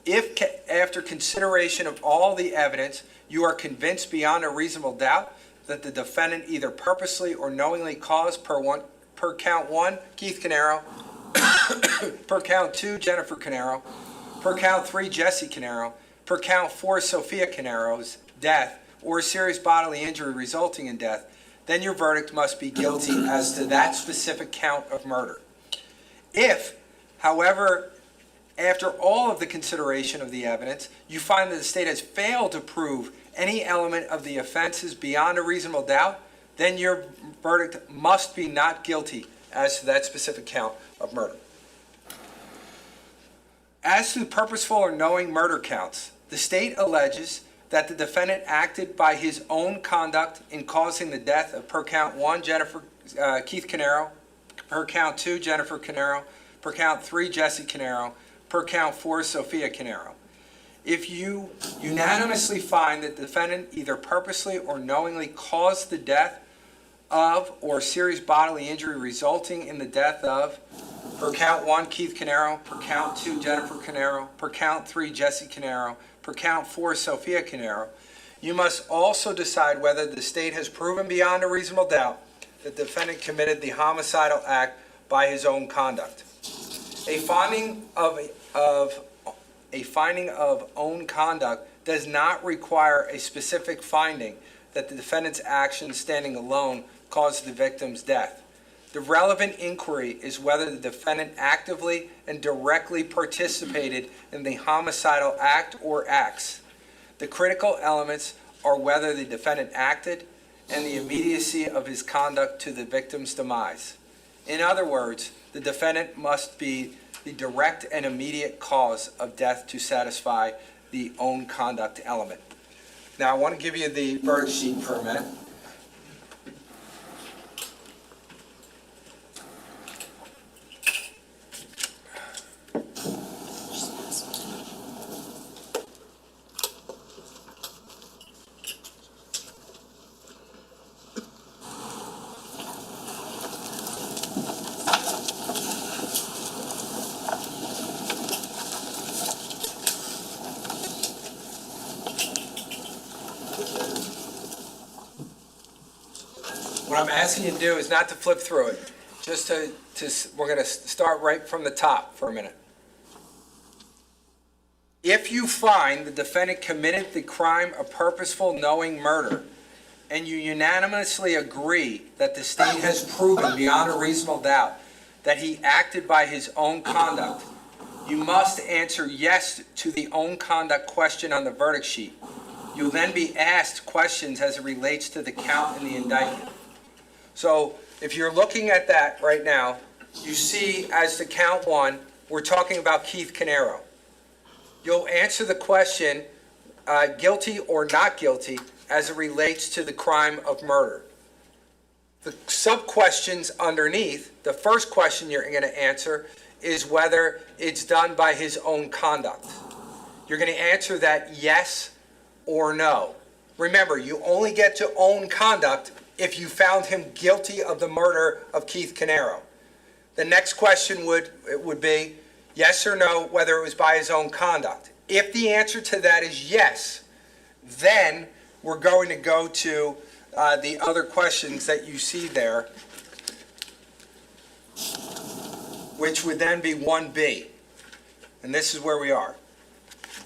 [SPEAKER 5] If, after consideration of all the evidence, you are convinced beyond a reasonable doubt that the defendant either purposely or knowingly caused, per count 1, Keith Caneiro, per count 2, Jennifer Caneiro, per count 3, Jesse Caneiro, per count 4, Sofia Caneiro's death or serious bodily injury resulting in death, then your verdict must be guilty as to that specific count of murder. If, however, after all of the consideration of the evidence, you find that the state has failed to prove any element of the offenses beyond a reasonable doubt, then your verdict must be not guilty as to that specific count of murder. As to the purposeful or knowing murder counts, the state alleges that the defendant acted by his own conduct in causing the death of, per count 1, Keith Caneiro, per count 2, Jennifer Caneiro, per count 3, Jesse Caneiro, per count 4, Sofia Caneiro. If you unanimously find that the defendant either purposely or knowingly caused the death of or serious bodily injury resulting in the death of, per count 1, Keith Caneiro, per count 2, Jennifer Caneiro, per count 3, Jesse Caneiro, per count 4, Sofia Caneiro, you must also decide whether the state has proven beyond a reasonable doubt that the defendant committed the homicidal act by his own conduct. A finding of own conduct does not require a specific finding that the defendant's actions standing alone caused the victim's death. The relevant inquiry is whether the defendant actively and directly participated in the homicidal act or acts. The critical elements are whether the defendant acted and the immediacy of his conduct to the victim's demise. In other words, the defendant must be the direct and immediate cause of death to satisfy the own conduct element. Now, I want to give you the verdict sheet for a minute. What I'm asking you to do is not to flip through it, just we're going to start right from the top for a minute. If you find the defendant committed the crime of purposeful knowing murder, and you unanimously agree that the state has proven beyond a reasonable doubt that he acted by his own conduct, you must answer yes to the own conduct question on the verdict sheet. You'll then be asked questions as it relates to the count in the indictment. So if you're looking at that right now, you see as to count one, we're talking about Keith Caneiro. You'll answer the question, guilty or not guilty, as it relates to the crime of murder. The sub-questions underneath, the first question you're going to answer is whether it's done by his own conduct. You're going to answer that yes or no. Remember, you only get to own conduct if you found him guilty of the murder of Keith Caneiro. The next question would be yes or no, whether it was by his own conduct. If the answer to that is yes, then we're going to go to the other questions that you see there, which would then be 1B. And this is where we are.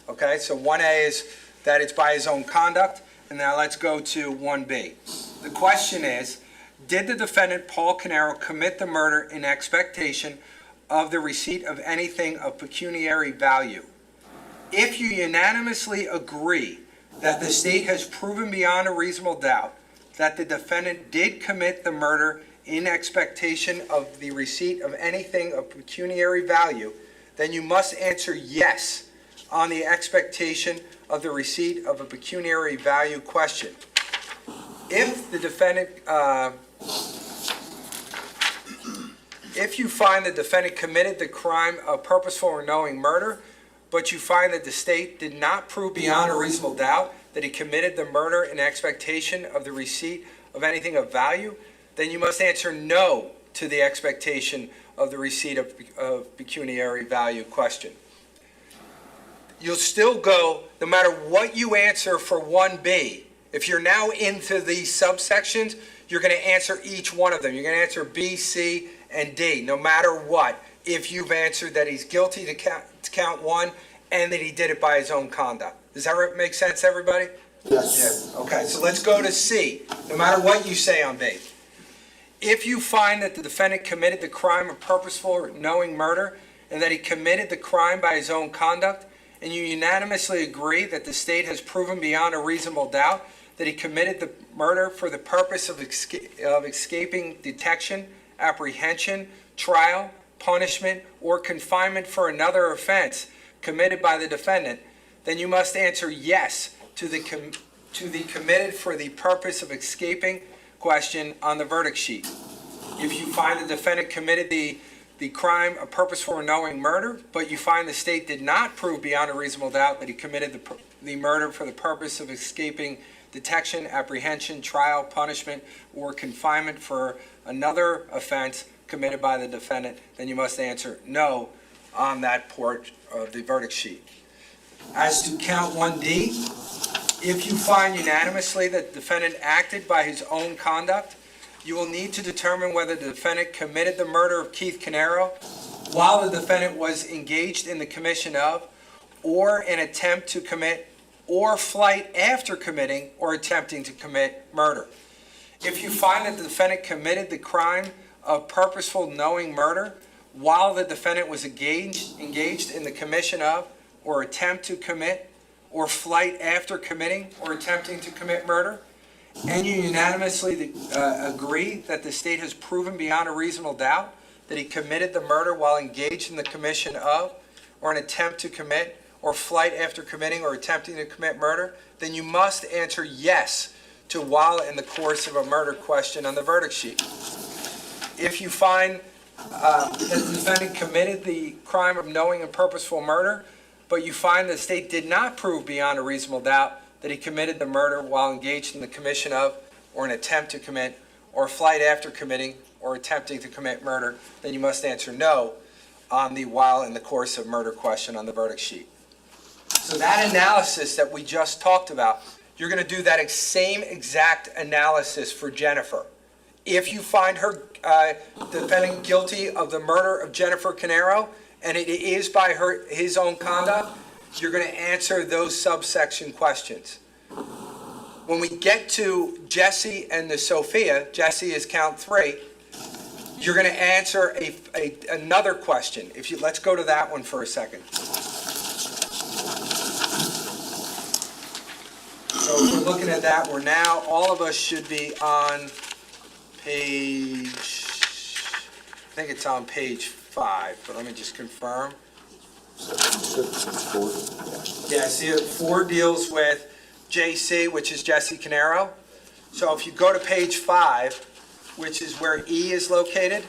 [SPEAKER 5] Okay, so 1A is that it's by his own conduct, and now let's go to 1B. The question is, did the defendant, Paul Caneiro, commit the murder in expectation of the receipt of anything of pecuniary value? If you unanimously agree that the state has proven beyond a reasonable doubt that the defendant did commit the murder in expectation of the receipt of anything of pecuniary value, then you must answer yes on the expectation of the receipt of a pecuniary value question. If the defendant, if you find the defendant committed the crime of purposeful or knowing murder, but you find that the state did not prove beyond a reasonable doubt that he committed the murder in expectation of the receipt of anything of value, then you must answer no to the expectation of the receipt of pecuniary value question. You'll still go, no matter what you answer for 1B, if you're now into these subsections, you're going to answer each one of them. You're going to answer B, C, and D, no matter what, if you've answered that he's guilty to count one and that he did it by his own conduct. Does that make sense, everybody?
[SPEAKER 7] Yes.
[SPEAKER 5] Yeah. Okay, so let's go to C, no matter what you say on B. If you find that the defendant committed the crime of purposeful or knowing murder and that he committed the crime by his own conduct, and you unanimously agree that the state has proven beyond a reasonable doubt that he committed the murder for the purpose of escaping detection, apprehension, trial, punishment, or confinement for another offense committed by the defendant, then you must answer yes to the committed for the purpose of escaping question on the verdict sheet. If you find the defendant committed the crime of purposeful or knowing murder, but you find the state did not prove beyond a reasonable doubt that he committed the murder for the purpose of escaping detection, apprehension, trial, punishment, or confinement for another offense committed by the defendant, then you must answer no on that part of the verdict sheet. As to count 1D, if you find unanimously that the defendant acted by his own conduct, you will need to determine whether the defendant committed the murder of Keith Caneiro while the defendant was engaged in the commission of, or an attempt to commit, or flight after committing or attempting to commit murder. If you find that the defendant committed the crime of purposeful knowing murder while the defendant was engaged in the commission of, or attempt to commit, or flight after committing or attempting to commit murder, and you unanimously agree that the state has proven beyond a reasonable doubt that he committed the murder while engaged in the commission of, or an attempt to commit, or flight after committing or attempting to commit murder, then you must answer yes to while in the course of a murder question on the verdict sheet. If you find that the defendant committed the crime of knowing and purposeful murder, but you find the state did not prove beyond a reasonable doubt that he committed the murder while engaged in the commission of, or an attempt to commit, or flight after committing or attempting to commit murder, then you must answer no on the while in the course of murder question on the verdict sheet. So that analysis that we just talked about, you're going to do that same exact analysis for Jennifer. If you find her defendant guilty of the murder of Jennifer Caneiro, and it is by his own conduct, you're going to answer those subsection questions. When we get to Jesse and the Sophia, Jesse is count 3, you're going to answer another question. Let's go to that one for a second. So if we're looking at that, we're now, all of us should be on page, I think it's on page 5, but let me just confirm. Yeah, see, 4 deals with JC, which is Jesse Caneiro. So if you go to page 5, which is where E is located,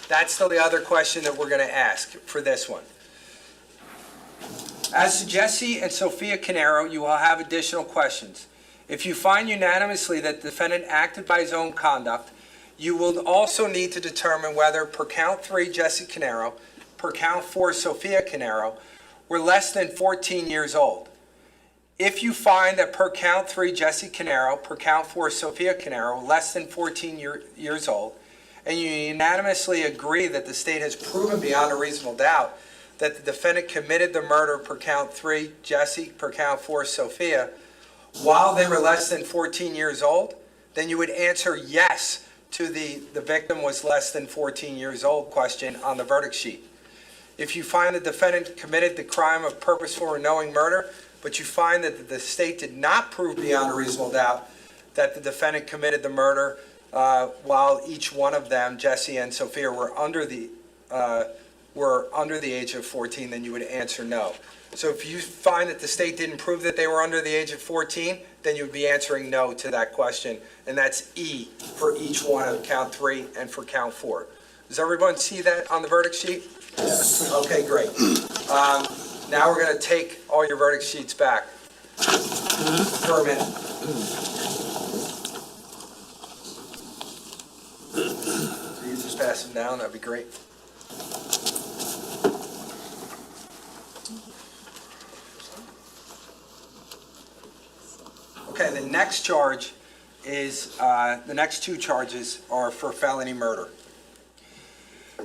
[SPEAKER 5] that's the other question that we're going to ask for this one. As to Jesse and Sophia Caneiro, you will have additional questions. If you find unanimously that the defendant acted by his own conduct, you will also need to determine whether per count 3 Jesse Caneiro, per count 4 Sophia Caneiro, were less than 14 years old. If you find that per count 3 Jesse Caneiro, per count 4 Sophia Caneiro, less than 14 years old, and you unanimously agree that the state has proven beyond a reasonable doubt that the defendant committed the murder per count 3 Jesse, per count 4 Sophia, while they were less than 14 years old, then you would answer yes to the victim was less than 14 years old question on the verdict sheet. If you find the defendant committed the crime of purposeful or knowing murder, but you find that the state did not prove beyond a reasonable doubt that the defendant committed the murder while each one of them, Jesse and Sophia, were under the age of 14, then you would answer no. So if you find that the state didn't prove that they were under the age of 14, then you would be answering no to that question, and that's E for each one of count 3 and for count 4. Does everyone see that on the verdict sheet? Yes. Okay, great. Now we're going to take all your verdict sheets back for a minute. So you just pass them down, that'd be great. Okay, the next charge is, the next 2 charges are for felony murder.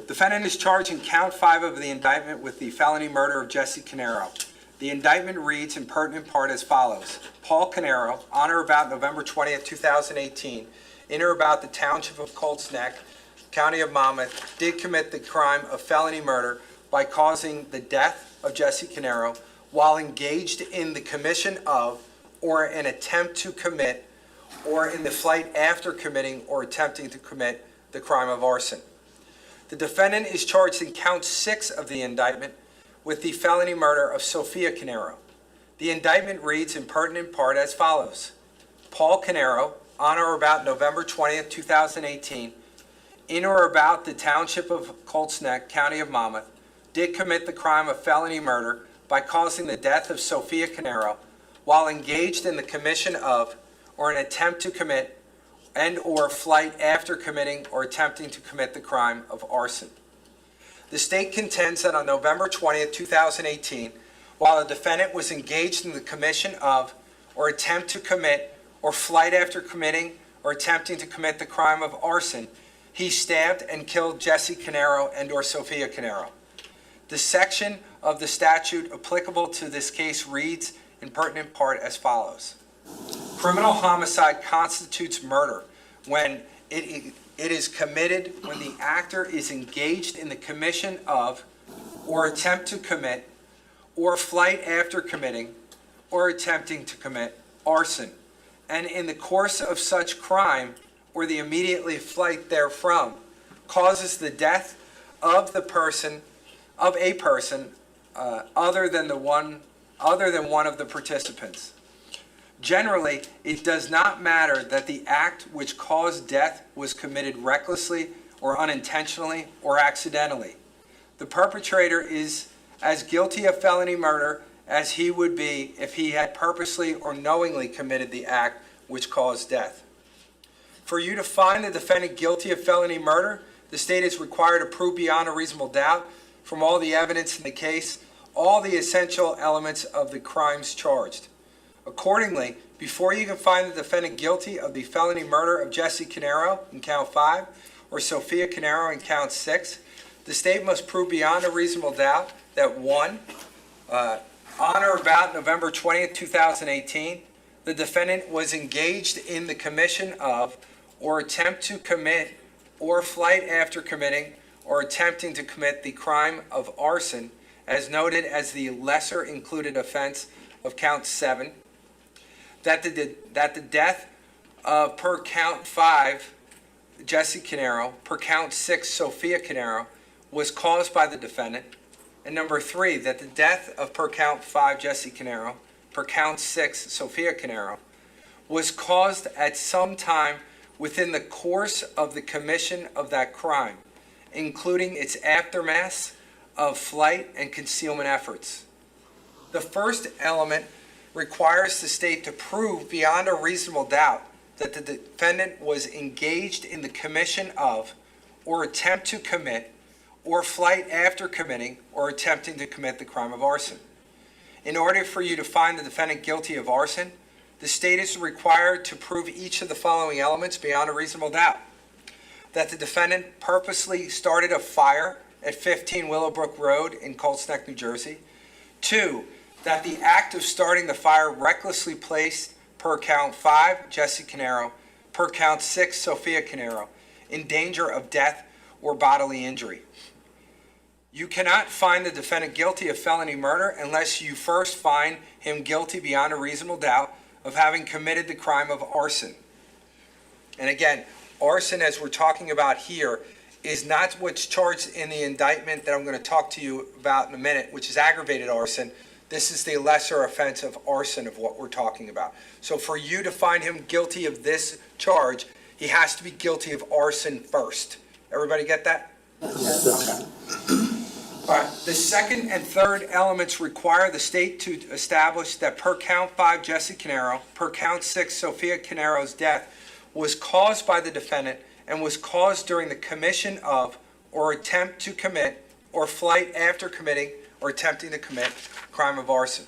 [SPEAKER 5] Defendant is charged in count 5 of the indictment with the felony murder of Jesse Caneiro. The indictment reads in pertinent part as follows. Paul Caneiro, on or about November 20th, 2018, in or about the township of Colts Neck, county of Monmouth, did commit the crime of felony murder by causing the death of Jesse Caneiro while engaged in the commission of, or an attempt to commit, or in the flight after committing or attempting to commit the crime of arson. The defendant is charged in count 6 of the indictment with the felony murder of Sophia Caneiro. The indictment reads in pertinent part as follows. Paul Caneiro, on or about November 20th, 2018, in or about the township of Colts Neck, county of Monmouth, did commit the crime of felony murder by causing the death of Sophia Caneiro while engaged in the commission of, or an attempt to commit, and or flight after committing or attempting to commit the crime of arson. The state contends that on November 20th, 2018, while the defendant was engaged in the commission of, or attempt to commit, or flight after committing or attempting to commit the crime of arson, he stabbed and killed Jesse Caneiro and or Sophia Caneiro. The section of the statute applicable to this case reads in pertinent part as follows. Criminal homicide constitutes murder when it is committed when the actor is engaged in the commission of, or attempt to commit, or flight after committing, or attempting to commit arson, and in the course of such crime or the immediately flight therefrom causes the death of a person other than one of the participants. Generally, it does not matter that the act which caused death was committed recklessly or unintentionally or accidentally. The perpetrator is as guilty of felony murder as he would be if he had purposely or knowingly committed the act which caused death. For you to find the defendant guilty of felony murder, the state is required to prove beyond a reasonable doubt from all the evidence in the case all the essential elements of the crimes charged. Accordingly, before you can find the defendant guilty of the felony murder of Jesse Caneiro in count 5 or Sophia Caneiro in count 6, the state must prove beyond a reasonable doubt that 1, on or about November 20th, 2018, the defendant was engaged in the commission of or attempt to commit or flight after committing or attempting to commit the crime of arson as noted as the lesser included offense of count 7, that the death of per count 5 Jesse Caneiro, per count 6 Sophia Caneiro was caused by the defendant, and number 3, that the death of per count 5 Jesse Caneiro, per count 6 Sophia Caneiro was caused at some time within the course of the commission of that crime, including its aftermath of flight and concealment efforts. The first element requires the state to prove beyond a reasonable doubt that the defendant was engaged in the commission of or attempt to commit or flight after committing or attempting to commit the crime of arson. In order for you to find the defendant guilty of arson, the state is required to prove each of the following elements beyond a reasonable doubt. That the defendant purposely started a fire at 15 Willowbrook Road in Colts Neck, New Jersey. 2, that the act of starting the fire recklessly placed per count 5 Jesse Caneiro, per count 6 Sophia Caneiro, in danger of death or bodily injury. You cannot find the defendant guilty of felony murder unless you first find him guilty beyond a reasonable doubt of having committed the crime of arson. And again, arson, as we're talking about here, is not what's charged in the indictment that I'm going to talk to you about in a minute, which is aggravated arson. This is the lesser offense of arson of what we're talking about. So for you to find him guilty of this charge, he has to be guilty of arson first. Everybody get that? Okay. All right. The second and third elements require the state to establish that per count 5 Jesse Caneiro, per count 6 Sophia Caneiro's death was caused by the defendant and was caused during the commission of or attempt to commit or flight after committing or attempting to commit crime of arson.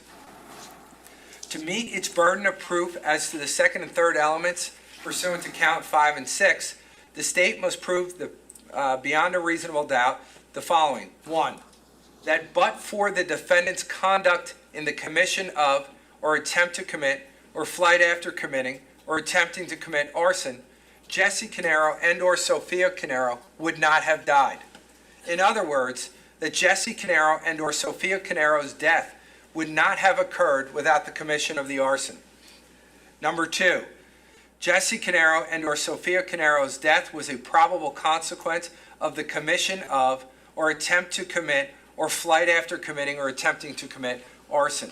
[SPEAKER 5] To meet its burden of proof as to the second and third elements pursuant to count 5 and 6, the state must prove beyond a reasonable doubt the following. 1, that but for the defendant's conduct in the commission of or attempt to commit or flight after committing or attempting to commit arson, Jesse Caneiro and or Sophia Caneiro would not have died. In other words, that Jesse Caneiro and or Sophia Caneiro's death would not have occurred without the commission of the arson. Number 2, Jesse Caneiro and or Sophia Caneiro's death was a probable consequence of the commission of or attempt to commit or flight after committing or attempting to commit arson.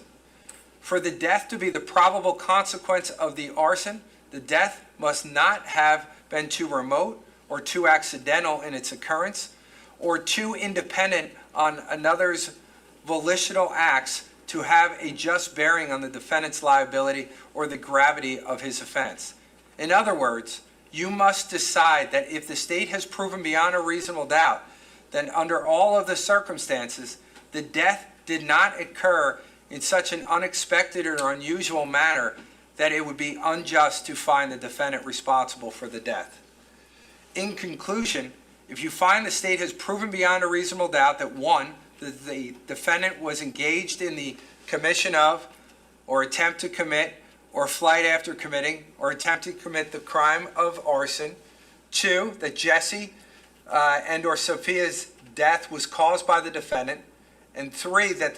[SPEAKER 5] For the death to be the probable consequence of the arson, the death must not have been too remote or too accidental in its occurrence or too independent on another's volitional acts to have a just bearing on the defendant's liability or the gravity of his offense. In other words, you must decide that if the state has proven beyond a reasonable doubt that under all of the circumstances, the death did not occur in such an unexpected or unusual manner that it would be unjust to find the defendant responsible for the death. In conclusion, if you find the state has proven beyond a reasonable doubt that 1, the defendant was engaged in the commission of or attempt to commit or flight after committing or attempt to commit the crime of arson, 2, that Jesse and or Sophia's death was caused by the defendant, and 3, that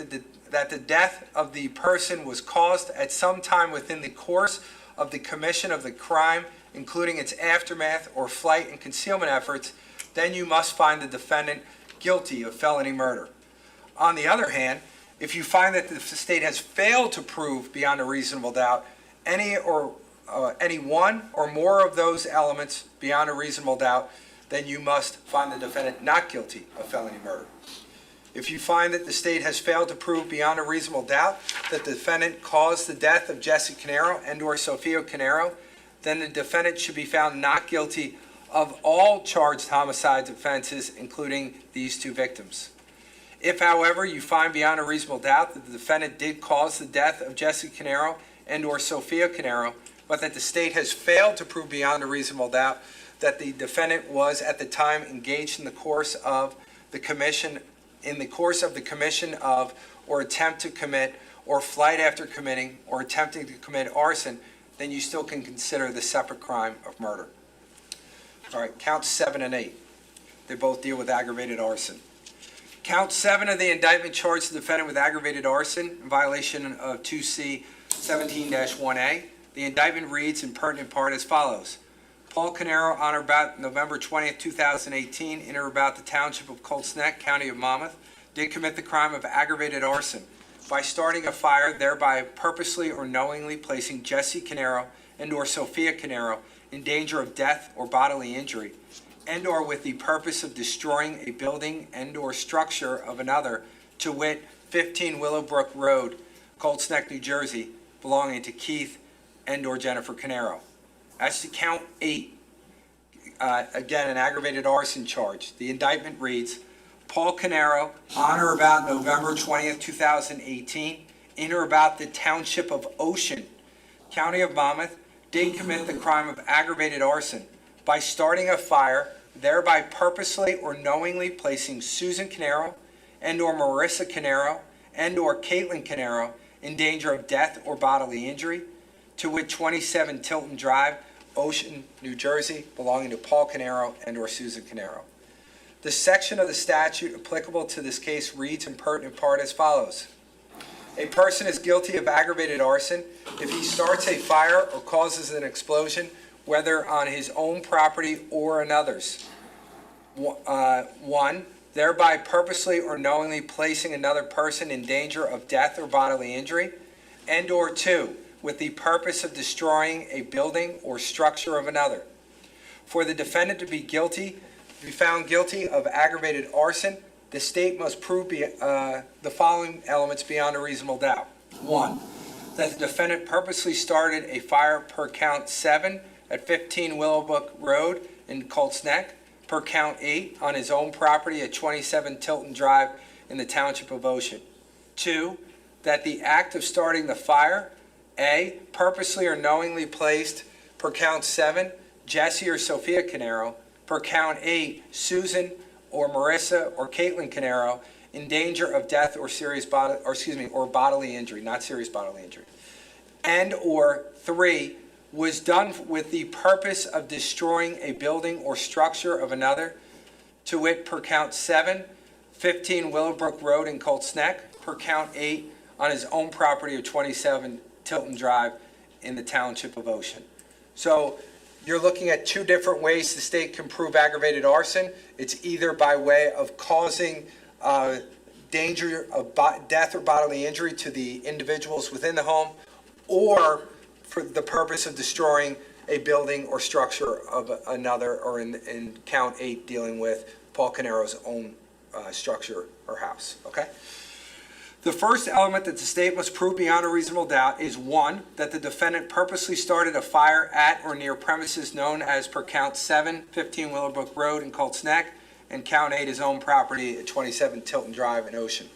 [SPEAKER 5] that the death of the person was caused at some time within the course of the commission of the crime, including its aftermath or flight and concealment efforts, then you must find the defendant guilty of felony murder. On the other hand, if you find that the state has failed to prove beyond a reasonable doubt any one or more of those elements beyond a reasonable doubt, then you must find the defendant not guilty of felony murder. If you find that the state has failed to prove beyond a reasonable doubt that the defendant caused the death of Jesse Caneiro and/or Sofia Caneiro, then the defendant should be found not guilty of all charged homicide offenses, including these two victims. If, however, you find beyond a reasonable doubt that the defendant did cause the death of Jesse Caneiro and/or Sofia Caneiro, but that the state has failed to prove beyond a reasonable doubt that the defendant was at the time engaged in the course of the commission of or attempt to commit or flight after committing or attempting to commit arson, then you still can consider the separate crime of murder. All right, counts 7 and 8. They both deal with aggravated arson. Count 7 of the indictment charged the defendant with aggravated arson in violation of 2C 17-1A. The indictment reads in pertinent part as follows. Paul Caneiro, on or about November 20th, 2018, in or about the township of Colts Neck, county of Monmouth, did commit the crime of aggravated arson by starting a fire, thereby purposely or knowingly placing Jesse Caneiro and/or Sofia Caneiro in danger of death or bodily injury, and/or with the purpose of destroying a building and/or structure of another, to wit, 15 Willowbrook Road, Colts Neck, New Jersey, belonging to Keith and/or Jennifer Caneiro. As to count 8, again, an aggravated arson charge. The indictment reads, Paul Caneiro, on or about November 20th, 2018, in or about the township of Ocean, county of Monmouth, did commit the crime of aggravated arson by starting a fire, thereby purposely or knowingly placing Susan Caneiro and/or Marissa Caneiro and/or Caitlin Caneiro in danger of death or bodily injury, to wit 27 Tilton Drive, Ocean, New Jersey, belonging to Paul Caneiro and/or Susan Caneiro. The section of the statute applicable to this case reads in pertinent part as follows. A person is guilty of aggravated arson if he starts a fire or causes an explosion, whether on his own property or another's. 1, thereby purposely or knowingly placing another person in danger of death or bodily injury, and/or 2, with the purpose of destroying a building or structure of another. For the defendant to be found guilty of aggravated arson, the state must prove the following elements beyond a reasonable doubt. 1, that the defendant purposely started a fire per count 7 at 15 Willowbrook Road in Colts Neck, per count 8 on his own property at 27 Tilton Drive in the township of Ocean. 2, that the act of starting the fire, A, purposely or knowingly placed, per count 7, Jesse or Sofia Caneiro, per count 8, Susan or Marissa or Caitlin Caneiro, in danger of death or or bodily injury, not serious bodily injury. And/or 3, was done with the purpose of destroying a building or structure of another, to wit, per count 7, 15 Willowbrook Road in Colts Neck, per count 8, on his own property of 27 Tilton Drive in the township of Ocean. So you're looking at 2 different ways the state can prove aggravated arson. It's either by way of causing danger of death or bodily injury to the individuals within the home, or for the purpose of destroying a building or structure of another, or in count 8 dealing with Paul Caneiro's own structure or house, okay? The first element that the state must prove beyond a reasonable doubt is 1, that the defendant purposely started a fire at or near premises known as per count 7, 15 Willowbrook Road in Colts Neck, and count 8 his own property at 27 Tilton Drive in Ocean.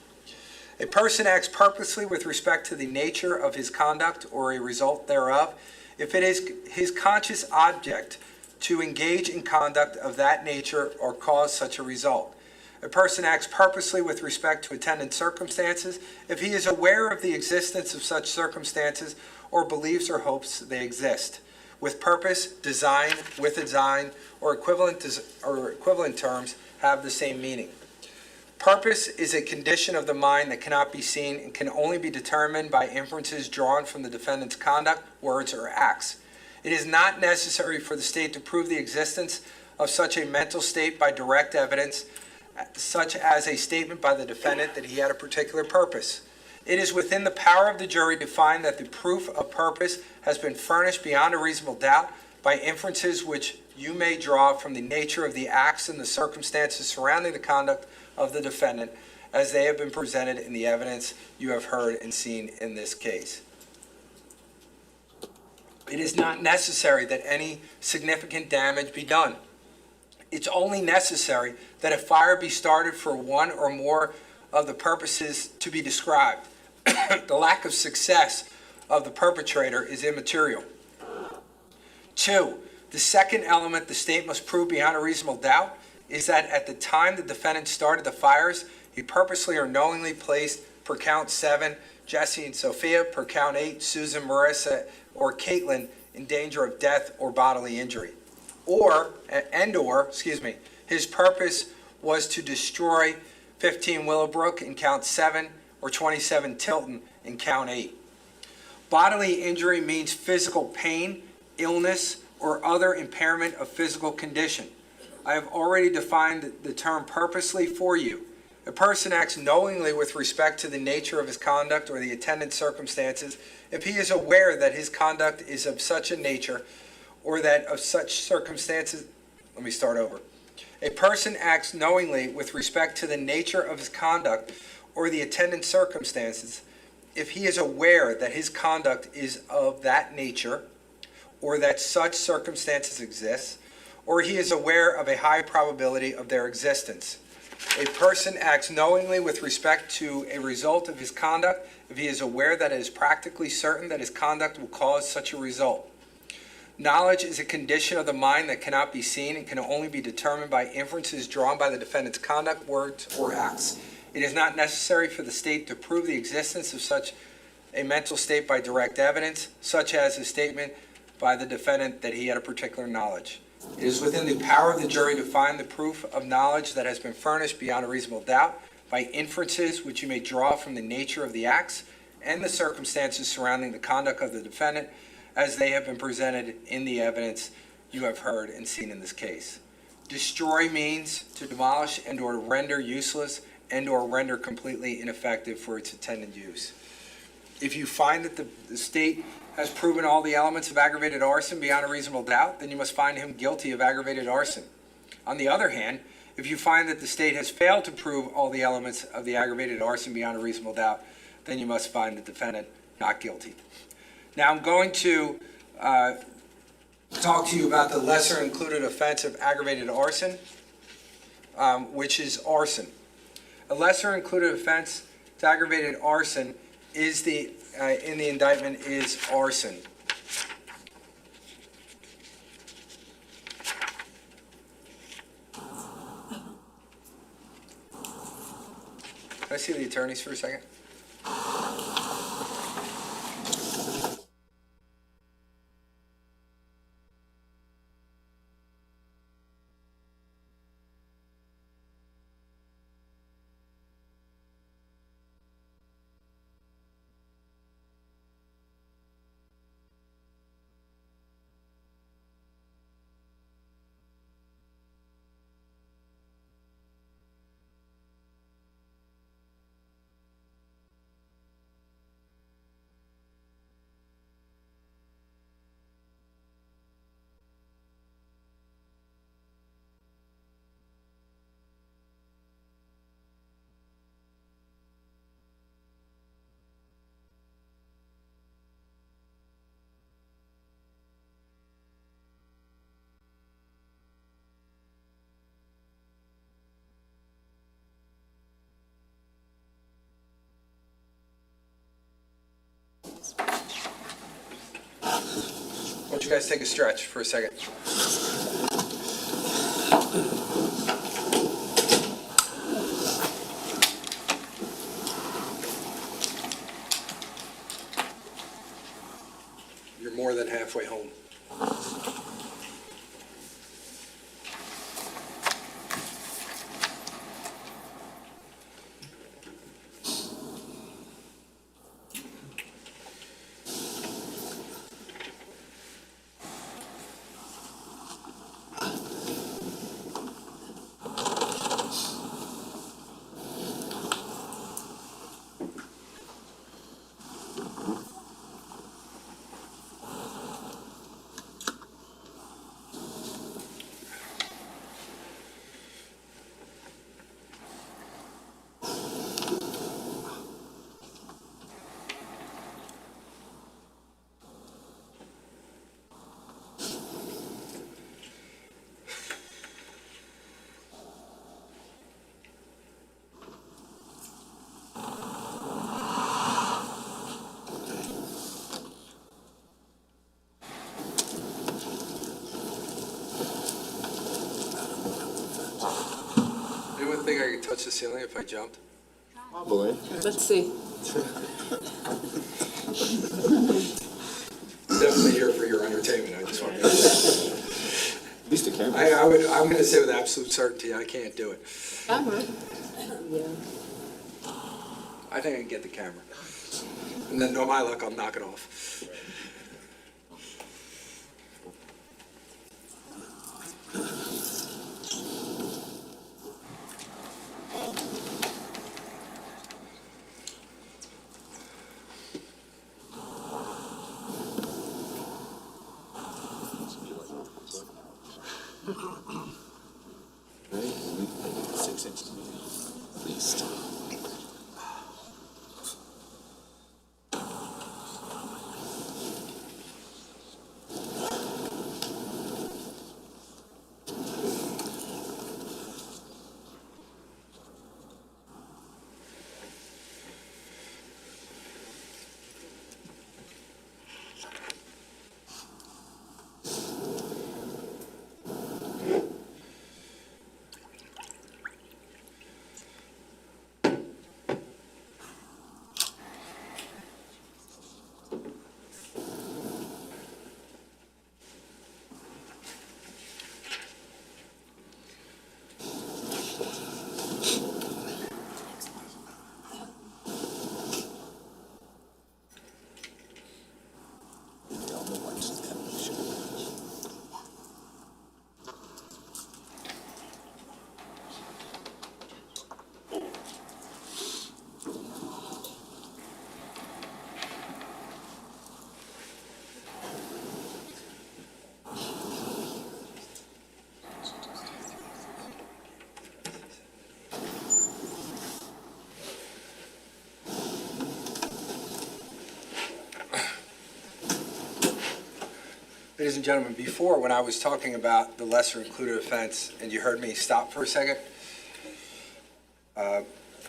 [SPEAKER 5] A person acts purposely with respect to the nature of his conduct or a result thereof if it is his conscious object to engage in conduct of that nature or cause such a result. A person acts purposely with respect to attendant circumstances if he is aware of the existence of such circumstances or believes or hopes they exist. With purpose, design, with design, or equivalent terms have the same meaning. Purpose is a condition of the mind that cannot be seen and can only be determined by inferences drawn from the defendant's conduct, words, or acts. It is not necessary for the state to prove the existence of such a mental state by direct evidence, such as a statement by the defendant that he had a particular purpose. It is within the power of the jury to find that the proof of purpose has been furnished beyond a reasonable doubt by inferences which you may draw from the nature of the acts and the circumstances surrounding the conduct of the defendant as they have been presented in the evidence you have heard and seen in this case. It is not necessary that any significant damage be done. It's only necessary that a fire be started for one or more of the purposes to be described. The lack of success of the perpetrator is immaterial. 2, the second element the state must prove beyond a reasonable doubt is that at the time the defendant started the fires, he purposely or knowingly placed, per count 7, Jesse and Sophia, per count 8, Susan, Marissa, or Caitlin in danger of death or bodily injury. Or, his purpose was to destroy 15 Willowbrook in count 7 or 27 Tilton in count 8. Bodily injury means physical pain, illness, or other impairment of physical condition. I have already defined the term purposely for you. A person acts knowingly with respect to the nature of his conduct or the attendant circumstances if he is aware that his conduct is of such a nature or that of such circumstances. Let me start over. A person acts knowingly with respect to the nature of his conduct or the attendant circumstances if he is aware that his conduct is of that nature or that such circumstances exist, or he is aware of a high probability of their existence. A person acts knowingly with respect to a result of his conduct if he is aware that it is practically certain that his conduct will cause such a result. Knowledge is a condition of the mind that cannot be seen and can only be determined by inferences drawn by the defendant's conduct, words, or acts. It is not necessary for the state to prove the existence of such a mental state by direct evidence, such as a statement by the defendant that he had a particular knowledge. It is within the power of the jury to find the proof of knowledge that has been furnished beyond a reasonable doubt by inferences which you may draw from the nature of the acts and the circumstances surrounding the conduct of the defendant as they have been presented in the evidence you have heard and seen in this case. Destroy means to demolish and or render useless and or render completely ineffective for its intended use. If you find that the state has proven all the elements of aggravated arson beyond a reasonable doubt, then you must find him guilty of aggravated arson. On the other hand, if you find that the state has failed to prove all the elements of the aggravated arson beyond a reasonable doubt, then you must find the defendant not guilty. Now I'm going to talk to you about the lesser included offense of aggravated arson, which is arson. A lesser included offense to aggravated arson is in the indictment is arson. Can I see the attorneys for a second? Why don't you guys take a stretch for a second? You're more than halfway home. think I could touch the ceiling if I jumped?
[SPEAKER 2] Probably.
[SPEAKER 4] Let's see.
[SPEAKER 5] Definitely here for your entertainment, I just want to.
[SPEAKER 2] At least the camera.
[SPEAKER 5] I'm going to say with absolute certainty, I can't do it.
[SPEAKER 4] Camera. Yeah.
[SPEAKER 5] I think I can get the camera. And then, no my luck, I'll knock it off.
[SPEAKER 2] Right? 6 inches maybe. At least.
[SPEAKER 5] Ladies and gentlemen, before, when I was talking about the lesser included offense, and you heard me stop for a second,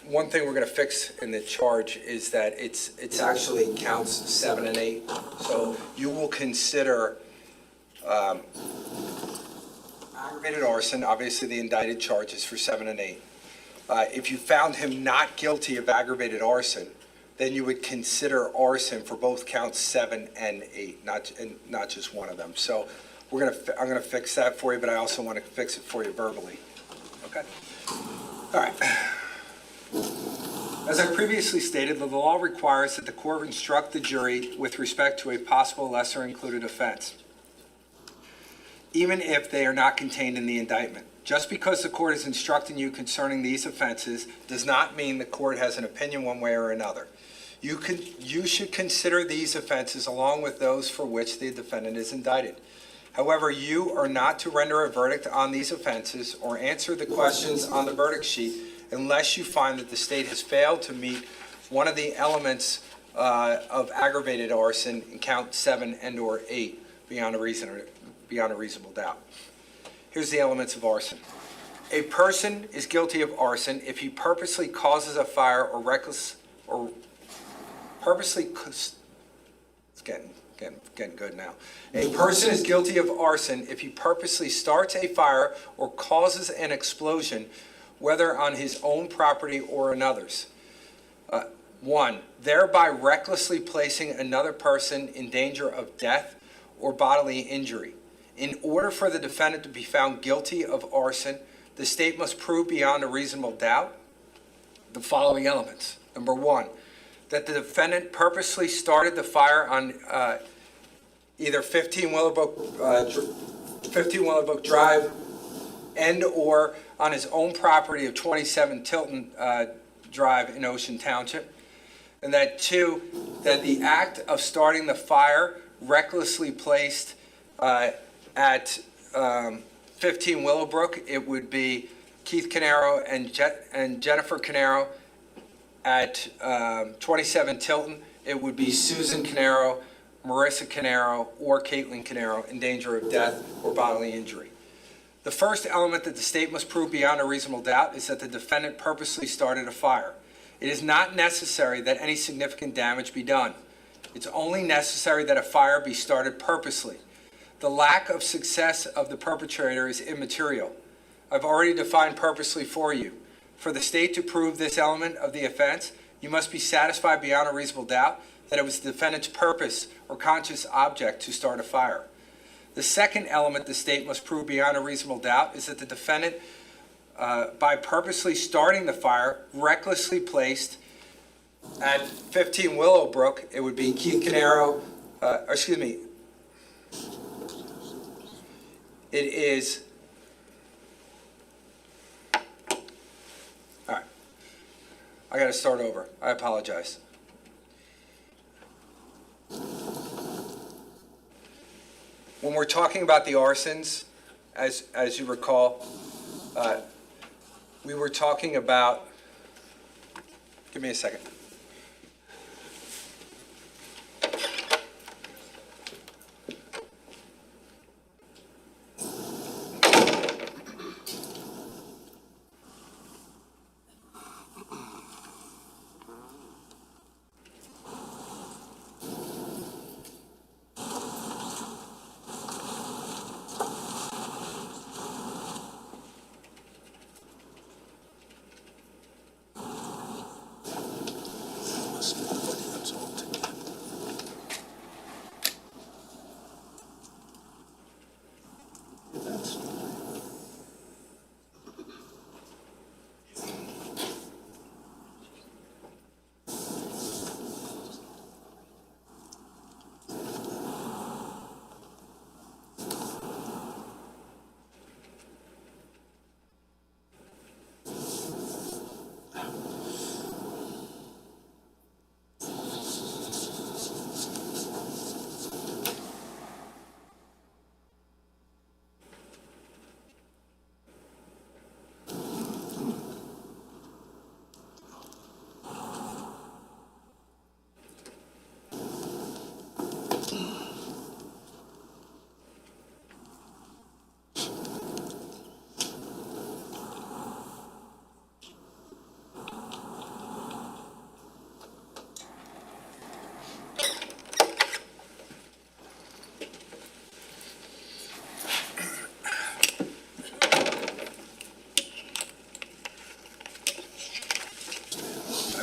[SPEAKER 5] one thing we're going to fix in the charge is that it's actually counts 7 and 8. So you will consider aggravated arson. Obviously, the indicted charge is for 7 and 8. If you found him not guilty of aggravated arson, then you would consider arson for both counts 7 and 8, not just one of them. So I'm gonna fix that for you, but I also want to fix it for you verbally. Okay. All right. As I previously stated, the law requires that the court instruct the jury with respect to a possible lesser included offense, even if they are not contained in the indictment. Just because the court is instructing you concerning these offenses does not mean the court has an opinion one way or another. You should consider these offenses along with those for which the defendant is indicted. However, you are not to render a verdict on these offenses or answer the questions on the verdict sheet unless you find that the state has failed to meet one of the elements of aggravated arson in count 7 and or 8 beyond a reasonable doubt. Here's the elements of arson. A person is guilty of arson if he purposely causes a fire or purposely, it's getting good now. A person is guilty of arson if he purposely starts a fire or causes an explosion, whether on his own property or another's. 1, thereby recklessly placing another person in danger of death or bodily injury. In order for the defendant to be found guilty of arson, the state must prove beyond a reasonable doubt the following elements. Number 1, that the defendant purposely started the fire on either 15 Willowbrook Drive and or on his own property of 27 Tilton Drive in Ocean Township. And that 2, that the act of starting the fire recklessly placed at 15 Willowbrook, it would be Keith Caneiro and Jennifer Caneiro. At 27 Tilton, it would be Susan Caneiro, Marissa Caneiro, or Caitlin Caneiro in danger of death or bodily injury. The first element that the state must prove beyond a reasonable doubt is that the defendant purposely started a fire. It is not necessary that any significant damage be done. It's only necessary that a fire be started purposely. The lack of success of the perpetrator is immaterial. I've already defined purposely for you. For the state to prove this element of the offense, you must be satisfied beyond a reasonable doubt that it was the defendant's purpose or conscious object to start a fire. The second element the state must prove beyond a reasonable doubt is that the defendant, by purposely starting the fire, recklessly placed at 15 Willowbrook, it would be Keith Caneiro, it is, all right, I gotta start over, I apologize. When we're talking about the arsons, as you recall, we were talking about, give me a second.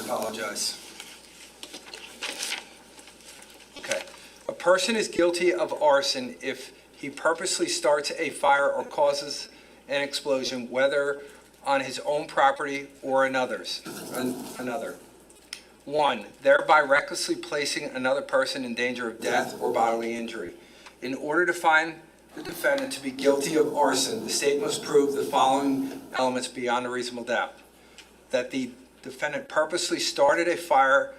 [SPEAKER 5] Apologize. Okay. A person is guilty of arson if he purposely starts a fire or causes an explosion, whether on his own property or another's. Another. 1. Thereby recklessly placing another person in danger of death or bodily injury. In order to find the defendant to be guilty of arson, the state must prove the following elements beyond a reasonable doubt. That the defendant purposely started a fire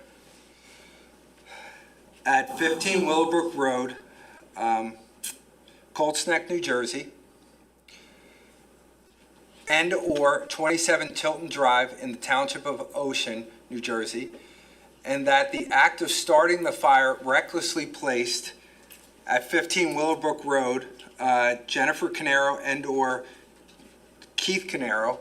[SPEAKER 5] at 15 Willowbrook Road, Colts Neck, New Jersey, and or 27 Tilton Drive in the Township of Ocean, New Jersey, and that the act of starting the fire recklessly placed at 15 Willowbrook Road, Jennifer Caneiro and or Keith Caneiro,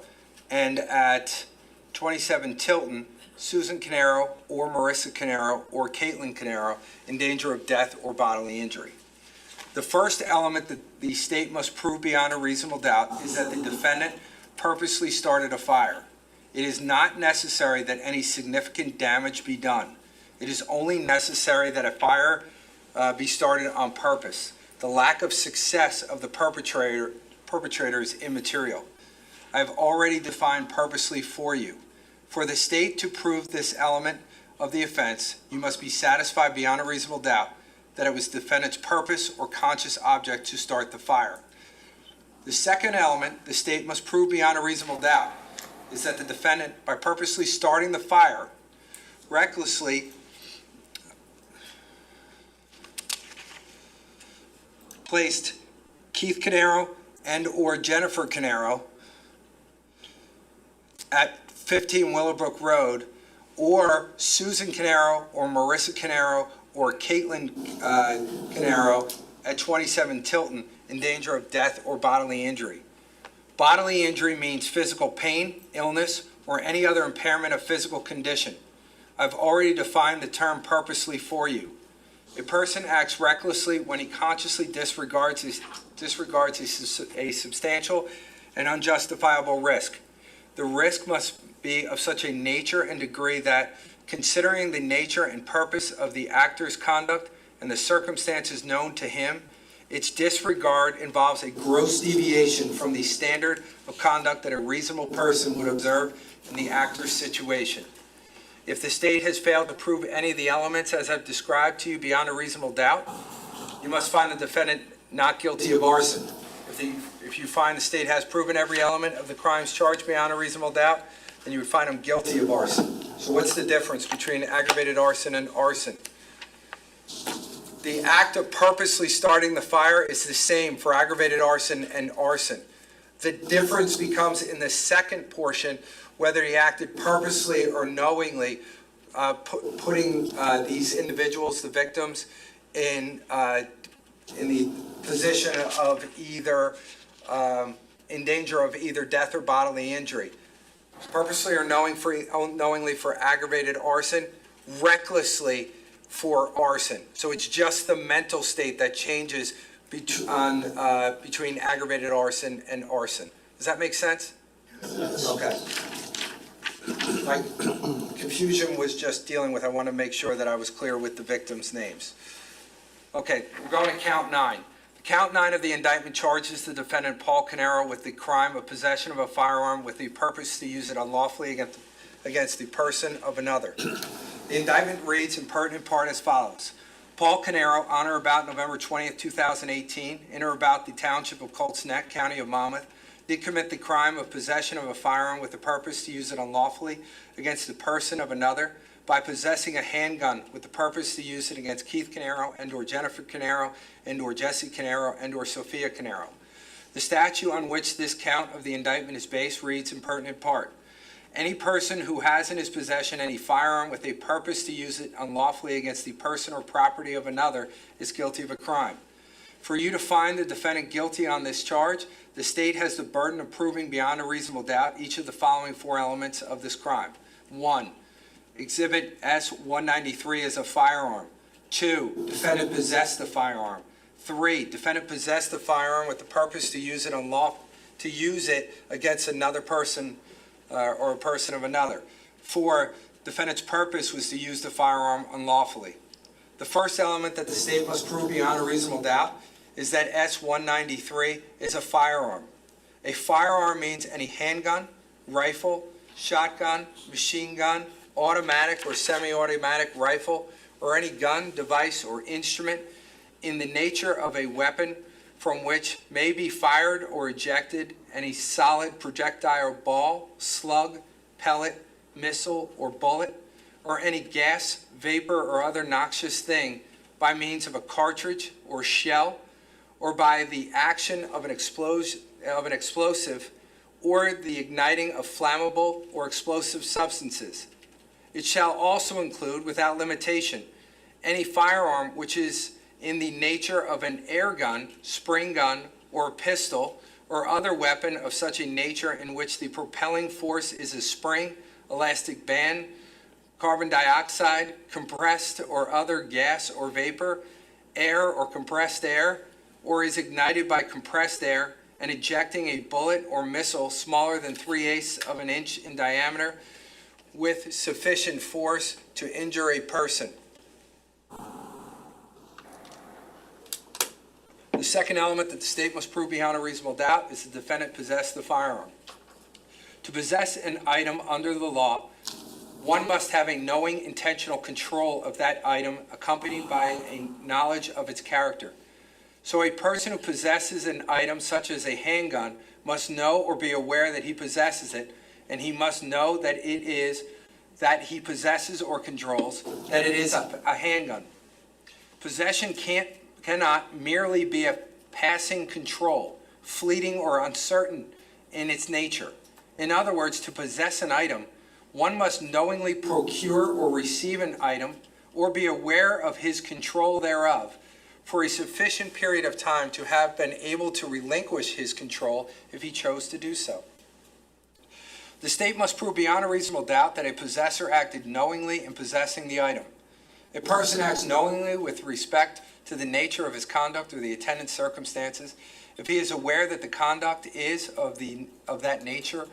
[SPEAKER 5] and at 27 Tilton, Susan Caneiro or Marissa Caneiro or Caitlin Caneiro in danger of death or bodily injury. The first element that the state must prove beyond a reasonable doubt is that the defendant purposely started a fire. It is not necessary that any significant damage be done. It is only necessary that a fire be started on purpose. The lack of success of the perpetrator is immaterial. I have already defined purposely for you. For the state to prove this element of the offense, you must be satisfied beyond a reasonable doubt that it was the defendant's purpose or conscious object to start the fire. The second element the state must prove beyond a reasonable doubt is that the defendant, by purposely starting the fire, recklessly placed Keith Caneiro and or Jennifer Caneiro at 15 Willowbrook Road, or Susan Caneiro or Marissa Caneiro or Caitlin Caneiro at 27 Tilton in danger of death or bodily injury. Bodily injury means physical pain, illness, or any other impairment of physical condition. I've already defined the term purposely for you. A person acts recklessly when he consciously disregards a substantial and unjustifiable risk. The risk must be of such a nature and degree that, considering the nature and purpose of the actor's conduct and the circumstances known to him, its disregard involves a gross deviation from the standard of conduct that a reasonable person would observe in the actor's situation. If the state has failed to prove any of the elements as I've described to you beyond a reasonable doubt, you must find the defendant not guilty of arson. If you find the state has proven every element of the crimes charged beyond a reasonable doubt, then you would find him guilty of arson. So what's the difference between aggravated arson and arson? The act of purposely starting the fire is the same for aggravated arson and arson. The difference becomes in the second portion, whether he acted purposely or knowingly, putting these individuals, the victims, in the position of either in danger of either death or bodily injury. Purposely or knowingly for aggravated arson, recklessly for arson. So it's just the mental state that changes between aggravated arson and arson. Does that make sense? Okay. My confusion was just dealing with, I want to make sure that I was clear with the victims' names. Okay, we're going to count 9. Count 9 of the indictment charges the defendant Paul Caneiro with the crime of possession of a firearm with the purpose to use it unlawfully against the person of another. The indictment reads in pertinent part as follows. Paul Caneiro, on or about November 20th, 2018, in or about the township of Colts Neck, county of Monmouth, did commit the crime of possession of a firearm with the purpose to use it unlawfully against the person of another by possessing a handgun with the purpose to use it against Keith Caneiro and or Jennifer Caneiro and or Jesse Caneiro and or Sophia Caneiro. The statute on which this count of the indictment is based reads in pertinent part. Any person who has in his possession any firearm with a purpose to use it unlawfully against the person or property of another is guilty of a crime. For you to find the defendant guilty on this charge, the state has the burden of proving beyond a reasonable doubt each of the following 4 elements of this crime. 1. Exhibit S-193 is a firearm. 2. Defendant possessed the firearm. 3. Defendant possessed the firearm with the purpose to use it against another person or a person of another. 4. Defendant's purpose was to use the firearm unlawfully. The first element that the state must prove beyond a reasonable doubt is that S-193 is a firearm. A firearm means any handgun, rifle, shotgun, machine gun, automatic or semi-automatic rifle, or any gun, device, or instrument in the nature of a weapon from which may be fired or ejected any solid projectile ball, slug, pellet, missile, or bullet, or any gas, vapor, or other noxious thing by means of a cartridge or shell, or by the action of an explosive, or the igniting of flammable or explosive substances. It shall also include, without limitation, any firearm which is in the nature of an air gun, spring gun, or pistol, or other weapon of such a nature in which the propelling force is a spring, elastic band, carbon dioxide, compressed or other gas or vapor, air or compressed air, or is ignited by compressed air and ejecting a bullet or missile smaller than 3/8 of an inch in diameter with sufficient force to injure a person. The second element that the state must prove beyond a reasonable doubt is the defendant possessed the firearm. To possess an item under the law, one must have a knowing, intentional control of that item accompanied by a knowledge of its character. So a person who possesses an item such as a handgun must know or be aware that he possesses it, and he must know that he possesses or controls that it is a handgun. Possession cannot merely be a passing control, fleeting or uncertain in its nature. In other words, to possess an item, one must knowingly procure or receive an item or be aware of his control thereof for a sufficient period of time to have been able to relinquish his control if he chose to do so. The state must prove beyond a reasonable doubt that a possessor acted knowingly in possessing the item. A person acts knowingly with respect to the nature of his conduct or the attendant circumstances if he is aware that the conduct is of that nature,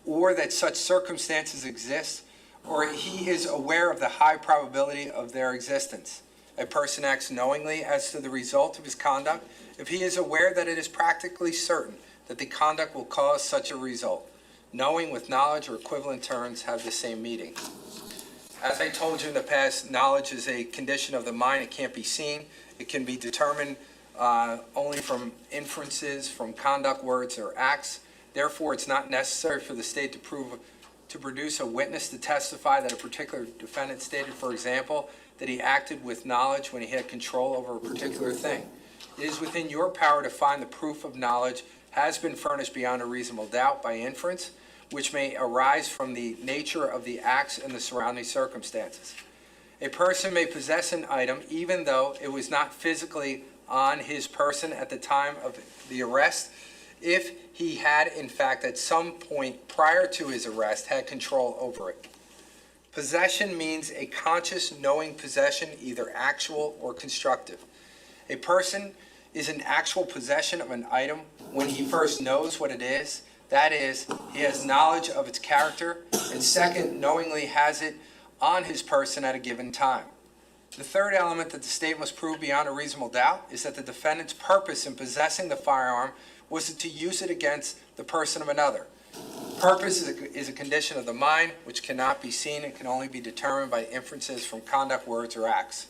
[SPEAKER 5] or that such circumstances exist, or he is aware of the high probability of their existence. A person acts knowingly as to the result of his conduct if he is aware that it is practically certain that the conduct will cause such a result. Knowing with knowledge or equivalent terms have the same meaning. As I told you in the past, knowledge is a condition of the mind. It can't be seen. It can be determined only from inferences, from conduct, words, or acts. Therefore, it's not necessary for the state to produce a witness to testify that a particular defendant stated, for example, that he acted with knowledge when he had control over a particular thing. It is within your power to find the proof of knowledge has been furnished beyond a reasonable doubt by inference, which may arise from the nature of the acts and the surrounding circumstances. A person may possess an item even though it was not physically on his person at the time of the arrest, if he had, in fact, at some point prior to his arrest, had control over it. Possession means a conscious, knowing possession, either actual or constructive. A person is in actual possession of an item when he first knows what it is. That is, he has knowledge of its character, and second, knowingly has it on his person at a given time. The third element that the state must prove beyond a reasonable doubt is that the defendant's purpose in possessing the firearm was to use it against the person of another. Purpose is a condition of the mind which cannot be seen and can only be determined by inferences from conduct, words, or acts.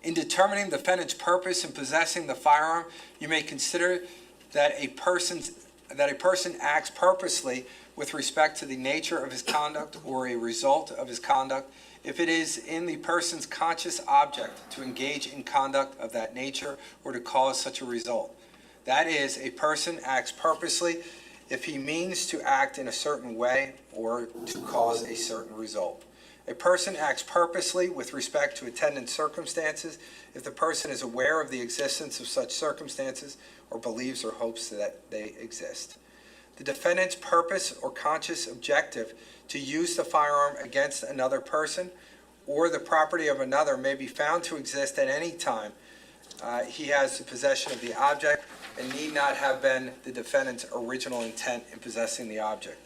[SPEAKER 5] In determining the defendant's purpose in possessing the firearm, you may consider that a person acts purposely with respect to the nature of his conduct or a result of his conduct if it is in the person's conscious object to engage in conduct of that nature or to cause such a result. That is, a person acts purposely if he means to act in a certain way or to cause a certain result. A person acts purposely with respect to attendant circumstances if the person is aware of the existence of such circumstances or believes or hopes that they exist. The defendant's purpose or conscious objective to use the firearm against another person or the property of another may be found to exist at any time he has the possession of the object and need not have been the defendant's original intent in possessing the object.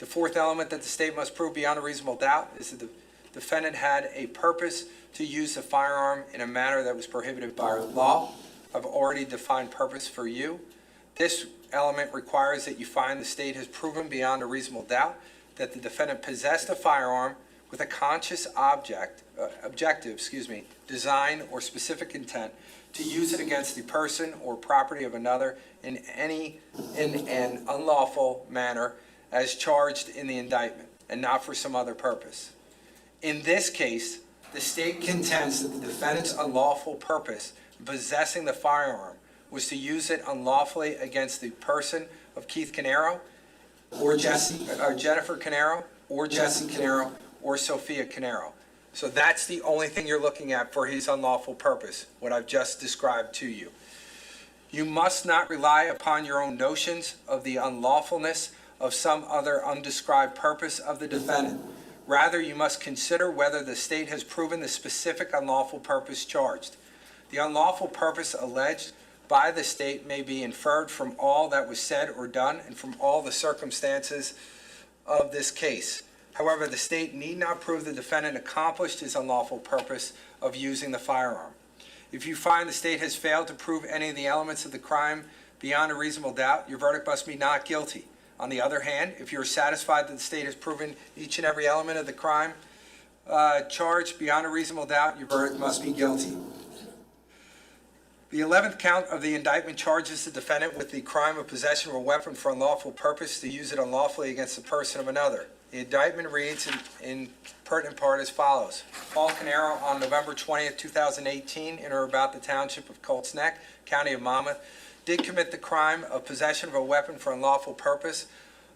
[SPEAKER 5] The fourth element that the state must prove beyond a reasonable doubt is that the defendant had a purpose to use the firearm in a manner that was prohibited by law. I've already defined purpose for you. This element requires that you find the state has proven beyond a reasonable doubt that the defendant possessed a firearm with a conscious objective, design or specific intent to use it against the person or property of another in an unlawful manner as charged in the indictment, and not for some other purpose. In this case, the state contends that the defendant's unlawful purpose in possessing the firearm was to use it unlawfully against the person of Keith Caneiro, or Jennifer Caneiro, or Jesse Caneiro, or Sophia Caneiro. So that's the only thing you're looking at for his unlawful purpose, what I've just described to you. You must not rely upon your own notions of the unlawfulness of some other undescribed purpose of the defendant. Rather, you must consider whether the state has proven the specific unlawful purpose charged. The unlawful purpose alleged by the state may be inferred from all that was said or done and from all the circumstances of this case. However, the state need not prove the defendant accomplished his unlawful purpose of using the firearm. If you find the state has failed to prove any of the elements of the crime beyond a reasonable doubt, your verdict must be not guilty. On the other hand, if you're satisfied that the state has proven each and every element of the crime charged beyond a reasonable doubt, your verdict must be guilty. The 11th count of the indictment charges the defendant with the crime of possession of a weapon for unlawful purpose to use it unlawfully against the person of another. The indictment reads in pertinent part as follows. Paul Caneiro, on November 20th, 2018, in or about the township of Colts Neck, county of Monmouth, did commit the crime of possession of a weapon for unlawful purpose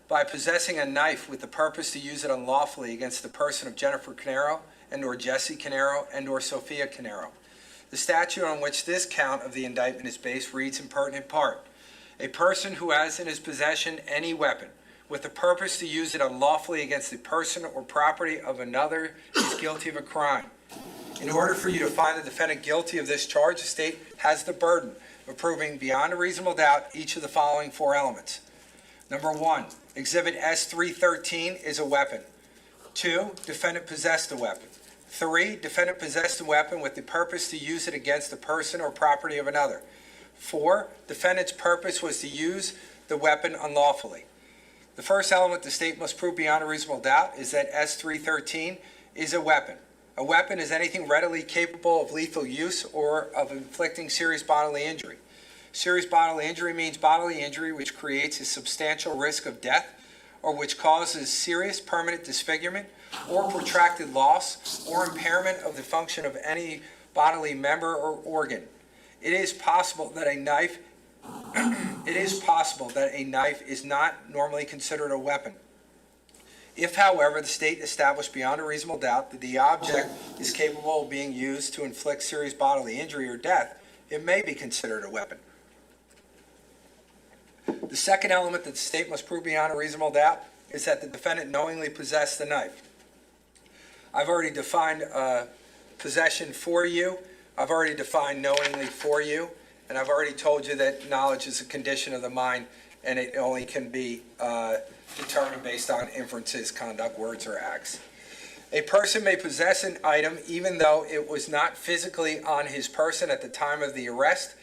[SPEAKER 5] by possessing a knife with the purpose to use it unlawfully against the person of Jennifer Caneiro and or Jesse Caneiro and or Sophia Caneiro. The statute on which this count of the indictment is based reads in pertinent part. A person who has in his possession any weapon with the purpose to use it unlawfully against the person or property of another is guilty of a crime. In order for you to find the defendant guilty of this charge, the state has the burden of proving beyond a reasonable doubt each of the following four elements. Number one, Exhibit S-313 is a weapon. 2, defendant possessed the weapon. 3, defendant possessed the weapon with the purpose to use it against the person or property of another. 4, defendant's purpose was to use the weapon unlawfully. The first element the state must prove beyond a reasonable doubt is that S-313 is a weapon. A weapon is anything readily capable of lethal use or of inflicting serious bodily injury. Serious bodily injury means bodily injury which creates a substantial risk of death or which causes serious permanent disfigurement or protracted loss or impairment of the function of any bodily member or organ. It is possible that a knife is not normally considered a weapon. If, however, the state established beyond a reasonable doubt that the object is capable of being used to inflict serious bodily injury or death, it may be considered a weapon. The second element that the state must prove beyond a reasonable doubt is that the defendant knowingly possessed the knife. I've already defined possession for you. I've already defined knowingly for you. And I've already told you that knowledge is a condition of the mind and it only can be determined based on inferences, conduct, words, or acts. A person may possess an item even though it was not physically on his person at the time of the arrest,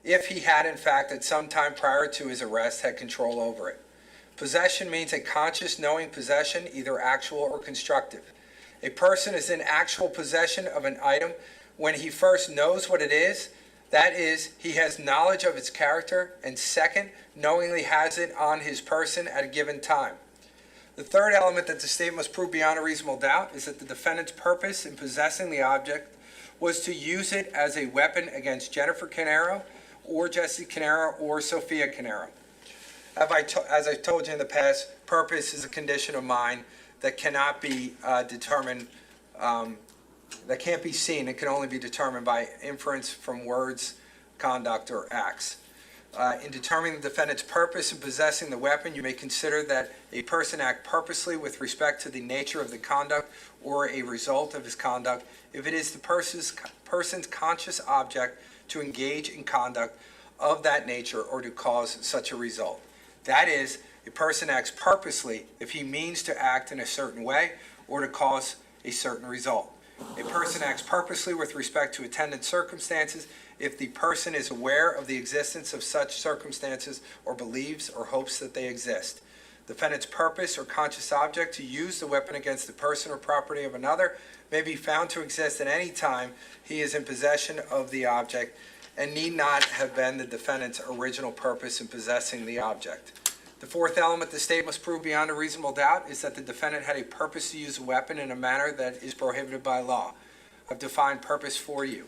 [SPEAKER 5] if he had in fact at some time prior to his arrest had control over it. Possession means a conscious knowing possession, either actual or constructive. A person is in actual possession of an item when he first knows what it is, that is, he has knowledge of its character, and second, knowingly has it on his person at a given time. The third element that the state must prove beyond a reasonable doubt is that the defendant's purpose in possessing the object was to use it as a weapon against Jennifer Caneiro or Jesse Caneiro or Sophia Caneiro. As I've told you in the past, purpose is a condition of mind that cannot be determined, that can't be seen. It can only be determined by inference from words, conduct, or acts. In determining the defendant's purpose in possessing the weapon, you may consider that a person act purposely with respect to the nature of the conduct or a result of his conduct if it is the person's conscious object to engage in conduct of that nature or to cause such a result. That is, a person acts purposely if he means to act in a certain way or to cause a certain result. A person acts purposely with respect to attendant circumstances if the person is aware of the existence of such circumstances or believes or hopes that they exist. Defendant's purpose or conscious object to use the weapon against the person or property of another may be found to exist at any time he is in possession of the object and need not have been the defendant's original purpose in possessing the object. The fourth element the state must prove beyond a reasonable doubt is that the defendant had a purpose to use a weapon in a manner that is prohibited by law. I've defined purpose for you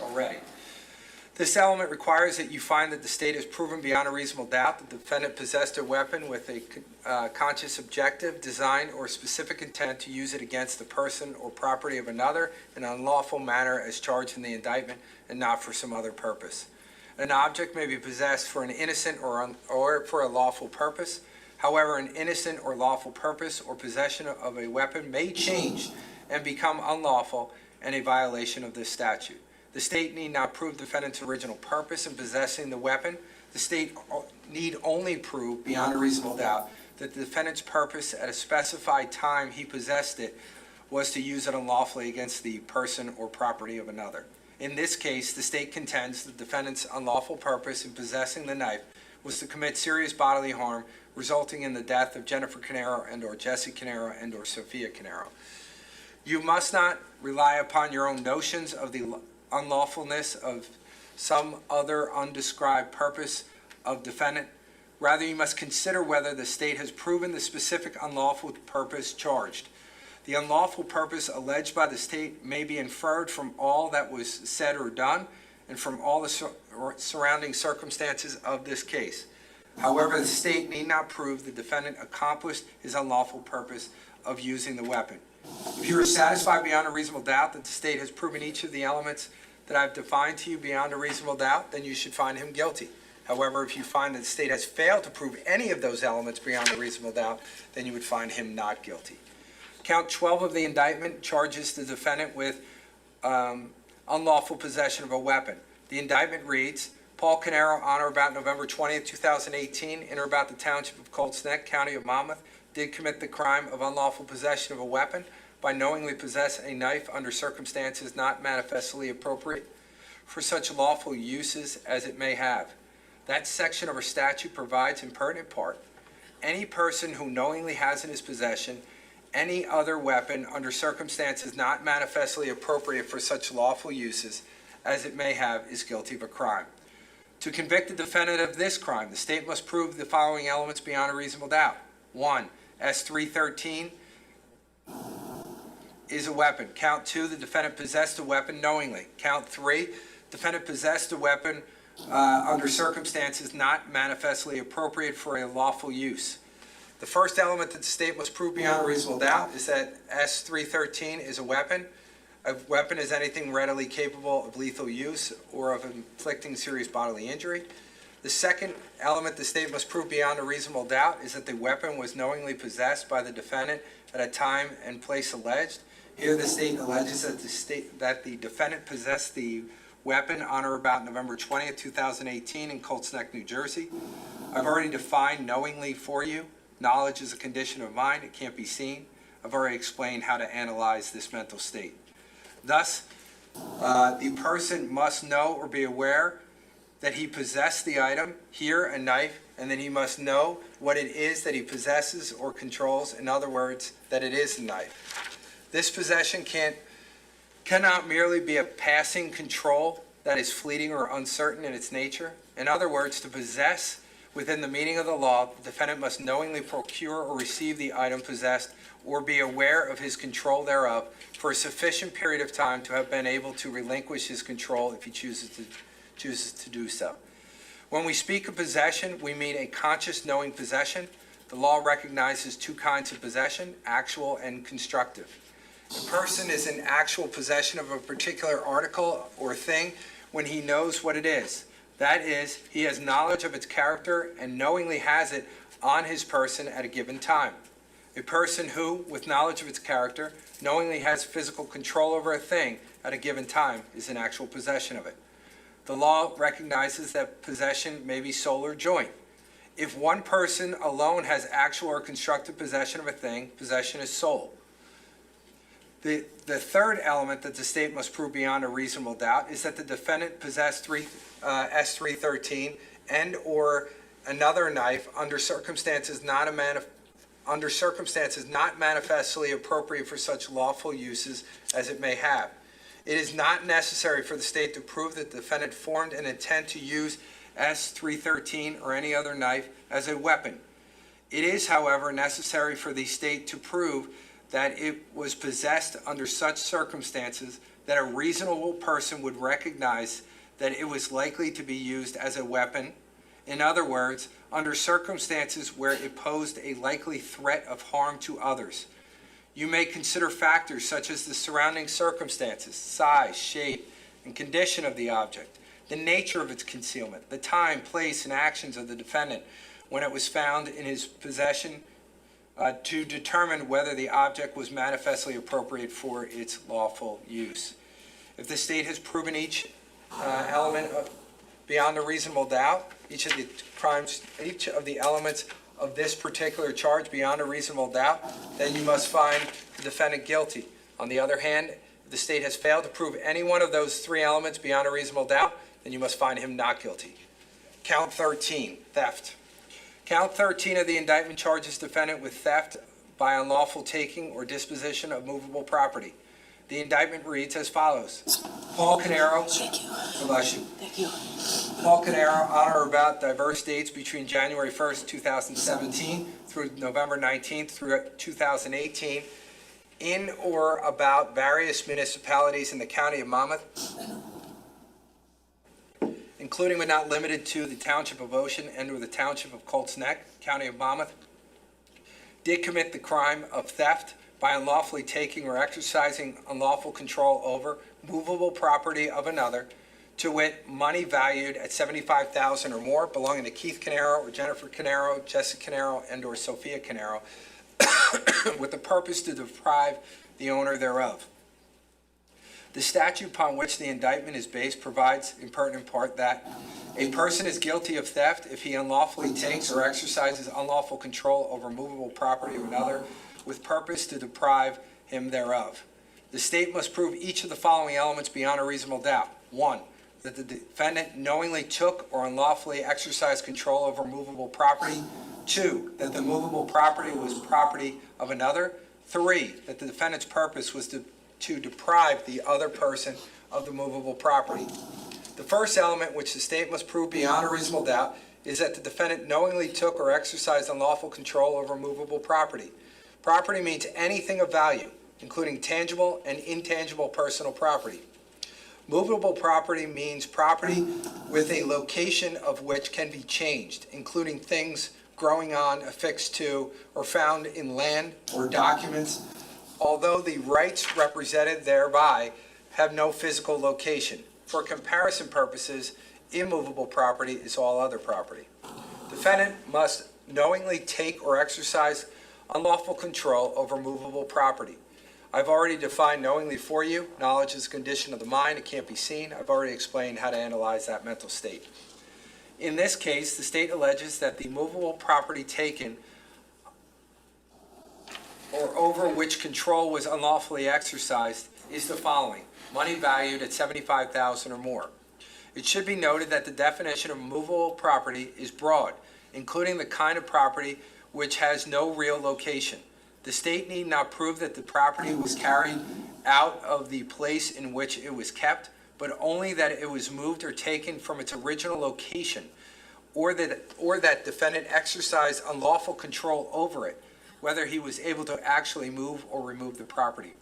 [SPEAKER 5] already. This element requires that you find that the state has proven beyond a reasonable doubt that the defendant possessed a weapon with a conscious objective, design, or specific intent to use it against the person or property of another in an unlawful manner as charged in the indictment and not for some other purpose. An object may be possessed for an innocent or for a lawful purpose. However, an innocent or lawful purpose or possession of a weapon may change and become unlawful and a violation of this statute. The state need not prove the defendant's original purpose in possessing the weapon. The state need only prove beyond a reasonable doubt that the defendant's purpose at a specified time he possessed it was to use it unlawfully against the person or property of another. In this case, the state contends the defendant's unlawful purpose in possessing the knife was to commit serious bodily harm, resulting in the death of Jennifer Caneiro and/or Jesse Caneiro and/or Sophia Caneiro. You must not rely upon your own notions of the unlawfulness of some other undescribed purpose of defendant. Rather, you must consider whether the state has proven the specific unlawful purpose charged. The unlawful purpose alleged by the state may be inferred from all that was said or done and from all the surrounding circumstances of this case. However, the state need not prove the defendant accomplished his unlawful purpose of using the weapon. If you are satisfied beyond a reasonable doubt that the state has proven each of the elements that I've defined to you beyond a reasonable doubt, then you should find him guilty. However, if you find that the state has failed to prove any of those elements beyond a reasonable doubt, then you would find him not guilty. Count 12 of the indictment charges the defendant with unlawful possession of a weapon. The indictment reads, Paul Caneiro, on or about November 20th, 2018, in or about the township of Colts Neck, county of Monmouth, did commit the crime of unlawful possession of a weapon by knowingly possess a knife under circumstances not manifestly appropriate for such lawful uses as it may have. That section of our statute provides in pertinent part, any person who knowingly has in his possession any other weapon under circumstances not manifestly appropriate for such lawful uses as it may have is guilty of a crime. To convict the defendant of this crime, the state must prove the following elements beyond a reasonable doubt. 1. S-313 is a weapon. Count 2, the defendant possessed a weapon knowingly. Count 3, defendant possessed a weapon under circumstances not manifestly appropriate for a lawful use. The first element that the state must prove beyond a reasonable doubt is that S-313 is a weapon. A weapon is anything readily capable of lethal use or of inflicting serious bodily injury. The second element the state must prove beyond a reasonable doubt is that the weapon was knowingly possessed by the defendant at a time and place alleged. Here the state alleges that the defendant possessed the weapon on or about November 20th, 2018 in Colts Neck, New Jersey. I've already defined knowingly for you. Knowledge is a condition of mind. It can't be seen. I've already explained how to analyze this mental state. Thus, the person must know or be aware that he possessed the item, here a knife, and then he must know what it is that he possesses or controls. In other words, that it is a knife. This possession cannot merely be a passing control that is fleeting or uncertain in its nature. In other words, to possess within the meaning of the law, the defendant must knowingly procure or receive the item possessed or be aware of his control thereof for a sufficient period of time to have been able to relinquish his control if he chooses to do so. When we speak of possession, we mean a conscious knowing possession. The law recognizes two kinds of possession, actual and constructive. A person is in actual possession of a particular article or thing when he knows what it is. That is, he has knowledge of its character and knowingly has it on his person at a given time. A person who, with knowledge of its character, knowingly has physical control over a thing at a given time is in actual possession of it. The law recognizes that possession may be sole or joint. If one person alone has actual or constructive possession of a thing, possession is sole. The third element that the state must prove beyond a reasonable doubt is that the defendant possessed S-313 and or another knife under circumstances not manifestly appropriate for such lawful uses as it may have. It is not necessary for the state to prove that the defendant formed an intent to use S-313 or any other knife as a weapon. It is, however, necessary for the state to prove that it was possessed under such circumstances that a reasonable person would recognize that it was likely to be used as a weapon. In other words, under circumstances where it posed a likely threat of harm to others. You may consider factors such as the surrounding circumstances, size, shape, and condition of the object, the nature of its concealment, the time, place, and actions of the defendant when it was found in his possession to determine whether the object was manifestly appropriate for its lawful use. If the state has proven each element beyond a reasonable doubt, each of the elements of this particular charge beyond a reasonable doubt, then you must find the defendant guilty. On the other hand, if the state has failed to prove any one of those three elements beyond a reasonable doubt, then you must find him not guilty. Count 13, theft. Count 13 of the indictment charges defendant with theft by unlawful taking or disposition of movable property. The indictment reads as follows. Paul Caneiro, Paul Caneiro, on or about diverse dates between January 1st, 2017 through November 19th through 2018, in or about various municipalities in the county of Monmouth, including but not limited to the Township of Ocean and or the Township of Colts Neck, County of Monmouth, did commit the crime of theft by unlawfully taking or exercising unlawful control over movable property of another, to wit, money valued at $75,000 or more belonging to Keith Caneiro or Jennifer Caneiro, Jessica Caneiro, and or Sophia Caneiro, with the purpose to deprive the owner thereof. The statute upon which the indictment is based provides, in pertinent part, that a person is guilty of theft if he unlawfully takes or exercises unlawful control over movable property of another with purpose to deprive him thereof. The state must prove each of the following elements beyond a reasonable doubt. 1, that the defendant knowingly took or unlawfully exercised control over movable property. 2, that the movable property was property of another. 3, that the defendant's purpose was to deprive the other person of the movable property. The first element which the state must prove beyond a reasonable doubt is that the defendant knowingly took or exercised unlawful control over movable property. Property means anything of value, including tangible and intangible personal property. Movable property means property with a location of which can be changed, including things growing on, affixed to, or found in land or documents, although the rights represented thereby have no physical location. For comparison purposes, immovable property is all other property. Defendant must knowingly take or exercise unlawful control over movable property. I've already defined knowingly for you. Knowledge is a condition of the mind. It can't be seen. I've already explained how to analyze that mental state. In this case, the state alleges that the movable property taken or over which control was unlawfully exercised is the following: money valued at $75,000 or more. It should be noted that the definition of movable property is broad, including the kind of property which has no real location. The state need not prove that the property was carried out of the place in which it was kept, but only that it was moved or taken from its original location, or that defendant exercised unlawful control over it, whether he was able to actually move or remove the property.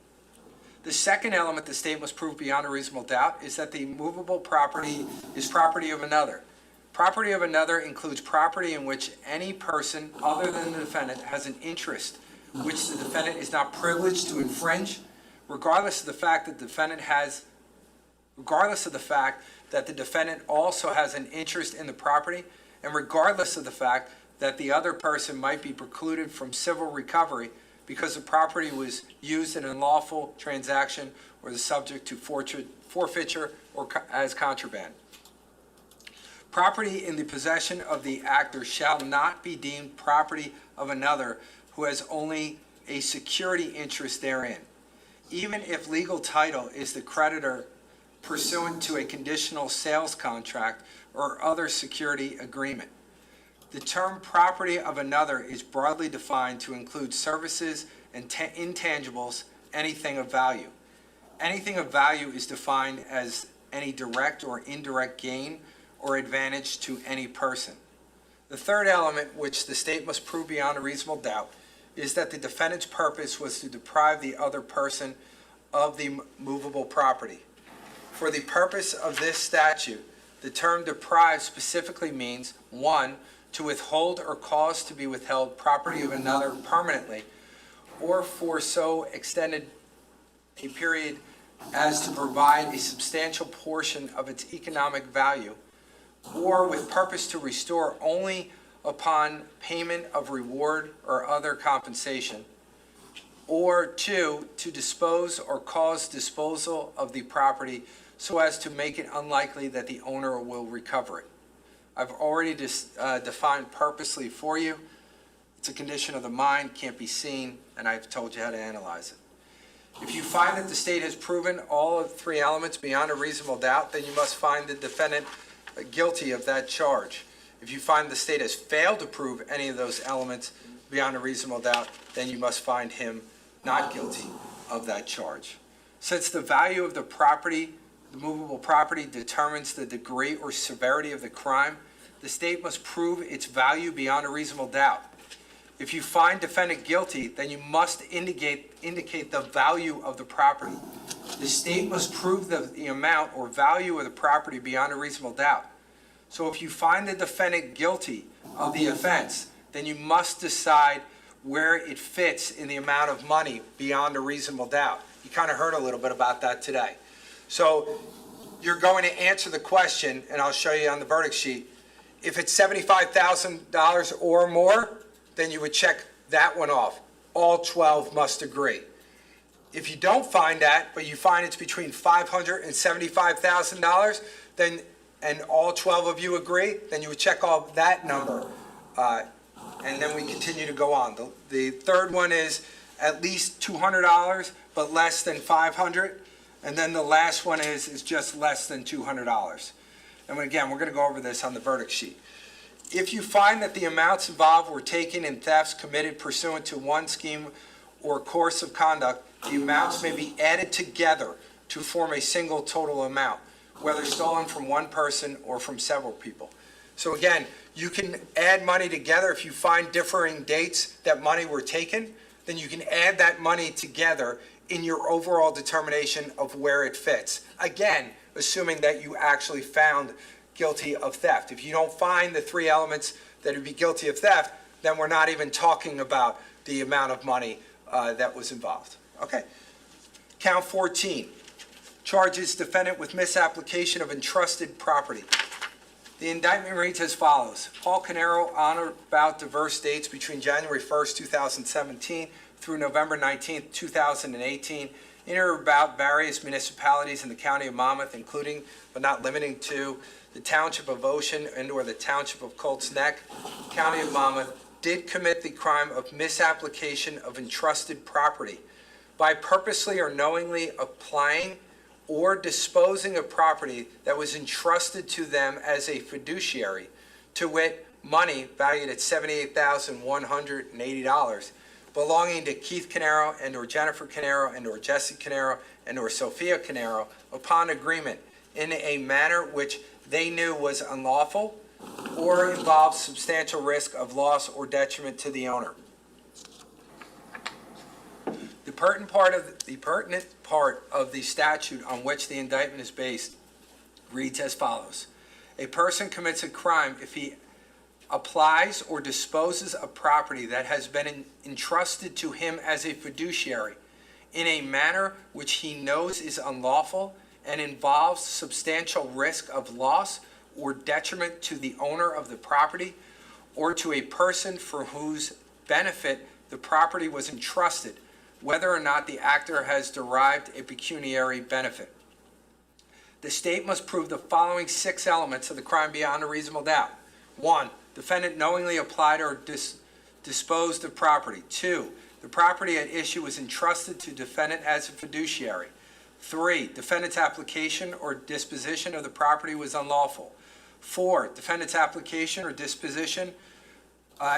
[SPEAKER 5] The second element the state must prove beyond a reasonable doubt is that the movable property is property of another. Property of another includes property in which any person other than the defendant has an interest, which the defendant is not privileged to infringe, regardless of the fact that the defendant also has an interest in the property, and regardless of the fact that the other person might be precluded from civil recovery because the property was used in an unlawful transaction or is subject to forfeiture or as contraband. Property in the possession of the actor shall not be deemed property of another who has only a security interest therein, even if legal title is the creditor pursuant to a conditional sales contract or other security agreement. The term property of another is broadly defined to include services and intangibles, anything of value. Anything of value is defined as any direct or indirect gain or advantage to any person. The third element, which the state must prove beyond a reasonable doubt, is that the defendant's purpose was to deprive the other person of the movable property. For the purpose of this statute, the term deprive specifically means, 1, to withhold or cause to be withheld property of another permanently, or for so extended a period as to provide a substantial portion of its economic value, or with purpose to restore only upon payment of reward or other compensation, or 2, to dispose or cause disposal of the property so as to make it unlikely that the owner will recover it. I've already defined purposely for you. It's a condition of the mind, can't be seen, and I've told you how to analyze it. If you find that the state has proven all of 3 elements beyond a reasonable doubt, then you must find the defendant guilty of that charge. If you find the state has failed to prove any of those elements beyond a reasonable doubt, then you must find him not guilty of that charge. Since the value of the property, the movable property, determines the degree or severity of the crime, the state must prove its value beyond a reasonable doubt. If you find defendant guilty, then you must indicate the value of the property. The state must prove the amount or value of the property beyond a reasonable doubt. So if you find the defendant guilty of the offense, then you must decide where it fits in the amount of money beyond a reasonable doubt. You kind of heard a little bit about that today. So you're going to answer the question, and I'll show you on the verdict sheet. If it's $75,000 or more, then you would check that one off. All 12 must agree. If you don't find that, but you find it's between $500 and $75,000, then, and all 12 of you agree, then you would check off that number. And then we continue to go on. The third one is at least $200, but less than $500. And then the last one is just less than $200. And again, we're going to go over this on the verdict sheet. If you find that the amounts involved were taken in thefts committed pursuant to one scheme or course of conduct, the amounts may be added together to form a single total amount, whether stolen from one person or from several people. So again, you can add money together. If you find differing dates that money were taken, then you can add that money together in your overall determination of where it fits. Again, assuming that you actually found guilty of theft. If you don't find the three elements that would be guilty of theft, then we're not even talking about the amount of money that was involved. Okay. Count 14. Charges defendant with misapplication of entrusted property. The indictment reads as follows. Paul Caneiro, on or about diverse dates between January 1st, 2017 through November 19th, 2018, in or about various municipalities in the county of Monmouth, including but not limiting to the township of Ocean and or the township of Colts Neck, county of Monmouth, did commit the crime of misapplication of entrusted property by purposely or knowingly applying or disposing of property that was entrusted to them as a fiduciary, to wit, money valued at $78,180, belonging to Keith Caneiro and or Jennifer Caneiro and or Jesse Caneiro and or Sophia Caneiro upon agreement in a manner which they knew was unlawful or involved substantial risk of loss or detriment to the owner. The pertinent part of the statute on which the indictment is based reads as follows. A person commits a crime if he applies or disposes of property that has been entrusted to him as a fiduciary in a manner which he knows is unlawful and involves substantial risk of loss or detriment to the owner of the property or to a person for whose benefit the property was entrusted, whether or not the actor has derived a pecuniary benefit. The state must prove the following 6 elements of the crime beyond a reasonable doubt. 1, defendant knowingly applied or disposed of property. 2, the property at issue was entrusted to defendant as a fiduciary. 3, defendant's application or disposition of the property was unlawful. 4, defendant's application or disposition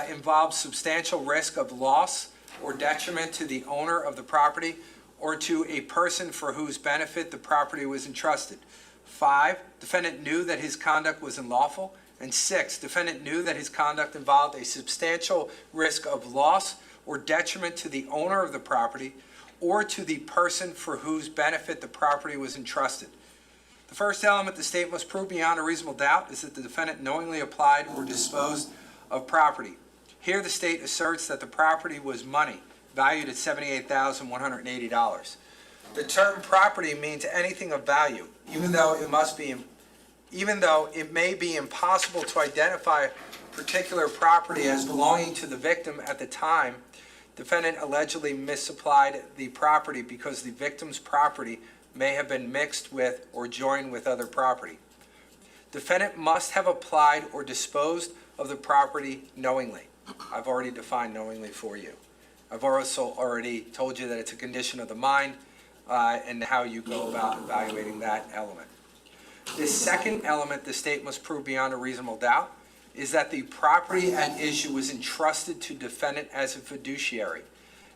[SPEAKER 5] involved substantial risk of loss or detriment to the owner of the property or to a person for whose benefit the property was entrusted. 5, defendant knew that his conduct was unlawful. And 6, defendant knew that his conduct involved a substantial risk of loss or detriment to the owner of the property or to the person for whose benefit the property was entrusted. The first element the state must prove beyond a reasonable doubt is that the defendant knowingly applied or disposed of property. Here the state asserts that the property was money, valued at $78,180. The term property means anything of value, even though it may be impossible to identify particular property as belonging to the victim at the time. Defendant allegedly misapplied the property because the victim's property may have been mixed with or joined with other property. Defendant must have applied or disposed of the property knowingly. I've already defined knowingly for you. I've also already told you that it's a condition of the mind and how you go about evaluating that element. The second element the state must prove beyond a reasonable doubt is that the property at issue was entrusted to defendant as a fiduciary.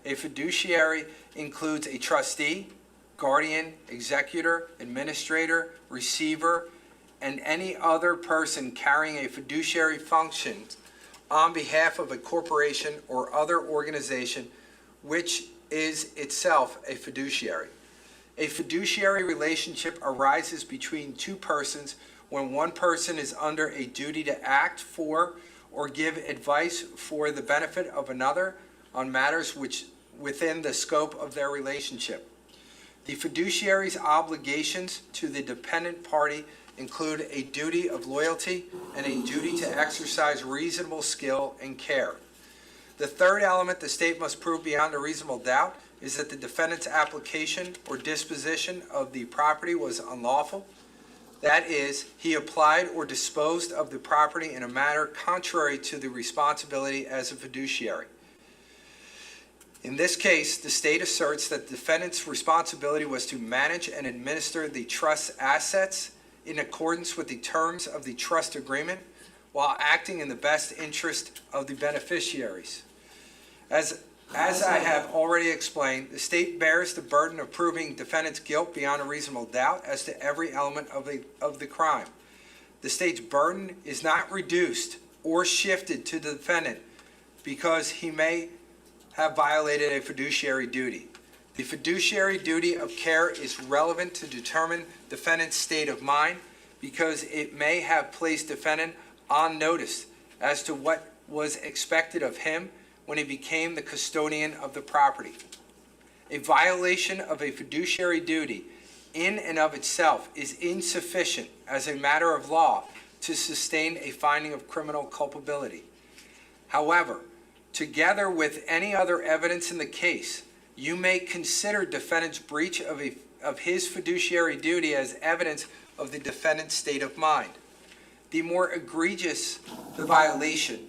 [SPEAKER 5] A fiduciary includes a trustee, guardian, executor, administrator, receiver, and any other person carrying a fiduciary function on behalf of a corporation or other organization which is itself a fiduciary. A fiduciary relationship arises between two persons when one person is under a duty to act for or give advice for the benefit of another on matters which within the scope of their relationship. The fiduciary's obligations to the dependent party include a duty of loyalty and a duty to exercise reasonable skill and care. The third element the state must prove beyond a reasonable doubt is that the defendant's application or disposition of the property was unlawful. That is, he applied or disposed of the property in a manner contrary to the responsibility as a fiduciary. In this case, the state asserts that the defendant's responsibility was to manage and administer the trust's assets in accordance with the terms of the trust agreement while acting in the best interest of the beneficiaries. As I have already explained, the state bears the burden of proving defendant's guilt beyond a reasonable doubt as to every element of the crime. The state's burden is not reduced or shifted to the defendant because he may have violated a fiduciary duty. The fiduciary duty of care is relevant to determine defendant's state of mind because it may have placed defendant on notice as to what was expected of him when he became the custodian of the property. A violation of a fiduciary duty in and of itself is insufficient as a matter of law to sustain a finding of criminal culpability. However, together with any other evidence in the case, you may consider defendant's breach of his fiduciary duty as evidence of the defendant's state of mind. The more egregious the violation,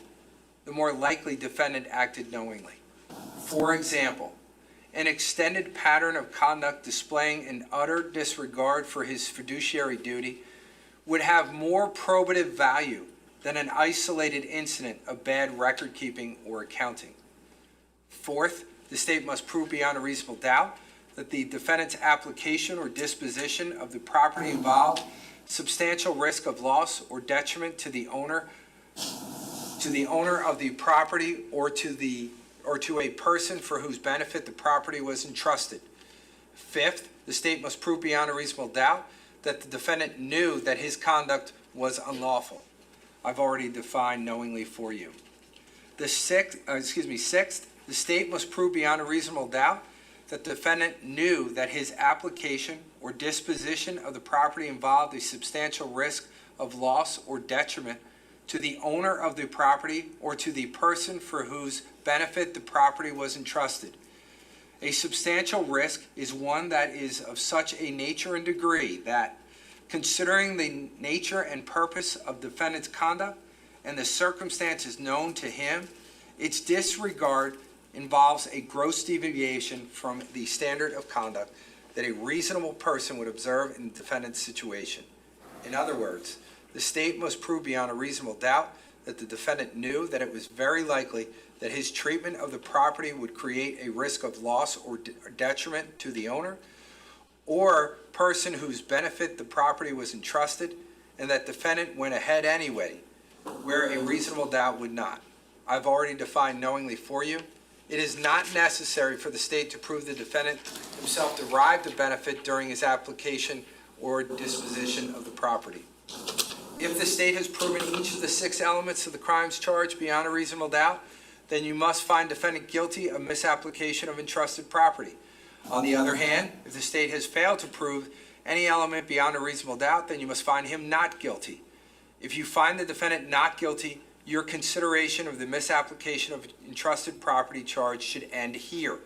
[SPEAKER 5] the more likely defendant acted knowingly. For example, an extended pattern of conduct displaying an utter disregard for his fiduciary duty would have more probative value than an isolated incident of bad record keeping or accounting. Fourth, the state must prove beyond a reasonable doubt that the defendant's application or disposition of the property involved substantial risk of loss or detriment to the owner of the property or to a person for whose benefit the property was entrusted. Fifth, the state must prove beyond a reasonable doubt that the defendant knew that his conduct was unlawful. I've already defined knowingly for you. Sixth, the state must prove beyond a reasonable doubt that the defendant knew that his application or disposition of the property involved a substantial risk of loss or detriment to the owner of the property or to the person for whose benefit the property was entrusted. A substantial risk is one that is of such a nature and degree that, considering the nature and purpose of the defendant's conduct and the circumstances known to him, its disregard involves a gross deviation from the standard of conduct that a reasonable person would observe in the defendant's situation. In other words, the state must prove beyond a reasonable doubt that the defendant knew that it was very likely that his treatment of the property would create a risk of loss or detriment to the owner or person whose benefit the property was entrusted, and that defendant went ahead anyway, where a reasonable doubt would not. I've already defined knowingly for you. It is not necessary for the state to prove the defendant himself derived a benefit during his application or disposition of the property. If the state has proven each of the 6 elements of the crimes charged beyond a reasonable doubt, then you must find defendant guilty of misapplication of entrusted property. On the other hand, if the state has failed to prove any element beyond a reasonable doubt, then you must find him not guilty. If you find the defendant not guilty, your consideration of the misapplication of entrusted property charge should end here.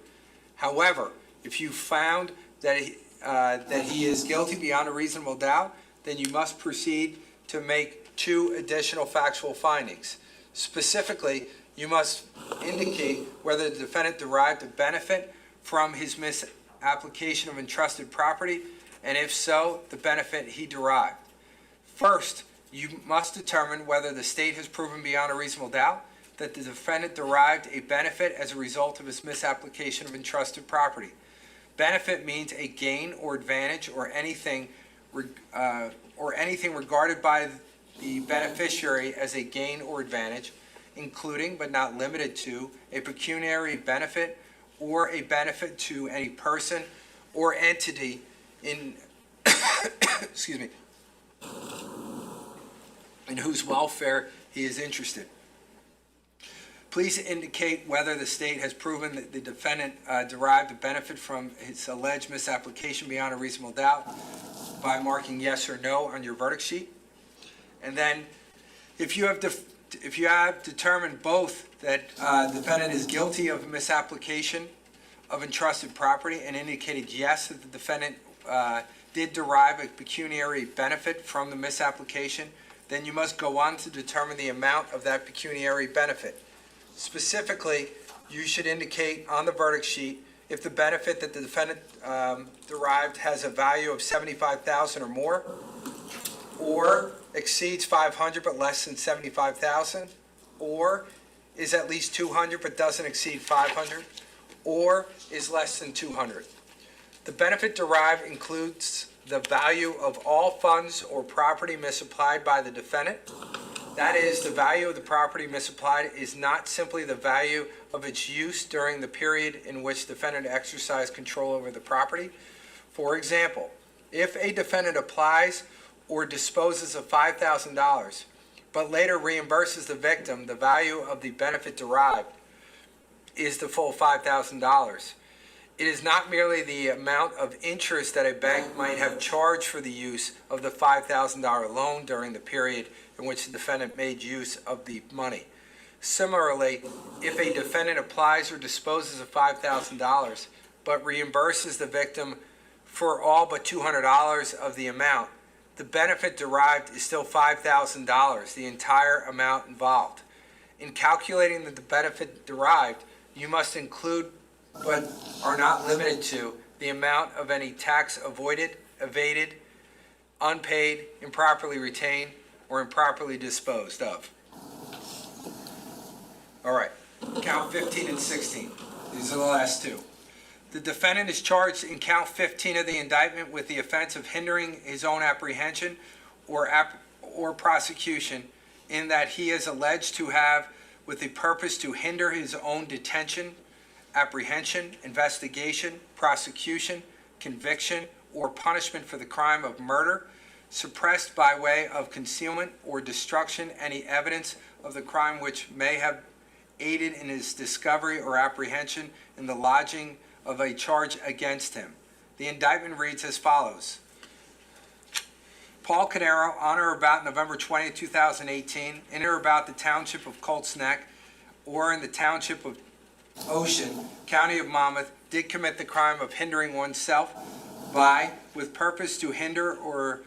[SPEAKER 5] However, if you found that he is guilty beyond a reasonable doubt, then you must proceed to make 2 additional factual findings. Specifically, you must indicate whether the defendant derived a benefit from his misapplication of entrusted property, and if so, the benefit he derived. First, you must determine whether the state has proven beyond a reasonable doubt that the defendant derived a benefit as a result of his misapplication of entrusted property. Benefit means a gain or advantage or anything regarded by the beneficiary as a gain or advantage, including but not limited to a pecuniary benefit or a benefit to any person or entity in in whose welfare he is interested. Please indicate whether the state has proven that the defendant derived a benefit from his alleged misapplication beyond a reasonable doubt by marking yes or no on your verdict sheet. And then, if you have determined both that the defendant is guilty of misapplication of entrusted property and indicated yes, that the defendant did derive a pecuniary benefit from the misapplication, then you must go on to determine the amount of that pecuniary benefit. Specifically, you should indicate on the verdict sheet if the benefit that the defendant derived has a value of $75,000 or more, or exceeds $500 but less than $75,000, or is at least $200 but doesn't exceed $500, or is less than $200. The benefit derived includes the value of all funds or property misapplied by the defendant. That is, the value of the property misapplied is not simply the value of its use during the period in which the defendant exercised control over the property. For example, if a defendant applies or disposes of $5,000, but later reimburses the victim, the value of the benefit derived is the full $5,000. It is not merely the amount of interest that a bank might have charged for the use of the $5,000 loan during the period in which the defendant made use of the money. Similarly, if a defendant applies or disposes of $5,000 but reimburses the victim for all but $200 of the amount, the benefit derived is still $5,000, the entire amount involved. In calculating the benefit derived, you must include, but are not limited to, the amount of any tax avoided, evaded, unpaid, improperly retained, or improperly disposed of. All right, count 15 and 16. These are the last two. The defendant is charged in count 15 of the indictment with the offense of hindering his own apprehension or prosecution, in that he is alleged to have, with the purpose to hinder his own detention, apprehension, investigation, prosecution, conviction, or punishment for the crime of murder, suppressed by way of concealment or destruction any evidence of the crime which may have aided in his discovery or apprehension in the lodging of a charge against him. The indictment reads as follows. Paul Caneiro, on or about November 20, 2018, in or about the township of Colts Neck, or in the township of Ocean, County of Monmouth, did commit the crime of hindering oneself by, with purpose to hinder or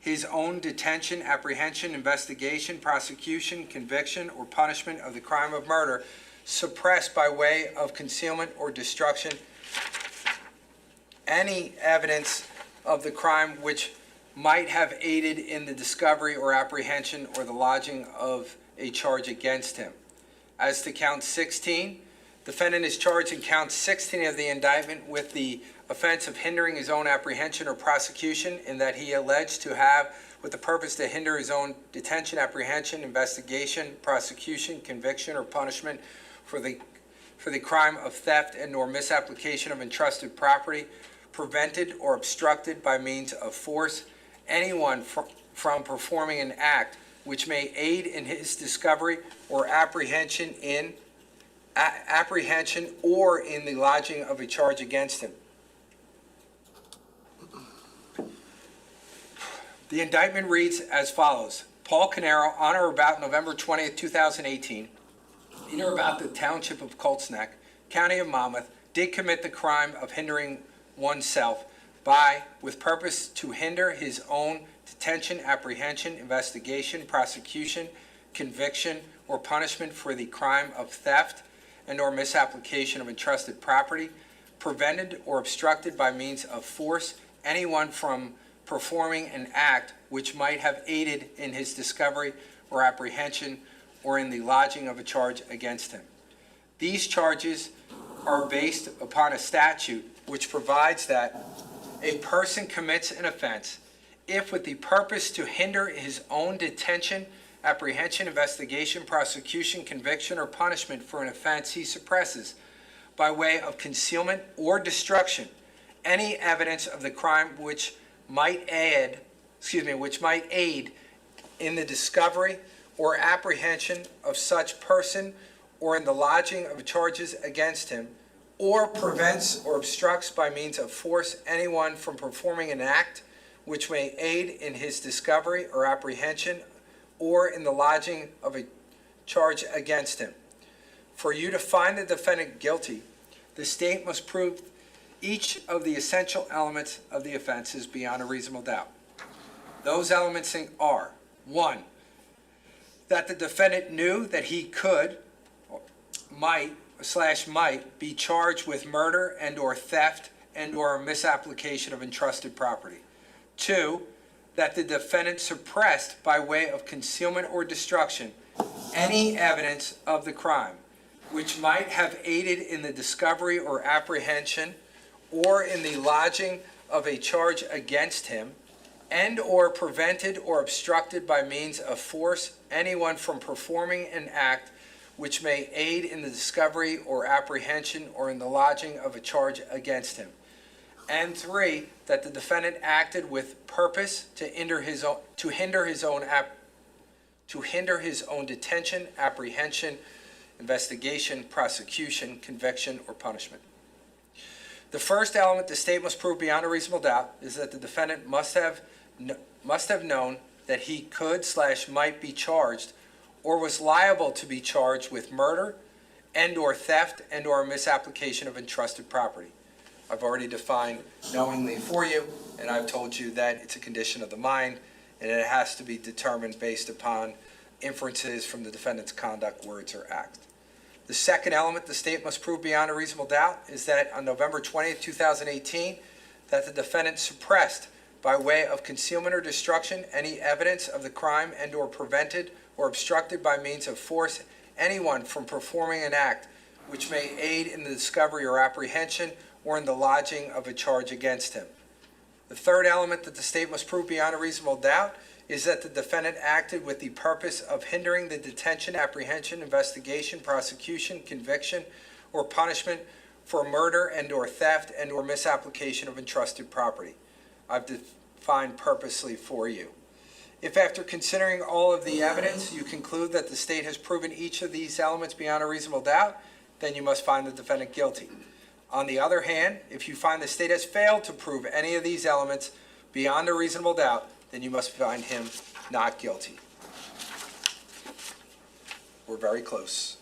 [SPEAKER 5] his own detention, apprehension, investigation, prosecution, conviction, or punishment of the crime of murder, suppressed by way of concealment or destruction any evidence of the crime which might have aided in the discovery or apprehension or the lodging of a charge against him. As to count 16, defendant is charged in count 16 of the indictment with the offense of hindering his own apprehension or prosecution, in that he alleged to have, with the purpose to hinder his own detention, apprehension, investigation, prosecution, conviction, or punishment for the crime of theft and or misapplication of entrusted property, prevented or obstructed by means of force anyone from performing an act which may aid in his discovery or apprehension or in the lodging of a charge against him. The indictment reads as follows. Paul Caneiro, on or about November 20th, 2018, in or about the township of Colts Neck, County of Monmouth, did commit the crime of hindering oneself by, with purpose to hinder his own detention, apprehension, investigation, prosecution, conviction, or punishment for the crime of theft and or misapplication of entrusted property, prevented or obstructed by means of force anyone from performing an act which might have aided in his discovery or apprehension or in the lodging of a charge against him. These charges are based upon a statute which provides that a person commits an offense if, with the purpose to hinder his own detention, apprehension, investigation, prosecution, conviction, or punishment for an offense, he suppresses, by way of concealment or destruction, any evidence of the crime which might aid in the discovery or apprehension of such person or in the lodging of charges against him, or prevents or obstructs by means of force anyone from performing an act which may aid in his discovery or apprehension or in the lodging of a charge against him. For you to find the defendant guilty, the state must prove each of the essential elements of the offenses beyond a reasonable doubt. Those elements are, 1, that the defendant knew that he could, might be charged with murder and or theft and or misapplication of entrusted property. 2, that the defendant suppressed by way of concealment or destruction any evidence of the crime, which might have aided in the discovery or apprehension or in the lodging of a charge against him, and or prevented or obstructed by means of force anyone from performing an act which may aid in the discovery or apprehension or in the lodging of a charge against him. And 3, that the defendant acted with purpose to hinder his own detention, apprehension, investigation, prosecution, conviction, or punishment. The first element the state must prove beyond a reasonable doubt is that the defendant must have known that he could / might be charged or was liable to be charged with murder and or theft and or misapplication of entrusted property. I've already defined knowingly for you, and I've told you that it's a condition of the mind, and it has to be determined based upon inferences from the defendant's conduct, words, or act. The second element the state must prove beyond a reasonable doubt is that on November 20th, 2018, that the defendant suppressed by way of concealment or destruction any evidence of the crime and or prevented or obstructed by means of force anyone from performing an act which may aid in the discovery or apprehension or in the lodging of a charge against him. The third element that the state must prove beyond a reasonable doubt is that the defendant acted with the purpose of hindering the detention, apprehension, investigation, prosecution, conviction, or punishment for murder and or theft and or misapplication of entrusted property. I've defined purposely for you. If after considering all of the evidence you conclude that the state has proven each of these elements beyond a reasonable doubt, then you must find the defendant guilty. On the other hand, if you find the state has failed to prove any of these elements beyond a reasonable doubt, then you must find him not guilty. We're very close.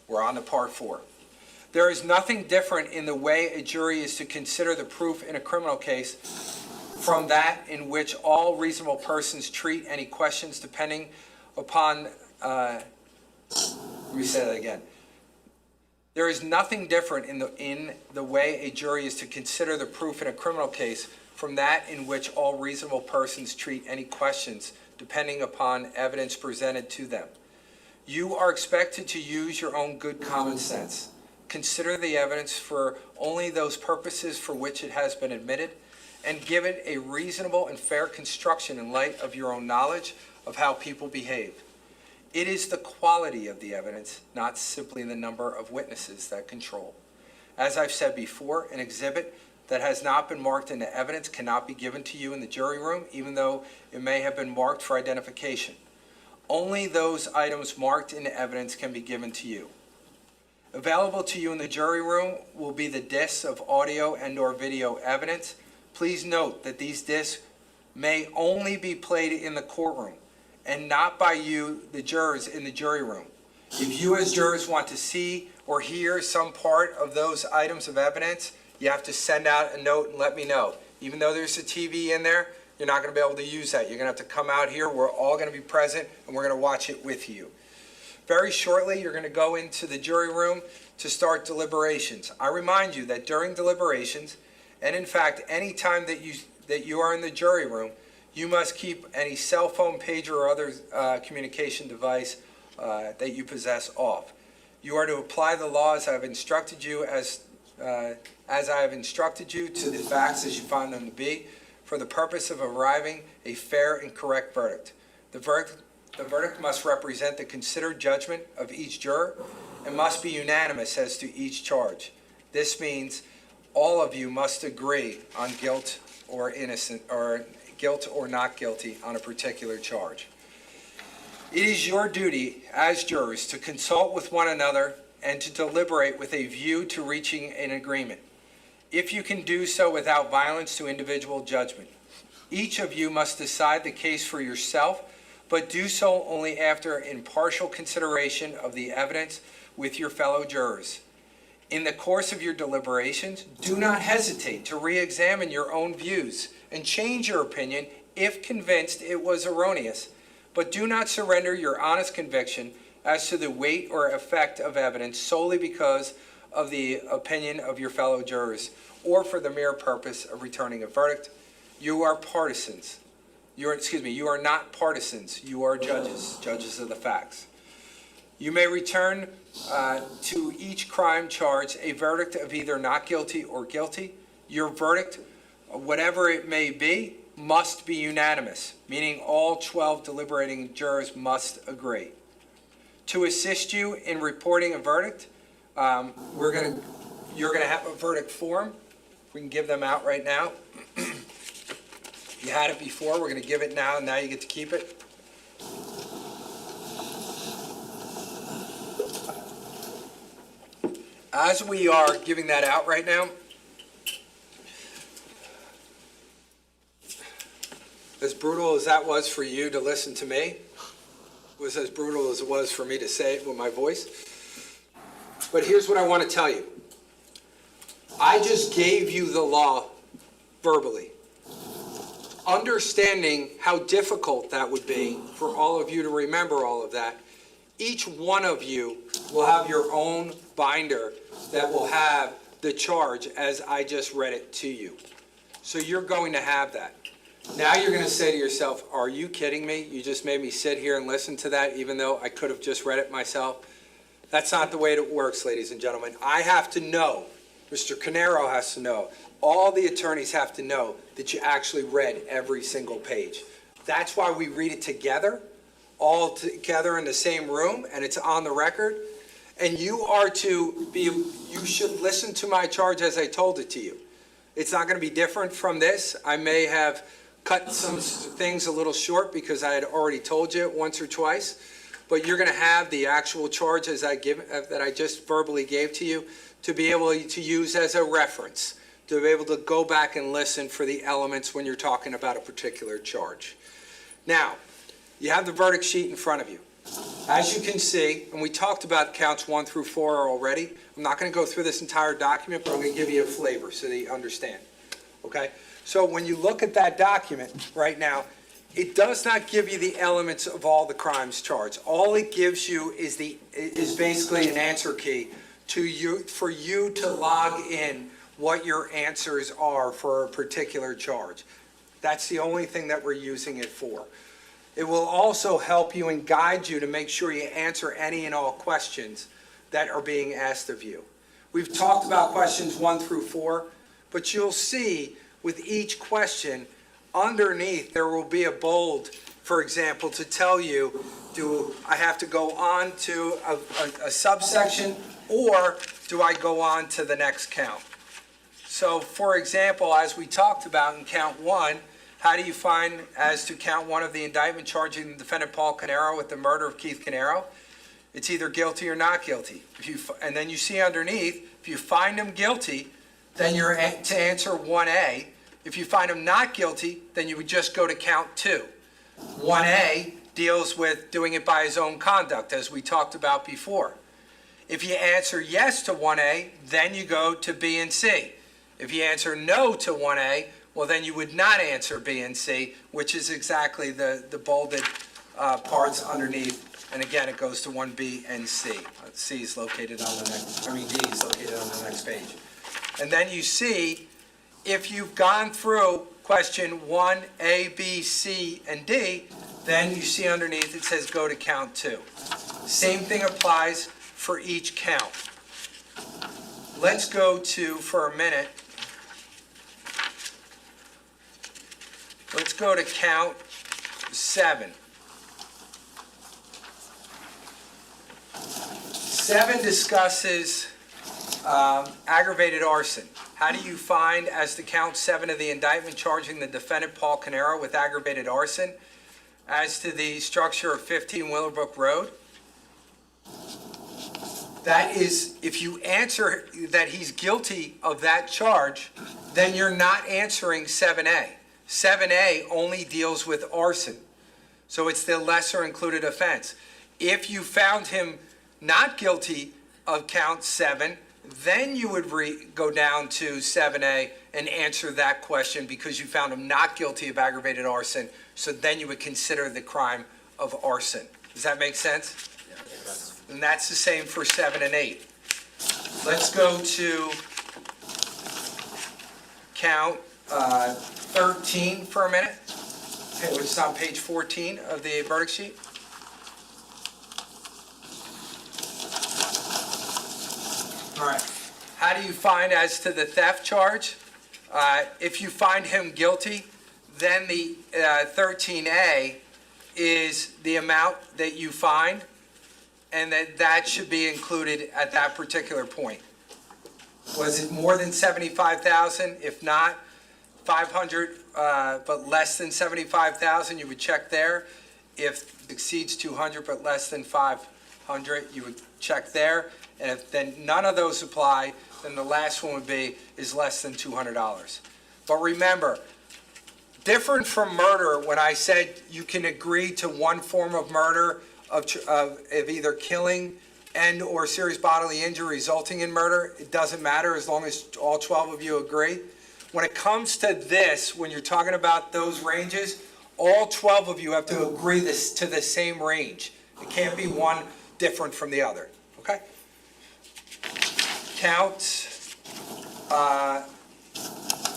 [SPEAKER 5] We're on to part 4. There is nothing different in the way a jury is to consider the proof in a criminal case from that in which all reasonable persons treat any questions depending upon, let me say that again. There is nothing different in the way a jury is to consider the proof in a criminal case from that in which all reasonable persons treat any questions depending upon evidence presented to them. You are expected to use your own good common sense. Consider the evidence for only those purposes for which it has been admitted, and give it a reasonable and fair construction in light of your own knowledge of how people behave. It is the quality of the evidence, not simply the number of witnesses, that control. As I've said before, an exhibit that has not been marked into evidence cannot be given to you in the jury room, even though it may have been marked for identification. Only those items marked into evidence can be given to you. Available to you in the jury room will be the discs of audio and or video evidence. Please note that these discs may only be played in the courtroom and not by you, the jurors, in the jury room. If you as jurors want to see or hear some part of those items of evidence, you have to send out a note and let me know. Even though there's a TV in there, you're not going to be able to use that. You're going to have to come out here. We're all going to be present, and we're going to watch it with you. Very shortly, you're going to go into the jury room to start deliberations. I remind you that during deliberations, and in fact, any time that you are in the jury room, you must keep any cell phone, pager, or other communication device that you possess off. You are to apply the law as I have instructed you, as I have instructed you, to the facts as you find them to be, for the purpose of arriving a fair and correct verdict. The verdict must represent the considered judgment of each juror and must be unanimous as to each charge. This means all of you must agree on guilt or innocent, or guilt or not guilty on a particular charge. It is your duty as jurors to consult with one another and to deliberate with a view to reaching an agreement, if you can do so without violence to individual judgment. Each of you must decide the case for yourself, but do so only after impartial consideration of the evidence with your fellow jurors. In the course of your deliberations, do not hesitate to re-examine your own views and change your opinion if convinced it was erroneous, but do not surrender your honest conviction as to the weight or effect of evidence solely because of the opinion of your fellow jurors or for the mere purpose of returning a verdict. You are partisans. You are not partisans. You are judges of the facts. You may return to each crime charge a verdict of either not guilty or guilty. Your verdict, whatever it may be, must be unanimous, meaning all 12 deliberating jurors must agree. To assist you in reporting a verdict, you're going to have a verdict form. We can give them out right now. You had it before, we're going to give it now, and now you get to keep it. As we are giving that out right now, as brutal as that was for you to listen to me, was as brutal as it was for me to say it with my voice. But here's what I want to tell you. I just gave you the law verbally. Understanding how difficult that would be for all of you to remember all of that, each one of you will have your own binder that will have the charge as I just read it to you. So you're going to have that. Now you're going to say to yourself, are you kidding me? You just made me sit here and listen to that even though I could have just read it myself? That's not the way it works, ladies and gentlemen. I have to know, Mr. Caneiro has to know, all the attorneys have to know that you actually read every single page. That's why we read it together, all together in the same room, and it's on the record. And you should listen to my charge as I told it to you. It's not going to be different from this. I may have cut some things a little short because I had already told you once or twice, but you're going to have the actual charge as that I just verbally gave to you to be able to use as a reference, to be able to go back and listen for the elements when you're talking about a particular charge. Now, you have the verdict sheet in front of you. As you can see, and we talked about counts 1 through 4 already, I'm not going to go through this entire document, but I'm going to give you a flavor so that you understand. Okay? So when you look at that document right now, it does not give you the elements of all the crimes charged. All it gives you is basically an answer key for you to log in what your answers are for a particular charge. That's the only thing that we're using it for. It will also help you and guide you to make sure you answer any and all questions that are being asked of you. We've talked about questions 1 through 4, but you'll see with each question, underneath there will be a bold, for example, to tell you, do I have to go on to a subsection, or do I go on to the next count? So, for example, as we talked about in count 1, how do you find as to count 1 of the indictment charging the defendant Paul Caneiro with the murder of Keith Caneiro? It's either guilty or not guilty. And then you see underneath, if you find him guilty, then you're to answer 1A. If you find him not guilty, then you would just go to count 2. 1A deals with doing it by his own conduct, as we talked about before. If you answer yes to 1A, then you go to B and C. If you answer no to 1A, well, then you would not answer B and C, which is exactly the bolded parts underneath. And again, it goes to 1B and C. C is located on the next, D is located on the next page. And then you see, if you've gone through question 1, A, B, C, and D, then you see underneath it says go to count 2. Same thing applies for each count. Let's go to, for a minute, let's go to count 7. 7 discusses aggravated arson. How do you find as to count 7 of the indictment charging the defendant Paul Caneiro with aggravated arson as to the structure of 15 Willowbrook Road? That is, if you answer that he's guilty of that charge, then you're not answering 7A. 7A only deals with arson. So it's the lesser included offense. If you found him not guilty of count 7, Then you would go down to 7A and answer that question because you found him not guilty of aggravated arson. So then you would consider the crime of arson. Does that make sense? And that's the same for 7 and 8. Let's go to count 13 for a minute, which is on page 14 of the verdict sheet. All right. How do you find as to the theft charge? If you find him guilty, then the 13A is the amount that you find, and that should be included at that particular point. Was it more than 75,000? If not, 500, but less than 75,000, you would check there. If it exceeds 200 but less than 500, you would check there. And if then none of those apply, then the last one would be is less than $200. But remember, different from murder, when I said you can agree to one form of murder of either killing and or serious bodily injury resulting in murder, it doesn't matter as long as all 12 of you agree. When it comes to this, when you're talking about those ranges, all 12 of you have to agree to the same range. It can't be one different from the other, okay? Count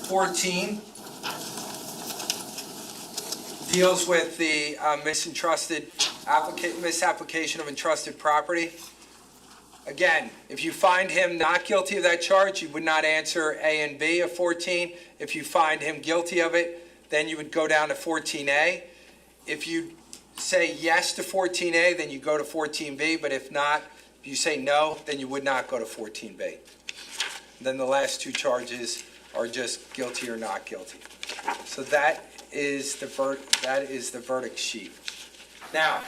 [SPEAKER 5] 14 deals with the misapplication of entrusted property. Again, if you find him not guilty of that charge, you would not answer A and B of 14. If you find him guilty of it, then you would go down to 14A. If you say yes to 14A, then you go to 14B, but if not, if you say no, then you would not go to 14B. Then the last two charges are just guilty or not guilty. So that is the verdict sheet. Now,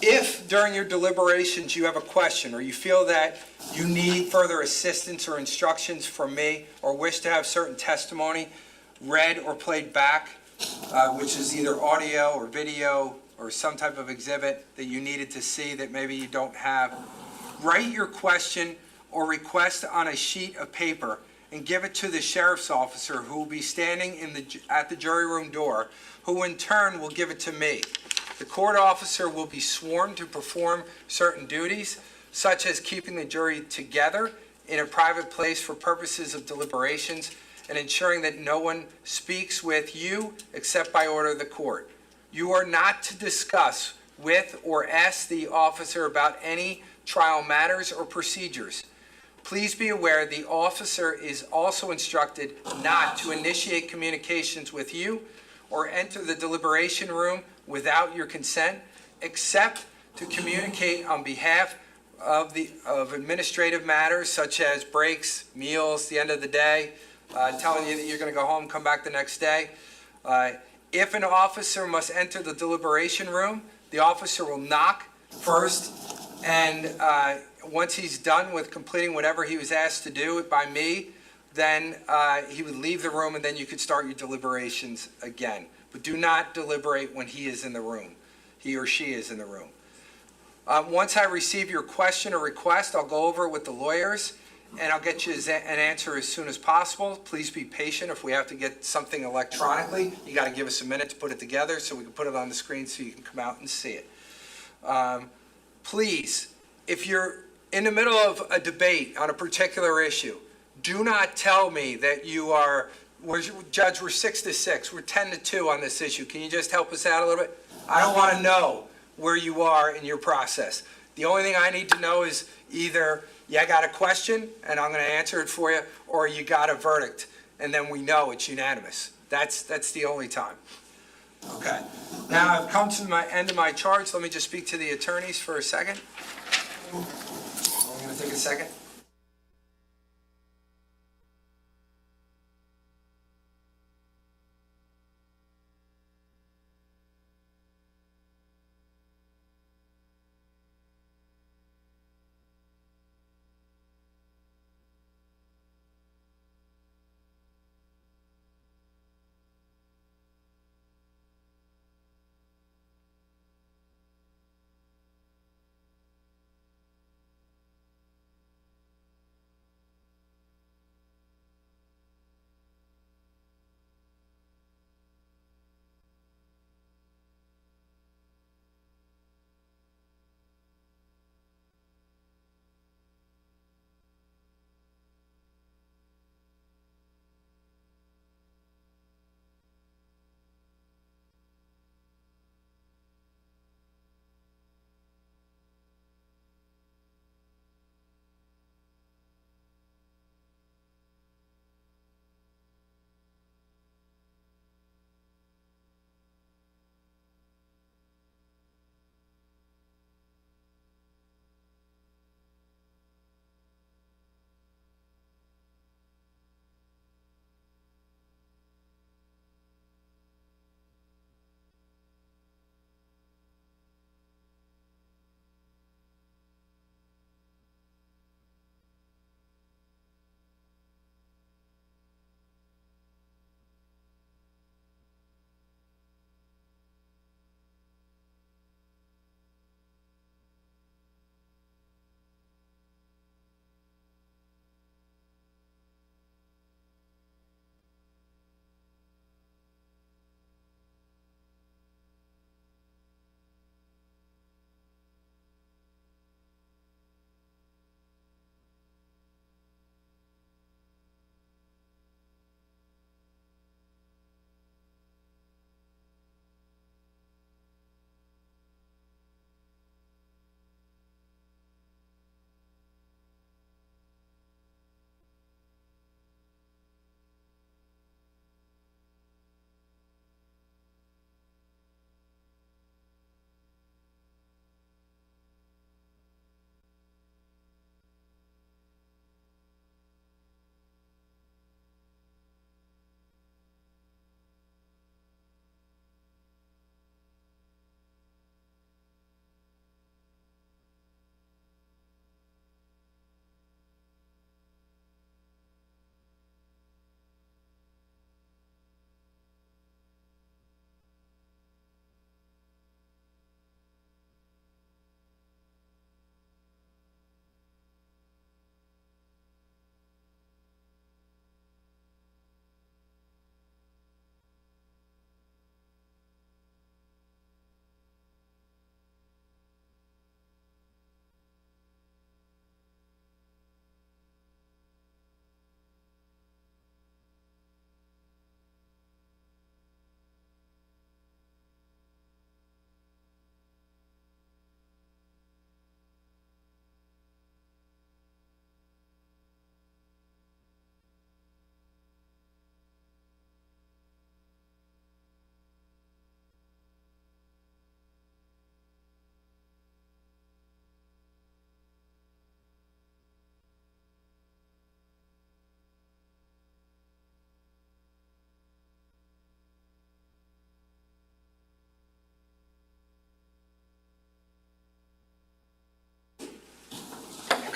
[SPEAKER 5] if during your deliberations you have a question or you feel that you need further assistance or instructions from me or wish to have certain testimony read or played back, which is either audio or video or some type of exhibit that you needed to see that maybe you don't have, write your question or request on a sheet of paper and give it to the sheriff's officer who will be standing at the jury room door, who in turn will give it to me. The court officer will be sworn to perform certain duties, such as keeping the jury together in a private place for purposes of deliberations and ensuring that no one speaks with you except by order of the court. You are not to discuss with or ask the officer about any trial matters or procedures. Please be aware the officer is also instructed not to initiate communications with you or enter the deliberation room without your consent, except to communicate on behalf of administrative matters such as breaks, meals, the end of the day, telling you that you're going to go home, come back the next day. If an officer must enter the deliberation room, the officer will knock first, and once he's done with completing whatever he was asked to do by me, then he would leave the room, and then you could start your deliberations again. But do not deliberate when he is in the room, he or she is in the room. Once I receive your question or request, I'll go over it with the lawyers, and I'll get you an answer as soon as possible. Please be patient. If we have to get something electronically, you got to give us a minute to put it together so we can put it on the screen so you can come out and see it. Please, if you're in the middle of a debate on a particular issue, do not tell me that you are, Judge, we're 6-6, we're 10-2 on this issue. Can you just help us out a little bit? I don't want to know where you are in your process. The only thing I need to know is either you got a question and I'm going to answer it for you, or you got a verdict and then we know it's unanimous. That's the only time. Okay. Now I've come to my end of my charge. Let me just speak to the attorneys for a second. I'm going to take a second.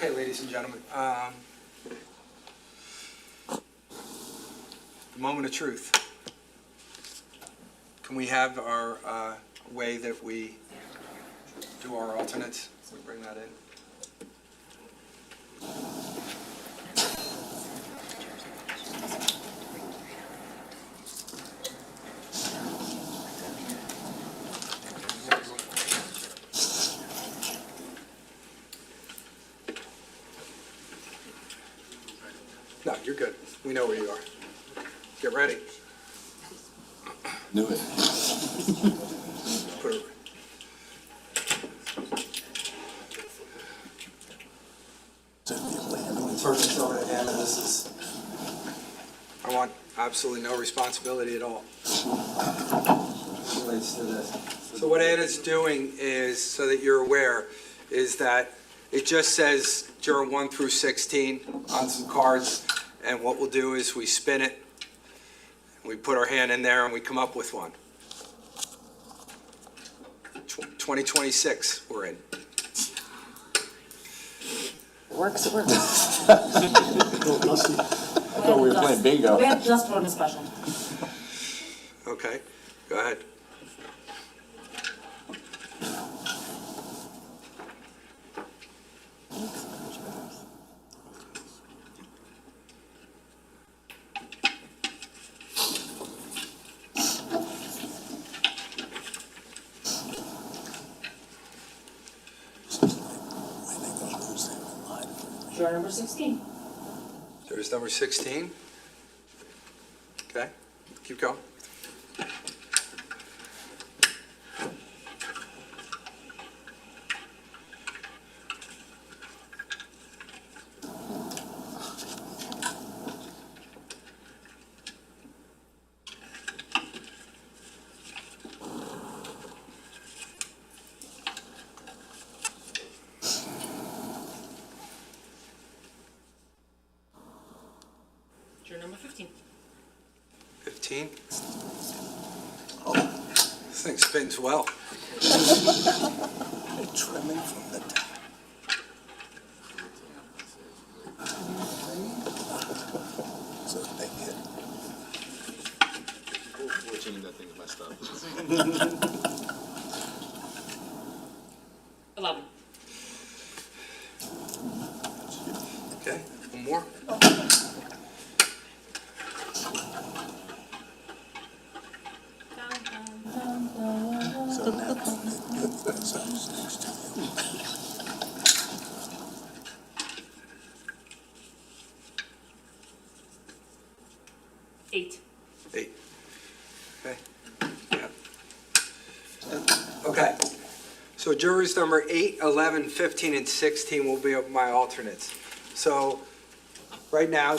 [SPEAKER 5] Okay, ladies and gentlemen, the moment of truth. Can we have our way that we do our alternates? Can we bring that in? No, you're good. We know where you are. Get ready.
[SPEAKER 2] Knew it.
[SPEAKER 5] Put it. Person's over to him, and this is. I want absolutely no responsibility at all. Relates to this. So what Ed is doing is, so that you're aware, is that it just says juror 1 through 16 on some cards, and what we'll do is we spin it, we put our hand in there, and we come up with one. 2026, we're in.
[SPEAKER 2] Works, it works.
[SPEAKER 4] I
[SPEAKER 2] thought we were playing bingo.
[SPEAKER 4] We have just one discussion.
[SPEAKER 5] Okay, go ahead.
[SPEAKER 4] Juror number 16.
[SPEAKER 5] There's number 16. Okay, keep going.
[SPEAKER 4] Juror number 15.
[SPEAKER 5] 15. This thing spins well.
[SPEAKER 2] Trimming from the top. So they hit. Fortunately, that thing messed up.
[SPEAKER 4] 11.
[SPEAKER 5] Okay, one more.
[SPEAKER 2] So now, that's next to you.
[SPEAKER 4] 8.
[SPEAKER 5] 8. Okay. Yeah. Okay. So jurors number 8, 11, 15, and 16 will be my alternates. So right now,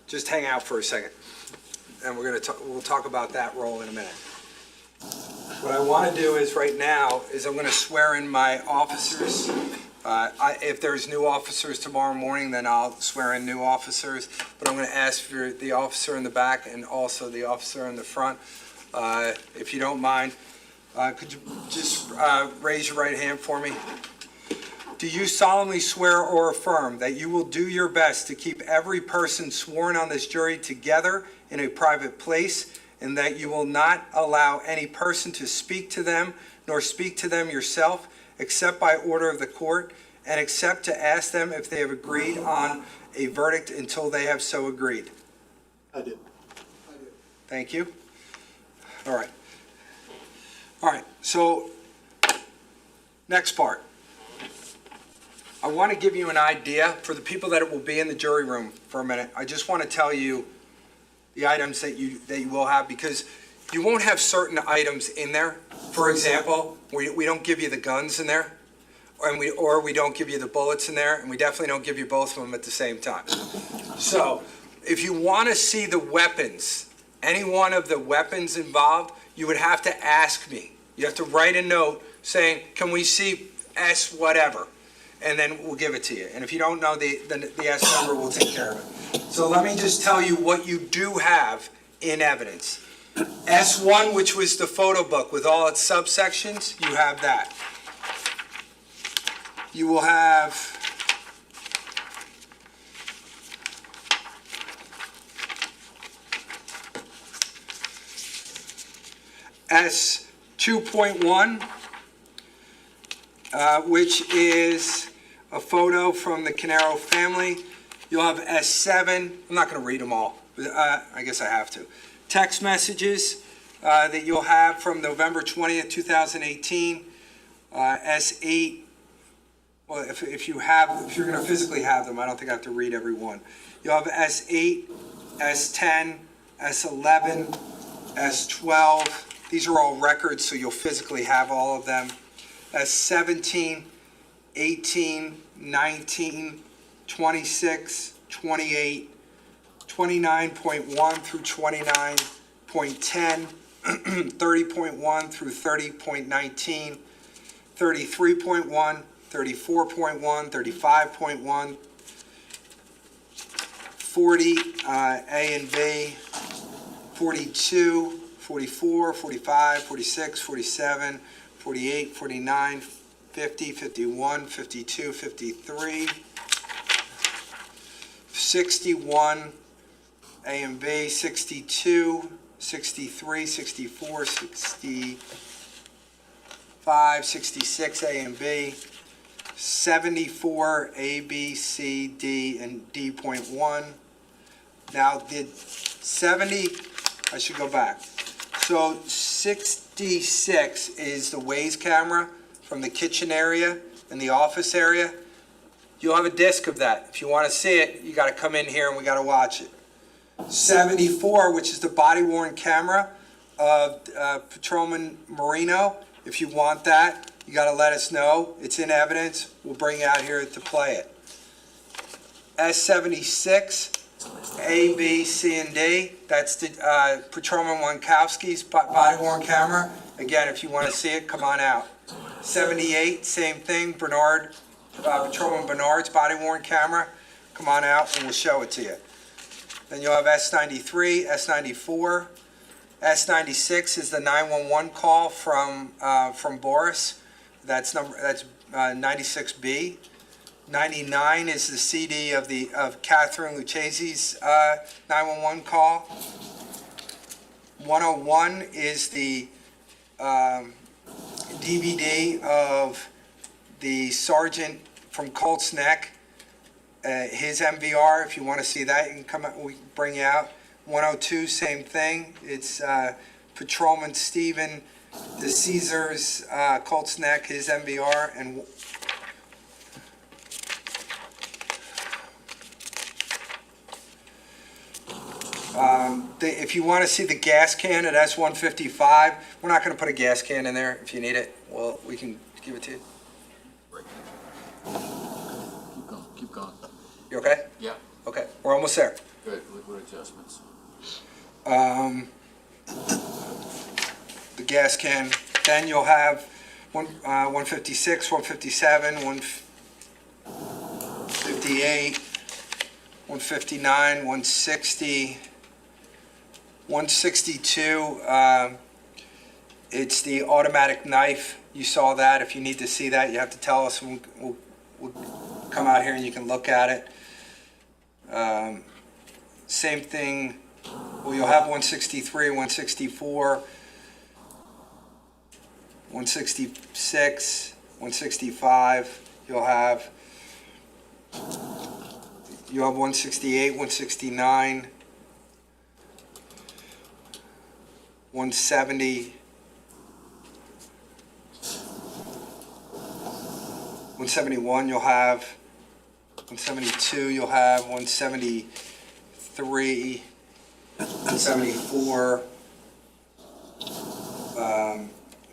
[SPEAKER 5] just hang out for a second, and we'll talk about that role in a minute. What I want to do is right now is I'm going to swear in my officers. If there's new officers tomorrow morning, then I'll swear in new officers. But I'm going to ask for the officer in the back and also the officer in the front. If you don't mind, could you just raise your right hand for me? Do you solemnly swear or affirm that you will do your best to keep every person sworn on this jury together in a private place, and that you will not allow any person to speak to them nor speak to them yourself except by order of the court, and except to ask them if they have agreed on a verdict until they have so agreed?
[SPEAKER 2] I did.
[SPEAKER 5] Thank you. All right. All right, so next part. I want to give you an idea for the people that will be in the jury room for a minute. I just want to tell you the items that you will have, because you won't have certain items in there. For example, we don't give you the guns in there, or we don't give you the bullets in there, and we definitely don't give you both of them at the same time. So if you want to see the weapons, any one of the weapons involved, you would have to ask me. You have to write a note saying, can we see S whatever? And then we'll give it to you. And if you don't know the S number, we'll take care of it. So let me just tell you what you do have in evidence. S1, which was the photo book with all its subsections, you have that. You will have S 2.1, which is a photo from the Caneiro family. You'll have S7, I'm not going to read them all, but I guess I have to. Text messages that you'll have from November 20th, 2018. S8, well, if you're going to physically have them, I don't think I have to read every one. You'll have S8, S10, S11, S12. These are all records, so you'll physically have all of them. S17, 18, 19, 26, 28, 29.1 through 29.10, 30.1 through 30.19, 33.1, 34.1, 35.1, 40, A and B, 42, 44, 45, 46, 47, 48, 49, 50, 51, 52, 53, 61, A and B, 62, 63, 64, 65, 66, A and B, 74, A, B, C, D, and D.1. Now, did 70, I should go back. So 66 is the Waze camera from the kitchen area and the office area. You'll have a disc of that. If you want to see it, you got to come in here and we got to watch it. 74, which is the body-worn camera of Patrolman Marino. If you want that, you got to let us know. It's in evidence. We'll bring you out here to play it. S76, A, B, C, and D. That's the Patrolman Wankowski's body-worn camera. Again, if you want to see it, come on out. 78, same thing. Patrolman Bernard's body-worn camera. Come on out and we'll show it to you. Then you'll have S93, S94. S96 is the 911 call from Boris. That's 96B. 99 is the CD of Catherine Lucchese's 911 call. 101 is the DVD of the sergeant from Colts Neck, his MVR. If you want to see that, you can come out, we can bring you out. 102, same thing. It's Patrolman Stephen DeCaesar's Colts Neck, his MVR, and if you want to see the gas can at S155, we're not going to put a gas can in there. If you need it, well, we can give it to you.
[SPEAKER 2] Keep going.
[SPEAKER 5] You okay?
[SPEAKER 2] Yeah,
[SPEAKER 5] Okay, we're almost there.
[SPEAKER 2] good, liquid adjustments.
[SPEAKER 5] The gas can. Then you'll have 156, 157, 158, 159, 160, 162. It's the automatic knife. You saw that. If you need to see that, you have to tell us. We'll come out here and you can look at it. Same thing. Well, you'll have 163, 164, 166, 165. You'll have 168, 169, 170, 171. You'll have 172. You'll have 173. 174,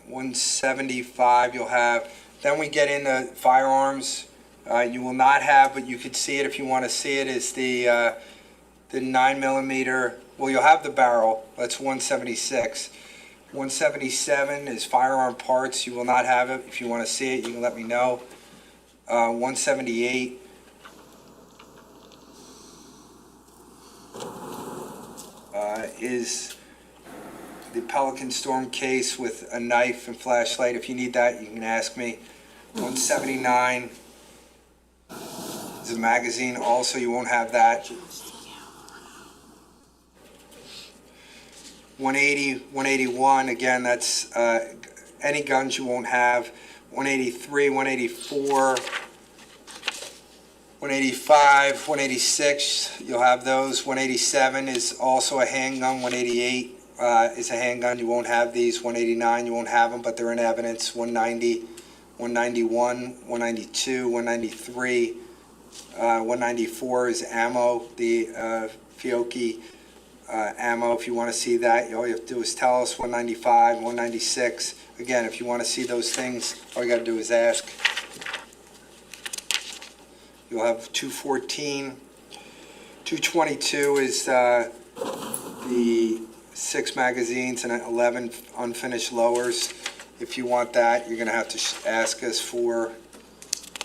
[SPEAKER 5] 175 you'll have. Then we get into firearms. You will not have, but you could see it if you want to see it, is the 9mm. Well, you'll have the barrel. That's 176. 177 is firearm parts. You will not have it. If you want to see it, you can let me know. 178. Is the Pelican Storm case with a knife and flashlight. If you need that, you can ask me. 179 is a magazine. Also, you won't have that. 180, 181, again, that's any guns you won't have. 183, 184, 185, 186, you'll have those. 187 is also a handgun. 188 is a handgun. You won't have these. 189, you won't have them, but they're in evidence. 190, 191, 192, 193, 194 is ammo, the Fiocchi ammo. If you want to see that, all you have to do is tell us. 195, 196. Again, if you want to see those things, all you got to do is ask. You'll have 214. 222 is the 6 magazines and 11 unfinished lowers. If you want that, you're going to have to ask us for.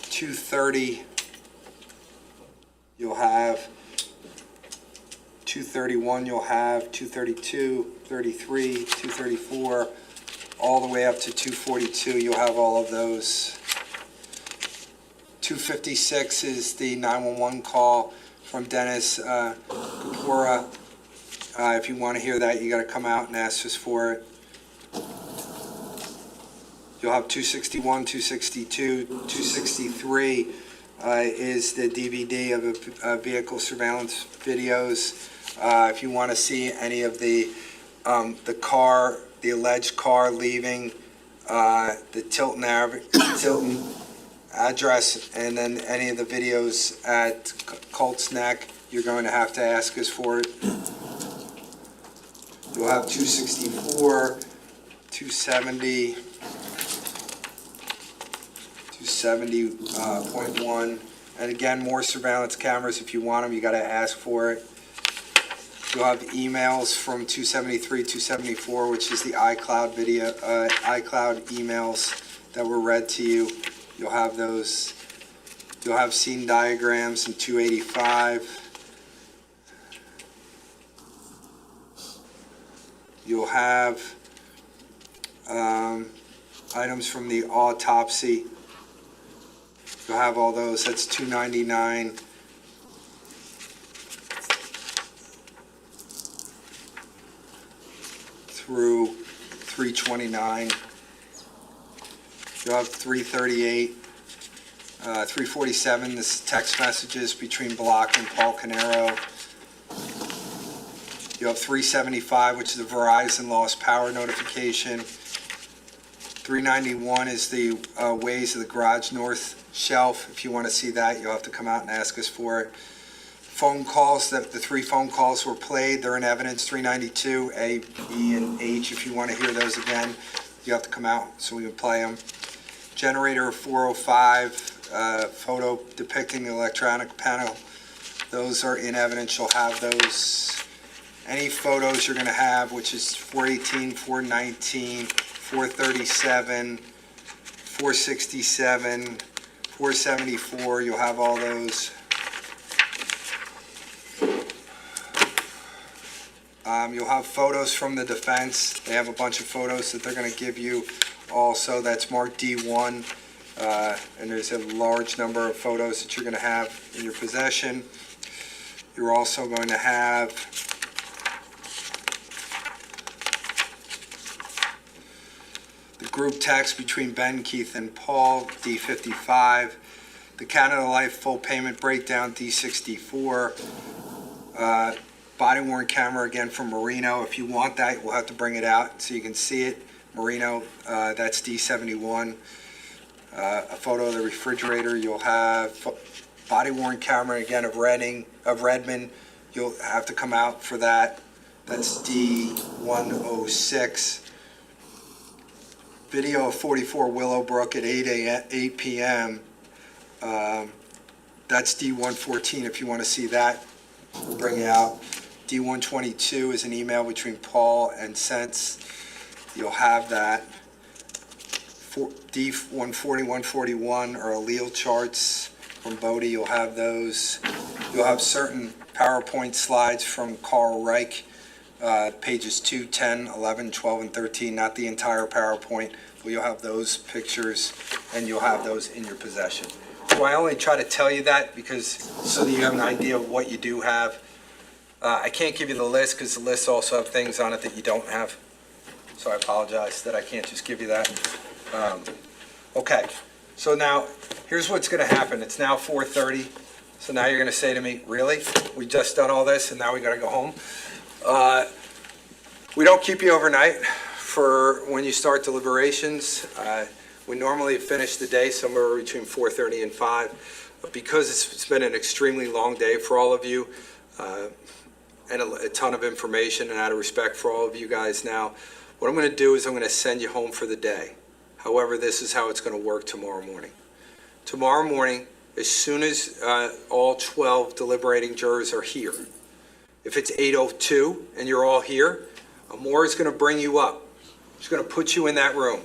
[SPEAKER 5] 230. You'll have 231. You'll have 232, 33, 234, all the way up to 242. You'll have all of those. 256 is the 911 call from Dennis Kapora. If you want to hear that, you got to come out and ask us for it. You'll have 261, 262, 263 is the DVD of vehicle surveillance videos. If you want to see any of the car, the alleged car leaving the Tilton address, and then any of the videos at Colts Neck, you're going to have to ask us for it. You'll have 264, 270, 270.1, and again, more surveillance cameras. If you want them, you got to ask for it. You'll have emails from 273, 274, which is the iCloud video, iCloud emails that were read to you. You'll have those. You'll have scene diagrams in 285. You'll have items from the autopsy. You'll have all those. That's 299. Through 329. You'll have 338, 347, this is text messages between Block and Paul Caneiro. You have 375, which is a Verizon lost power notification. 391 is the ways of the garage north shelf. If you want to see that, you'll have to come out and ask us for it. Phone calls, the 3 phone calls were played. They're in evidence. 392, A, B, and H. If you want to hear those again, you have to come out so we can play them. Generator 405, photo depicting the electronic panel. Those are in evidence. You'll have those. Any photos you're going to have, which is 418, 419, 437, 467, 474. You'll have all those. You'll have photos from the defense. They have a bunch of photos that they're going to give you also. That's marked D1, and there's a large number of photos that you're going to have in your possession. You're also going to have the group text between Ben, Keith, and Paul, D55. The Canada Life full payment breakdown, D64. Body-worn camera again from Marino. If you want that, we'll have to bring it out so you can see it. Marino, that's D71. A photo of the refrigerator. You'll have body-worn camera again of Redmond. You'll have to come out for that. That's D106. Video of 44 Willowbrook at 8 p.m. That's D114 if you want to see that. We'll bring it out. D122 is an email between Paul and Sense. You'll have that. D140, 141 are allele charts from Bodie. You'll have those. You'll have certain PowerPoint slides from Carl Reich, pages 2, 10, 11, 12, and 13. Not the entire PowerPoint, but you'll have those pictures, and you'll have those in your possession. So I only try to tell you that because so that you have an idea of what you do have. I can't give you the list because the lists also have things on it that you don't have. So I apologize that I can't just give you that. Okay, so now, here's what's going to happen. It's now 4:30, so now you're going to say to me, really? We just done all this and now we got to go home? We don't keep you overnight for when you start deliberations. We normally finish the day somewhere between 4:30 and 5. But because it's been an extremely long day for all of you, and a ton of information, and out of respect for all of you guys now, what I'm going to do is I'm going to send you home for the day. However, this is how it's going to work tomorrow morning. Tomorrow morning, as soon as all 12 deliberating jurors are here, if it's 8:02 and you're all here, Amor is going to bring you up. She's going to put you in that room.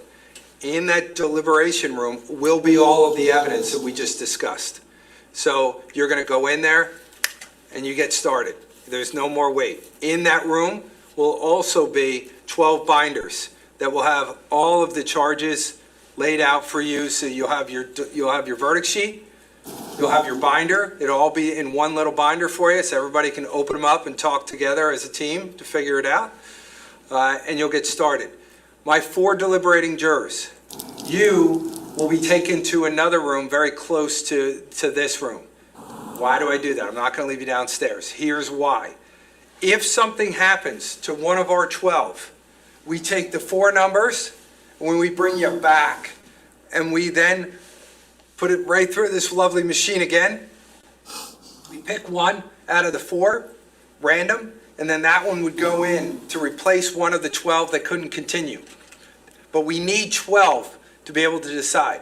[SPEAKER 5] In that deliberation room will be all of the evidence that we just discussed. So you're going to go in there and you get started. There's no more wait. In that room will also be 12 binders that will have all of the charges laid out for you. So you'll have your verdict sheet, you'll have your binder. It'll all be in one little binder for you, so everybody can open them up and talk together as a team to figure it out. And you'll get started. My 4 deliberating jurors, you will be taken to another room very close to this room. Why do I do that? I'm not going to leave you downstairs. Here's why. If something happens to one of our 12, we take the 4 numbers, when we bring you back, and we then put it right through this lovely machine again. We pick one out of the 4, random, and then that one would go in to replace one of the 12 that couldn't continue. But we need 12 to be able to decide.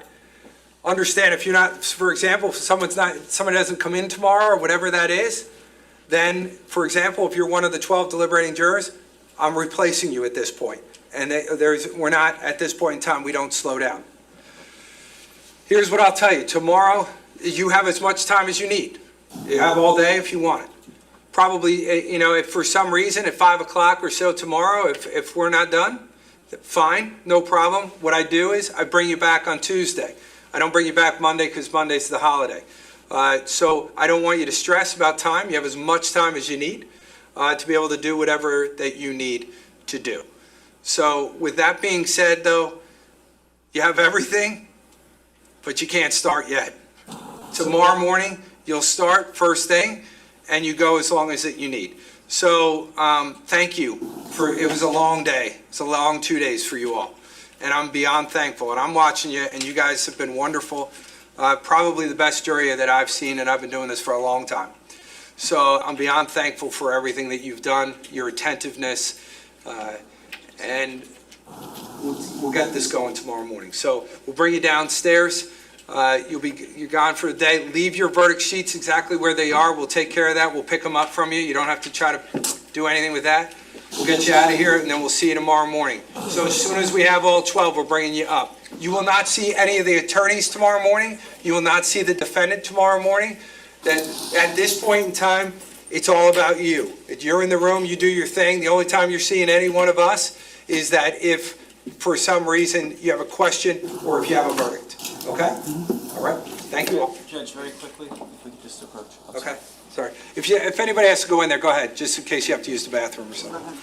[SPEAKER 5] Understand, if you're not, for example, if somebody doesn't come in tomorrow or whatever that is, then, for example, if you're one of the 12 deliberating jurors, I'm replacing you at this point. And we're not, at this point in time, we don't slow down. Here's what I'll tell you. Tomorrow, you have as much time as you need. You have all day if you want it. Probably, if for some reason at 5 o'clock or so tomorrow, if we're not done, fine, no problem. What I do is I bring you back on Tuesday. I don't bring you back Monday because Monday's the holiday. So I don't want you to stress about time. You have as much time as you need to be able to do whatever that you need to do. So with that being said, though, you have everything, but you can't start yet. Tomorrow morning, you'll start first thing, and you go as long as that you need. So thank you. It was a long day. It's a long 2 days for you all. And I'm beyond thankful. And I'm watching you, and you guys have been wonderful. Probably the best jury that I've seen, and I've been doing this for a long time. So I'm beyond thankful for everything that you've done, your attentiveness, and we'll get this going tomorrow morning. So we'll bring you downstairs. You're gone for the day. Leave your verdict sheets exactly where they are. We'll take care of that. We'll pick them up from you. You don't have to try to do anything with that. We'll get you out of here, and then we'll see you tomorrow morning. So as soon as we have all 12, we're bringing you up. You will not see any of the attorneys tomorrow morning. You will not see the defendant tomorrow morning. Then at this point in time, it's all about you. If you're in the room, you do your thing. The only time you're seeing any one of us is that if, for some reason, you have a question or if you have a verdict. Okay? All right? Thank you all.
[SPEAKER 2] Judge, very quickly, if we could just approach.
[SPEAKER 5] Okay, sorry. If anybody has to go in there, go ahead, just in case you have to use the bathroom or something.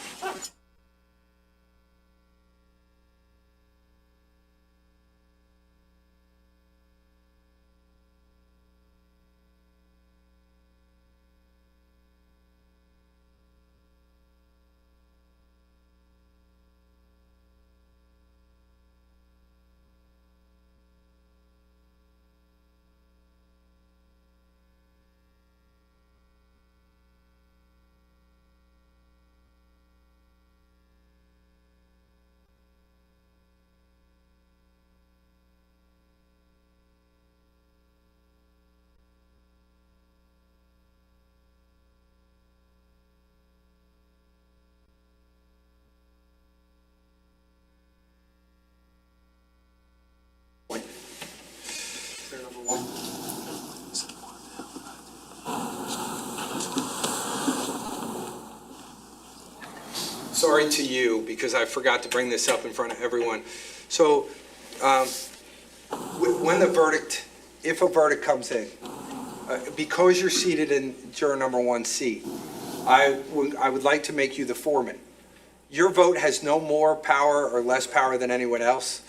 [SPEAKER 5] Sorry to you, because I forgot to bring this up in front of everyone. So, when the verdict, if a verdict comes in, because you're seated in juror number 1 seat, I would like to make you the foreman. Your vote has no more power or less power than anyone else.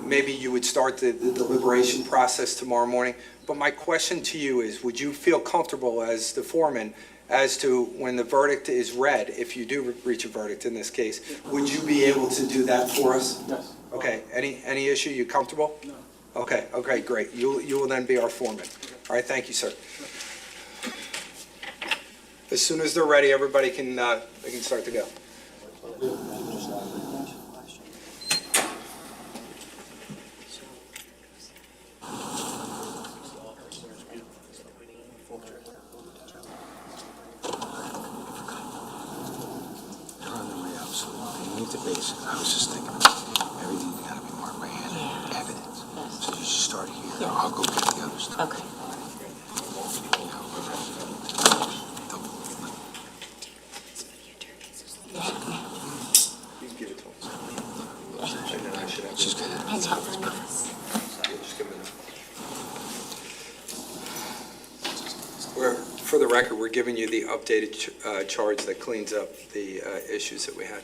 [SPEAKER 5] Maybe you would start the deliberation process tomorrow morning. But my question to you is, would you feel comfortable as the foreman as to when the verdict is read, if you do reach a verdict in this case, would you be able to do that for us?
[SPEAKER 7] Yes.
[SPEAKER 5] Okay, any issue, you comfortable?
[SPEAKER 7] No.
[SPEAKER 5] Okay, great. You will then be our foreman. All right, thank you, sir. As soon as they're ready, everybody can, they can start to go.
[SPEAKER 7] You need to base it. I was just thinking, everything's gotta be marked by hand, evidence. So you should start here. I'll go get the other stuff.
[SPEAKER 4] Okay.
[SPEAKER 5] Please give it to him. And then I should have.
[SPEAKER 7] Just get it.
[SPEAKER 4] That's perfect.
[SPEAKER 5] Yeah, just give him for the record, we're giving you the updated charge that cleans up the issues that we had.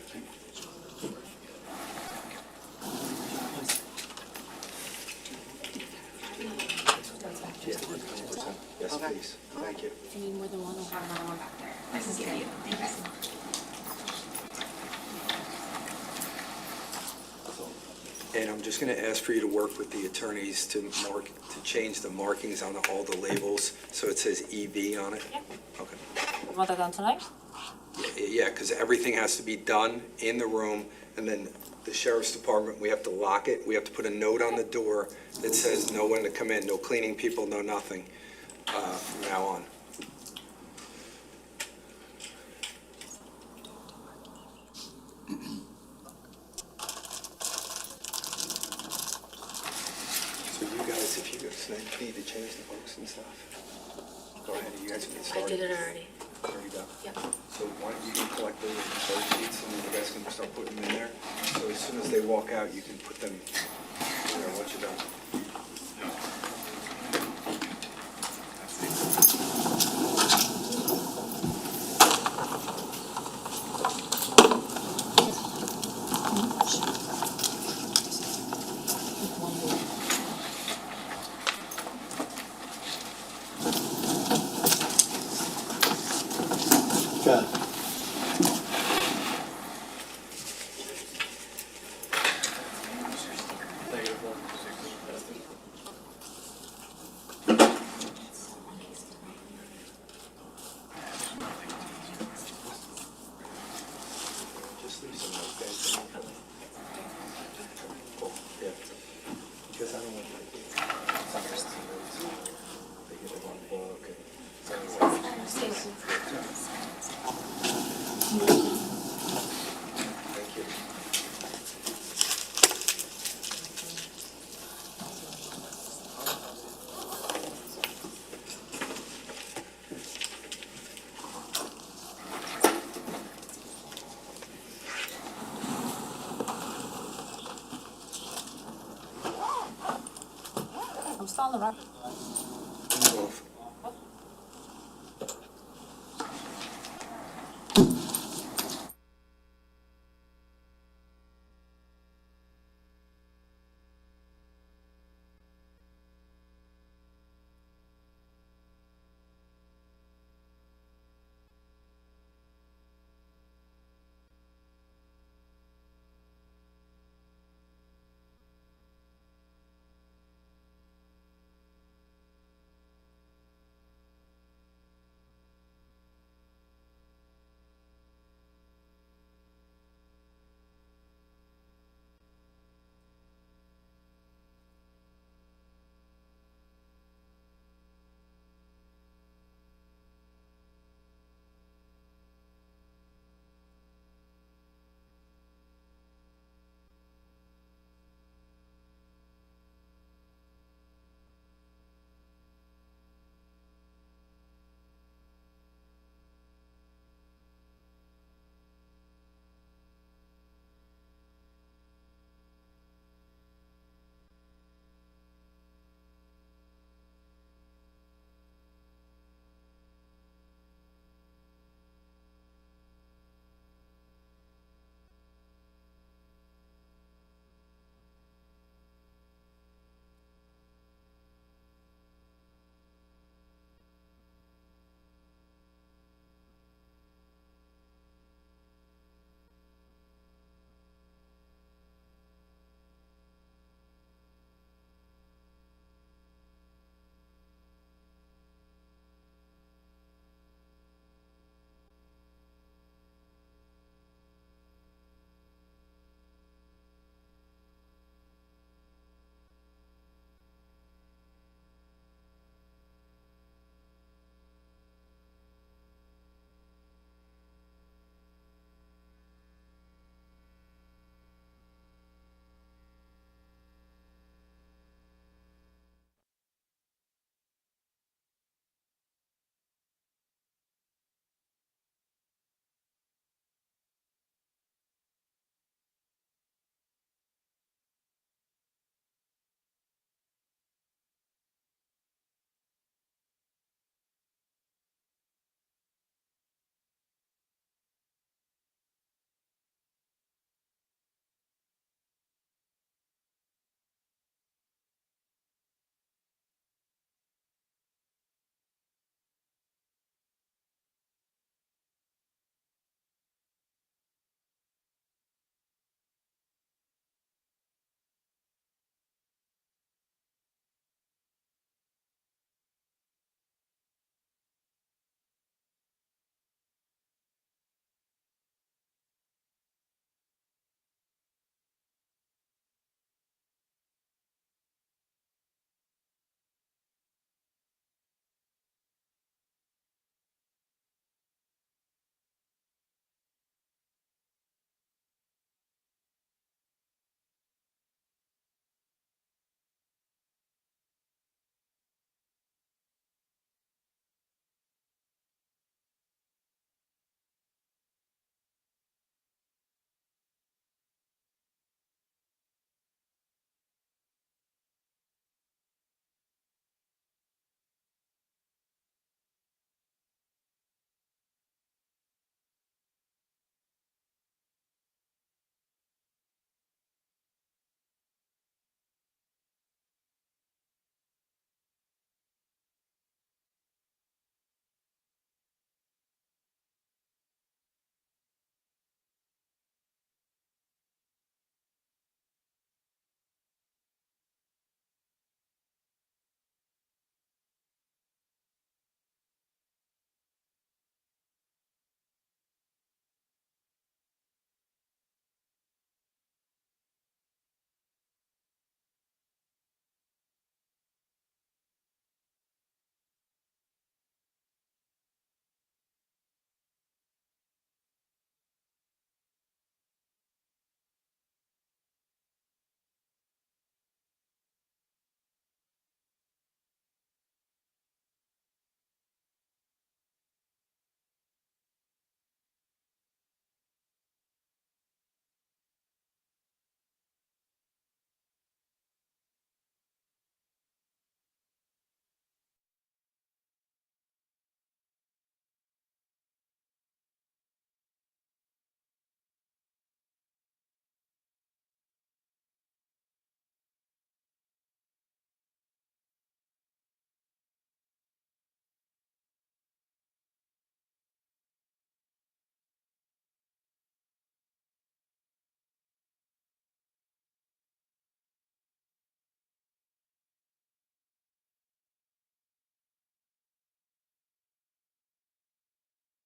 [SPEAKER 5] Yes, please. Thank you.
[SPEAKER 4] Do you need more than one or
[SPEAKER 6] Have another one back there. This is you. Thank you so much.
[SPEAKER 5] And I'm just going to ask for you to work with the attorneys to change the markings on all the labels, so it says EV on it.
[SPEAKER 4] Yeah.
[SPEAKER 5] Okay.
[SPEAKER 4] You want that done tonight?
[SPEAKER 5] Yeah, because everything has to be done in the room, and then the sheriff's department, we have to lock it. We have to put a note on the door that says no one to come in, no cleaning people, no nothing, from now on. So you guys, if you guys need to change the books and stuff, go ahead, you guys can get started.
[SPEAKER 4] I did it already.
[SPEAKER 5] There you go.
[SPEAKER 4] Yep.
[SPEAKER 5] So why don't you can collect those sheets and you guys can start putting them in there? So as soon as they walk out, you can put them in there once you're done. Just leave some notes, guys. Cool, yeah. Because I don't want to they get the wrong book and. Thank you.
[SPEAKER 4] I'm still on the record.
[SPEAKER 5] Off.